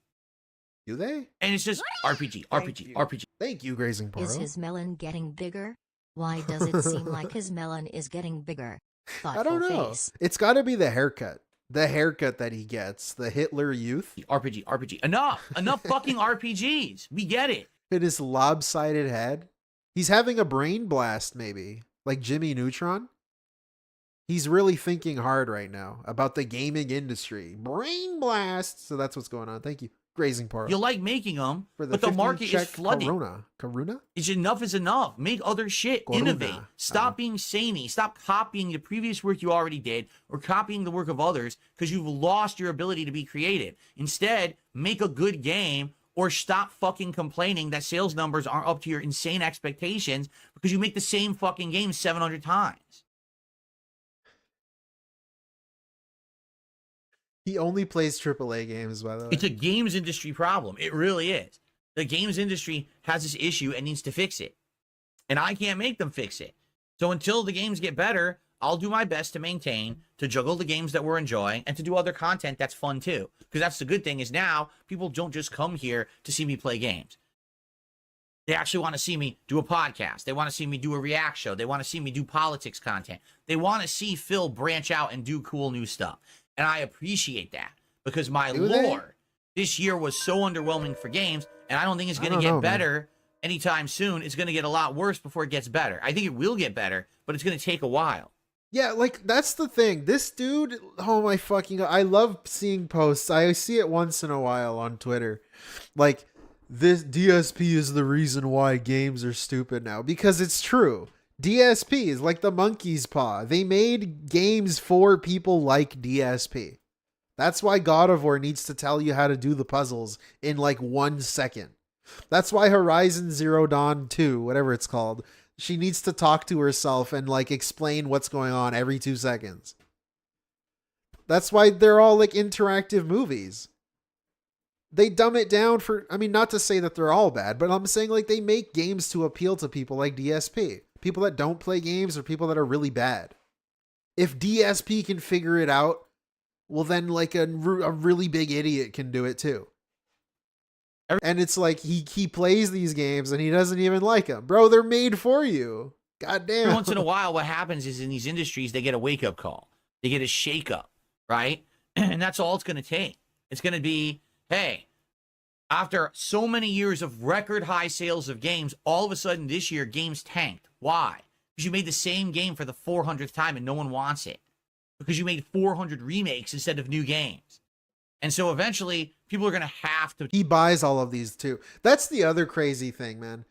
Do they? And it's just RPG, RPG, RPG. Thank you, Grazing Poro. Is his melon getting bigger? Why does it seem like his melon is getting bigger? Thoughtful I don't know. face. It's got to be the haircut. The haircut that he gets. The Hitler Youth. RPG, RPG. Enough fucking RPGs. We get it. In his lopsided head. He's having a brain blast, maybe. Like Jimmy Neutron. He's really thinking hard right now about the gaming industry. Brain blast. So that's what's going on. Thank you. grazing park. You like making them, For but the market is flooding. Karuna? It's enough is enough. Make other shit. Corona. Innovate. Stop being samey. Stop copying the previous work you already did or copying the work of others because you've lost your ability to be creative. Instead, make a good game or stop fucking complaining that sales numbers aren't up to your insane expectations because you make the same fucking game 700 times. He only plays AAA games, by the way. It's a games industry problem. It really is. The games industry has this issue and needs to fix it. And I can't make them fix it. So until the games get better, I'll do my best to maintain, to juggle the games that we're enjoying, and to do other content that's fun too. Because that's the good thing is now people don't just come here to see me play games. They actually want to see me do a podcast. They want to see me do a react show. They want to see me do politics content. They want to see Phil branch out and do cool new stuff. And I appreciate that because my lord, this year was so underwhelming for games, and I don't think it's going to get better anytime soon. It's going to get a lot worse before it gets better. I think it will get better, but it's going to take a while. Yeah, like, that's the thing. This dude, oh my fucking God. I love seeing posts. I see it once in a while on Twitter. Like, this DSP is the reason why games are stupid now. Because it's true. DSP is like the monkey's paw. They made games for people like DSP. That's why God of War needs to tell you how to do the puzzles in like 1 second. That's why Horizon Zero Dawn 2, whatever it's called, she needs to talk to herself and like explain what's going on every 2 seconds. That's why they're all like interactive movies. They dumb it down for, I mean, not to say that they're all bad, but I'm saying like they make games to appeal to people like DSP. People that don't play games or people that are really bad. If DSP can figure it out, well then like a really big idiot can do it too. And it's like he plays these games and he doesn't even like them. Bro, they're made for you. God damn. Every once in a while, what happens is in these industries, they get a wake-up call. They get a shake-up, right? And that's all it's going to take. It's going to be, hey, after so many years of record high sales of games, all of a sudden this year, games tanked. Why? Because you made the same game for the 400th time and no one wants it. Because you made 400 remakes instead of new games. And so eventually, people are going to have to... He buys all of these too. That's the other crazy thing, man.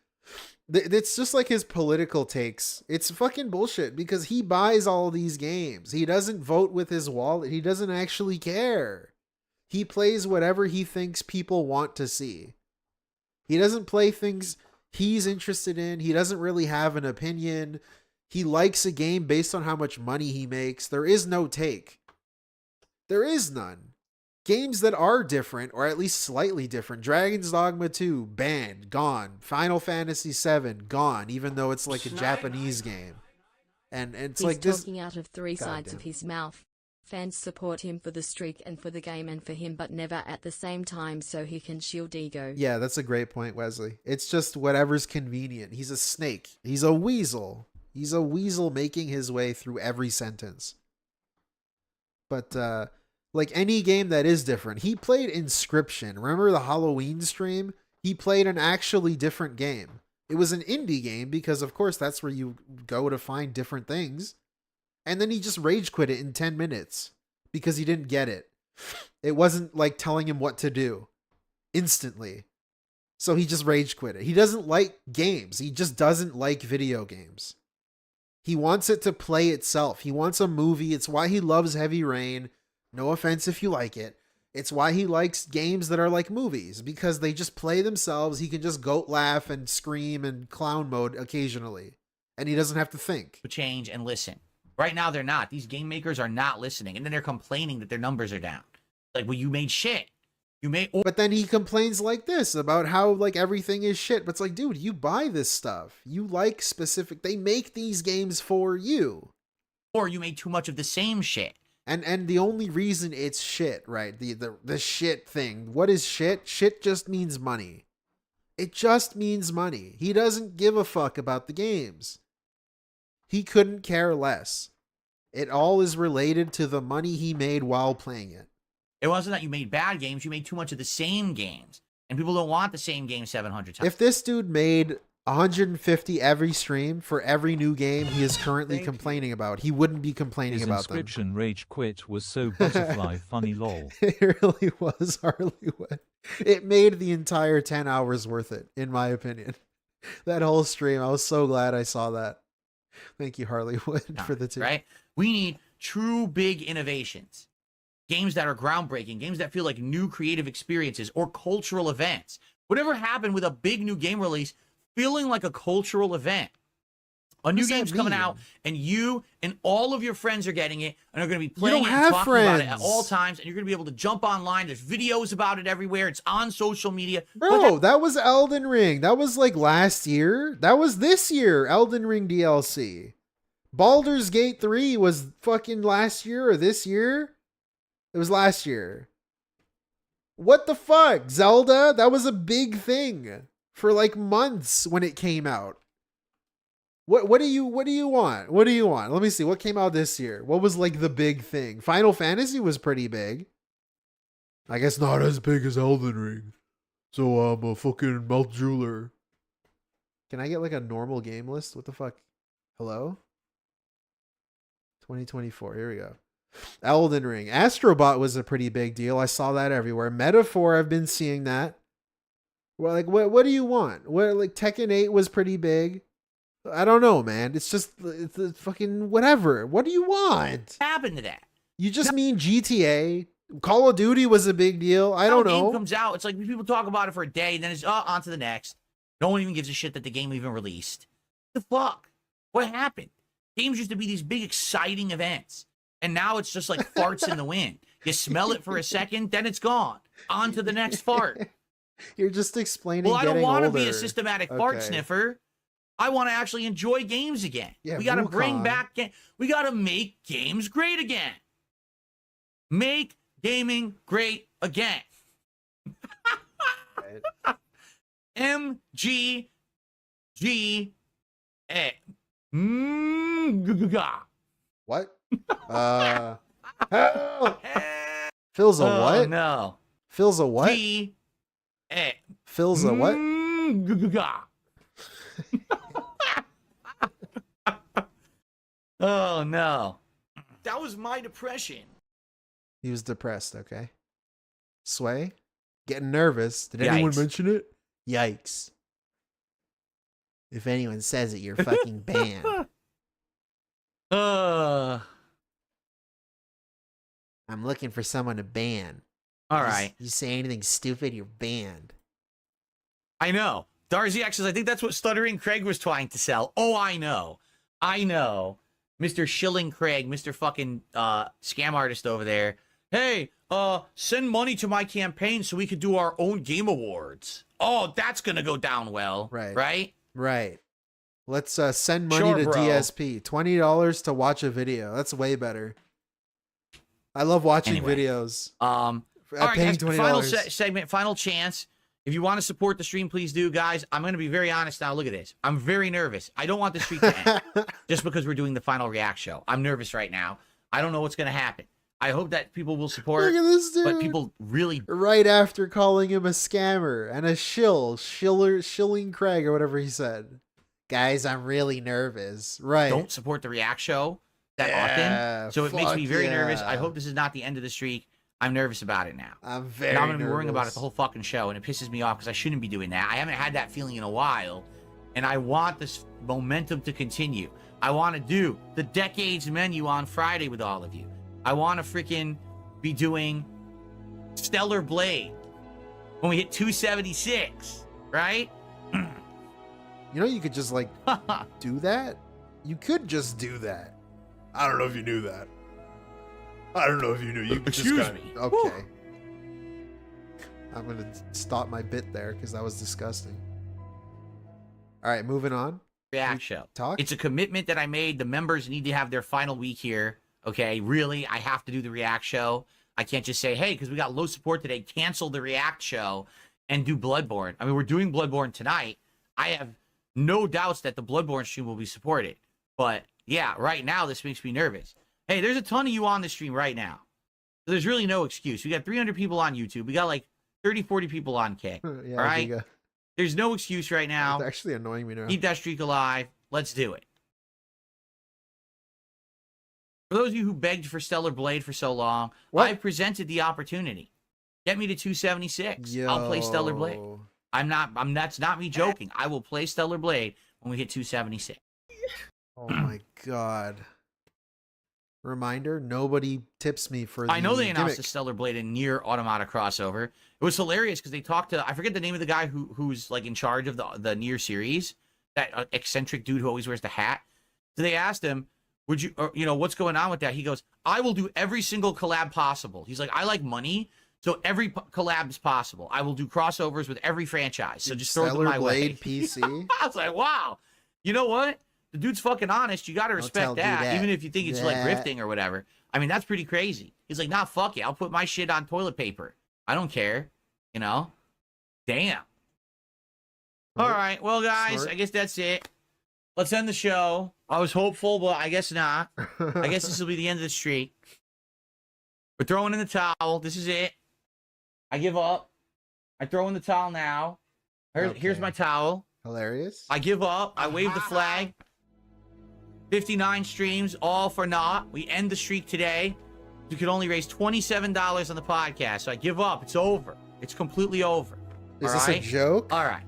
It's just like his political takes. It's fucking bullshit because he buys all these games. He doesn't vote with his wallet. He doesn't actually care. He plays whatever he thinks people want to see. He doesn't play things he's interested in. He doesn't really have an opinion. He likes a game based on how much money he makes. There is no take. There is none. Games that are different, or at least slightly different. Dragon's Dogma 2, banned, gone. Final Fantasy 7, gone, even though it's like a Japanese game. And it's like this... He's talking out of three sides of his mouth. Fans support him for the streak and for the game and for him, but never at the same time so he can shield ego. Yeah, that's a great point, Wesley. It's just whatever's convenient. He's a snake. He's a weasel. He's a weasel making his way through every sentence. But, like any game that is different. He played Inscription. Remember the Halloween stream? He played an actually different game. It was an indie game because, of course, that's where you go to find different things. And then he just rage quit it in 10 minutes because he didn't get it. It wasn't like telling him what to do instantly. So he just rage quit it. He doesn't like games. He just doesn't like video games. He wants it to play itself. He wants a movie. It's why he loves Heavy Rain. No offense if you like it. It's why he likes games that are like movies, because they just play themselves. He can just goat laugh and scream and clown mode occasionally, and he doesn't have to think. Change and listen. Right now, they're not. These game makers are not listening, and then they're complaining that their numbers are down. Like, well, you made shit. You made... But then he complains like this about how, like, everything is shit. But it's like, dude, you buy this stuff. You like specific... They make these games for you. Or you made too much of the same shit. And the only reason it's shit, right? The shit thing. What is shit? Shit just means money. It just means money. He doesn't give a fuck about the games. He couldn't care less. It all is related to the money he made while playing it. It wasn't that you made bad games. You made too much of the same games. And people don't want the same game 700 times. If this dude made 150 every stream for every new game he is currently complaining about. He wouldn't be complaining His about them. inscription rage quit was so butterfly funny lol. It really was, Harleywood. It made the entire 10 hours worth it, in my opinion. That whole stream, I was so glad I saw that. Thank you, Harleywood, for the tip. Right? We need true big innovations. Games that are groundbreaking, games that feel like new creative experiences or cultural events. Whatever happened with a big new game release feeling like a cultural event. A new game's coming out, and you and all of your friends are getting it, and are going to be playing it and talking about it at all times, and you're going to be able to jump online. There's videos about it everywhere. It's on social media. Bro, that was Elden Ring. That was like last year. That was this year, Elden Ring DLC. Baldur's Gate 3 was fucking last year or this year? It was last year. What the fuck? Zelda? That was a big thing for like months when it came out. What do you want? What do you want? Let me see. What came out this year? What was like the big thing? Final Fantasy was pretty big. I guess not as big as Elden Ring. So I'm a fucking melt drooler. Can I get like a normal game list? What the fuck? Hello? 2024. Here we go. Elden Ring. Astrobot was a pretty big deal. I saw that everywhere. Metaphor, I've been seeing that. Well, like what do you want? What, like Tekken 8 was pretty big. I don't know, man. It's fucking whatever. What do you want? What happened to that? You just mean GTA? Call of Duty was a big deal. I don't know. Game comes out. It's like people talk about it for a day, and then it's on to the next. No one even gives a shit that the game even released. The fuck? What happened? Games used to be these big, exciting events, and now it's just like farts in the wind. You smell it for a second, then it's gone. On to the next fart. You're just explaining. Well, I don't want to be a systematic fart sniffer. I want to actually enjoy games again. Yeah, we got to bring back. We got to make games great again. Make gaming great again. MGGA. What? Phil's a what? No. Phil's a what? Phil's a what? Oh no. That was my depression. He was depressed, okay. Sway? Getting nervous. Did anyone mention it? Yikes. If anyone says it, you're fucking banned. I'm looking for someone to ban. All right. You say anything stupid, you're banned. I know. Darzyx says, I think that's what Stuttering Craig was trying to sell. Oh, I know. Mr. Shilling Craig, Mr. fucking scam artist over there. Hey, send money to my campaign so we could do our own game awards. Oh, that's gonna go down well. Right? Right. Let's send money to DSP. $20 to watch a video. That's way better. I love watching videos. All right, guys, final segment, final chance. If you want to support the stream, please do, guys. I'm going to be very honest now. Look at this. I'm very nervous. I don't want this streak to end just because we're doing the final react show. I'm nervous right now. I don't know what's going to happen. I hope that people will support. Look at this dude. But people really... Right after calling him a scammer and a shilling Craig or whatever he said. Guys, I'm really nervous. Right. Don't support the react show that often. So it makes me very nervous. I hope this is not the end of the streak. I'm nervous about it now. I'm very Now I'm going to be nervous. worrying about it the whole fucking show, and it pisses me off because I shouldn't be doing that. I haven't had that feeling in a while, and I want this momentum to continue. I want to do the Decades menu on Friday with all of you. I want to freaking be doing Stellar Blade when we hit 276, right? You know, you could just like do that. You could just do that. I don't know if you knew that. I don't know if you knew. You Excuse me. Okay. I'm going to stop my bit there because that was disgusting. All right, moving on. React show. Talk? It's a commitment that I made. The members need to have their final week here. Okay, really, I have to do the react show. I can't just say, hey, because we got low support today, cancel the react show and do BloodBorne. I mean, we're doing BloodBorne tonight. I have no doubts that the BloodBorne stream will be supported. But yeah, right now, this makes me nervous. Hey, there's a ton of you on the stream right now. So there's really no excuse. We got 300 people on YouTube. We got like 30, 40 people on Kick. Yeah, all right? There's no excuse right now. It's actually annoying me now. Keep that streak alive. Let's do it. For those of you who begged for Stellar Blade for so long, I presented the opportunity. Get me to 276. I'll play Stellar Blade. That's not me joking. I will play Stellar Blade when we hit 276. Oh my god. Reminder, nobody tips me for the I know they announced gimmick. the Stellar Blade and Nier Automata crossover. It was hilarious because they talked to, I forget the name of the guy who's like in charge of the Nier series, that eccentric dude who always wears the hat. So they asked him, would you, or, you know, what's going on with that? He goes, I will do every single collab possible. He's like, I like money, so every collab is possible. I will do crossovers with every franchise. So just throw them my way. PC. I was like, wow. You know what? The dude's fucking honest. You got to respect that, even if you think it's like grifting or whatever. I mean, that's pretty crazy. He's like, nah, fuck it. I'll put my shit on toilet paper. I don't care. You know? Damn. All right. Well, guys, I guess that's it. Let's end the show. I was hopeful, but I guess not. I guess this will be the end of the streak. We're throwing in the towel. This is it. I give up. I throw in the towel now. Here's my towel. Hilarious. I give up. I wave the flag. 59 streams, all for naught. We end the streak today. You could only raise $27 on the podcast, so I give up. It's over. It's completely over. Is this a joke? All right.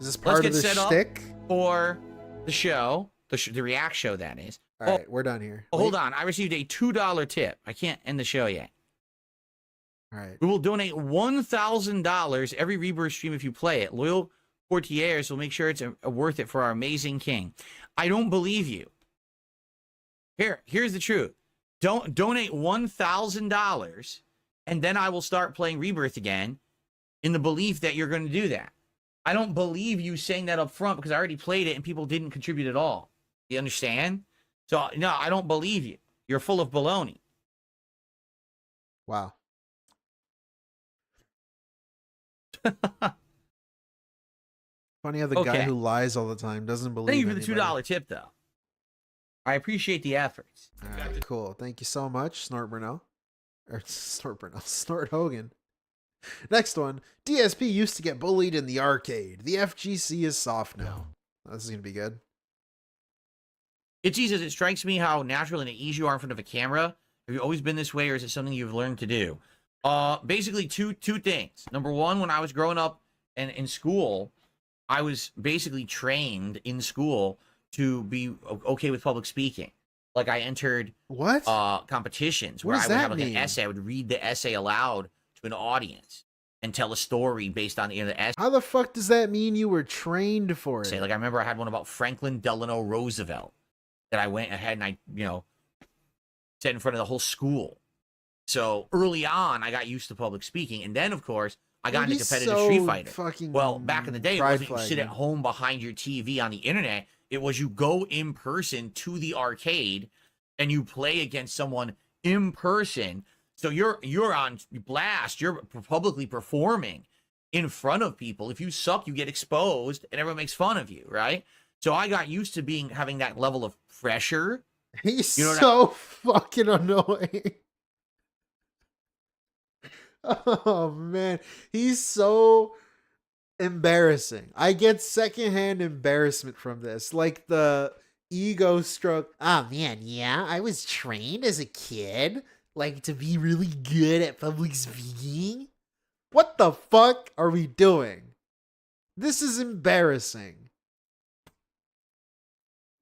Is this part of the shtick? For the show, the react show, that is. All right, we're done here. Oh, hold on. I received a $2 tip. I can't end the show yet. All right. We will donate $1,000 every Rebirth stream if you play it. Loyal courtiers will make sure it's worth it for our amazing king. I don't believe you. Here's the truth. Don't donate $1,000, and then I will start playing Rebirth again in the belief that you're going to do that. I don't believe you saying that up front because I already played it and people didn't contribute at all. You understand? So, no, I don't believe you. You're full of baloney. Wow. Funny how the guy who lies all the time doesn't believe. Thank you for anybody. the $2 tip, though. I appreciate the efforts. All right, cool. Thank you so much, Snort Brunel. Or Snort Brunel. Snort Hogan. Next one. DSP used to get bullied in the arcade. The FGC is soft now. This is going to be good. It's easy. It strikes me how natural and at ease you are in front of a camera. Have you always been this way, or is it something you've learned to do? Basically, two things. Number one, when I was growing up and in school, I was basically trained in school to be okay with public speaking. Like I entered competitions where I would have like an essay. I would read the essay aloud to an audience and tell a story based on the essay. How the fuck does that mean you were trained for it? Like I remember I had one about Franklin Delano Roosevelt that I went ahead and I, said in front of the whole school. So early on, I got used to public speaking, and then of course I got into competitive Street Fighter. Well, back in the day, it wasn't you sit at home behind your TV on the internet. It was you go in person to the arcade and you play against someone in person. So you're on blast. You're publicly performing in front of people. If you suck, you get exposed and everyone makes fun of you, right? So I got used to having that level of pressure. He's so fucking annoying. Oh man, he's so embarrassing. I get secondhand embarrassment from this, like the ego stroke. Oh man, yeah, I was trained as a kid, like to be really good at public speaking. What the fuck are we doing? This is embarrassing.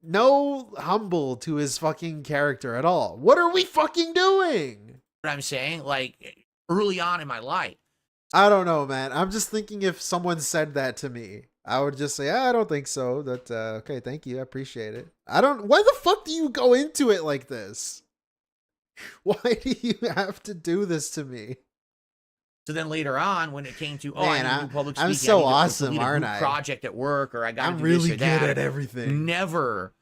No humble to his fucking character at all. What are we fucking doing? What I'm saying, like early on in my life. I don't know, man. I'm just thinking if someone said that to me, I would just say, I don't think so. That okay, thank you. I appreciate it. Why the fuck do you go into it like this? Why do you have to do this to me? So then later on, when it came to, man, I need to do public speaking, I'm so I need to awesome, complete a aren't group I? project at work, or I got to do really this or that. good at everything. Never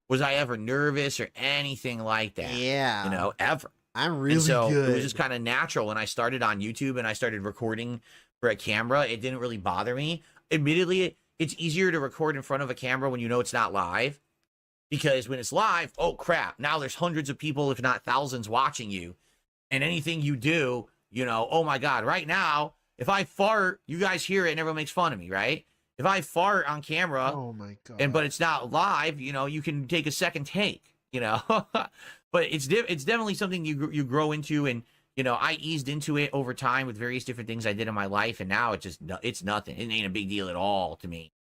was I ever nervous or anything like that. Yeah. Ever. I'm really and so good. It was just kind of natural when I started on YouTube and I started recording for a camera. It didn't really bother me. Admittedly, it's easier to record in front of a camera when you know it's not live. Because when it's live, oh crap, now there's hundreds of people, if not thousands, watching you. And anything you do, oh my God, right now, if I fart, you guys hear it and everyone makes fun of me, right? If I fart on camera, Oh my god. but it's not live, you know, you can take a second take, you know. But it's definitely something you grow into, and you know, I eased into it over time with various different things I did in my life, and now it's nothing. It ain't a big deal at all to me.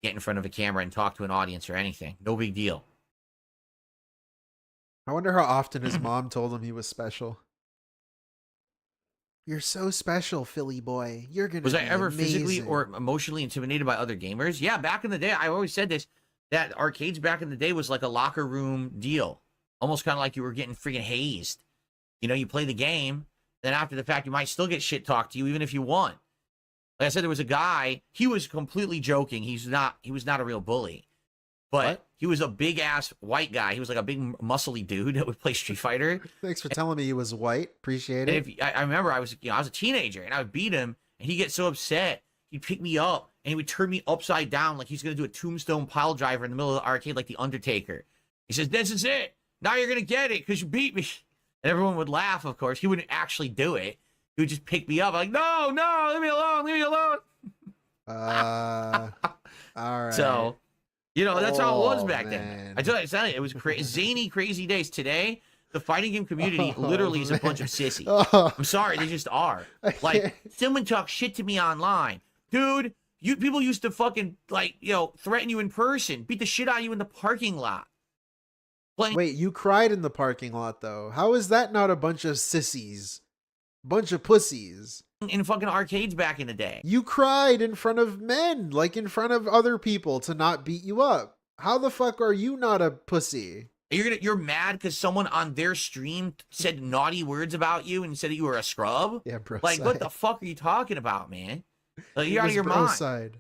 Get in front of a camera and talk to an audience or anything. No big deal. I wonder how often his mom told him he was special. You're so special, Philly boy. You're gonna. Was I be ever amazing. physically or emotionally intimidated by other gamers? Yeah, back in the day, I always said this, that arcades back in the day was like a locker room deal. Almost kind of like you were getting freaking hazed. You know, you play the game, then after the fact, you might still get shit talked to you, even if you won. Like I said, there was a guy, he was completely joking. He was not a real bully. But he was a big ass white guy. He was like a big muscly dude that would play Street Fighter. Thanks for telling me he was white. Appreciate it. And I remember I was a teenager and I would beat him and he'd get so upset. He'd pick me up and he would turn me upside down like he's going to do a tombstone pile driver in the middle of the arcade like the Undertaker. He says, "This is it. Now you're going to get it because you beat me." And everyone would laugh, of course. He wouldn't actually do it. He would just pick me up. I'm like, no, leave me alone, leave me alone. All right. So, you know, that's how it was back man. then. I tell you, it was zany, crazy days. Today, the fighting game community literally is a bunch of sissies. I'm sorry, they just are. Like, someone talks shit to me online. Dude, people used to fucking, like, you know, threaten you in person, beat the shit out of you in the parking lot. Wait, you cried in the parking lot, though. How is that not a bunch of sissies? Bunch of pussies. In fucking arcades back in the day. You cried in front of men, like in front of other people to not beat you up. How the fuck are you not a pussy? You're mad because someone on their stream said naughty words about you and said that you were a scrub? Yeah, bro. Like, what the fuck are you talking about, man? Like, you're out of your mind. Side.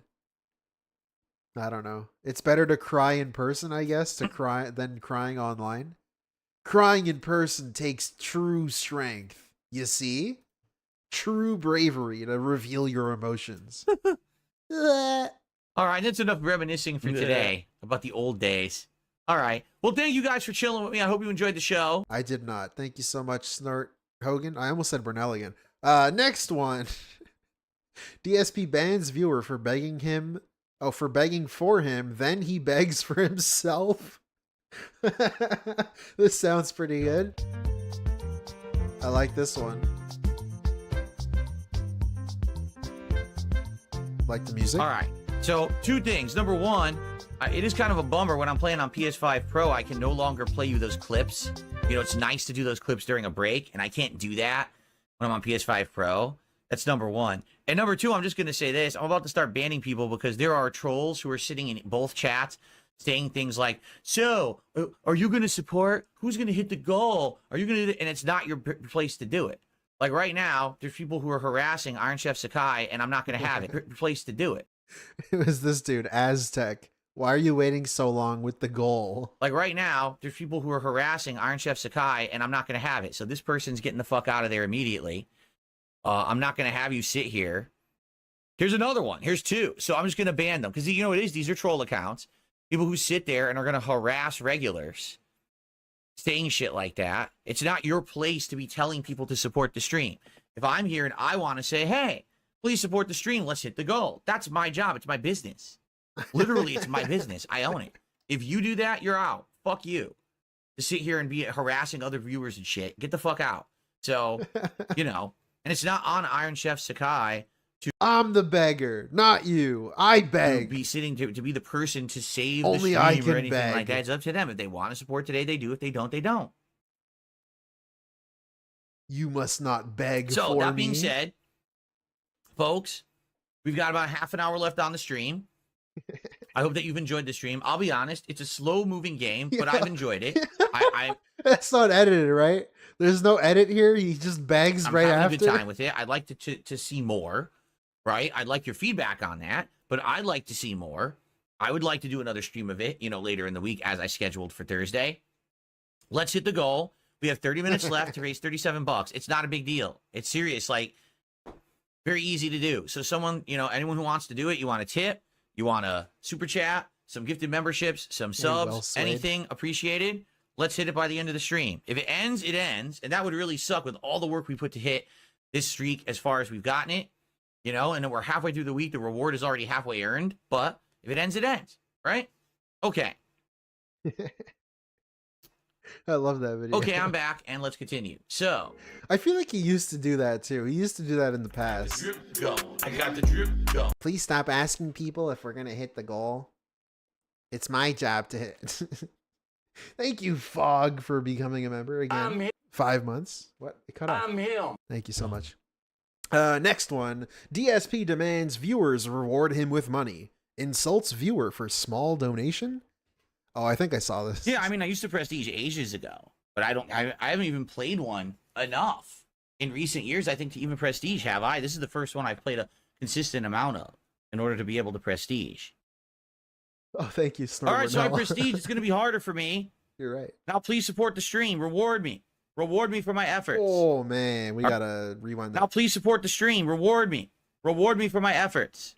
I don't know. It's better to cry in person, I guess, than crying online. Crying in person takes true strength. You see? True bravery to reveal your emotions. All right, that's enough reminiscing for today about the old days. All right. Well, thank you guys for chilling with me. I hope you enjoyed the show. I did not. Thank you so much, Snort Hogan. I almost said Brunel again. Next one. DSP bans viewer for begging for him, then he begs for himself. This sounds pretty good. I like this one. Like the music? All right. So, two things. Number one, it is kind of a bummer when I'm playing on PS5 Pro, I can no longer play you those clips. You know, it's nice to do those clips during a break, and I can't do that when I'm on PS5 Pro. That's number one. And number two, I'm just going to say this. I'm about to start banning people because there are trolls who are sitting in both chats saying things like, so, are you going to support? Who's going to hit the goal? Are you going to... And it's not your place to do it. Like right now, there's people who are harassing Iron Chef Sakai, and I'm not going to have it. Your place to do it. It was this dude, Aztec. Why are you waiting so long with the goal? Like right now, there's people who are harassing Iron Chef Sakai, and I'm not going to have it. So this person's getting the fuck out of there immediately. I'm not going to have you sit here. Here's another one. Here's two. So I'm just going to ban them. Because you know what it is? These are troll accounts. People who sit there and are going to harass regulars. Saying shit like that. It's not your place to be telling people to support the stream. If I'm here and I want to say, hey, please support the stream. Let's hit the goal. That's my job. It's my business. Literally, it's my business. I own it. If you do that, you're out. Fuck you. To sit here and be harassing other viewers and shit. Get the fuck out. So, you know. And it's not on Iron Chef Sakai to... I'm the beggar, not you. I beg. Be sitting to be the person to save Only the I stream can or anything beg. like that. It's up to them. If they want to support today, they do. If they don't, they don't. You must not beg so, for me. So, that being said, folks, we've got about half an hour left on the stream. I hope that you've enjoyed the stream. I'll be honest, it's a slow-moving game, but I've enjoyed it. That's not edited, right? There's no edit here. He just begs right after. I'm having a good time with it. I'd like to see more, right? I'd like your feedback on that, but I'd like to see more. I would like to do another stream of it, you know, later in the week as I scheduled for Thursday. Let's hit the goal. We have 30 minutes left to raise $37. It's not a big deal. It's serious, like very easy to do. So someone, you know, anyone who wants to do it, you want a tip, you want a super chat, some gifted memberships, some subs, anything appreciated. Let's hit it by the end of the stream. If it ends, it ends. And that would really suck with all the work we put to hit this streak as far as we've gotten it. you know, and then we're halfway through the week. The reward is already halfway earned, but if it ends, it ends, right? Okay. I love that video. Okay, I'm back, and let's continue. So, I feel like he used to do that too. He used to do that in the past. Go. I got the drip. Go. Please stop asking people if we're gonna hit the goal. It's my job to hit. Thank you, Fog, for becoming a member again. 5 months. What? It cut off. I'm him. Thank you so much. Next one. DSP demands viewers reward him with money. Insults viewer for small donation. Oh, I think I saw this. Yeah, I mean, I used to Prestige ages ago, but I haven't even played one enough in recent years, I think, to even Prestige, have I? This is the first one I've played a consistent amount of in order to be able to Prestige. Oh, thank you, Snort. All right, so I Prestige. It's going to be harder for me. You're right. Now, please support the stream. Reward me. Reward me for my efforts. Oh, man. We got to rewind that. Now, please support the stream. Reward me. Reward me for my efforts.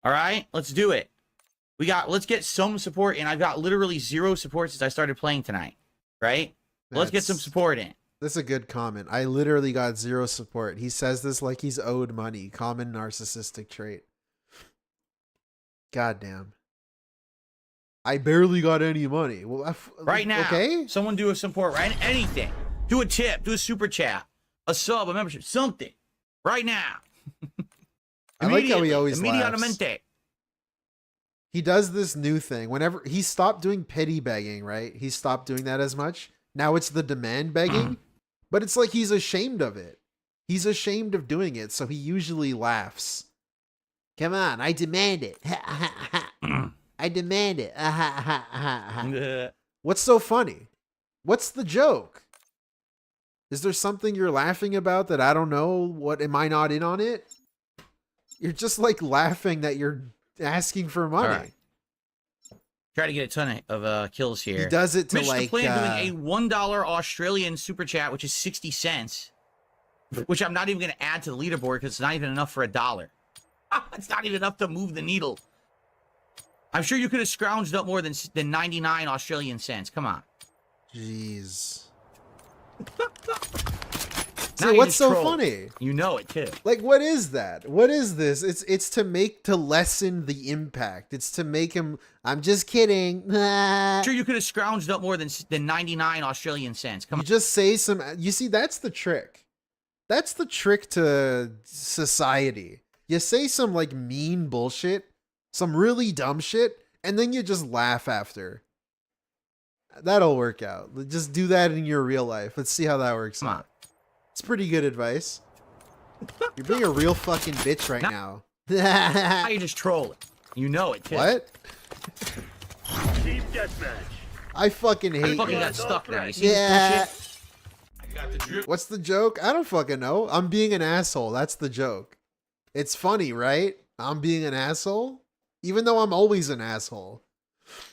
All right, let's do it. Let's get some support, and I've got literally 0 support since I started playing tonight, right? Let's get some support in. That's a good comment. I literally got 0 support. He says this like he's owed money. Common narcissistic trait. God damn. I barely got any money. Well, right now, okay? Someone do a support, right? Anything. Do a tip, do a super chat, a sub, a membership, something. Right now. I like how he always laughs. Immediatamente. He does this new thing. Whenever he stopped doing petty begging, right? He stopped doing that as much. Now it's the demand begging, but it's like he's ashamed of it. He's ashamed of doing it, so he usually laughs. Come on, I demand it. I demand it. What's so funny? What's the joke? Is there something you're laughing about that I don't know? What, am I not in on it? You're just like laughing that you're asking for money. Right. Try to get a ton of kills here. He does it to Mitch like doing a $1 Australian super chat, which is 60 cents, which I'm not even going to add to the leaderboard because it's not even enough for $1. It's not even enough to move the needle. I'm sure you could have scrounged up more than 99 Australian cents. Come on. Jeez. So what's so funny? You know it too. Like, what is that? What is this? It's to lessen the impact. It's to make him. I'm just kidding. Sure, you could have scrounged up more than 99 Australian cents. Come on. You just say some. You see, that's the trick. That's the trick to society. You say some like mean bullshit, some really dumb shit, and then you just laugh after. That'll work out. Just do that in your real life. Let's see how that works out. It's pretty good advice. You're being a real fucking bitch right now. Now you're just trolling. You know it too. What? Team deathmatch. I fucking hate I fucking you. got stuck now. You see Yeah. this bullshit? What's the joke? I don't fucking know. I'm being an asshole. That's the joke. It's funny, right? I'm being an asshole, even though I'm always an asshole.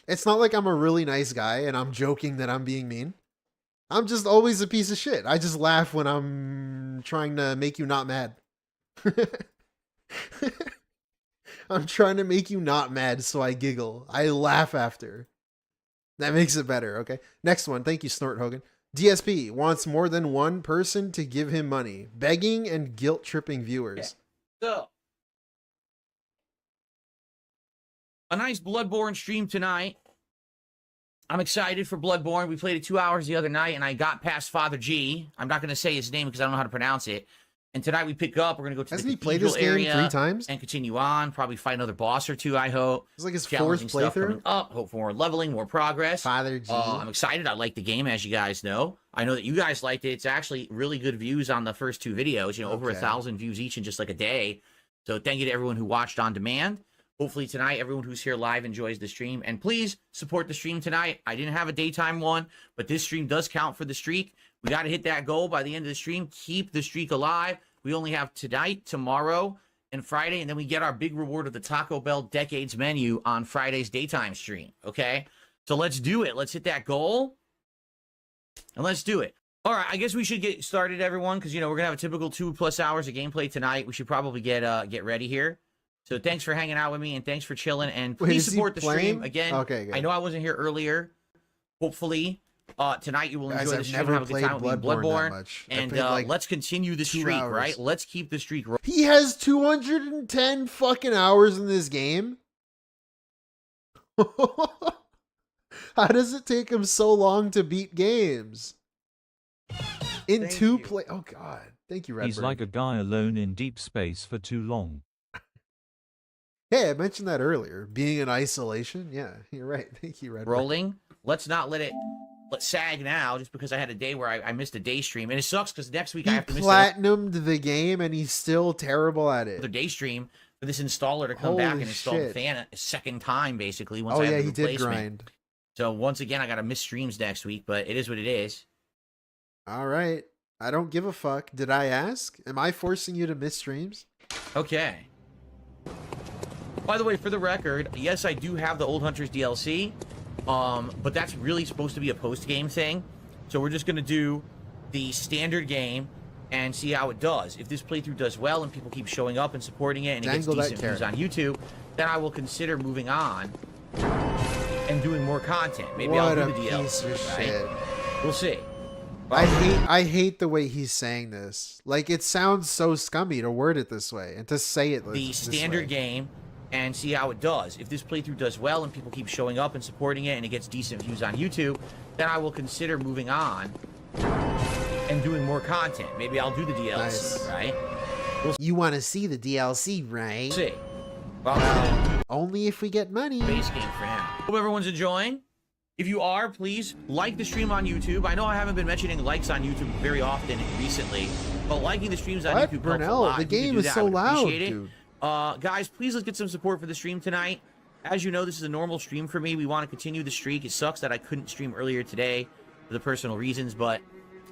It's not like I'm a really nice guy and I'm joking that I'm being mean. I'm just always a piece of shit. I just laugh when I'm trying to make you not mad. I'm trying to make you not mad, so I giggle. I laugh after. That makes it better, okay? Next one. Thank you, Snort Hogan. DSP wants more than one person to give him money. Begging and guilt-tripping viewers. So, a nice BloodBorne stream tonight. I'm excited for BloodBorne. We played it 2 hours the other night, and I got past Father G. I'm not going to say his name because I don't know how to pronounce it. And tonight we pick up. We're going to go to Hasn't the he played cathedral this game area 3 times? and continue on. Probably fight another boss or 2, I hope. It's like his Challenging 4th stuff coming playthrough. up. Hope for more leveling, more progress. Father G. I'm excited. I like the game, as you guys know. I know that you guys liked it. It's actually really good views on the first 2 videos. You know, over 1,000 views each in just like a day. So thank you to everyone who watched on demand. Hopefully tonight, everyone who's here live enjoys the stream. And please support the stream tonight. I didn't have a daytime one, but this stream does count for the streak. We got to hit that goal by the end of the stream. Keep the streak alive. We only have tonight, tomorrow, and Friday, and then we get our big reward of the Taco Bell Decades menu on Friday's daytime stream, okay? So let's do it. Let's hit that goal, and let's do it. All right, I guess we should get started, everyone, because, you know, we're going to have a typical 2+ hours of gameplay tonight. We should probably get ready here. So thanks for hanging out with me, and thanks for chilling, and please support the stream. Again, okay, good. I know I wasn't here earlier. Hopefully, Tonight you will Guys, enjoy the I've stream, never have a good played time with me, Bloodborne that Bloodborne, much. I and played, like, let's continue the 2 streak, hours. right? Let's keep the streak rolling. He has 210 fucking hours in this game. How does it take him so long to beat games? In Thank two you. play. Oh God, thank you, Redbird. He's like a guy alone in deep space for too long. Hey, I mentioned that earlier. Being in isolation. Yeah, you're right. Thank you, Redbird. Rolling. Let's not let it sag now just because I had a day where I missed a day stream. And it sucks because next week He I have to miss platinumed the game and he's still terrible at another it. day stream for this installer to come back Holy and install shit. the fan a second time, basically. Once Oh I have yeah, the he did replacement. grind. So once again, I got to miss streams next week, but it is what it is. All right. I don't give a fuck. Did I ask? Am I forcing you to miss streams? Okay. By the way, for the record, yes, I do have the Old Hunters DLC, but that's really supposed to be a post-game thing. So we're just going to do the standard game and see how it does. If this playthrough does well and people keep showing up and supporting it and it gets Dangle that decent views carrot. on YouTube, then I will consider moving on and doing more content. Maybe What I'll a do the DLC, piece of right? shit. We'll see. I hate the way he's saying this. Like, it sounds so scummy to word it this way and to say it The this standard way. game and see how it does. If this playthrough does well and people keep showing up and supporting it and it gets decent views on YouTube, then I will consider moving on and doing more content. Maybe I'll do the DLC, Nice. right? You want to see the DLC, right? See. Well, only if we get money. Base game for now. Hope everyone's enjoying. If you are, please like the stream on YouTube. I know I haven't been mentioning likes on YouTube very often recently, but liking the streams on What? YouTube helps a Brunel, lot. the If you could game do is that, so I would loud, appreciate it. dude. Guys, please let's get some support for the stream tonight. As you know, this is a normal stream for me. We want to continue the streak. It sucks that I couldn't stream earlier today for the personal reasons, but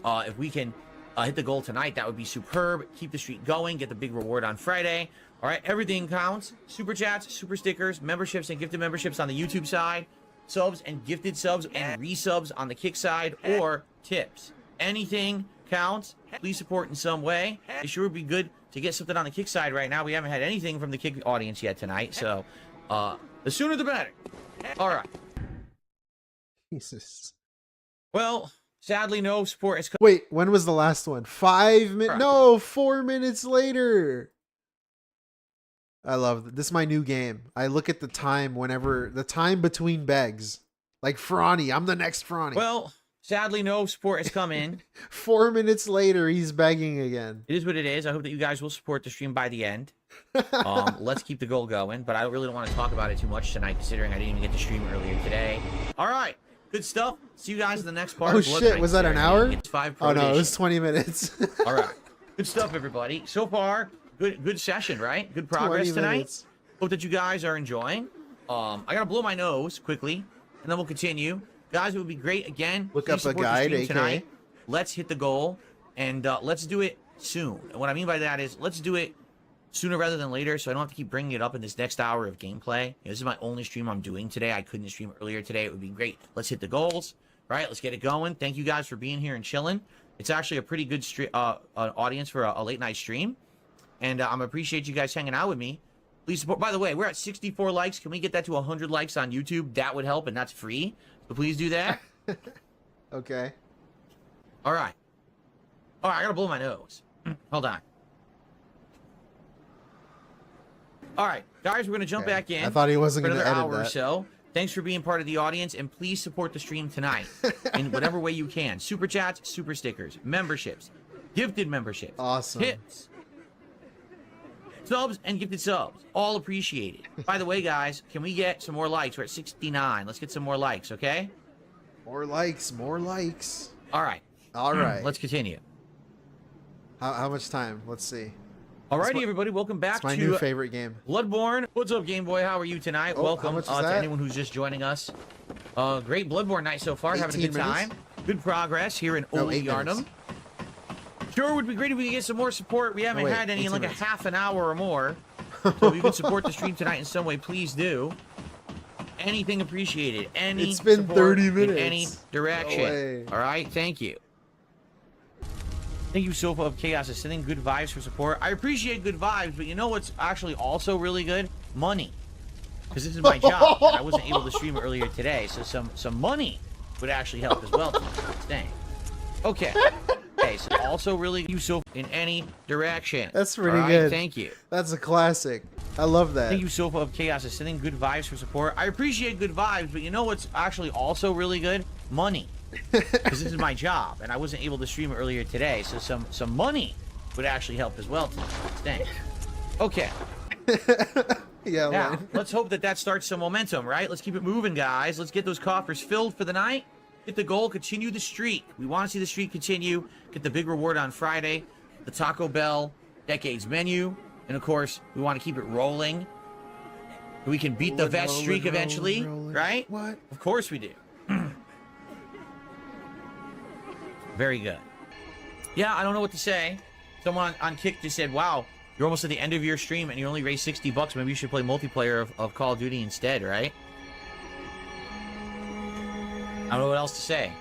if we can hit the goal tonight, that would be superb. Keep the streak going. Get the big reward on Friday. All right, everything counts. Super chats, super stickers, memberships, and gifted memberships on the YouTube side. Subs and gifted subs and resubs on the Kick side, or tips. Anything counts. Please support in some way. It sure would be good to get something on the Kick side right now. We haven't had anything from the Kick audience yet tonight, so the sooner the better. All right. Jesus. Well, sadly, no support is Wait, when was the last one? 5 minutes? Right. No, 4 minutes later. I love this. Is my new game. I look at the time whenever the time between begs, like Franny. I'm the next Franny. Well, sadly, no support has come in. 4 minutes later, he's begging again. It is what it is. I hope that you guys will support the stream by the end. Let's keep the goal going, but I really don't want to talk about it too much tonight, considering I didn't even get to stream earlier today. All right, good stuff. See you guys in the next part. Oh of Blood shit, Night was that an Series. hour? PS5 Pro Oh no, it was Edition. 20 minutes. All right, good stuff, everybody. So far, good session, right? Good progress 20 tonight. minutes. Hope that you guys are enjoying. I gotta blow my nose quickly, and then we'll continue. Guys, it would be great again. Look please up a support the guide, stream AK. tonight. Let's hit the goal, and let's do it soon. And what I mean by that is, let's do it sooner rather than later, so I don't have to keep bringing it up in this next hour of gameplay. This is my only stream I'm doing today. I couldn't stream earlier today. It would be great. Let's hit the goals. Right, let's get it going. Thank you guys for being here and chilling. It's actually a pretty good audience for a late night stream, and I appreciate you guys hanging out with me. Please support. By the way, we're at 64 likes. Can we get that to 100 likes on YouTube? That would help, and that's free. So please do that. Okay. All right. All right, I gotta blow my nose. Hold on. All right, guys, we're gonna jump back in. I thought he wasn't for gonna another edit hour or that. so. Thanks for being part of the audience, and please support the stream tonight in whatever way you can. Super chats, super stickers, memberships, gifted memberships, Awesome. tips, subs, and gifted subs. All appreciated. By the way, guys, can we get some more likes? We're at 69. Let's get some more likes, okay? More likes, more likes. All right. All right. Let's continue. How much time? Let's see. Alrighty, everybody, welcome back It's my to new favorite game. Bloodborne. What's up, Game Boy? How are you tonight? Oh, Welcome how much is to that? anyone who's just joining us. Great Bloodborne night so far. Having a 18 good time. Good progress here in No, Old 8 Yarnum. minutes. Sure would be great if we could get some more support. We haven't wait, had any in 18 like minutes. a half an hour or more. So if you can support the stream tonight in some way, please do. Anything appreciated. Any It's been support 30 in minutes. any direction. No way. All right, thank you. Thank you, Sofa of Chaos, is sending good vibes for support. I appreciate good vibes, but you know what's actually also really good? Money. Because this is my job, and I wasn't able to stream earlier today. So some money would actually help as well. Dang. Okay. Okay, so also really useful in any direction. That's pretty All right, good. Thank you. That's a classic. I love that. Thank you, Sofa of Chaos, is sending good vibes for support. I appreciate good vibes, but you know what's actually also really good? Money. Because this is my job, and I wasn't able to stream earlier today, so some money would actually help as well. Thanks. Okay. Yeah. Now, man. let's hope that starts some momentum, right? Let's keep it moving, guys. Let's get those coffers filled for the night. Get the goal, continue the streak. We want to see the streak continue. Get the big reward on Friday, the Taco Bell Decades menu, and of course, we want to keep it rolling. We can beat the vest streak eventually, right? What? Of course we do. Very good. Yeah, I don't know what to say. Someone on Kick just said, wow, you're almost at the end of your stream and you only raised $60. Maybe you should play multiplayer of Call of Duty instead, right? I don't know what else to say.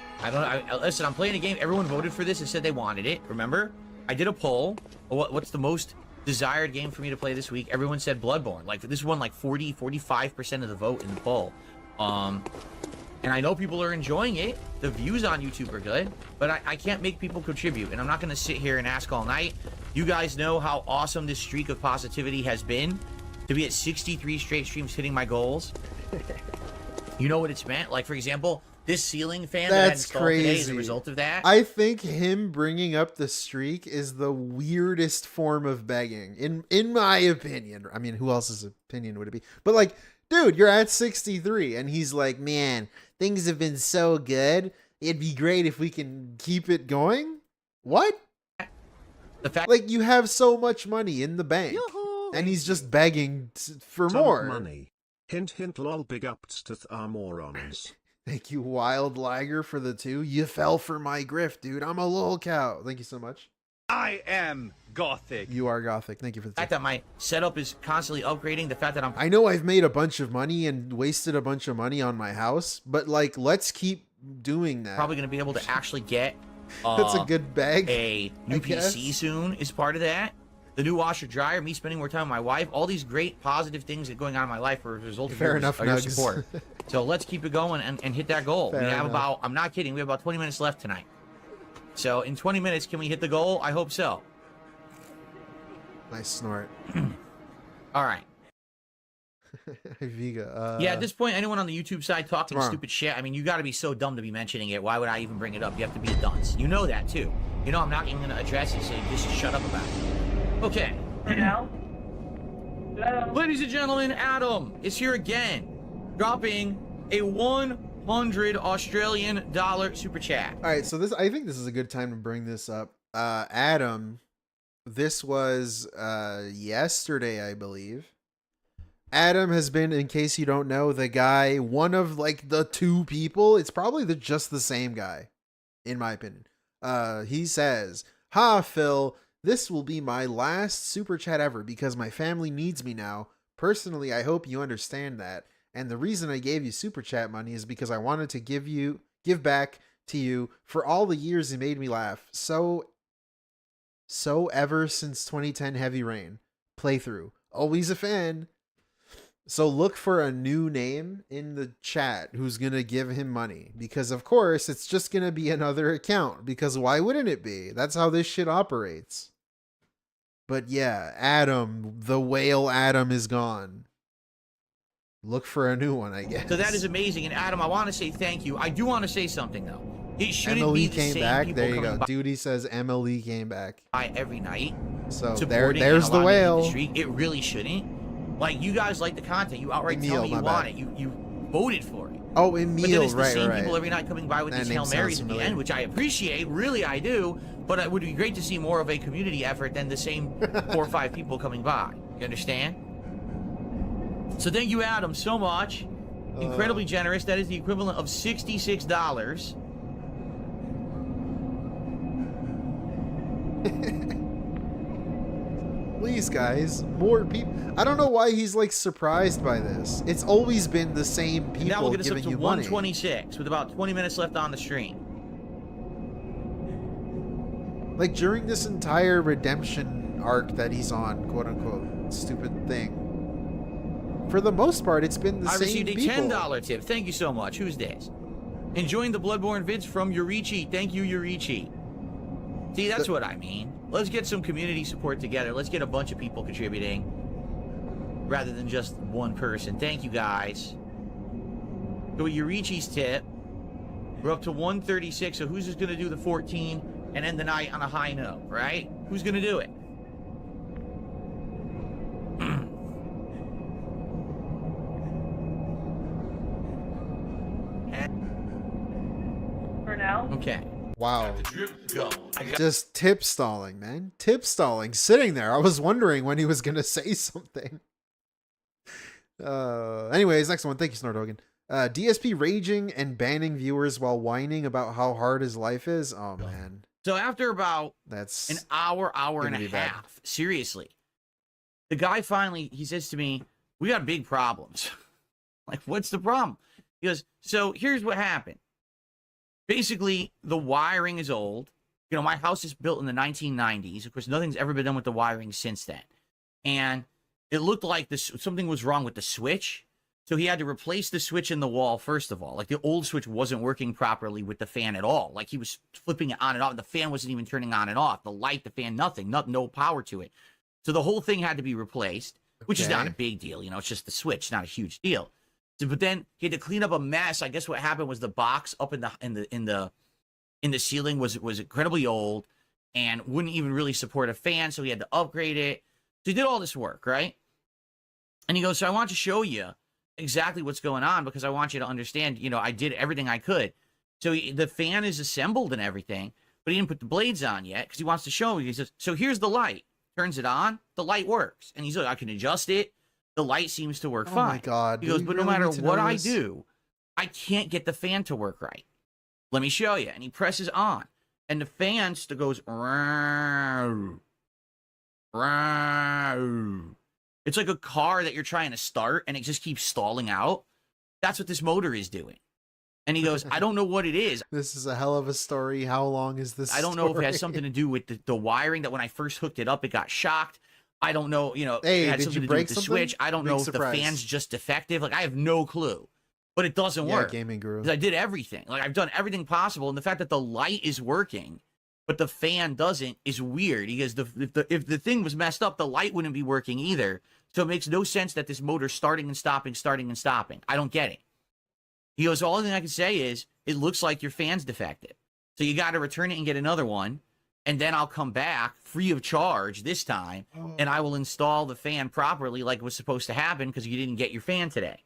Listen, I'm playing a game. Everyone voted for this and said they wanted it. Remember? I did a poll. What's the most desired game for me to play this week? Everyone said BloodBorne. Like, this won like 45% of the vote in the poll. And I know people are enjoying it. The views on YouTube are good, but I can't make people contribute, and I'm not going to sit here and ask all night. You guys know how awesome this streak of positivity has been. To be at 63 straight streams hitting my goals. You know what it's meant? Like, for example, this ceiling fan that I installed today as a result of that. I think him bringing up the streak is the weirdest form of begging, in my opinion. I mean, who else's opinion would it be? But like, dude, you're at 63, and he's like, man, things have been so good. It'd be great if we can keep it going. What? The fact, like, you have so much money in the bank, and he's just begging for more money. Hint, hint, lol. Big ups to morons. Thank you, Wild Liger, for the 2. You fell for my grift, dude. I'm a lolcow. Thank you so much. I am Gothic. You are Gothic. Thank you for the 2. fact that my setup is constantly upgrading. The fact that I know I've made a bunch of money and wasted a bunch of money on my house, but like, let's keep doing that. Probably going to be able to actually get that's a good bag. A new PC soon is part of that. The new washer dryer, me spending more time with my wife, all these great positive things that are going on in my life are a result of your support. So let's keep it going and hit that goal. We have about, I'm not kidding, we have about 20 minutes left tonight. So in 20 minutes, can we hit the goal? I hope so. Nice snort. All right. Viga. Yeah, at this point, anyone on the YouTube side talking stupid shit, I mean, you got to be so dumb to be mentioning it. Why would I even bring it up? You have to be a dunce. You know that, too. You know I'm not even going to address it, so just shut up about it. Okay. Hello? Hello? Ladies and gentlemen, Adam is here again, dropping a 100 Australian dollar super chat. All right, so I think this is a good time to bring this up. Adam, this was yesterday, I believe. Adam has been, in case you don't know, the guy, one of like the 2 people. It's probably just the same guy, in my opinion. He says, "Ha, Phil, this will be my last super chat ever because my family needs me now. Personally, I hope you understand that. And the reason I gave you super chat money is because I wanted to give back to you for all the years you made me laugh. So ever since 2010 Heavy Rain playthrough. Always a fan. So look for a new name in the chat who's going to give him money. Because, of course, it's just going to be another account. Because why wouldn't it be? That's how this shit operates. But yeah, Adam, the whale Adam is gone. Look for a new one, I guess. So that is amazing. And Adam, I want to say thank you. I do want to say something, though. It shouldn't Emily be the came same back. people There you coming go. Duty says Emily came back. By every night. So supporting there's the whale. It really shouldn't. Like, you guys like the content. You outright tell me you want it. You voted for it. Oh, Emil, but then it's the right, same right. people every night coming by with these Hail Marys at the end, which I appreciate. Really, I do. But it would be great to see more of a community effort than the same 4 or 5 people coming by. You understand? So thank you, Adam, so much. Incredibly generous. That is the equivalent of $66. Please, guys, more people. I don't know why he's like surprised by this. It's always been the same people now we'll get us up giving to you money. 126 with about 20 minutes left on the stream. Like during this entire redemption arc that he's on, quote unquote, stupid thing. For the most part, it's been the same people. I received a $10 tip. Thank you so much. Who's this? Enjoying the BloodBorne vids from Yurichi. Thank you, Yurichi. See, that's what I mean. Let's get some community support together. Let's get a bunch of people contributing rather than just one person. Thank you, guys. So Yurichi's tip, we're up to 136, so who's just going to do the 14 and end the night on a high note, right? Who's going to do it? For now? Okay. Wow. Just tip stalling, man. Tip stalling. Sitting there. I was wondering when he was going to say something. Anyways, next one. Thank you, Snordogan. DSP raging and banning viewers while whining about how hard his life is. Oh, man. So after about That's an hour and a be bad. half, seriously, the guy finally, he says to me, we got big problems. Like, what's the problem? He goes, so here's what happened. Basically, the wiring is old. You know, my house is built in the 1990s. Of course, nothing's ever been done with the wiring since then. And it looked like something was wrong with the switch. So he had to replace the switch in the wall, first of all. Like, the old switch wasn't working properly with the fan at all. Like, he was flipping it on and off. The fan wasn't even turning on and off. The light, the fan, nothing. No power to it. So the whole thing had to be replaced, which is not a big deal. You know, it's just the switch, not a huge deal. So, but then he had to clean up a mess. I guess what happened was the box up in the ceiling was incredibly old and wouldn't even really support a fan. So he had to upgrade it. So he did all this work, right? And he goes, so I want to show you exactly what's going on because I want you to understand, you know, I did everything I could. So the fan is assembled and everything, but he didn't put the blades on yet because he wants to show me. He says, so here's the light. Turns it on. The light works. And he's like, I can adjust it. The light seems to work fine. Oh my God. He goes, but no matter what I do, I can't get the fan to work right. Let me show you. And he presses on. And the fan still goes, it's like a car that you're trying to start and it just keeps stalling out. That's what this motor is doing. And he goes, I don't know what it is. This is a hell of a story. How long is this I don't know if it has something to do with the wiring, that when I first hooked it up, it got shocked. I don't know, you know, hey, it had did something you to do break with the something? switch. I don't Big know surprise. if the fan's just defective. Like, I have no clue. But it doesn't work. Gaming Guru. Because I did everything. Like, I've done everything possible. And the fact that the light is working, but the fan doesn't, is weird. Because if the thing was messed up, the light wouldn't be working either. So it makes no sense that this motor's starting and stopping. I don't get it. He goes, the only thing I can say is, it looks like your fan's defective. So you got to return it and get another one. And then I'll come back free of charge this time, and I will install the fan properly like it was supposed to happen because you didn't get your fan today.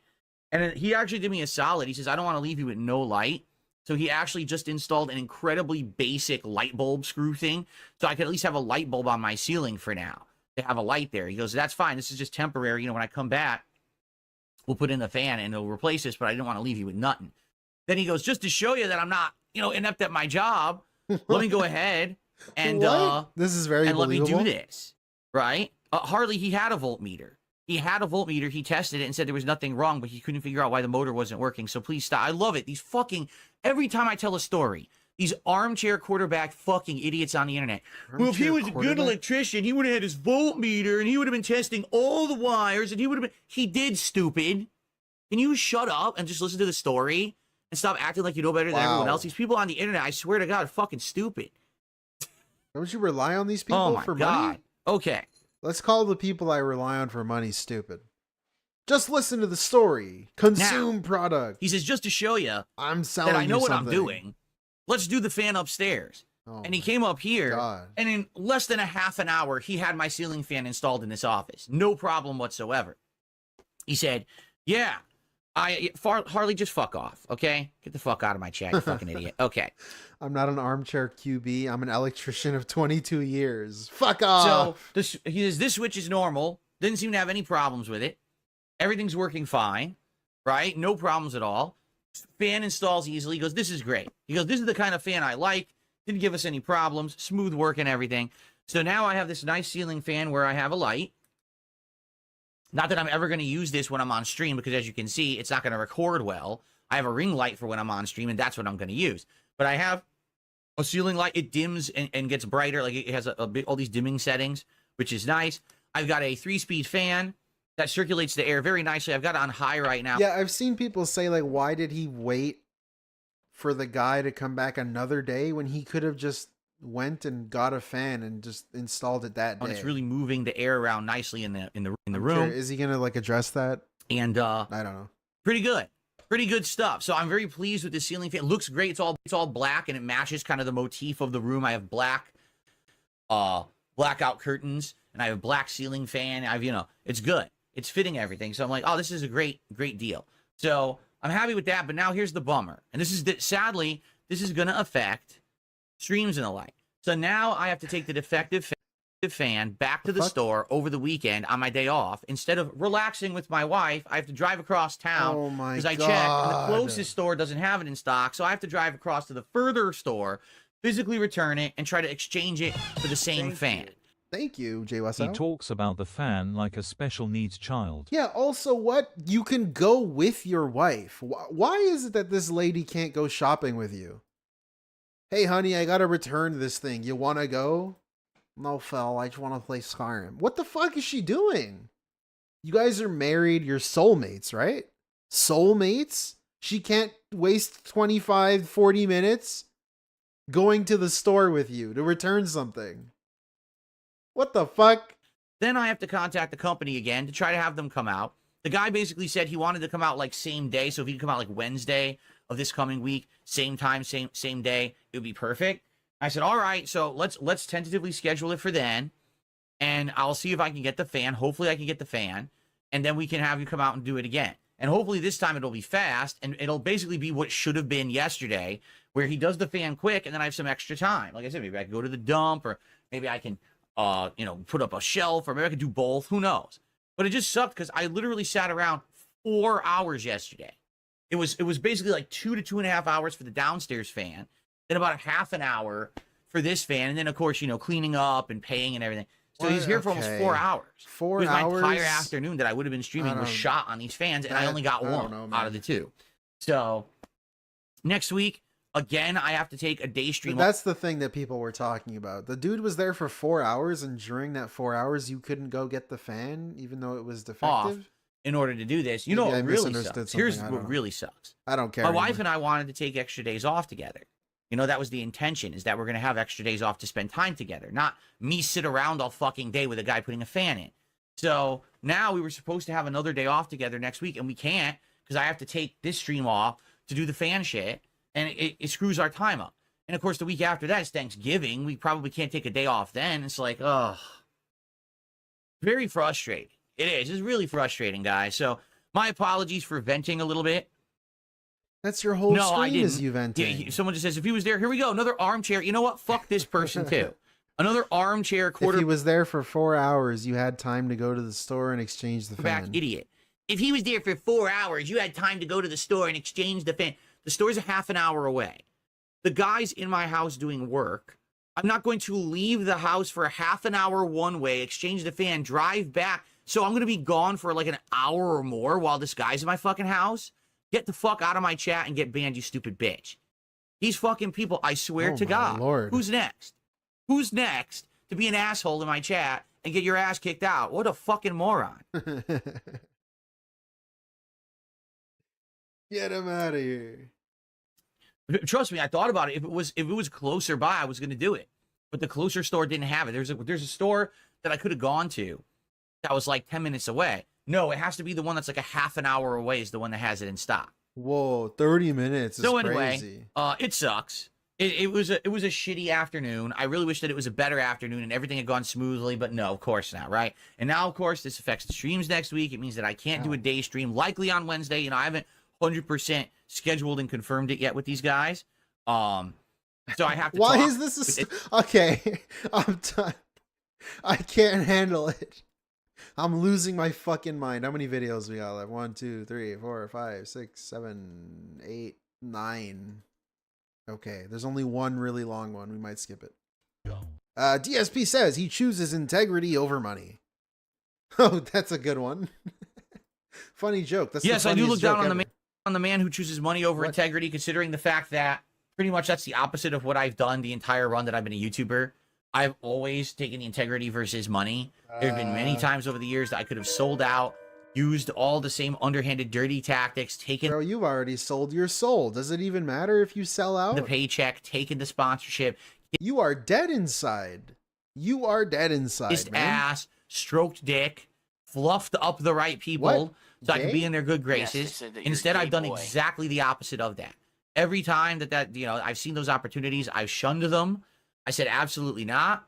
And then he actually did me a solid. He says, I don't want to leave you with no light. So he actually just installed an incredibly basic light bulb screw thing, so I could at least have a light bulb on my ceiling for now, to have a light there. He goes, that's fine. This is just temporary. You know, when I come back, we'll put in the fan, and it'll replace this, but I didn't want to leave you with nothing. Then he goes, just to show you that I'm not, you know, inept at my job, let me go ahead and this is very and let me believable. do this, right? Harley, he had a voltmeter. He tested it and said there was nothing wrong, but he couldn't figure out why the motor wasn't working. So please stop. I love it. These fucking, every time I tell a story, these armchair quarterback fucking idiots on the internet. Well, if he was a good electrician, he would have had his voltmeter and he would have been testing all the wires and he did, stupid. Can you shut up and just listen to the story and stop acting like you know better than everyone else? These people on the internet, I swear to God, are fucking stupid. Don't you rely on these people for money? Okay. Let's call the people I rely on for money stupid. Just listen to the story. Consume product. He says, just to show you I'm selling that I know you what something. I'm doing, let's do the fan upstairs. And he came up here, and in less than a half an hour, he had my ceiling fan installed in this office. No problem whatsoever. He said, yeah, Harley, just fuck off, okay? Get the fuck out of my chat, you fucking idiot. Okay. I'm not an armchair QB. I'm an electrician of 22 years. Fuck off. So he says, this switch is normal. Didn't seem to have any problems with it. Everything's working fine, right? No problems at all. Fan installs easily. He goes, this is great. He goes, this is the kind of fan I like. Didn't give us any problems. Smooth work and everything. So now I have this nice ceiling fan where I have a light. Not that I'm ever going to use this when I'm on stream, because as you can see, it's not going to record well. I have a ring light for when I'm on stream, and that's what I'm going to use. But I have a ceiling light. It dims and gets brighter. Like, it has all these dimming settings, which is nice. I've got a 3-speed fan that circulates the air very nicely. I've got it on high right now. Yeah, I've seen people say, like, why did he wait for the guy to come back another day when he could have just went and got a fan and just installed it that day. And it's really moving the air around nicely in the room. Sure. Is he gonna like address that? And I don't know. Pretty good stuff. So I'm very pleased with the ceiling fan. It looks great. It's all black and it matches kind of the motif of the room. I have black blackout curtains and I have a black ceiling fan. It's good. It's fitting everything. So I'm like, oh, this is a great deal. So I'm happy with that. But now here's the bummer. And sadly, this is going to affect streams and the like. So now I have to take the defective fan back to the store over the weekend on my day off. Instead of relaxing with my wife, I have to drive across town because I checked and the closest store doesn't have it in stock. So I have to drive across to the further store, physically return it, and try to exchange it for the same fan. Thank you, Jay West. He talks about the fan like a special needs child. Yeah, also what? You can go with your wife. Why is it that this lady can't go shopping with you? Hey, honey, I gotta return this thing. You wanna go? No, Phil, I just want to play Skyrim. What the fuck is she doing? You guys are married. You're soulmates, right? Soulmates? She can't waste 25, 40 minutes going to the store with you to return something. What the fuck? Then I have to contact the company again to try to have them come out. The guy basically said he wanted to come out like same day. So if he could come out like Wednesday of this coming week, same time, same day, it would be perfect. I said, all right, so let's tentatively schedule it for then, and I'll see if I can get the fan. Hopefully I can get the fan, and then we can have you come out and do it again. And hopefully this time it'll be fast, and it'll basically be what should have been yesterday, where he does the fan quick, and then I have some extra time. Like I said, maybe I can go to the dump, or maybe I can, put up a shelf, or maybe I could do both. Who knows? But it just sucked because I literally sat around 4 hours yesterday. It was basically like 2 to 2.5 hours for the downstairs fan. Then about a half an hour for this fan. And then, of course, cleaning up and paying and everything. So he's here for almost 4 hours. 4 hours? My entire afternoon that I would have been streaming was shot on these fans, and I only got one out of the two. So next week, again, I have to take a day stream. That's the thing that people were talking about. The dude was there for 4 hours, and during that 4 hours, you couldn't go get the fan, even though it was defective? In order to do this. What really sucks? Here's what really sucks. I don't care. My wife and I wanted to take extra days off together. That was the intention, is that we're going to have extra days off to spend time together, not me sit around all fucking day with a guy putting a fan in. So now we were supposed to have another day off together next week, and we can't because I have to take this stream off to do the fan shit, and it screws our time up. And of course, the week after that is Thanksgiving. We probably can't take a day off then. It's like, very frustrating. It is. It's really frustrating, guys. So my apologies for venting a little bit. That's your whole stream is you venting. Yeah, someone just says, if he was there, here we go, another armchair. You know what? Fuck this person, too. Another armchair quarter. If he was there for 4 hours, you had time to go to the store and exchange the fan. Back idiot. If he was there for 4 hours, you had time to go to the store and exchange the fan. The store's a half an hour away. The guy's in my house doing work. I'm not going to leave the house for a half an hour one way, exchange the fan, drive back. So I'm going to be gone for like an hour or more while this guy's in my fucking house. Get the fuck out of my chat and get banned, you stupid bitch. These fucking people, I swear to God. Lord. Who's next? Who's next to be an asshole in my chat and get your ass kicked out? What a fucking moron. Get him out of here. Trust me, I thought about it. If it was closer by, I was going to do it. But the closer store didn't have it. There's a store that I could have gone to that was like 10 minutes away. No, it has to be the one that's like a half an hour away is the one that has it in stock. Whoa, 30 minutes is crazy. It sucks. It was a shitty afternoon. I really wish that it was a better afternoon and everything had gone smoothly, but no, of course not, right? And now, of course, this affects the streams next week. It means that I can't do a day stream, likely on Wednesday. I haven't 100% scheduled and confirmed it yet with these guys. So I have to Why is this okay, I'm done. I can't handle it. I'm losing my fucking mind. How many videos we got left? 1, 2, 3, 4, 5, 6, 7, 8, 9. Okay, there's only one really long one. We might skip it. DSP says he chooses integrity over money. Oh, that's a good one. Funny joke. That's yes, I do look down on the man who chooses money over integrity, considering the fact that pretty much that's the opposite of what I've done the entire run that I've been a YouTuber. I've always taken the integrity versus money. There have been many times over the years that I could have sold out, used all the same underhanded, dirty tactics, taken Bro, you've already sold your soul. Does it even matter if you sell out? the paycheck, taken the sponsorship, You are dead inside. You are dead inside, kissed man. ass, stroked dick, fluffed up the right people What? so I could be Gay? in their good Yes, they graces. said that you're Instead, a I've gay done boy. exactly the opposite of that. Every time that you know, I've seen those opportunities, I've shunned them. I said, absolutely not.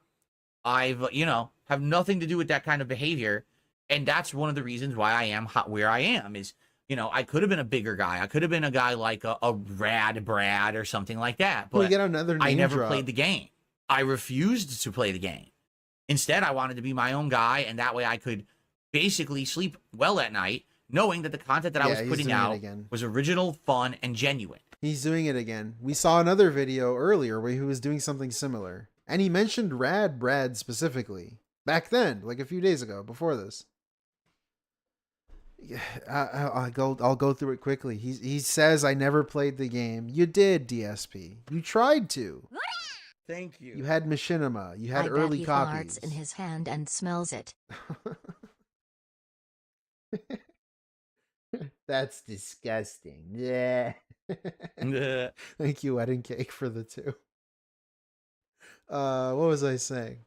I've, you know, have nothing to do with that kind of behavior. And that's one of the reasons why I am where I am is, you know, I could have been a bigger guy. I could have been a guy like a Rad Brad or something like that. Can we But get another name I never drop? played the game. I refused to play the game. Instead, I wanted to be my own guy. And that way I could basically sleep well at night, knowing that the content that I Yeah, was he's putting doing it out again. was original, fun, and genuine. He's doing it again. We saw another video earlier where he was doing something similar. And he mentioned Rad Brad specifically. Back then, like a few days ago, before this. Yeah, I'll go through it quickly. He says, I never played the game. You did, DSP. You tried to. Thank you. You had machinima. You had I early bet he copies. farts in his hand and smells it. That's disgusting. Yeah. Thank you, Wedding Cake, for the 2. What was I saying?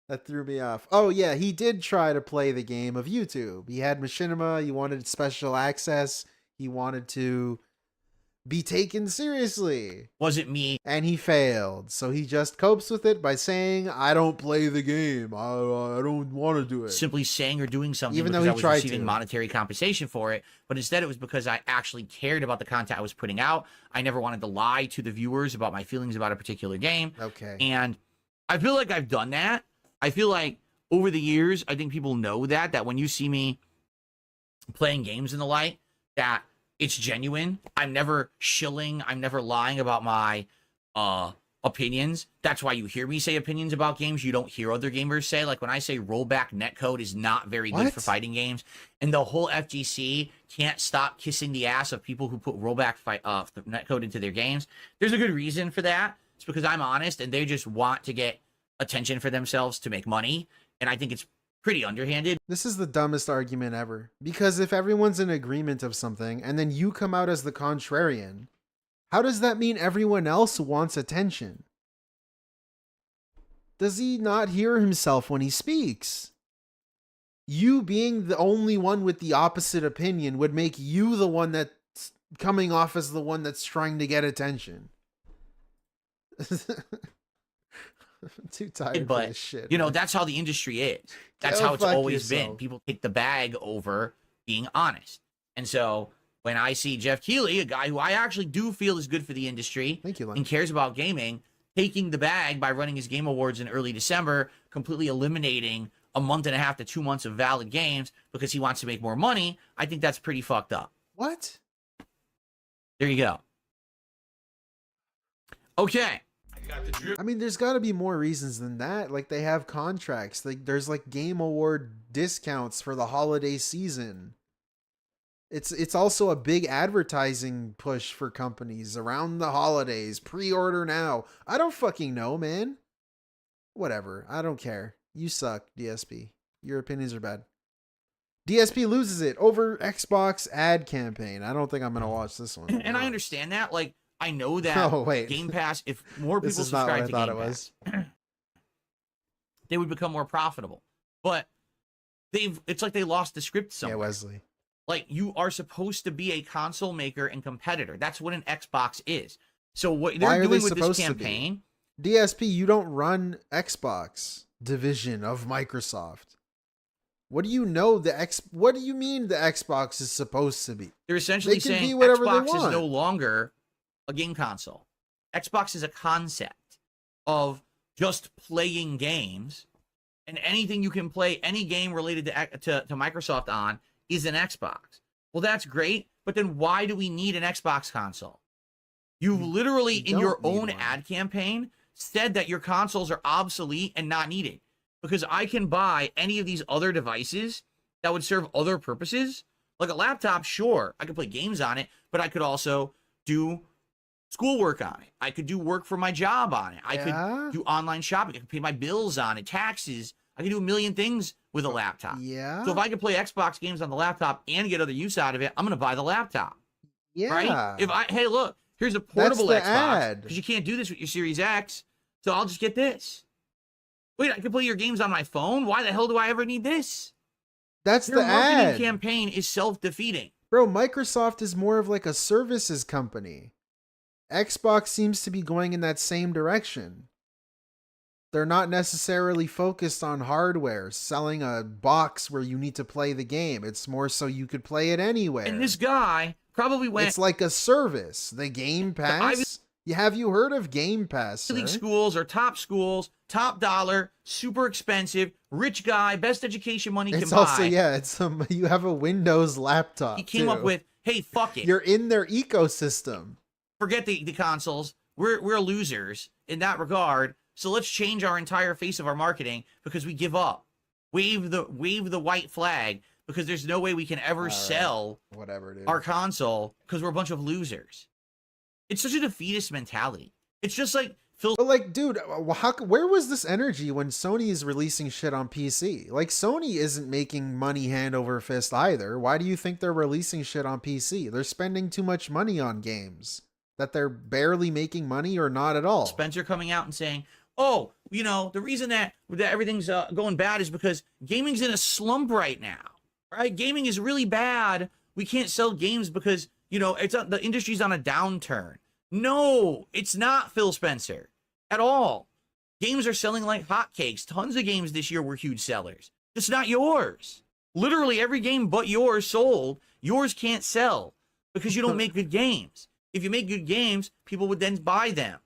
That threw me off. Oh, yeah, he did try to play the game of YouTube. He had machinima. He wanted special access. He wanted to be taken seriously. Wasn't me. And he failed. So he just copes with it by saying, I don't play the game. I don't want to do it. Simply saying or doing something Even because though I he was tried receiving to. monetary compensation for it, but instead it was because I actually cared about the content I was putting out. I never wanted to lie to the viewers about my feelings about a particular game. Okay. And I feel like I've done that. I feel like over the years, I think people know that when you see me playing games and the like, that it's genuine. I'm never shilling. I'm never lying about my opinions. That's why you hear me say opinions about games you don't hear other gamers say. Like when I say rollback netcode is not very good for fighting games, and the whole FGC can't stop kissing the ass of people who put rollback netcode into their games. There's a good reason for that. It's because I'm honest and they just want to get attention for themselves to make money. And I think it's pretty underhanded. This is the dumbest argument ever. Because if everyone's in agreement of something and then you come out as the contrarian, how does that mean everyone else wants attention? Does he not hear himself when he speaks? You being the only one with the opposite opinion would make you the one that's coming off as the one that's trying to get attention. I'm too tired But, for this shit. you know, man. that's how the industry is. That's Go how it's fuck always been. yourself. People take the bag over being honest. And so when I see Jeff Keighley, a guy who I actually do feel is good for the industry and cares about gaming, taking the bag by running his Game Awards in early December, completely eliminating a month and a half to 2 months of valid games because he wants to make more money, I think that's pretty fucked up. What? There you go. Okay. I mean, there's got to be more reasons than that. Like, they have contracts. Like, there's like Game Award discounts for the holiday season. It's also a big advertising push for companies around the holidays. Pre-order now. I don't fucking know, man. Whatever. I don't care. You suck, DSP. Your opinions are bad. DSP loses it over Xbox ad campaign. I don't think I'm going to watch this one. And I understand that. Like, I know that Oh, wait. Game Pass, if more This people is not what I subscribe to thought Game it Pass, they would become more profitable. But it's like they lost the script somewhere. Yeah, Wesley. Like, you are supposed to be a console maker and competitor. That's what an Xbox is. So what Why they're are they doing with this supposed to be? campaign, DSP, you don't run Xbox division of Microsoft. What do you know what do you mean the Xbox is supposed to be? they're essentially They can saying be whatever they Xbox is want. no longer a game console. Xbox is a concept of just playing games, and anything you can play, any game related to Microsoft on, is an Xbox. Well, that's great, but then why do we need an Xbox console? You've literally, in your don't need own one. ad campaign, said that your consoles are obsolete and not needed. Because I can buy any of these other devices that would serve other purposes. Like a laptop, sure, I could play games on it, but I could also do schoolwork on it. I could do work for my job on it. I could do online shopping. I could pay my bills on it, taxes. I could do a million things with a laptop. Yeah. So if I can play Xbox games on the laptop and get other use out of it, I'm going to buy the laptop. Yeah. Right? If hey, look, here's a portable Xbox because you can't do this with your Series X. So I'll just get this. Wait, I can play your games on my phone? Why the hell do I ever need this? That's your the marketing ad. campaign is self-defeating. Bro, Microsoft is more of like a services company. Xbox seems to be going in that same direction. They're not necessarily focused on hardware, selling a box where you need to play the game. It's more so you could play it anywhere. And this guy probably went... It's like a service. The Game Pass. Have you heard of Game Pass, sir? League schools are top schools, top dollar, super expensive, rich guy, best education money It's can also, buy. yeah, it's you have a Windows laptop. He came up with, hey, fuck it. You're in their ecosystem. Forget the consoles. We're losers in that regard. So let's change our entire face of our marketing because we give up. Wave the white flag because there's no way we can ever sell whatever it is. our console because we're a bunch of losers. It's such a defeatist mentality. It's just like Phil. But like, dude, where was this energy when Sony is releasing shit on PC? Like, Sony isn't making money hand over fist either. Why do you think they're releasing shit on PC? They're spending too much money on games that they're barely making money or not at all. Spencer coming out and saying, oh, you know, the reason that everything's going bad is because gaming's in a slump right now, right? Gaming is really bad. We can't sell games because, you know, the industry's on a downturn. No, it's not, Phil Spencer, at all. Games are selling like hotcakes. Tons of games this year were huge sellers. It's not yours. Literally every game but yours sold. Yours can't sell because you don't make good games. If you make good games, people would then buy them.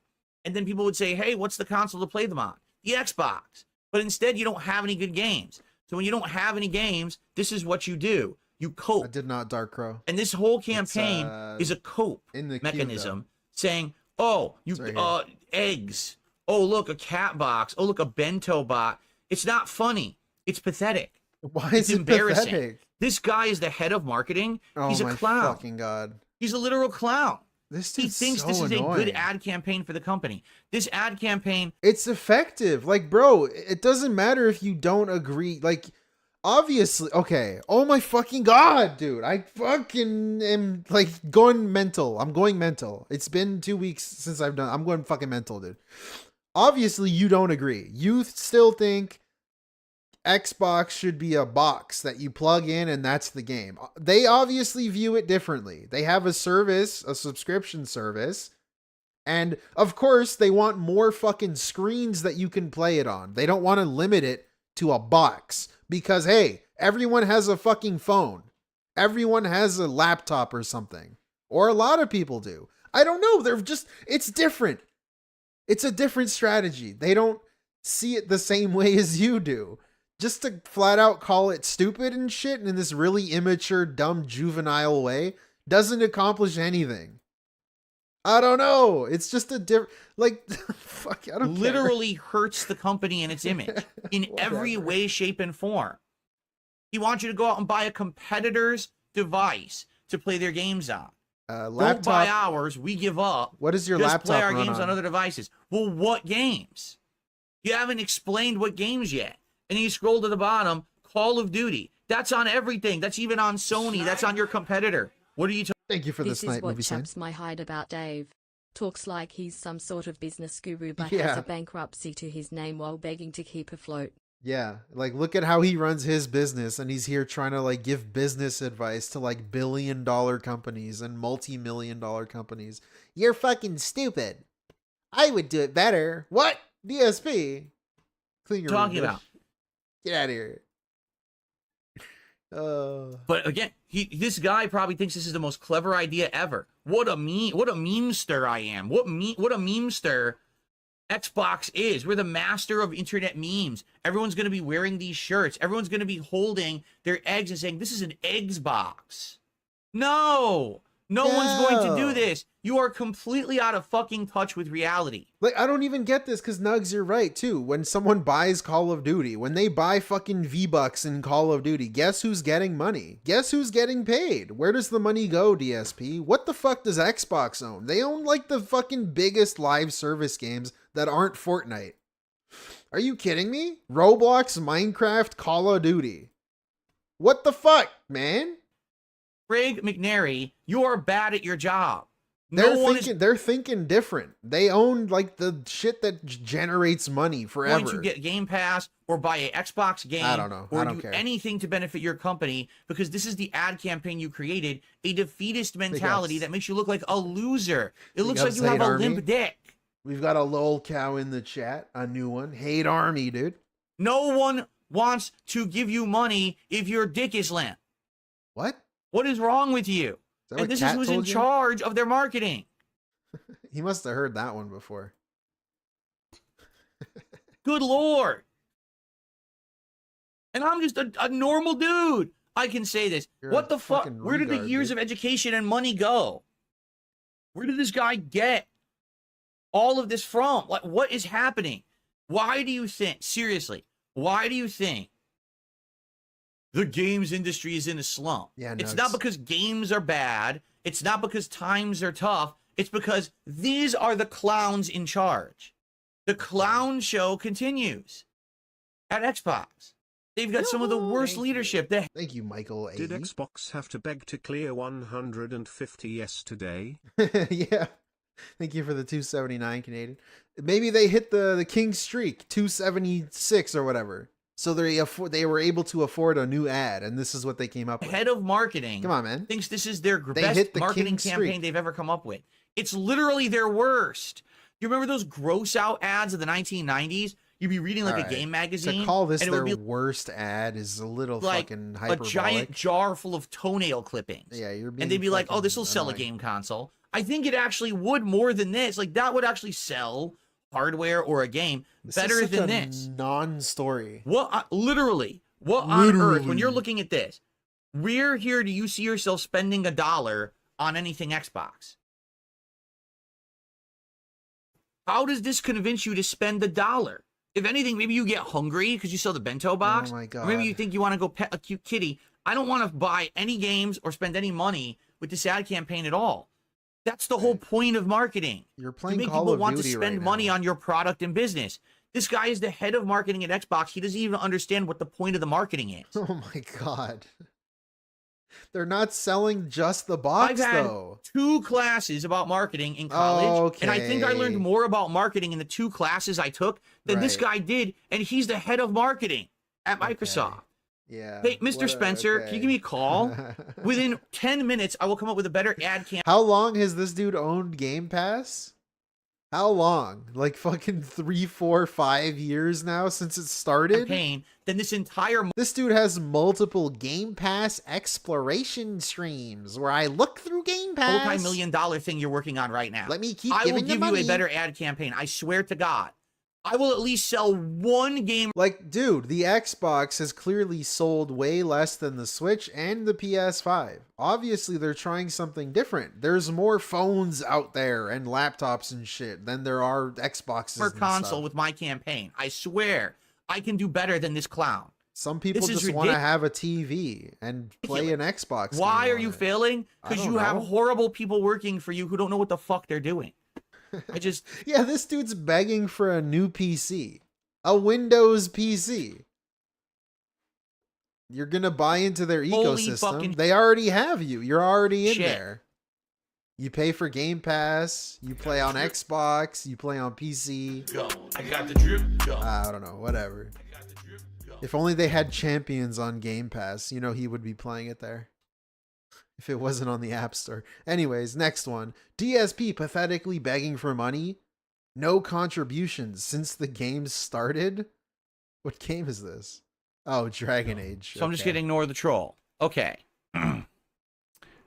And then people would say, hey, what's the console to play them on? The Xbox. But instead, you don't have any good games. So when you don't have any games, this is what you do. You cope. I did not, Dark Crow. And this whole campaign is a cope mechanism saying, oh, eggs. Oh, look, a cat box. Oh, look, a bento bot. It's not funny. It's pathetic. Why is it embarrassing. Pathetic? This guy is the head of marketing. Oh, He's a clown. Fucking God. He's a literal clown. He thinks this is annoying. a good ad campaign for the company. This ad campaign... It's effective. Like, bro, it doesn't matter if you don't agree. Like, obviously... Okay. Oh my fucking God, dude. I fucking am, like, going mental. I'm going mental. It's been 2 weeks since I've done... I'm going fucking mental, dude. Obviously, you don't agree. You still think Xbox should be a box that you plug in and that's the game. They obviously view it differently. They have a service, a subscription service, and of course they want more fucking screens that you can play it on. They don't want to limit it to a box because, hey, everyone has a fucking phone. Everyone has a laptop or something. Or a lot of people do. I don't know. They're just, it's different. It's a different strategy. They don't see it the same way as you do. Just to flat out call it stupid and shit in this really immature, dumb, juvenile way doesn't accomplish anything. I don't know. It's just a different, like, fuck, I don't literally hurts the company and its image in every way, shape, and form. He wants you to go out and buy a competitor's device to play their games on. Don't buy ours. We give up. What is your Just laptop play our run games on other devices. Well, what games? You haven't explained what games yet. And you scroll to the bottom, Call of Duty. That's on everything. That's even on Sony. That's on your competitor. What are you talking? Thank you for this night, is what movie sign. chaps my hide about Dave. Talks like he's some sort of business guru but Yeah. has a bankruptcy to his name while begging to keep afloat. Yeah, like look at how he runs his business and he's here trying to like give business advice to like billion-dollar companies and multi-million-dollar companies. You're fucking stupid. I would do it better. What? DSP? Clean your Talking room, bitch. about? Get out of here. But again, this guy probably thinks this is the most clever idea ever. What a memester I am. What a memester Xbox is. We're the master of internet memes. Everyone's going to be wearing these shirts. Everyone's going to be holding their eggs and saying, this is an eggs box. No one's going to do this. You are completely out of fucking touch with reality. Like, I don't even get this because Nugs, you're right too. When someone buys Call of Duty, when they buy fucking V-Bucks in Call of Duty, guess who's getting money? Guess who's getting paid? Where does the money go, DSP? What the fuck does Xbox own? They own like the fucking biggest live service games that aren't Fortnite. Are you kidding me? Roblox, Minecraft, Call of Duty. What the fuck, man? Craig McNary, you are bad at your job. They're thinking different. They own like the shit that generates money forever. Going to get Game Pass or buy an Xbox game. I don't know. Or I don't do care. anything to benefit your company because this is the ad campaign you created. A defeatist mentality that makes you look like a loser. It looks like you have a limp dick. We've got a lolcow in the chat. A new one. Hate Army, dude. No one wants to give you money if your dick is limp. What? What is wrong with you? And this is who's in charge of their marketing. He must have heard that one before. Good Lord. And I'm just a normal dude. I can say this. What the fuck? Where did the years of education and money go? Where did this guy get all of this from? Like, what is happening? Why do you think, seriously, why do you think the games industry is in a slump? Yeah, no, it's not because games are bad. It's not because times are tough. It's because these are the clowns in charge. The clown show continues at Xbox. They've got some of the worst leadership. Thank you, Michael. Did Xbox have to beg to clear 150 yesterday? Yeah. Thank you for the 279 Canadian. Maybe they hit the king streak, 276 or whatever. So they were able to afford a new ad, and this is what they came up with. Head of marketing, come on, man, thinks this is their best marketing campaign they've ever come up with. It's literally their worst. You remember those gross out ads of the 1990s? You'd be reading like a game magazine. To call this their worst ad is a little like fucking hyperbolic. A giant jar full of toenail clippings. Yeah, you're being and they'd be like, "Oh, this will sell a game console." I think it actually would more than this. Like that would actually sell hardware or a game better than this. Non-story. What literally? What on earth? When you're looking at this, where here do you see yourself spending $1 on anything Xbox? How does this convince you to spend $1? If anything, maybe you get hungry because you saw the bento box. Oh my God. Or maybe you think you want to go pet a cute kitty. I don't want to buy any games or spend any money with this ad campaign at all. That's the whole point of marketing. You're playing to make Call people of want to Duty spend right money now. on your product and business. This guy is the head of marketing at Xbox. He doesn't even understand what the point of the marketing is. Oh my God. They're not selling just the box, I've had though. 2 classes about marketing in college, and I think I learned more about marketing in the 2 classes I took than this guy did, and he's the head of marketing at Microsoft. Yeah. Hey, Mr. Spencer, can you give me a call? Within 10 minutes, I will come up with a better ad campaign. How long has this dude owned Game Pass? How long? Like fucking 3, 4, 5 years now since it started? Then this entire... This dude has multiple Game Pass exploration streams where I look through Game Pass. Multi-million-dollar thing you're working on right now. Let me keep I will giving give the you money. a better ad campaign. I swear to God. I will at least sell 1 game. Like, dude, the Xbox has clearly sold way less than the Switch and the PS5. Obviously, they're trying something different. There's more phones out there and laptops and shit than there are Xboxes Per and console stuff. with my campaign. I swear, I can do better than this clown. Some people This is just want to ridiculous. have a TV and play an Xbox. Why game are on you it. failing? I Because don't you have know. horrible people working for you who don't know what the fuck they're doing. I just... Yeah, this dude's begging for a new PC. A Windows PC. You're going to buy into their Holy ecosystem. fucking They already have you. You're already in shit. there. You pay for Game Pass. You play on Xbox. You play on PC. Go. I got the drip. Go. I don't know. Whatever. If only they had Champions on Game Pass, you know he would be playing it there. If it wasn't on the App Store. Anyways, next one. DSP pathetically begging for money. No contributions since the game started. What game is this? Oh, Dragon Age. So I'm just going to ignore the troll. Okay.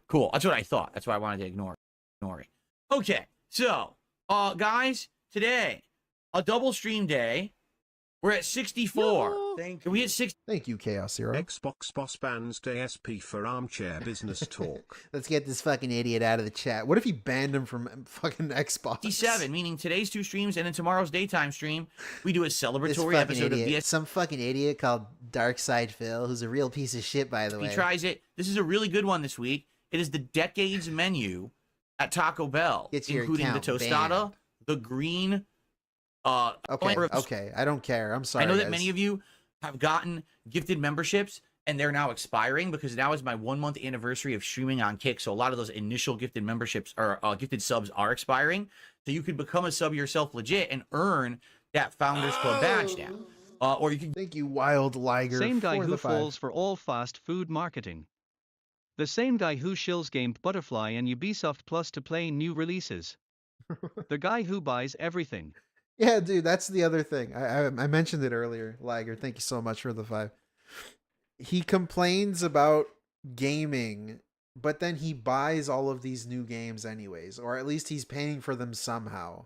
Cool. That's what I thought. That's why I wanted to ignore it. Okay. So, guys, today, a double stream day. We're at 64. Thank you. We hit 60. Thank you, Chaos Zero. Xbox boss bans DSP for armchair business talk. Let's get this fucking idiot out of the chat. What if he banned him from fucking Xbox? 57, meaning today's 2 streams and then tomorrow's daytime stream, we do a This celebratory fucking episode idiot. of DSP. Some fucking idiot called Darkside Phil, who's a real piece of shit, by the way. He tries it. This is a really good one this week. It is the Decades menu at Taco Bell, Get your including the account tostada, banned. the green Okay, I don't care. I'm sorry. I know that guys. many of you have gotten gifted memberships and they're now expiring because now is my 1 month anniversary of streaming on Kick. So a lot of those initial gifted memberships or gifted subs are expiring. So you could become a sub yourself legit and earn that Founders Club badge now. Or you can. Thank you, Wild Liger. Same guy for who the 5. falls for all fast food marketing. The same guy who shills game Butterfly and Ubisoft Plus to play new releases. The guy who buys everything. Yeah, dude, that's the other thing. I mentioned it earlier, Liger. Thank you so much for the 5. He complains about gaming, but then he buys all of these new games anyways, or at least he's paying for them somehow.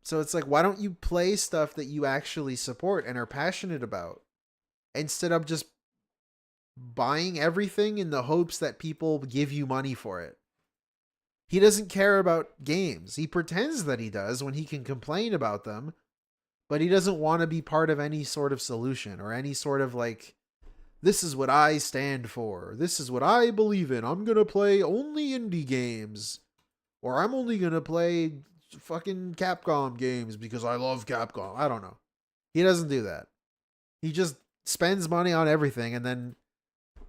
So it's like, why don't you play stuff that you actually support and are passionate about instead of just buying everything in the hopes that people give you money for it? He doesn't care about games. He pretends that he does when he can complain about them, but he doesn't want to be part of any sort of solution or any sort of like, this is what I stand for. This is what I believe in. I'm going to play only indie games, or I'm only going to play fucking Capcom games because I love Capcom. I don't know. He doesn't do that. He just spends money on everything and then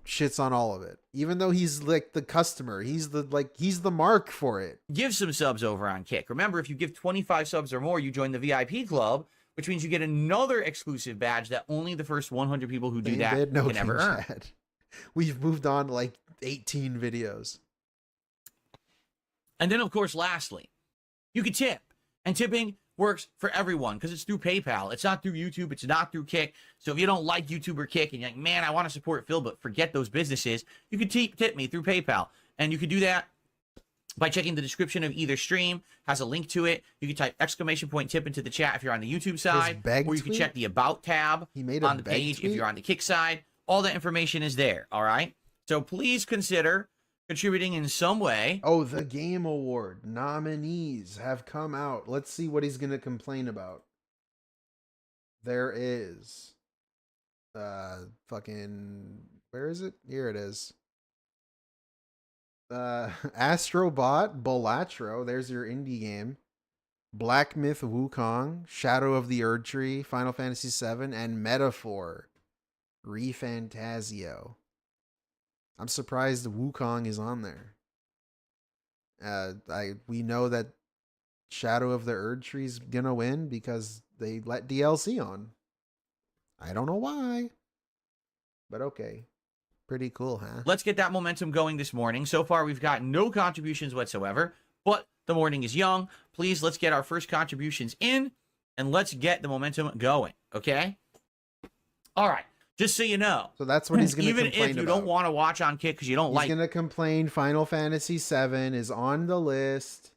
shits on all of it, even though he's like the customer. He's the mark for it. Give some subs over on Kick. Remember, if you give 25 subs or more, you join the VIP club, which means you get another exclusive badge that only the first 100 people who do that can ever earn. We've moved on to like 18 videos. And then, of course, lastly, you can tip. And tipping works for everyone because it's through PayPal. It's not through YouTube. It's not through Kick. So if you don't like YouTube or Kick and you're like, man, I want to support Phil, but forget those businesses, you can tip me through PayPal. And you can do that by checking the description of either stream. Has a link to it. You can type !tip into the chat if you're on the YouTube side, or you can check the About tab on the page if you're on the Kick side. All that information is there, all right? So please consider contributing in some way. Oh, the Game Award nominees have come out. Let's see what he's going to complain about. There is fucking, where is it? Here it is. Astrobot, Bolatro, there's your indie game. Black Myth Wukong, Shadow of the Erdtree, Final Fantasy VII, and Metaphor, ReFantasio. I'm surprised Wukong is on there. We know that Shadow of the Erdtree's gonna win because they let DLC on. I don't know why, but okay. Pretty cool, huh? Let's get that momentum going this morning. So far, we've got no contributions whatsoever, but the morning is young. Please, let's get our first contributions in, and let's get the momentum going, okay? All right, just so you know. So that's what he's going to complain about. Even if you don't want to watch on Kick because you don't like... He's going to complain Final Fantasy VII is on the list.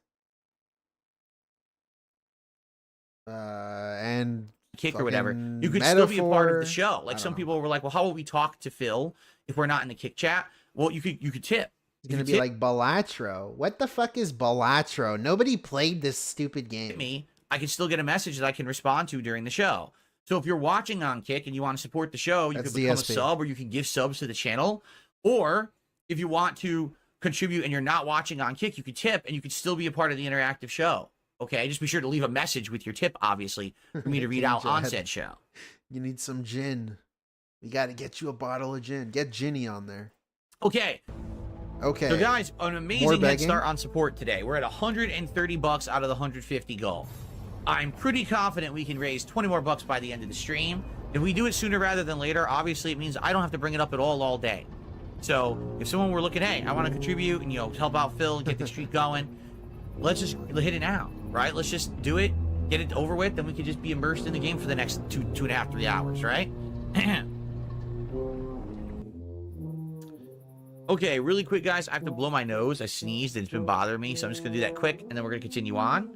And... Kick or whatever, you could still be a part of the show. Like some people were like, well, how will we talk to Phil if we're not in the Kick chat? Well, you could tip. It's gonna be like Balatro. What the fuck is Balatro? Nobody played this stupid game. I can still get a message that I can respond to during the show. So if you're watching on Kick and you want to support the show, you can become DSP. a sub, or you can give subs to the channel. Or if you want to contribute and you're not watching on Kick, you can tip and you can still be a part of the interactive show. Okay, just be sure to leave a message with your tip, obviously, for me to read out on said show. You need some gin. We got to get you a bottle of gin. Get Ginny on there. Okay. Okay. So, guys, an amazing head start on support today. We're at $130 out of the 150 goal. I'm pretty confident we can raise 20 more bucks by the end of the stream. If we do it sooner rather than later, obviously it means I don't have to bring it up at all day. So, if someone were looking, hey, I want to contribute and, help out Phil and get the streak going, let's just hit it now. Right? Let's just do it, get it over with, then we could just be immersed in the game for the next 2.5, 3 hours, right? Okay, really quick, guys. I have to blow my nose. I sneezed and it's been bothering me, so I'm just going to do that quick, and then we're going to continue on.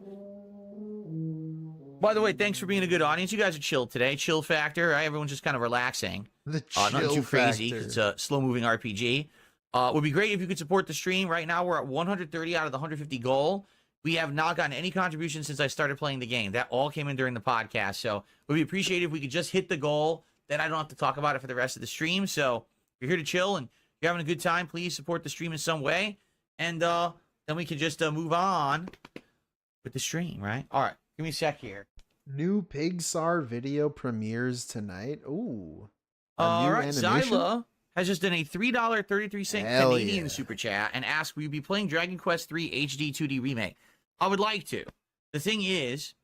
By the way, thanks for being a good audience. You guys are chill today. Chill factor, right? Everyone's just kind of relaxing. The chill nothing too crazy, factor. it's a slow-moving RPG. Would be great if you could support the stream. Right now, we're at 130 out of the 150 goal. We have not gotten any contributions since I started playing the game. That all came in during the podcast. So it would be appreciated if we could just hit the goal. Then I don't have to talk about it for the rest of the stream. So if you're here to chill and you're having a good time, please support the stream in some way. And then we can just move on with the stream, right? All right, Give me a sec here. New Pixar video premieres tonight. Ooh. All right, Zyla has just done a $3.33 Hell Canadian yeah. super chat and asked, will you be playing Dragon Quest III HD 2D remake? I would like to. The thing is,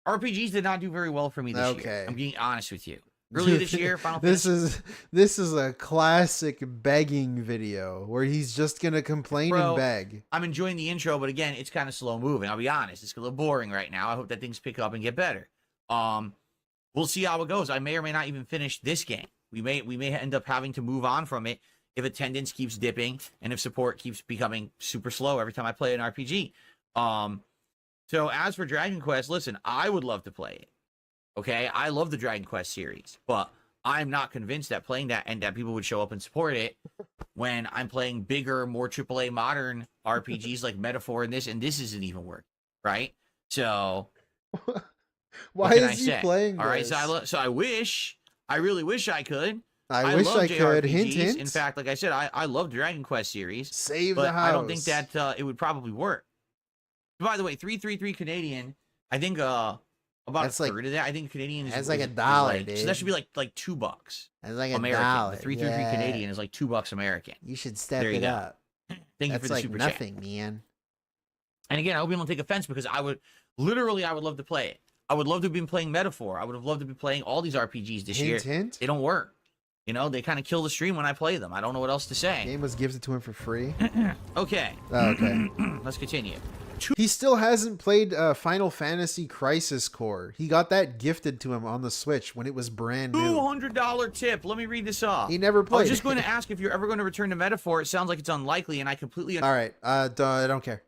RPGs did not do very well for me this year. I'm being honest with you. Earlier this year, Final Fantasy. This is a classic begging video where he's just gonna complain and beg. I'm enjoying the intro, but again, it's kind of slow moving. I'll be honest, it's a little boring right now. I hope that things pick up and get better. We'll see how it goes. I may or may not even finish this game. We may end up having to move on from it if attendance keeps dipping and if support keeps becoming super slow every time I play an RPG. So as for Dragon Quest, listen, I would love to play it. Okay, I love the Dragon Quest series, but I'm not convinced that playing that and that people would show up and support it when I'm playing bigger, more AAA modern RPGs like Metaphor and this isn't even working, right? So why is he playing All right, this? so I really wish I could. I wish love I could. Hint, JRPGs. hint. In fact, like I said, I love Dragon Quest series. Save but the house. I don't think that it would probably work. By the way, 333 Canadian. I think about That's a like- third of that. I think Canadian is that's like is $1, like, dude. so that should be like $2. That's like American. $1. The 333 Yeah. Canadian is like $2 American. You should step There you it go. up. Thank you That's for the like super nothing, chat. man. And again, I hope you don't take offense because I would love to play it. I would love to have been playing Metaphor. I would have loved to be playing all these RPGs this year. Hint. They don't work. You know, they kind of kill the stream when I play them. I don't know what else to say. Game was gifted to him for free. Okay. Oh, okay. Let's continue. He still hasn't played Final Fantasy Crisis Core. He got that gifted to him on the Switch when it was brand new. $200 tip. Let me read this off. He never I played. was just going to ask if you're ever going to return to Metaphor. It sounds like it's unlikely, and I completely. All right. I don't care.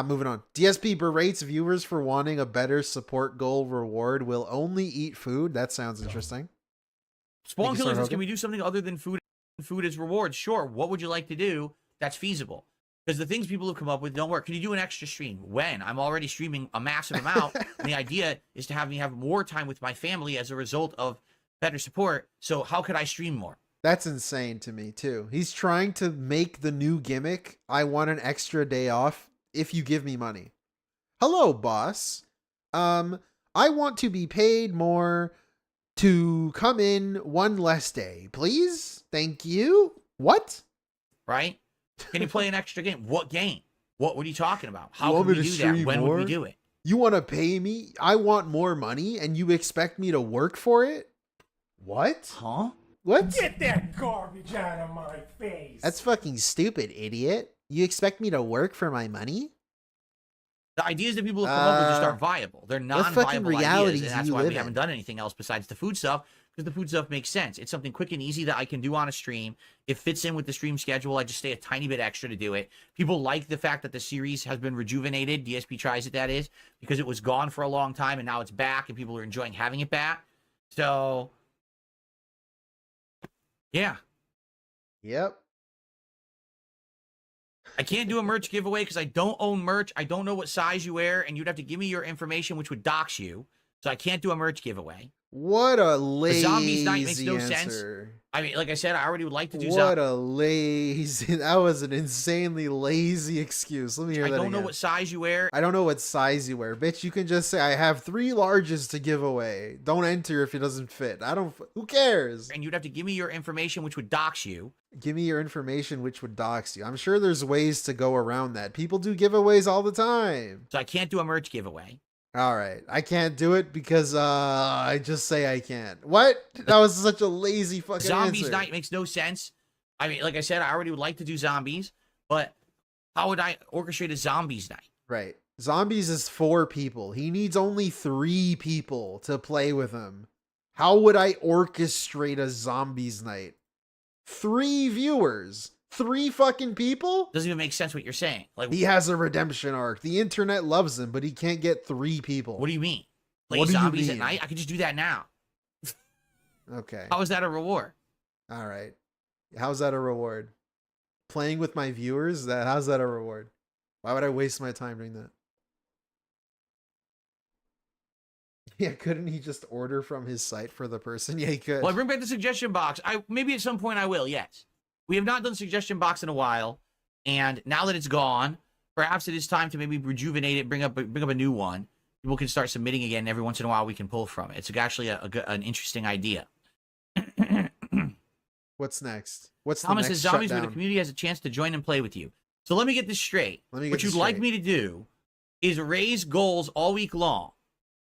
Moving on. DSP berates viewers for wanting a better support goal reward. Will only eat food. That sounds interesting. Spawn Thank you, Killer Sir says, can Hogan. we do something other than food as rewards? Sure. What would you like to do that's feasible? Because the things people have come up with don't work. Can you do an extra stream? When? I'm already streaming a massive amount. And the idea is to have me have more time with my family as a result of better support. So how could I stream more? That's insane to me, too. He's trying to make the new gimmick. I want an extra day off if you give me money. Hello, boss. I want to be paid more to come in one less day, please. Thank you. What? Right? Can you play an extra game? What game? What are you talking about? How want can me we to do that? stream When more? would we do it? You want to pay me? I want more money and you expect me to work for it? What? Huh? What? Get that garbage out of my face. That's fucking stupid, idiot. You expect me to work for my money? The ideas that people have come up with just aren't viable. They're non-viable fucking ideas, realities and that's you why live we in? haven't done anything else besides the food stuff, because the food stuff makes sense. It's something quick and easy that I can do on a stream. It fits in with the stream schedule. I just stay a tiny bit extra to do it. People like the fact that the series has been rejuvenated. DSP tries it, that is, because it was gone for a long time, and now it's back, and people are enjoying having it back. So, yeah. Yep. I can't do a merch giveaway because I don't own merch. I don't know what size you wear, and you'd have to give me your information, which would dox you. So I can't do a merch giveaway. What a lazy The Zombies Night makes no answer. sense. I mean, like I said, I already would like to do What a lazy... That was an insanely lazy excuse. Let me hear I that don't know again. what size you wear. I don't know what size you wear. Bitch, you can just say, I have 3 larges to give away. Don't enter if it doesn't fit. I don't... Who cares? And you'd have to give me your information, which would dox you. Give me your information, which would dox you. I'm sure there's ways to go around that. People do giveaways all the time. So I can't do a merch giveaway. All right. I can't do it because I just say I can't. What? That was such a lazy fucking Zombies answer. Night makes no sense. I mean, like I said, I already would like to do zombies, but how would I orchestrate a Zombies Night? Right. Zombies is 4 people. He needs only 3 people to play with him. How would I orchestrate a Zombies Night? 3 viewers. 3 fucking people? Doesn't even make sense what you're saying. Like, He has a redemption arc. The internet loves him, but he can't get 3 people. what do you mean? Play What do you zombies at mean? night? I could just do that now. Okay. How is that a reward? All right. How's that a reward? Playing with my viewers? How's that a reward? Why would I waste my time doing that? Yeah, couldn't he just order from his site for the person? Yeah, he could. Well, I bring back the suggestion box. Maybe at some point I will, yes. We have not done suggestion box in a while, and now that it's gone, perhaps it is time to maybe rejuvenate it, bring up a new one. people can start submitting again. And every once in a while, we can pull from it. It's actually an interesting idea. What's next? What's Thomas the next says zombies where the shutdown? community has a chance to join and play with you. So let me get this straight. Let me get what this you'd like straight. me to do is raise goals all week long,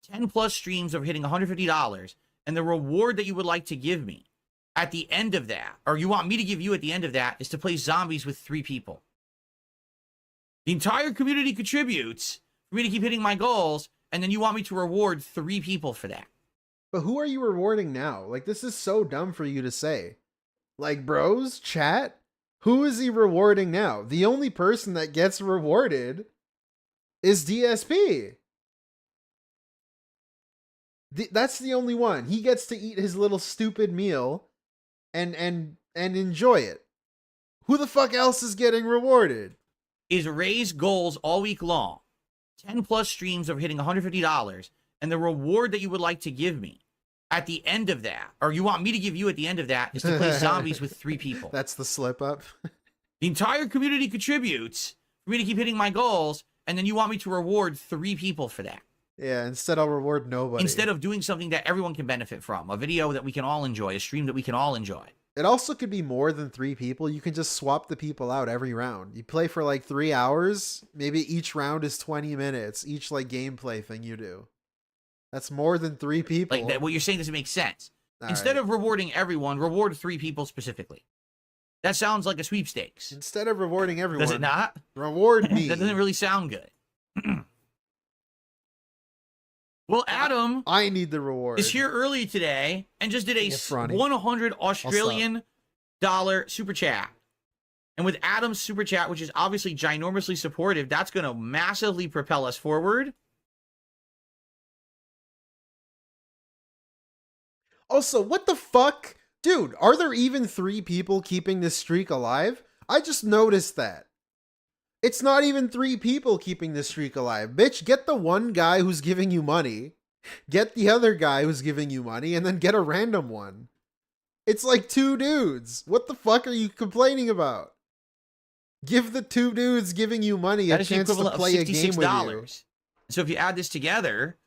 10 plus streams of hitting $150, and the reward that you would like to give me at the end of that, or you want me to give you at the end of that, is to play zombies with 3 people. The entire community contributes for me to keep hitting my goals, and then you want me to reward 3 people for that. But who are you rewarding now? Like, this is so dumb for you to say. Like, bros, chat, who is he rewarding now? The only person that gets rewarded is DSP. That's the only one. He gets to eat his little stupid meal and enjoy it. Who the fuck else is getting rewarded? Is raise goals all week long, 10 plus streams of hitting $150, and the reward that you would like to give me at the end of that, or you want me to give you at the end of that, is to play zombies with 3 people. That's the slip up. The entire community contributes for me to keep hitting my goals, and then you want me to reward 3 people for that. Yeah, instead I'll reward nobody. Instead of doing something that everyone can benefit from, a video that we can all enjoy, a stream that we can all enjoy. It also could be more than 3 people. You can just swap the people out every round. You play for like 3 hours. Maybe each round is 20 minutes. Each like gameplay thing you do. That's more than 3 people. Like that, what you're saying doesn't make sense. All Instead right. of rewarding everyone, reward 3 people specifically. That sounds like a sweepstakes. Instead of rewarding everyone. Does it not? Reward me. That doesn't really sound good. Well, Adam, I need the reward. is here early today and just did a Yeah, Franny. 100 Australian dollar super chat. And with Adam's super chat, which is obviously ginormously supportive, that's going to massively propel us forward. Also, what the fuck? Dude, are there even 3 people keeping this streak alive? I just noticed that. It's not even 3 people keeping this streak alive. Bitch, get the one guy who's giving you money, get the other guy who's giving you money, and then get a random one. It's like 2 dudes. What the fuck are you complaining about? Give the 2 dudes giving you money a chance to play a game with you. So if you add this together,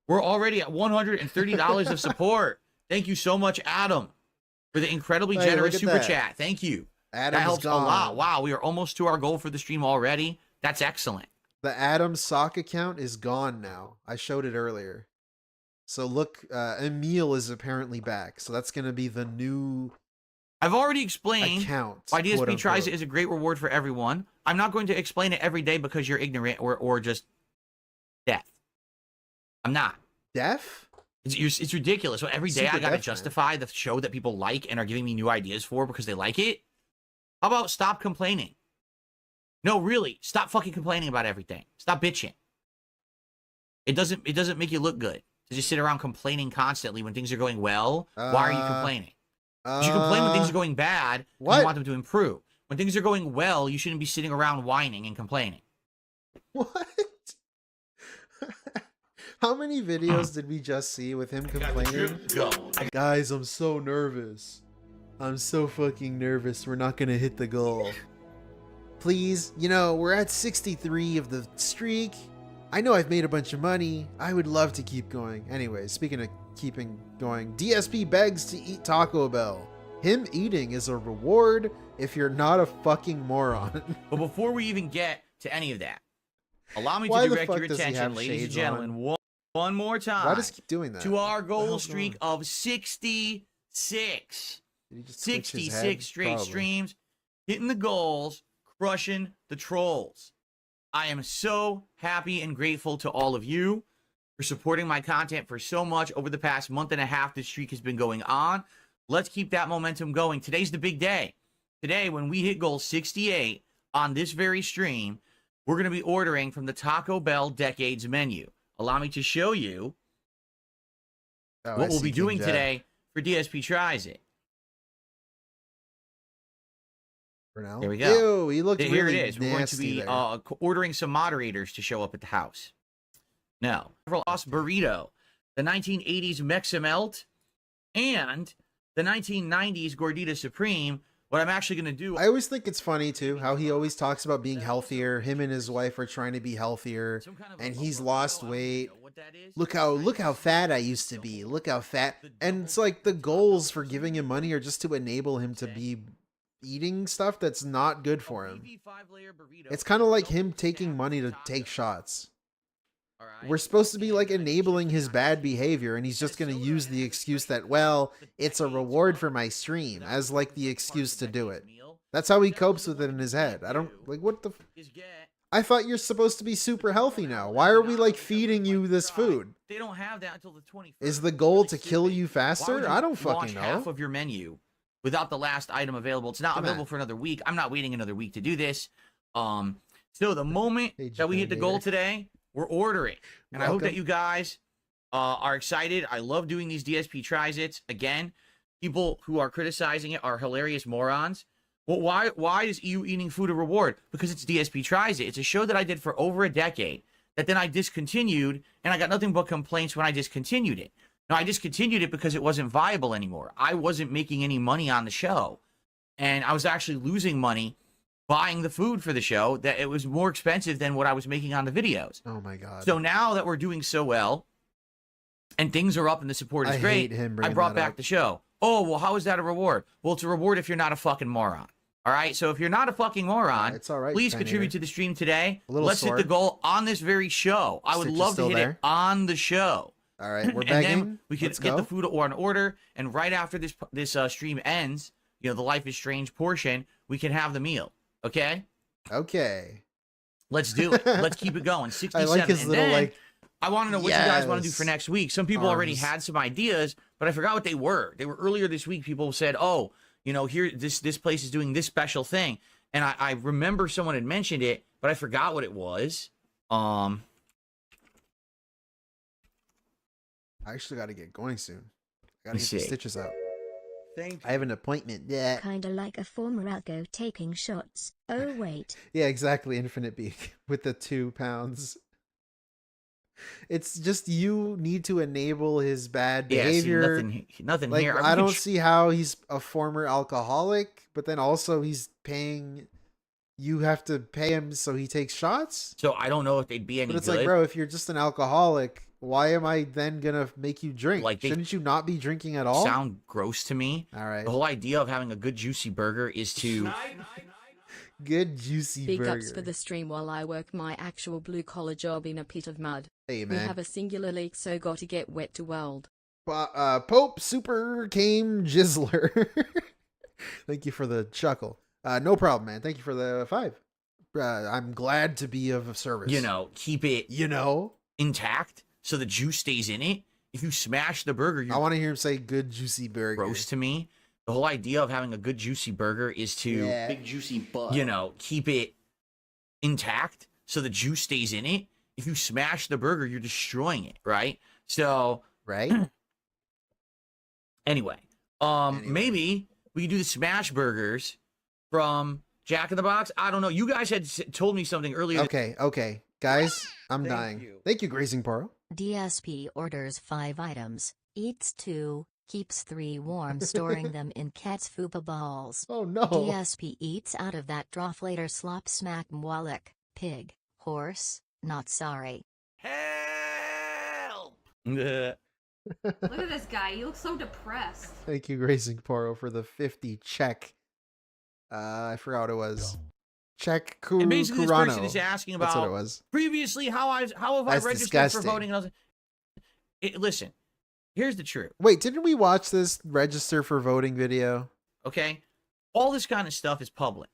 we're already at $130 of support. Thank you so much, Adam, for the incredibly Hey, generous look at super that. chat. Thank you. Adam That is helps a gone. lot. Wow, we are almost to our goal for the stream already. That's excellent. The Adam sock account is gone now. I showed it earlier. So look, Emil is apparently back. So that's going to be the new I've already explained account. why DSP quote, tries it unquote. is a great reward for everyone. I'm not going to explain it every day because you're ignorant or just deaf. I'm not. Deaf? It's ridiculous. So every day Super I got to deaf, man. justify the show that people like and are giving me new ideas for because they like it. How about stop complaining? No, really, stop fucking complaining about everything. Stop bitching. It doesn't make you look good to just sit around complaining constantly when things are going well. Why are you complaining? You should complain when things are going bad. And you want them to improve. When things are going well, you shouldn't be sitting around whining and complaining. What? How many videos did we just see with him complaining? Guys, I'm so nervous. I'm so fucking nervous. We're not gonna hit the goal. Please, you know, we're at 63 of the streak. I know I've made a bunch of money. I would love to keep going. Anyways, speaking of keeping going, DSP begs to eat Taco Bell. Him eating is a reward if you're not a fucking moron. But before we even get to any of that, allow me Why to the direct fuck your does he attention, have ladies and shades gentlemen, one more time. Why does he keep doing that? To our What the goal hell's streak wrong? of 66. Did he just twitch his 66 head? straight Probably. streams, hitting the goals, crushing the trolls. I am so happy and grateful to all of you for supporting my content for so much over the past month and a half this streak has been going on. Let's keep that momentum going. Today's the big day. Today, when we hit goal 68 on this very stream, we're going to be ordering from the Taco Bell Decades menu. Allow me to show you what we'll be doing today for DSP Tries It. For now. There we go. Ew, he looked Here really it is. We're going to nasty be there. ordering some moderators to show up at the house. No. Lost Burrito, the 1980s Mexamelt, and the 1990s Gordita Supreme What I'm actually gonna do. I always think it's funny too how he always talks about being healthier. Him and his wife are trying to be healthier, and he's lost weight. Look how fat I used to be. Look how fat. And it's like the goals for giving him money are just to enable him to be eating stuff that's not good for him. It's kind of like him taking money to take shots. We're supposed to be like enabling his bad behavior, and he's just going to use the excuse that, well, it's a reward for my stream as like the excuse to do it. That's how he copes with it in his head. I don't like what the I thought you're supposed to be super healthy now. Why are we like feeding you this food? They don't have that until the 21st. Is the goal to kill you faster? I don't fucking know. Half of your menu without the last item available. It's not available for another week. I'm not waiting another week to do this. So the moment that we hit the goal today, we're ordering. And I hope that you guys are excited. I love doing these DSP tries-its. Again, people who are criticizing it are hilarious morons. Well, why is you eating food a reward? Because it's DSP Tries It. It's a show that I did for over a decade that then I discontinued, and I got nothing but complaints when I discontinued it. Now, I discontinued it because it wasn't viable anymore. I wasn't making any money on the show, and I was actually losing money buying the food for the show, that it was more expensive than what I was making on the videos. Oh, my God. So now that we're doing so well, and things are up and the support is great, I brought back the show. Oh, well, how is that a reward? Well, it's a reward if you're not a fucking moron. All right, so if you're not a fucking moron, it's all right, please contribute to the stream today. Let's hit the goal on this very show. I would love to hit it on the show. All right, we're and begging. Then we can get the food on order, and right after this stream ends, you know, the Life is Strange portion, we can have the meal. Okay? Okay. Let's do it. Let's keep it going. 67. I like his and little, then, like, I want to know what you guys want to do for yes, next week. Some people already arms. had some ideas, but I forgot what they were. They were earlier this week. People said, oh, you know, here, this place is doing this special thing. And I remember someone had mentioned it, but I forgot what it was. I actually got to get going soon. I got to get the stitches out. I have an appointment. Yeah. Kinda like a former algo taking shots. Oh, wait. Yeah, exactly. Infinite Beak with the 2 pounds. It's just you need to enable his bad behavior. See, nothing like, here. I don't see how he's a former alcoholic, but then also he's paying. You have to pay him so he takes shots. So I don't know if they'd be any. But it's good. like, bro, if you're just an alcoholic, why am I then gonna make you drink? Like, shouldn't you not be drinking at all? Sound gross to me. All right. The whole idea of having a good juicy burger is to. Good juicy Big burger. ups for the stream while I work my actual blue collar job in a pit of mud. Hey, We man. have a singular leak, so gotta get wet to weld. Pope Super Came Jizzler. Thank you for the chuckle. No problem, man. Thank you for the 5. I'm glad to be of service. You know, keep it. Intact so the juice stays in it. If you smash the burger, I want to hear him say "good juicy burger." Gross to me. The whole idea of having a good juicy burger is to big juicy butt. You know, keep it intact so the juice stays in it. If you smash the burger, you're destroying it, right? So, right. Anyway, maybe we could do the smash burgers from Jack in the Box. I don't know. You guys had told me something earlier. Okay, guys, I'm dying. Thank you, Grazing Poro. DSP orders 5 items, eats 2, keeps 3 warm, storing them in cat's fupa balls. Oh no. DSP eats out of that trough later, slop smack mwalik, pig, horse, not sorry. Help! Look at this guy. He looks so depressed. Thank you, Grazing Poro, for the 50 check. I forgot what it was. Check And basically, this Kurano. person is asking about That's what it was. previously how have I That's registered disgusting. for voting. And listen, here's the truth. Wait, didn't we watch this register for voting video? Okay, all this kind of stuff is public.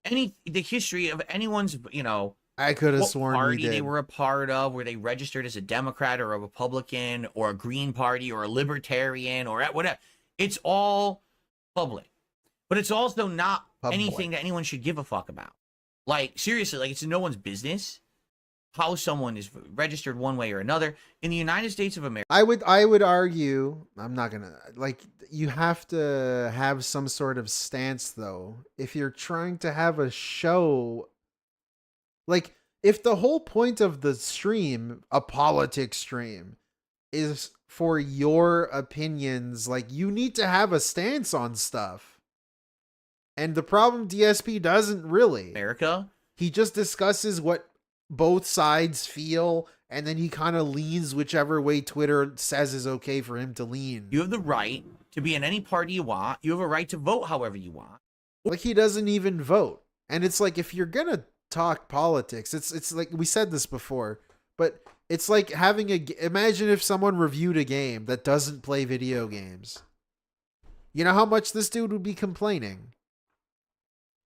The history of anyone's, you know, I could have what sworn we party did. they were a part of, where they registered as a Democrat or a Republican or a Green Party or a Libertarian or whatever. It's all public, but it's also not anything that anyone should give a fuck about. Like, seriously, like, it's no one's business how someone is registered one way or another in the United States of America. I would argue, I'm not gonna, like, you have to have some sort of stance though. If you're trying to have a show, like, if the whole point of the stream, a politics stream, is for your opinions, like, you need to have a stance on stuff. And the problem, DSP doesn't really. America. He just discusses what both sides feel, and then he kind of leans whichever way Twitter says is okay for him to lean. You have the right to be in any party you want. You have a right to vote however you want. Like, he doesn't even vote. And it's like, if you're gonna talk politics, it's like, we said this before, but it's like having imagine if someone reviewed a game that doesn't play video games. You know how much this dude would be complaining?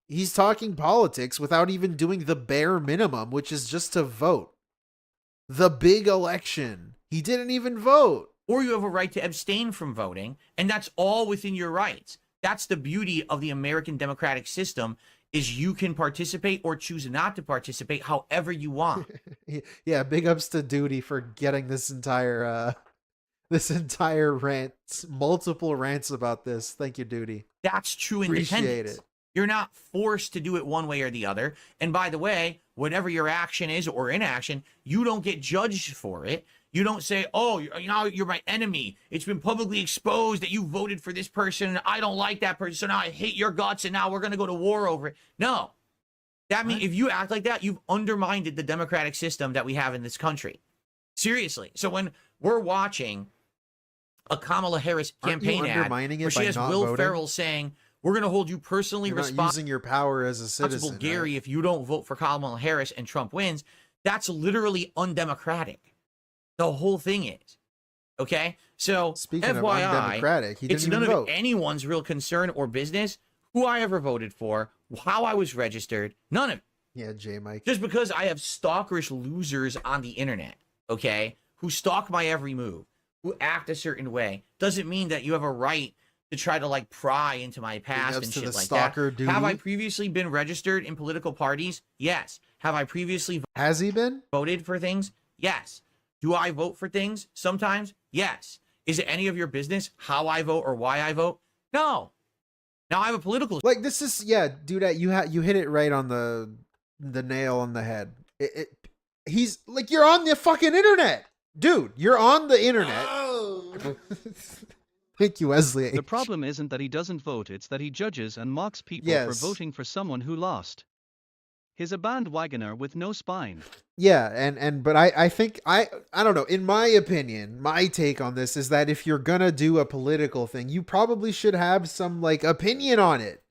He's talking politics without even doing the bare minimum, which is just to vote. The big election. He didn't even vote. Or you have a right to abstain from voting, and that's all within your rights. That's the beauty of the American democratic system, is you can participate or choose not to participate however you want. Yeah, big ups to Duty for getting this entire rant, multiple rants about this. Thank you, Duty. That's true Appreciate independence. it. You're not forced to do it one way or the other. And by the way, whatever your action is or inaction, you don't get judged for it. You don't say, oh, you're my enemy. It's been publicly exposed that you voted for this person, and I don't like that person, so now I hate your guts, and now we're going to go to war over it. No. That means if you act like that, you've undermined the democratic system that we have in this country. Seriously. So when we're watching a Kamala Harris campaign ad where she has Will Ferrell saying, we're going to hold you personally responsible. Using your power as a citizen, Gary, right? If you don't vote for Kamala Harris and Trump wins, that's literally undemocratic. The whole thing is. Okay? So, Speaking FYI, of undemocratic, he didn't it's even none vote. of anyone's real concern or business who I ever voted for, how I was registered, none of it. Yeah, J Mike. Just because I have stalkerish losers on the internet, okay, who stalk my every move, who act a certain way, doesn't mean that you have a right to try to like pry into my past and shit like that. Duty? Have I previously been registered in political parties? Yes. Have I previously Has he been? Voted for things? Yes. Do I vote for things sometimes? Yes. Is it any of your business how I vote or why I vote? No. Now I have a political like this is dude. You hit it right on the nail on the head. He's like, you're on the fucking internet, dude. You're on the internet. Oh. Thank you, Wesley. The problem isn't that he doesn't vote, it's that he judges and mocks people for voting for someone who lost. He's a bandwagoner with no spine. Yeah, but I think I don't know. In my opinion, my take on this is that if you're gonna do a political thing, you probably should have some like opinion on it.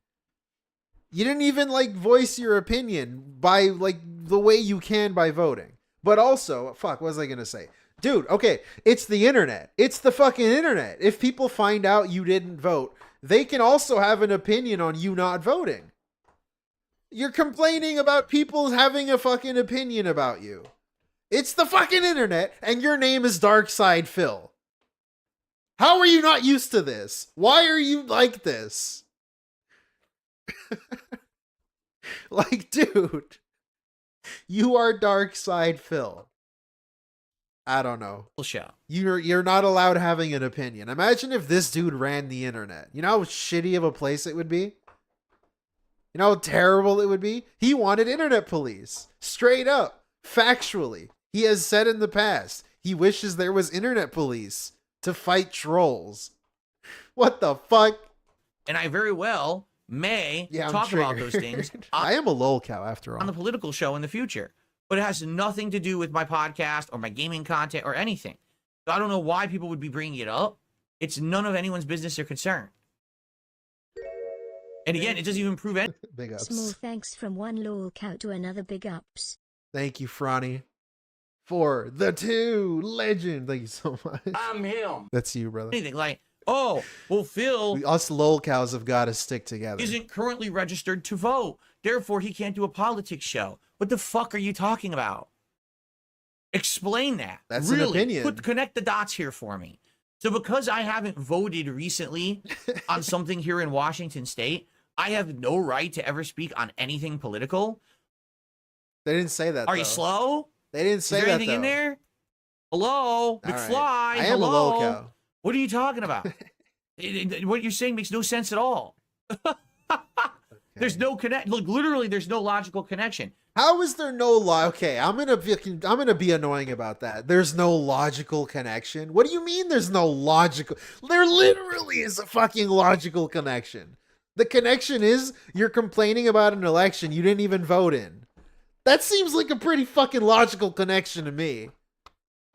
You didn't even like voice your opinion by like the way you can by voting. But also, fuck, what was I gonna say? Dude, okay, it's the internet. It's the fucking internet. If people find out you didn't vote, they can also have an opinion on you not voting. You're complaining about people having a fucking opinion about you. It's the fucking internet, and your name is Darkside Phil. How are you not used to this? Why are you like this? Like, dude, you are Darkside Phil. I don't know. Show. You're not allowed having an opinion. Imagine if this dude ran the internet. You know how shitty of a place it would be? You know how terrible it would be? He wanted internet police. Straight up. Factually. He has said in the past, he wishes there was internet police to fight trolls. What the fuck? And I very well may talk about those things. I am a lolcow after all. On the political show in the future. But it has nothing to do with my podcast or my gaming content or anything. So I don't know why people would be bringing it up. It's none of anyone's business or concern. And again, it doesn't even prove anything. Big ups. Small thanks from one lolcow to another, big ups. Thank you, Franny, for the 2 legend. Thank you so much. I'm him. That's you, brother. Anything like, oh, well, Phil... Us lolcows have got to stick together. ...isn't currently registered to vote. Therefore, he can't do a politics show. What the fuck are you talking about? Explain that. That's an opinion. Connect the dots here for me. So because I haven't voted recently on something here in Washington State, I have no right to ever speak on anything political. They didn't say that. Are you slow? They didn't say that. Is there anything in there? Hello, McFly. Right. I am a lolcow. What are you talking about? What you're saying makes no sense at all. There's no connect. Look, literally, there's no logical connection. How is there no okay, I'm gonna be annoying about that. There's no logical connection. What do you mean there's no logical? There literally is a fucking logical connection. The connection is you're complaining about an election you didn't even vote in. That seems like a pretty fucking logical connection to me.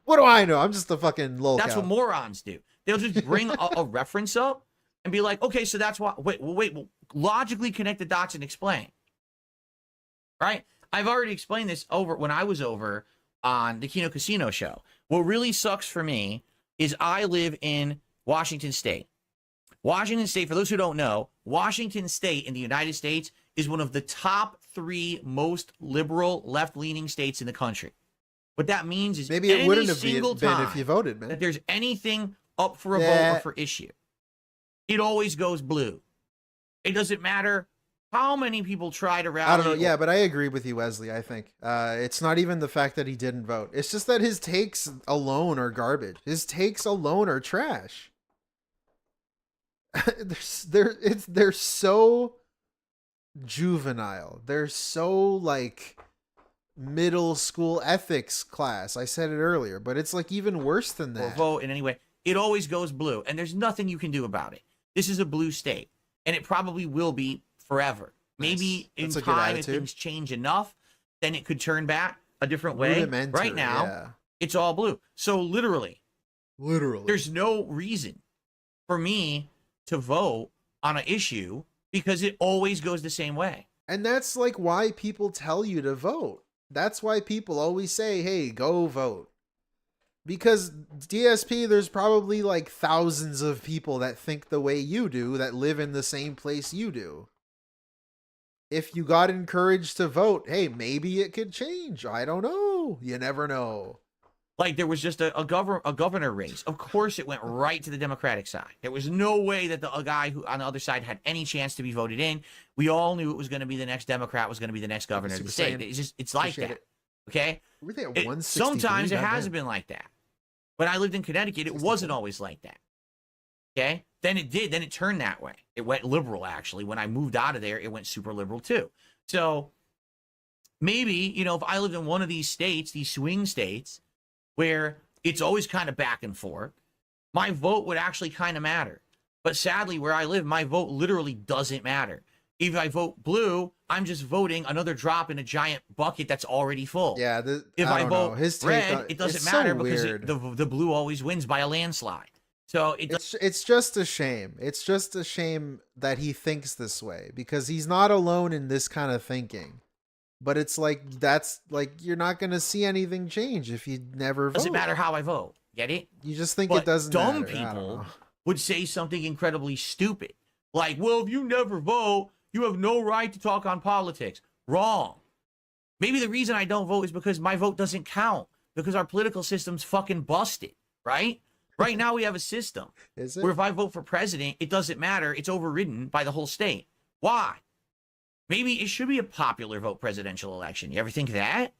What do I know? I'm just a fucking lolcow. That's what morons do. They'll just bring a reference up and be like, okay, so that's why. Wait. Logically connect the dots and explain. Right? I've already explained this over when I was over on the Kino Casino show. What really sucks for me is I live in Washington State. Washington State, for those who don't know, Washington State in the United States is one of the top 3 most liberal, left-leaning states in the country. What that means is maybe it wouldn't have been if you voted, man. That there's anything up for a vote or for issue, it always goes blue. It doesn't matter how many people try to rally. I don't know. Yeah, but I agree with you, Wesley. I think it's not even the fact that he didn't vote. It's just that his takes alone are garbage. His takes alone are trash. They're so juvenile. They're so like middle school ethics class. I said it earlier, but it's like even worse than that. Or vote in any way. It always goes blue, and there's nothing you can do about it. This is a blue state, and it probably will be forever. Maybe in time, if things change enough, then it could turn back a different way. Right now, it's all blue. So literally, there's no reason for me to vote on an issue because it always goes the same way. And that's like why people tell you to vote. That's why people always say, hey, go vote. Because DSP, there's probably like thousands of people that think the way you do, that live in the same place you do. If you got encouraged to vote, hey, maybe it could change. I don't know. You never know. Like there was just a governor race. Of course, it went right to the Democratic side. There was no way that a guy who on the other side had any chance to be voted in. We all knew it was going to be the next Democrat, was going to be the next governor of the state. It's like that. Okay. Sometimes it hasn't been like that. When I lived in Connecticut, it wasn't always like that. Okay. Then it did. Then it turned that way. It went liberal, actually. When I moved out of there, it went super liberal too. So maybe, you know, if I lived in one of these states, these swing states, where it's always kind of back and forth, my vote would actually kind of matter. But sadly, where I live, my vote literally doesn't matter. If I vote blue, I'm just voting another drop in a giant bucket that's already full. Yeah. If I vote red, it doesn't matter because the blue always wins by a landslide. So it's just a shame. It's just a shame that he thinks this way, because he's not alone in this kind of thinking. But it's like, that's like, you're not going to see anything change if you never vote. Doesn't matter how I vote. Get it? You just think it doesn't matter. Dumb people would say something incredibly stupid. Like, well, if you never vote, you have no right to talk on politics. Wrong. Maybe the reason I don't vote is because my vote doesn't count. Because our political system's fucking busted, right? Right now we have a system where if I vote for president, it doesn't matter. It's overridden by the whole state. Why? Maybe it should be a popular vote presidential election. You ever think of that?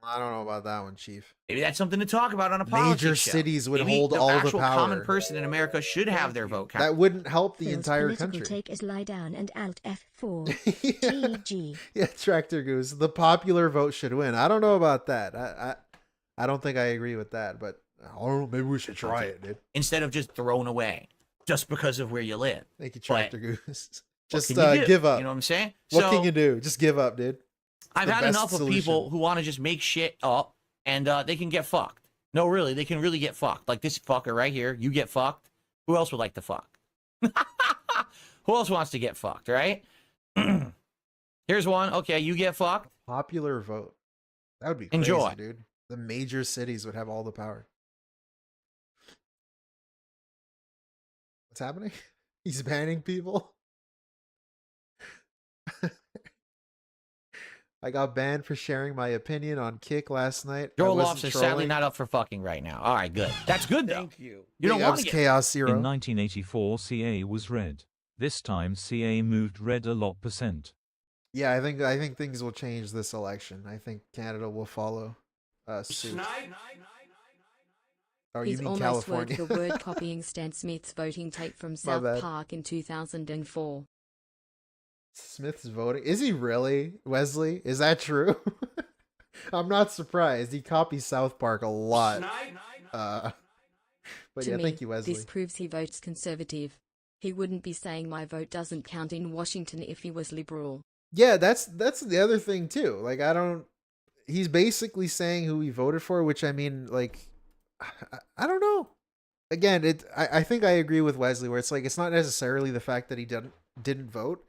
I don't know about that one, Chief. Maybe that's something to talk about on a politics Major show. cities would Maybe hold the all the actual power. common person in America should have their vote counted. That wouldn't help the entire country. Take is lie down and alt F4. GG. Yeah, Tractor Goose. The popular vote should win. I don't know about that. I don't think I agree with that, but I don't know. Maybe we should try it, dude. Instead of just thrown away just because of where you live. Thank you, Tractor Goose. Just give up. You know what I'm saying? What can you do? Just give up, dude. I've had enough of people who want to just make shit up and they can get fucked. No, really, they can really get fucked. Like this fucker right here. You get fucked. Who else would like to fuck? Who else wants to get fucked, right? Here's one. Okay, you get fucked. Popular vote. That would be crazy, Enjoy. Dude. The major cities would have all the power. What's happening? He's banning people. I got banned for sharing my opinion on Kick last night. Joel Lofts is sadly not up for fucking right now. All right, good. That's good, though. Thank you. You don't want to get... Chaos Zero. In 1984, CA was red. This time, CA moved red a lot %. Yeah, I think things will change this election. I think Canada will follow suit. Oh, He's you mean almost California? worked the word copying Stan Smith's voting tape from South Park in 2004. Smith's voting? Is he really, Wesley? Is that true? I'm not surprised. He copies South Park a lot. But To yeah, me, thank you, Wesley. this proves he votes conservative. He wouldn't be saying my vote doesn't count in Washington if he was liberal. Yeah, that's the other thing too. Like, he's basically saying who he voted for, which I mean, like, I don't know. Again, I think I agree with Wesley where it's like, it's not necessarily the fact that he didn't vote.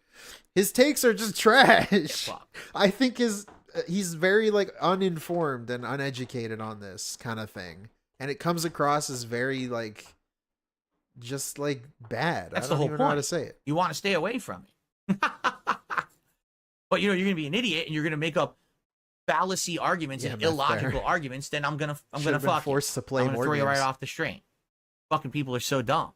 His takes are just trash. I think he's very like uninformed and uneducated on this kind of thing. And it comes across as very like, just like bad. That's I don't the whole even point. know how to say it. You want to stay away from it. But you're going to be an idiot and you're going to make up fallacy arguments and illogical arguments. Then I'm going to fuck forced to play I'm going to more throw you right games. off the string. Fucking people are so dumb.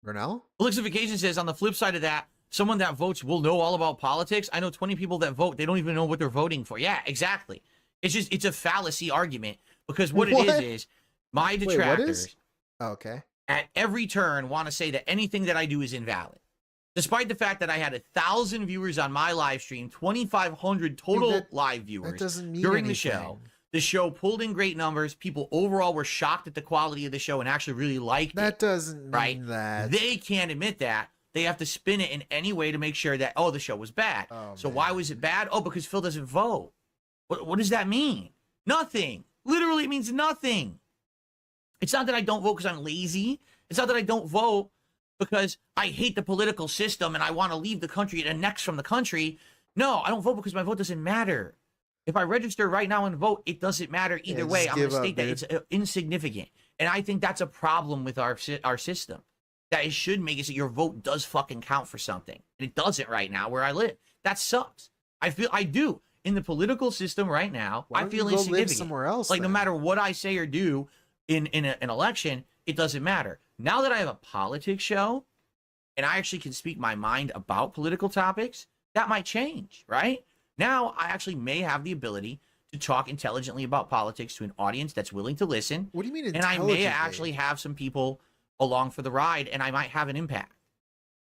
Brunel? Elixification says, on the flip side of that, someone that votes will know all about politics. I know 20 people that vote. They don't even know what they're voting for. Yeah, exactly. It's a fallacy argument because what it is my detractors okay. at every turn want to say that anything that I do is invalid. Despite the fact that I had 1,000 viewers on my live stream, 2,500 total live viewers during the show. The show pulled in great numbers. People overall were shocked at the quality of the show and actually really liked it. That doesn't mean that. They can't admit that. They have to spin it in any way to make sure that, oh, the show was bad. So why was it bad? Oh, because Phil doesn't vote. What does that mean? Nothing. Literally, it means nothing. It's not that I don't vote because I'm lazy. It's not that I don't vote because I hate the political system and I want to leave the country and annex from the country. No, I don't vote because my vote doesn't matter. If I register right now and vote, it doesn't matter either way. I'm going to state that it's insignificant. And I think that's a problem with our system. That it should make it so your vote does fucking count for something. And it doesn't right now where I live. That sucks. I do. In the political system right now, I feel insignificant. Live somewhere else, like, no matter what I say or do in an election, it doesn't matter. Now that I have a politics show and I actually can speak my mind about political topics, that might change, right? Now I actually may have the ability to talk intelligently about politics to an audience that's willing to listen. What do you mean intelligently? And I may actually have some people along for the ride and I might have an impact.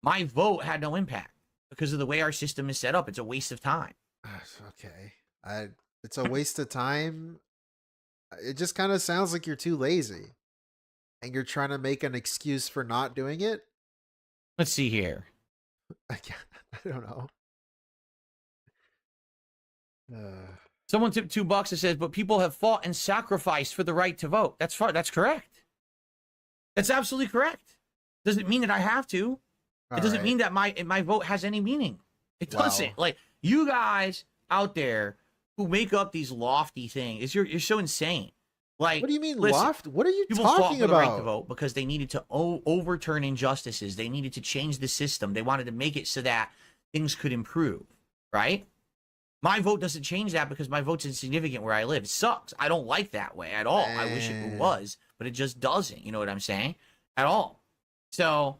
My vote had no impact because of the way our system is set up. It's a waste of time. Okay. It's a waste of time. It just kind of sounds like you're too lazy and you're trying to make an excuse for not doing it. Let's see here. I don't know. Someone tipped $2 that says, but people have fought and sacrificed for the right to vote. That's correct. That's absolutely correct. Doesn't mean that I have to. It doesn't mean that my vote has any meaning. It doesn't. Like, you guys out there who make up these lofty things, you're so insane. Like, what do you mean loft? What are you people talking fought for about? The right to vote because they needed to overturn injustices. They needed to change the system. They wanted to make it so that things could improve, right? My vote doesn't change that because my vote's insignificant where I live. It sucks. I don't like that way at all. I wish it was, but it just doesn't. You know what I'm saying? At all. So,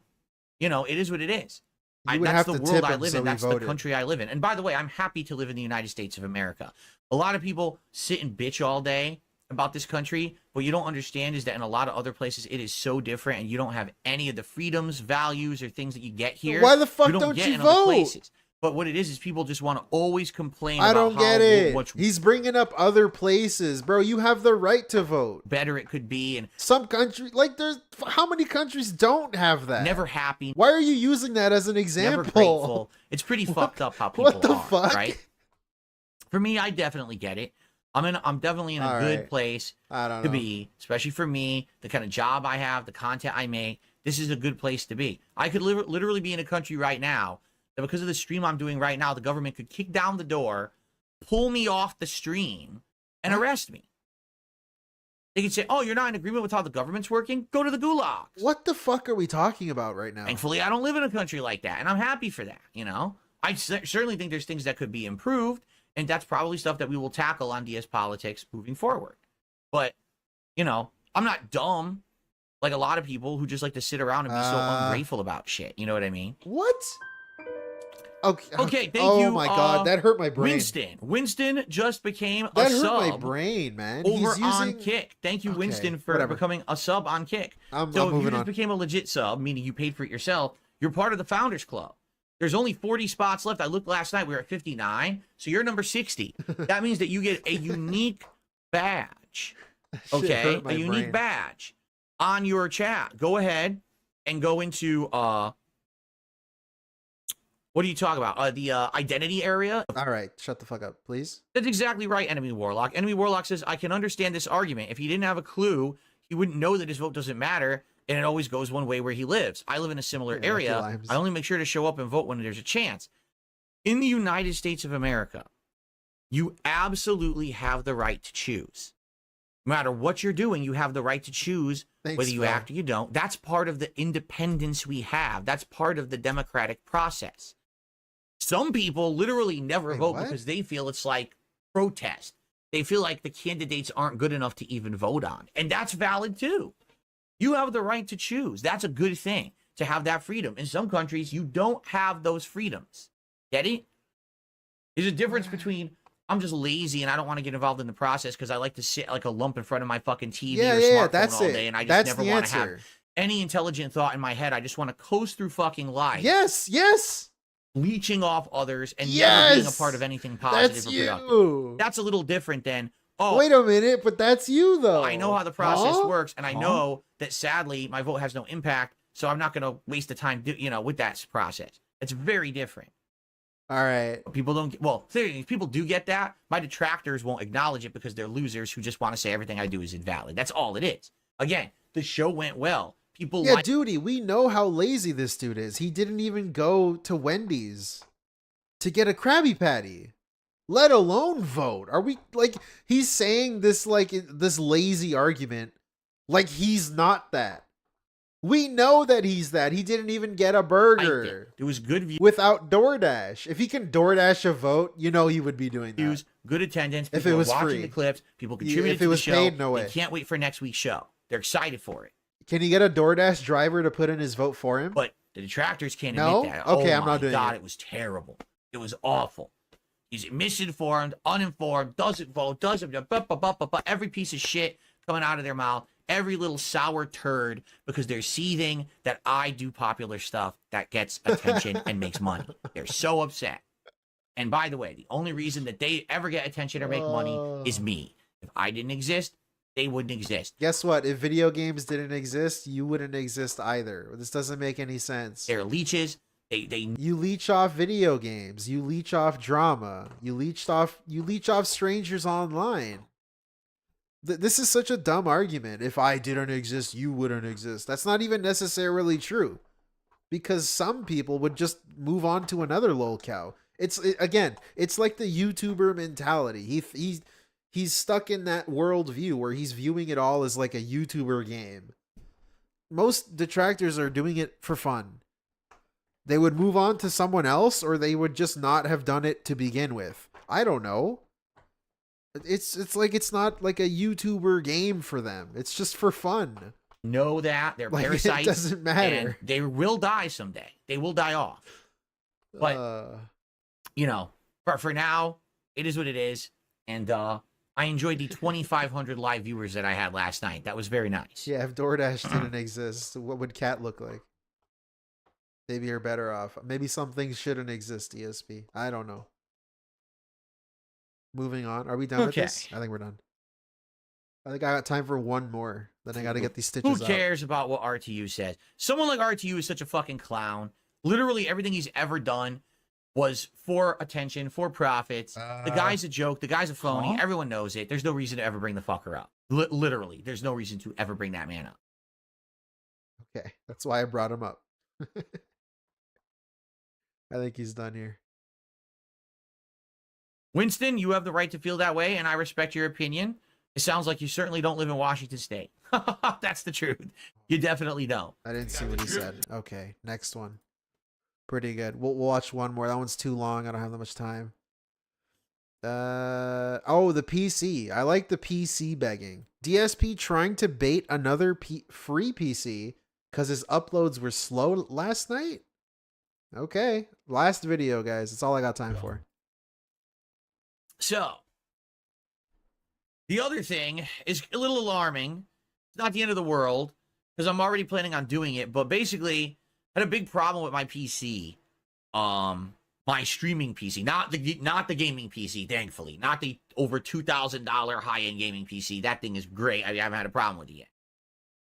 you know, it is what it is. That's the world I live in. That's the country I live in. And by the way, I'm happy to live in the United States of America. A lot of people sit and bitch all day about this country. What you don't understand is that in a lot of other places, it is so different and you don't have any of the freedoms, values, or things that you get here. Why the fuck don't you vote? But what it is people just want to always complain I about don't get it. He's bringing up other places. Bro, you have the right to vote. Better it could be. And some countries, like how many countries don't have that? Never happy. Why are you using that as an example? Never grateful. It's pretty fucked up how people are, right? For me, I definitely get it. I'm definitely in a good place to be, especially for me, the kind of job I have, the content I make. This is a good place to be. I could literally be in a country right now that because of the stream I'm doing right now, the government could kick down the door, pull me off the stream, and arrest me. They could say, oh, you're not in agreement with how the government's working? Go to the gulags. What the fuck are we talking about right now? Thankfully, I don't live in a country like that, and I'm happy for that, you know? I certainly think there's things that could be improved, and that's probably stuff that we will tackle on DSPolitics moving forward. But, you know, I'm not dumb like a lot of people who just like to sit around and be so ungrateful about shit. You know what I mean? What? Okay, thank you. Oh my god, that hurt my brain. Winston just became that a sub. That hurt my brain, man. Over on Kick. Thank you, Winston, for becoming a sub on Kick. So if you just became a legit sub, meaning you paid for it yourself, you're part of the Founders Club. There's only 40 spots left. I looked last night. We were at 59. So you're number 60. That means that you get a unique badge. Okay? A unique badge on your chat. Go ahead and go into, what are you talking about? The identity area? All right, shut the fuck up, please. That's exactly right, Enemy Warlock. Enemy Warlock says, I can understand this argument. If he didn't have a clue, he wouldn't know that his vote doesn't matter, and it always goes one way where he lives. I live in a similar area. I only make sure to show up and vote when there's a chance. In the United States of America, you absolutely have the right to choose. No matter what you're doing, you have the right to choose whether you act or you don't. That's part of the independence we have. That's part of the democratic process. Some people literally never vote because they feel it's like protest. They feel like the candidates aren't good enough to even vote on. And that's valid too. You have the right to choose. That's a good thing, to have that freedom. In some countries, you don't have those freedoms. Get it? There's a difference between, I'm just lazy and I don't want to get involved in the process because I like to sit like a lump in front of my fucking TV or smartphone all day, and I just never want to have any intelligent thought in my head. I just want to coast through fucking life. Yes. Leeching off others and never being a part of anything positive or productive. That's a little different than, oh, wait a minute, but that's you though. I know how the process works, and I know that sadly my vote has no impact, so I'm not going to waste the time, with that process. It's very different. All right. People don't get, well, people do get that. My detractors won't acknowledge it because they're losers who just want to say everything I do is invalid. That's all it is. Again, the show went well. People Duty, we know how lazy this dude is. He didn't even go to Wendy's to get a Krabby Patty, let alone vote. Are we like, he's saying this like this lazy argument like he's not that. We know that he's that. He didn't even get a burger. It was good views without DoorDash. If he can DoorDash a vote, he would be doing that. Good attendance. People if it was watching free. The clips, people contributed to the show. Paid, no way. They can't wait for next week's show. They're excited for it. Can he get a DoorDash driver to put in his vote for him? But the detractors can't admit that. Okay, I'm not doing it. God, it was terrible. It was awful. He's misinformed, uninformed, doesn't vote, every piece of shit coming out of their mouth, every little sour turd because they're seething that I do popular stuff that gets attention and makes money. They're so upset. And by the way, the only reason that they ever get attention or make money is me. If I didn't exist, they wouldn't exist. Guess what? If video games didn't exist, you wouldn't exist either. This doesn't make any sense. They're leeches. You leech off video games. You leech off drama. You leech off strangers online. This is such a dumb argument. If I didn't exist, you wouldn't exist. That's not even necessarily true, because some people would just move on to another lolcow. It's like the YouTuber mentality. He's stuck in that worldview where he's viewing it all as like a YouTuber game. Most detractors are doing it for fun. They would move on to someone else, or they would just not have done it to begin with. I don't know. It's like it's not like a YouTuber game for them. It's just for fun. Know that they're parasites. It doesn't matter. And they will die someday. They will die off. But for now, it is what it is. And I enjoyed the 2,500 live viewers that I had last night. That was very nice. Yeah, if DoorDash didn't exist, what would Cat look like? Maybe you're better off. Maybe some things shouldn't exist, DSP. I don't know. Moving on. Are we done with this? I think we're done. I think I got time for one more. Then I got to get these stitches Who cares about what RTU says? Someone like RTU is such a fucking clown. Literally everything he's ever done was for attention, for profits. The guy's a joke. The guy's a phony. Everyone knows it. There's no reason to ever bring the fucker up. Literally, there's no reason to ever bring that man up. Okay, that's why I brought him up. I think he's done here. Winston, you have the right to feel that way, and I respect your opinion. It sounds like you certainly don't live in Washington State. That's the truth. You definitely don't. I didn't see what he said. Okay, next one. Pretty good. We'll watch one more. That one's too long. I don't have that much time. Oh, the PC. I like the PC begging. DSP trying to bait another free PC because his uploads were slow last night? Okay. Last video, guys. That's all I got time for. So, the other thing is a little alarming. It's not the end of the world, because I'm already planning on doing it, but basically, I had a big problem with my PC my streaming PC, not the gaming PC, thankfully, not the over $2,000 high-end gaming PC. That thing is great. I haven't had a problem with it yet.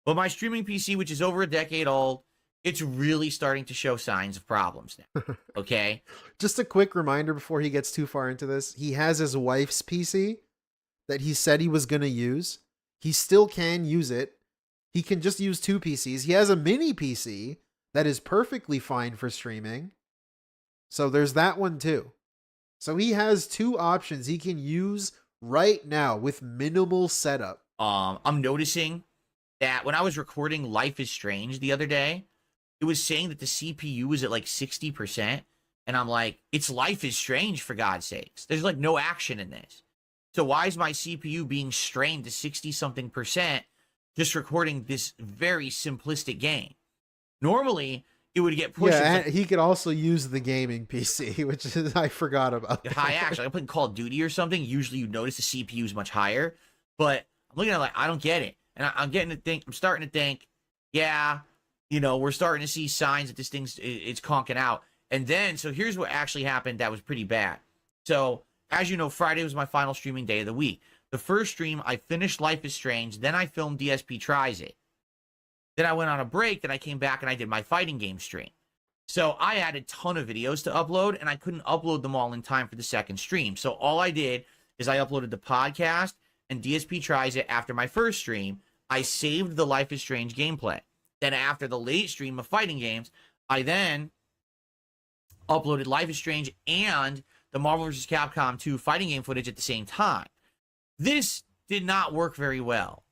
But my streaming PC, which is over a decade old, it's really starting to show signs of problems now. Okay? Just a quick reminder before he gets too far into this. He has his wife's PC that he said he was going to use. He still can use it. He can just use 2 PCs. He has a mini PC that is perfectly fine for streaming. So there's that one too. So he has 2 options he can use right now with minimal setup. I'm noticing that when I was recording Life is Strange the other day, it was saying that the CPU was at like 60%. And I'm like, it's Life is Strange, for God's sakes. There's like no action in this. So why is my CPU being strained to 60-something% just recording this very simplistic game? Normally, it would get pushed. Yeah, and he could also use the gaming PC, which is, I forgot about that. High action. I'm playing Call of Duty or something. Usually you notice the CPU is much higher. But I'm looking at it like, I don't get it. And I'm starting to think, yeah, we're starting to see signs that this thing's, it's conking out. And then, so here's what actually happened that was pretty bad. So, as you know, Friday was my final streaming day of the week. The first stream, I finished Life is Strange, then I filmed DSP Tries It. Then I went on a break, then I came back and I did my fighting game stream. So I had a ton of videos to upload, and I couldn't upload them all in time for the second stream. So all I did is I uploaded the podcast and DSP Tries It after my first stream. I saved the Life is Strange gameplay. Then after the late stream of fighting games, I then uploaded Life is Strange and the Marvel vs. Capcom 2 fighting game footage at the same time. This did not work very well.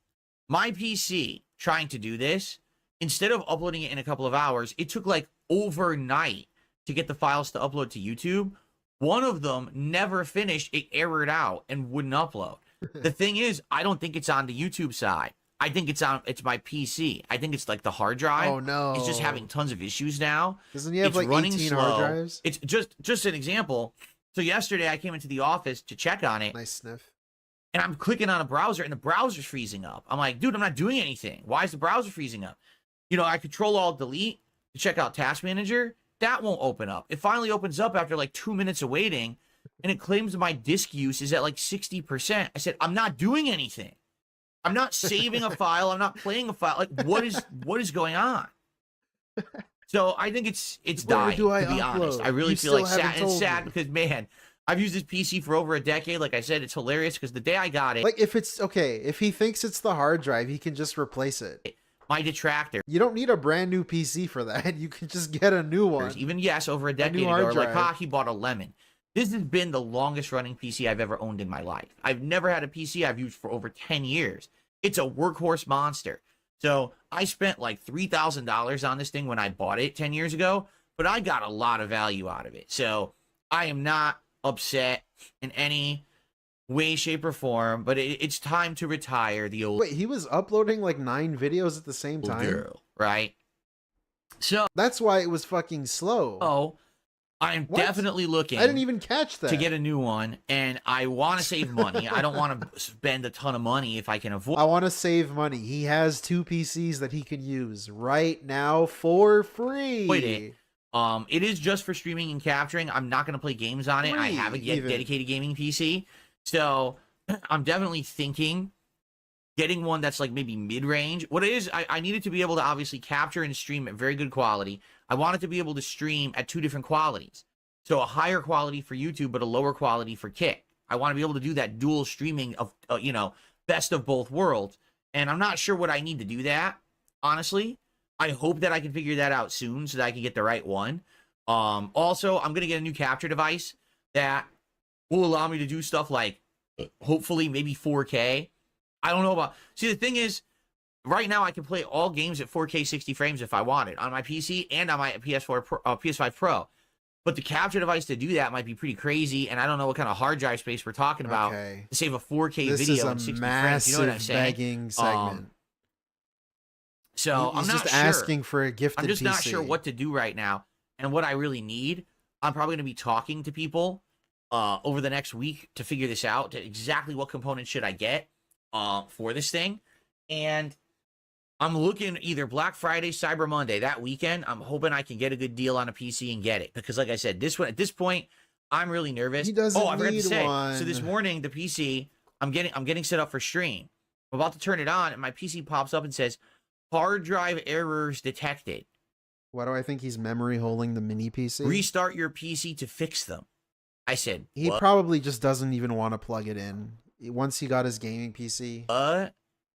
My PC, trying to do this, instead of uploading it in a couple of hours, it took like overnight to get the files to upload to YouTube. One of them never finished. It errored out and wouldn't upload. The thing is, I don't think it's on the YouTube side. I think it's my PC. I think it's like the hard drive. Oh no. It's just having tons of issues now. Doesn't he have like 18 hard drives? It's just an example. So yesterday I came into the office to check on it. Nice sniff. And I'm clicking on a browser and the browser's freezing up. I'm like, dude, I'm not doing anything. Why is the browser freezing up? I Control-Alt-Delete to check out Task Manager. That won't open up. It finally opens up after like 2 minutes of waiting, and it claims my disk use is at like 60%. I said, I'm not doing anything. I'm not saving a file. I'm not playing a file. Like, what is going on? So I think it's dying, to be honest. I really feel like sad because, man, I've used this PC for over a decade. Like I said, it's hilarious because the day I got it... Like, if he thinks it's the hard drive, he can just replace it. My Detractor. You don't need a brand new PC for that. You can just get a new one. Even, yes, over a decade ago, like, he bought a lemon. This has been the longest running PC I've ever owned in my life. I've never had a PC I've used for over 10 years. It's a workhorse monster. So I spent like $3,000 on this thing when I bought it 10 years ago, but I got a lot of value out of it. So I am not upset in any way, shape, or form, but it's time to retire the old... Wait, he was uploading like 9 videos at the same time? Girl, right? So... That's why it was fucking slow. Oh, I'm definitely looking... I didn't even catch that. ...to get a new one, and I want to save money. I don't want to spend a ton of money if I can avoid... I want to save money. He has 2 PCs that he can use right now for free. Wait, it is just for streaming and capturing. I'm not going to play games on it. I have a dedicated gaming PC. So I'm definitely thinking getting one that's like maybe mid-range. What it is, I need it to be able to obviously capture and stream at very good quality. I want it to be able to stream at 2 different qualities. So a higher quality for YouTube, but a lower quality for Kick. I want to be able to do that dual streaming of, best of both worlds. And I'm not sure what I need to do that, honestly. I hope that I can figure that out soon so that I can get the right one. Also, I'm going to get a new capture device that will allow me to do stuff like, hopefully, maybe 4K. I don't know about... See, the thing is, right now I can play all games at 4K 60 frames if I wanted, on my PC and on my PS5 Pro. But the capture device to do that might be pretty crazy, and I don't know what kind of hard drive space we're talking about to save a 4K video in 60 frames. You know what I'm saying? Begging segment. So He's I'm not just asking for a gifted I'm just PC. not sure what to do right now, and what I really need. I'm probably going to be talking to people over the next week to figure this out, to exactly what components should I get for this thing. And I'm looking either Black Friday, Cyber Monday, that weekend. I'm hoping I can get a good deal on a PC and get it. Because like I said, this one at this point, I'm really nervous. He doesn't I forgot to need say. one. So this morning, the PC, I'm getting set up for stream. I'm about to turn it on, and my PC pops up and says, hard drive errors detected. Why do I think he's memory holding the mini PC? Restart your PC to fix them. I said, He what? probably just doesn't even want to plug it in. Once he got his gaming PC,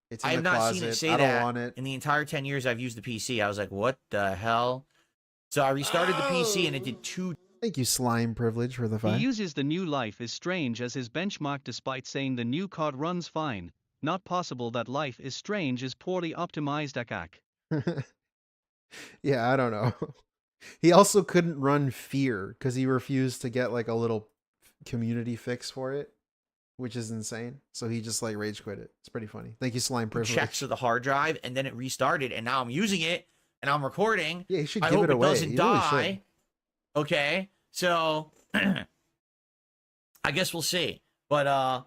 it's in I have the not closet. seen it say I don't that want it. in the entire 10 years I've used the PC. I was like, what the hell? So I restarted the PC, and it did 2. Thank you, Slime Privilege, for the He 5. uses the new Life is Strange as his benchmark despite saying the new COD runs fine. Not possible that Life is Strange is poorly optimized akak. Yeah, I don't know. He also couldn't run Fear because he refused to get like a little community fix for it, which is insane. So he just like rage quit it. It's pretty funny. Thank you, Slime Privilege. Checks to the hard drive, and then it restarted, and now I'm using it, and I'm recording. Yeah, you should I give hope it away. doesn't You really die. Okay, so I guess we'll see. But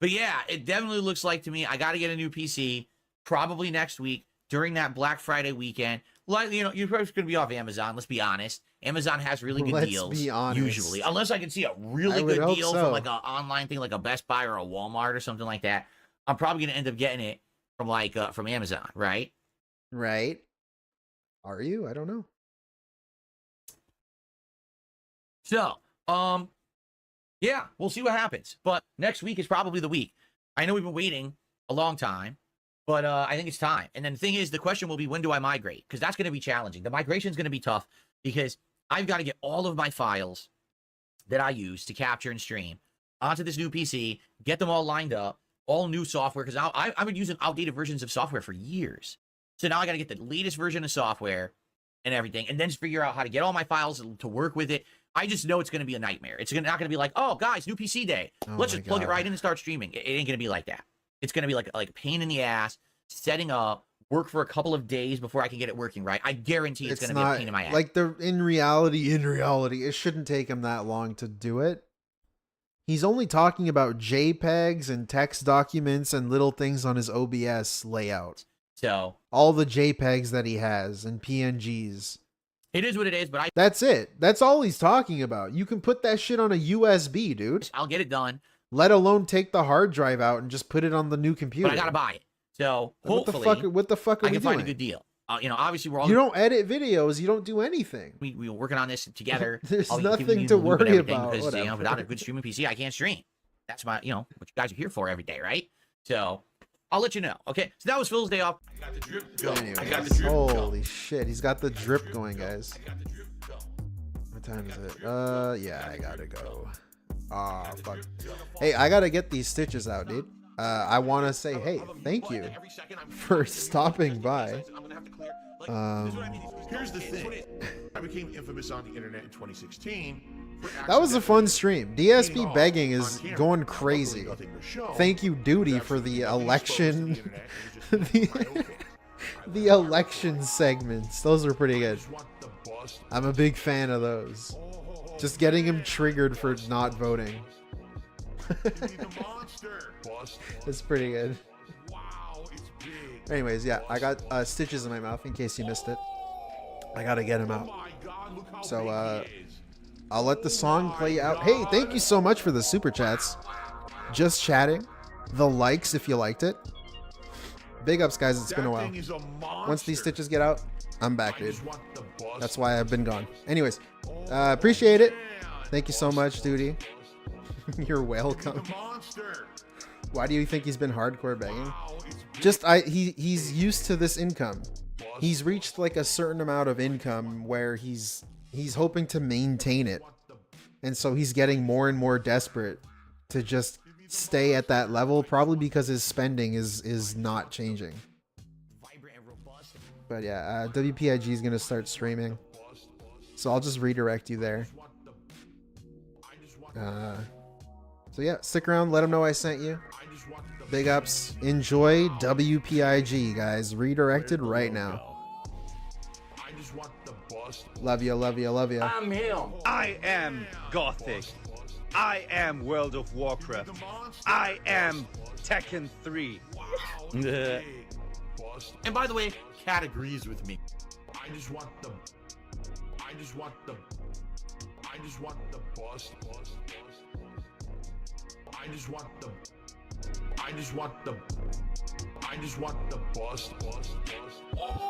yeah, it definitely looks like to me I got to get a new PC probably next week during that Black Friday weekend. Like, you know, you're probably going to be off Amazon. Let's be honest. Amazon has really good deals be honest. usually, unless I can see a really would good hope deal so. from like an online thing, like a Best Buy or a Walmart or something like that. I'm probably going to end up getting it from like from Amazon, right? Right? Are you? I don't know. So, yeah, we'll see what happens. But next week is probably the week. I know we've been waiting a long time, but I think it's time. And then the thing is, the question will be, when do I migrate? Because that's going to be challenging. The migration is going to be tough because I've got to get all of my files that I use to capture and stream onto this new PC, get them all lined up, all new software, because I've been using outdated versions of software for years. So now I got to get the latest version of software and everything, and then figure out how to get all my files to work with it. I just know it's going to be a nightmare. It's not going to be like, oh, guys, new PC day. Let's just plug it right in and start streaming. It ain't going to be like that. It's going to be like a pain in the ass, setting up, work for a couple of days before I can get it working right. I guarantee it's going to be a pain in my ass. Like, in reality, it shouldn't take him that long to do it. He's only talking about JPEGs and text documents and little things on his OBS layout. So all the JPEGs that he has and PNGs. It is what it is, but that's it. That's all he's talking about. You can put that shit on a USB, dude. I'll get it done. Let alone take the hard drive out and just put it on the new computer. But I gotta buy it. So hopefully, what the fuck are I we can doing? find a good deal. You know, obviously we're all. You don't edit videos. You don't do anything. We're working on this together. There's I'll be nothing giving you to the loop and worry everything about. because Whatever. without a good streaming PC, I can't stream. That's my, what you guys are here for every day, right? So I'll let you know. Okay, so that was Phil's day off. I got the drip going. Anyways, I got the drip holy shit, he's got the drip going, guys. What time is it? Yeah, I gotta go. Ah, fuck. Hey, I gotta get these stitches out, dude. I want to say, hey, thank you for stopping by. Here's the thing. I became infamous on the internet in 2016. That was a fun stream. DSP begging is going crazy. Thank you, Duty, for the election. the election segments. Those were pretty good. I'm a big fan of those. Just getting him triggered for not voting. It's pretty good. Anyways, yeah, I got stitches in my mouth in case you missed it. I gotta get him out. So, I'll let the song play out. Hey, thank you so much for the super chats. Just chatting. The likes if you liked it. Big ups, guys. It's been a while. Once these stitches get out, I'm back, dude. That's why I've been gone. Anyways, appreciate it. Thank you so much, Duty. You're welcome. Why do you think he's been hardcore begging? Just he's used to this income. He's reached like a certain amount of income where he's hoping to maintain it. And so he's getting more and more desperate to just stay at that level, probably because his spending is not changing. But yeah, WPIG is going to start streaming. So I'll just redirect you there. So yeah, stick around. Let them know I sent you. Big ups. Enjoy WPIG, guys. Redirected right now. Love you, love you, love you. I'm him. I am Gothic. I am World of Warcraft. I am Tekken 3. bust. And by the way, Cat agrees with me. I just want the bust. I just want the bust. I just want the bust.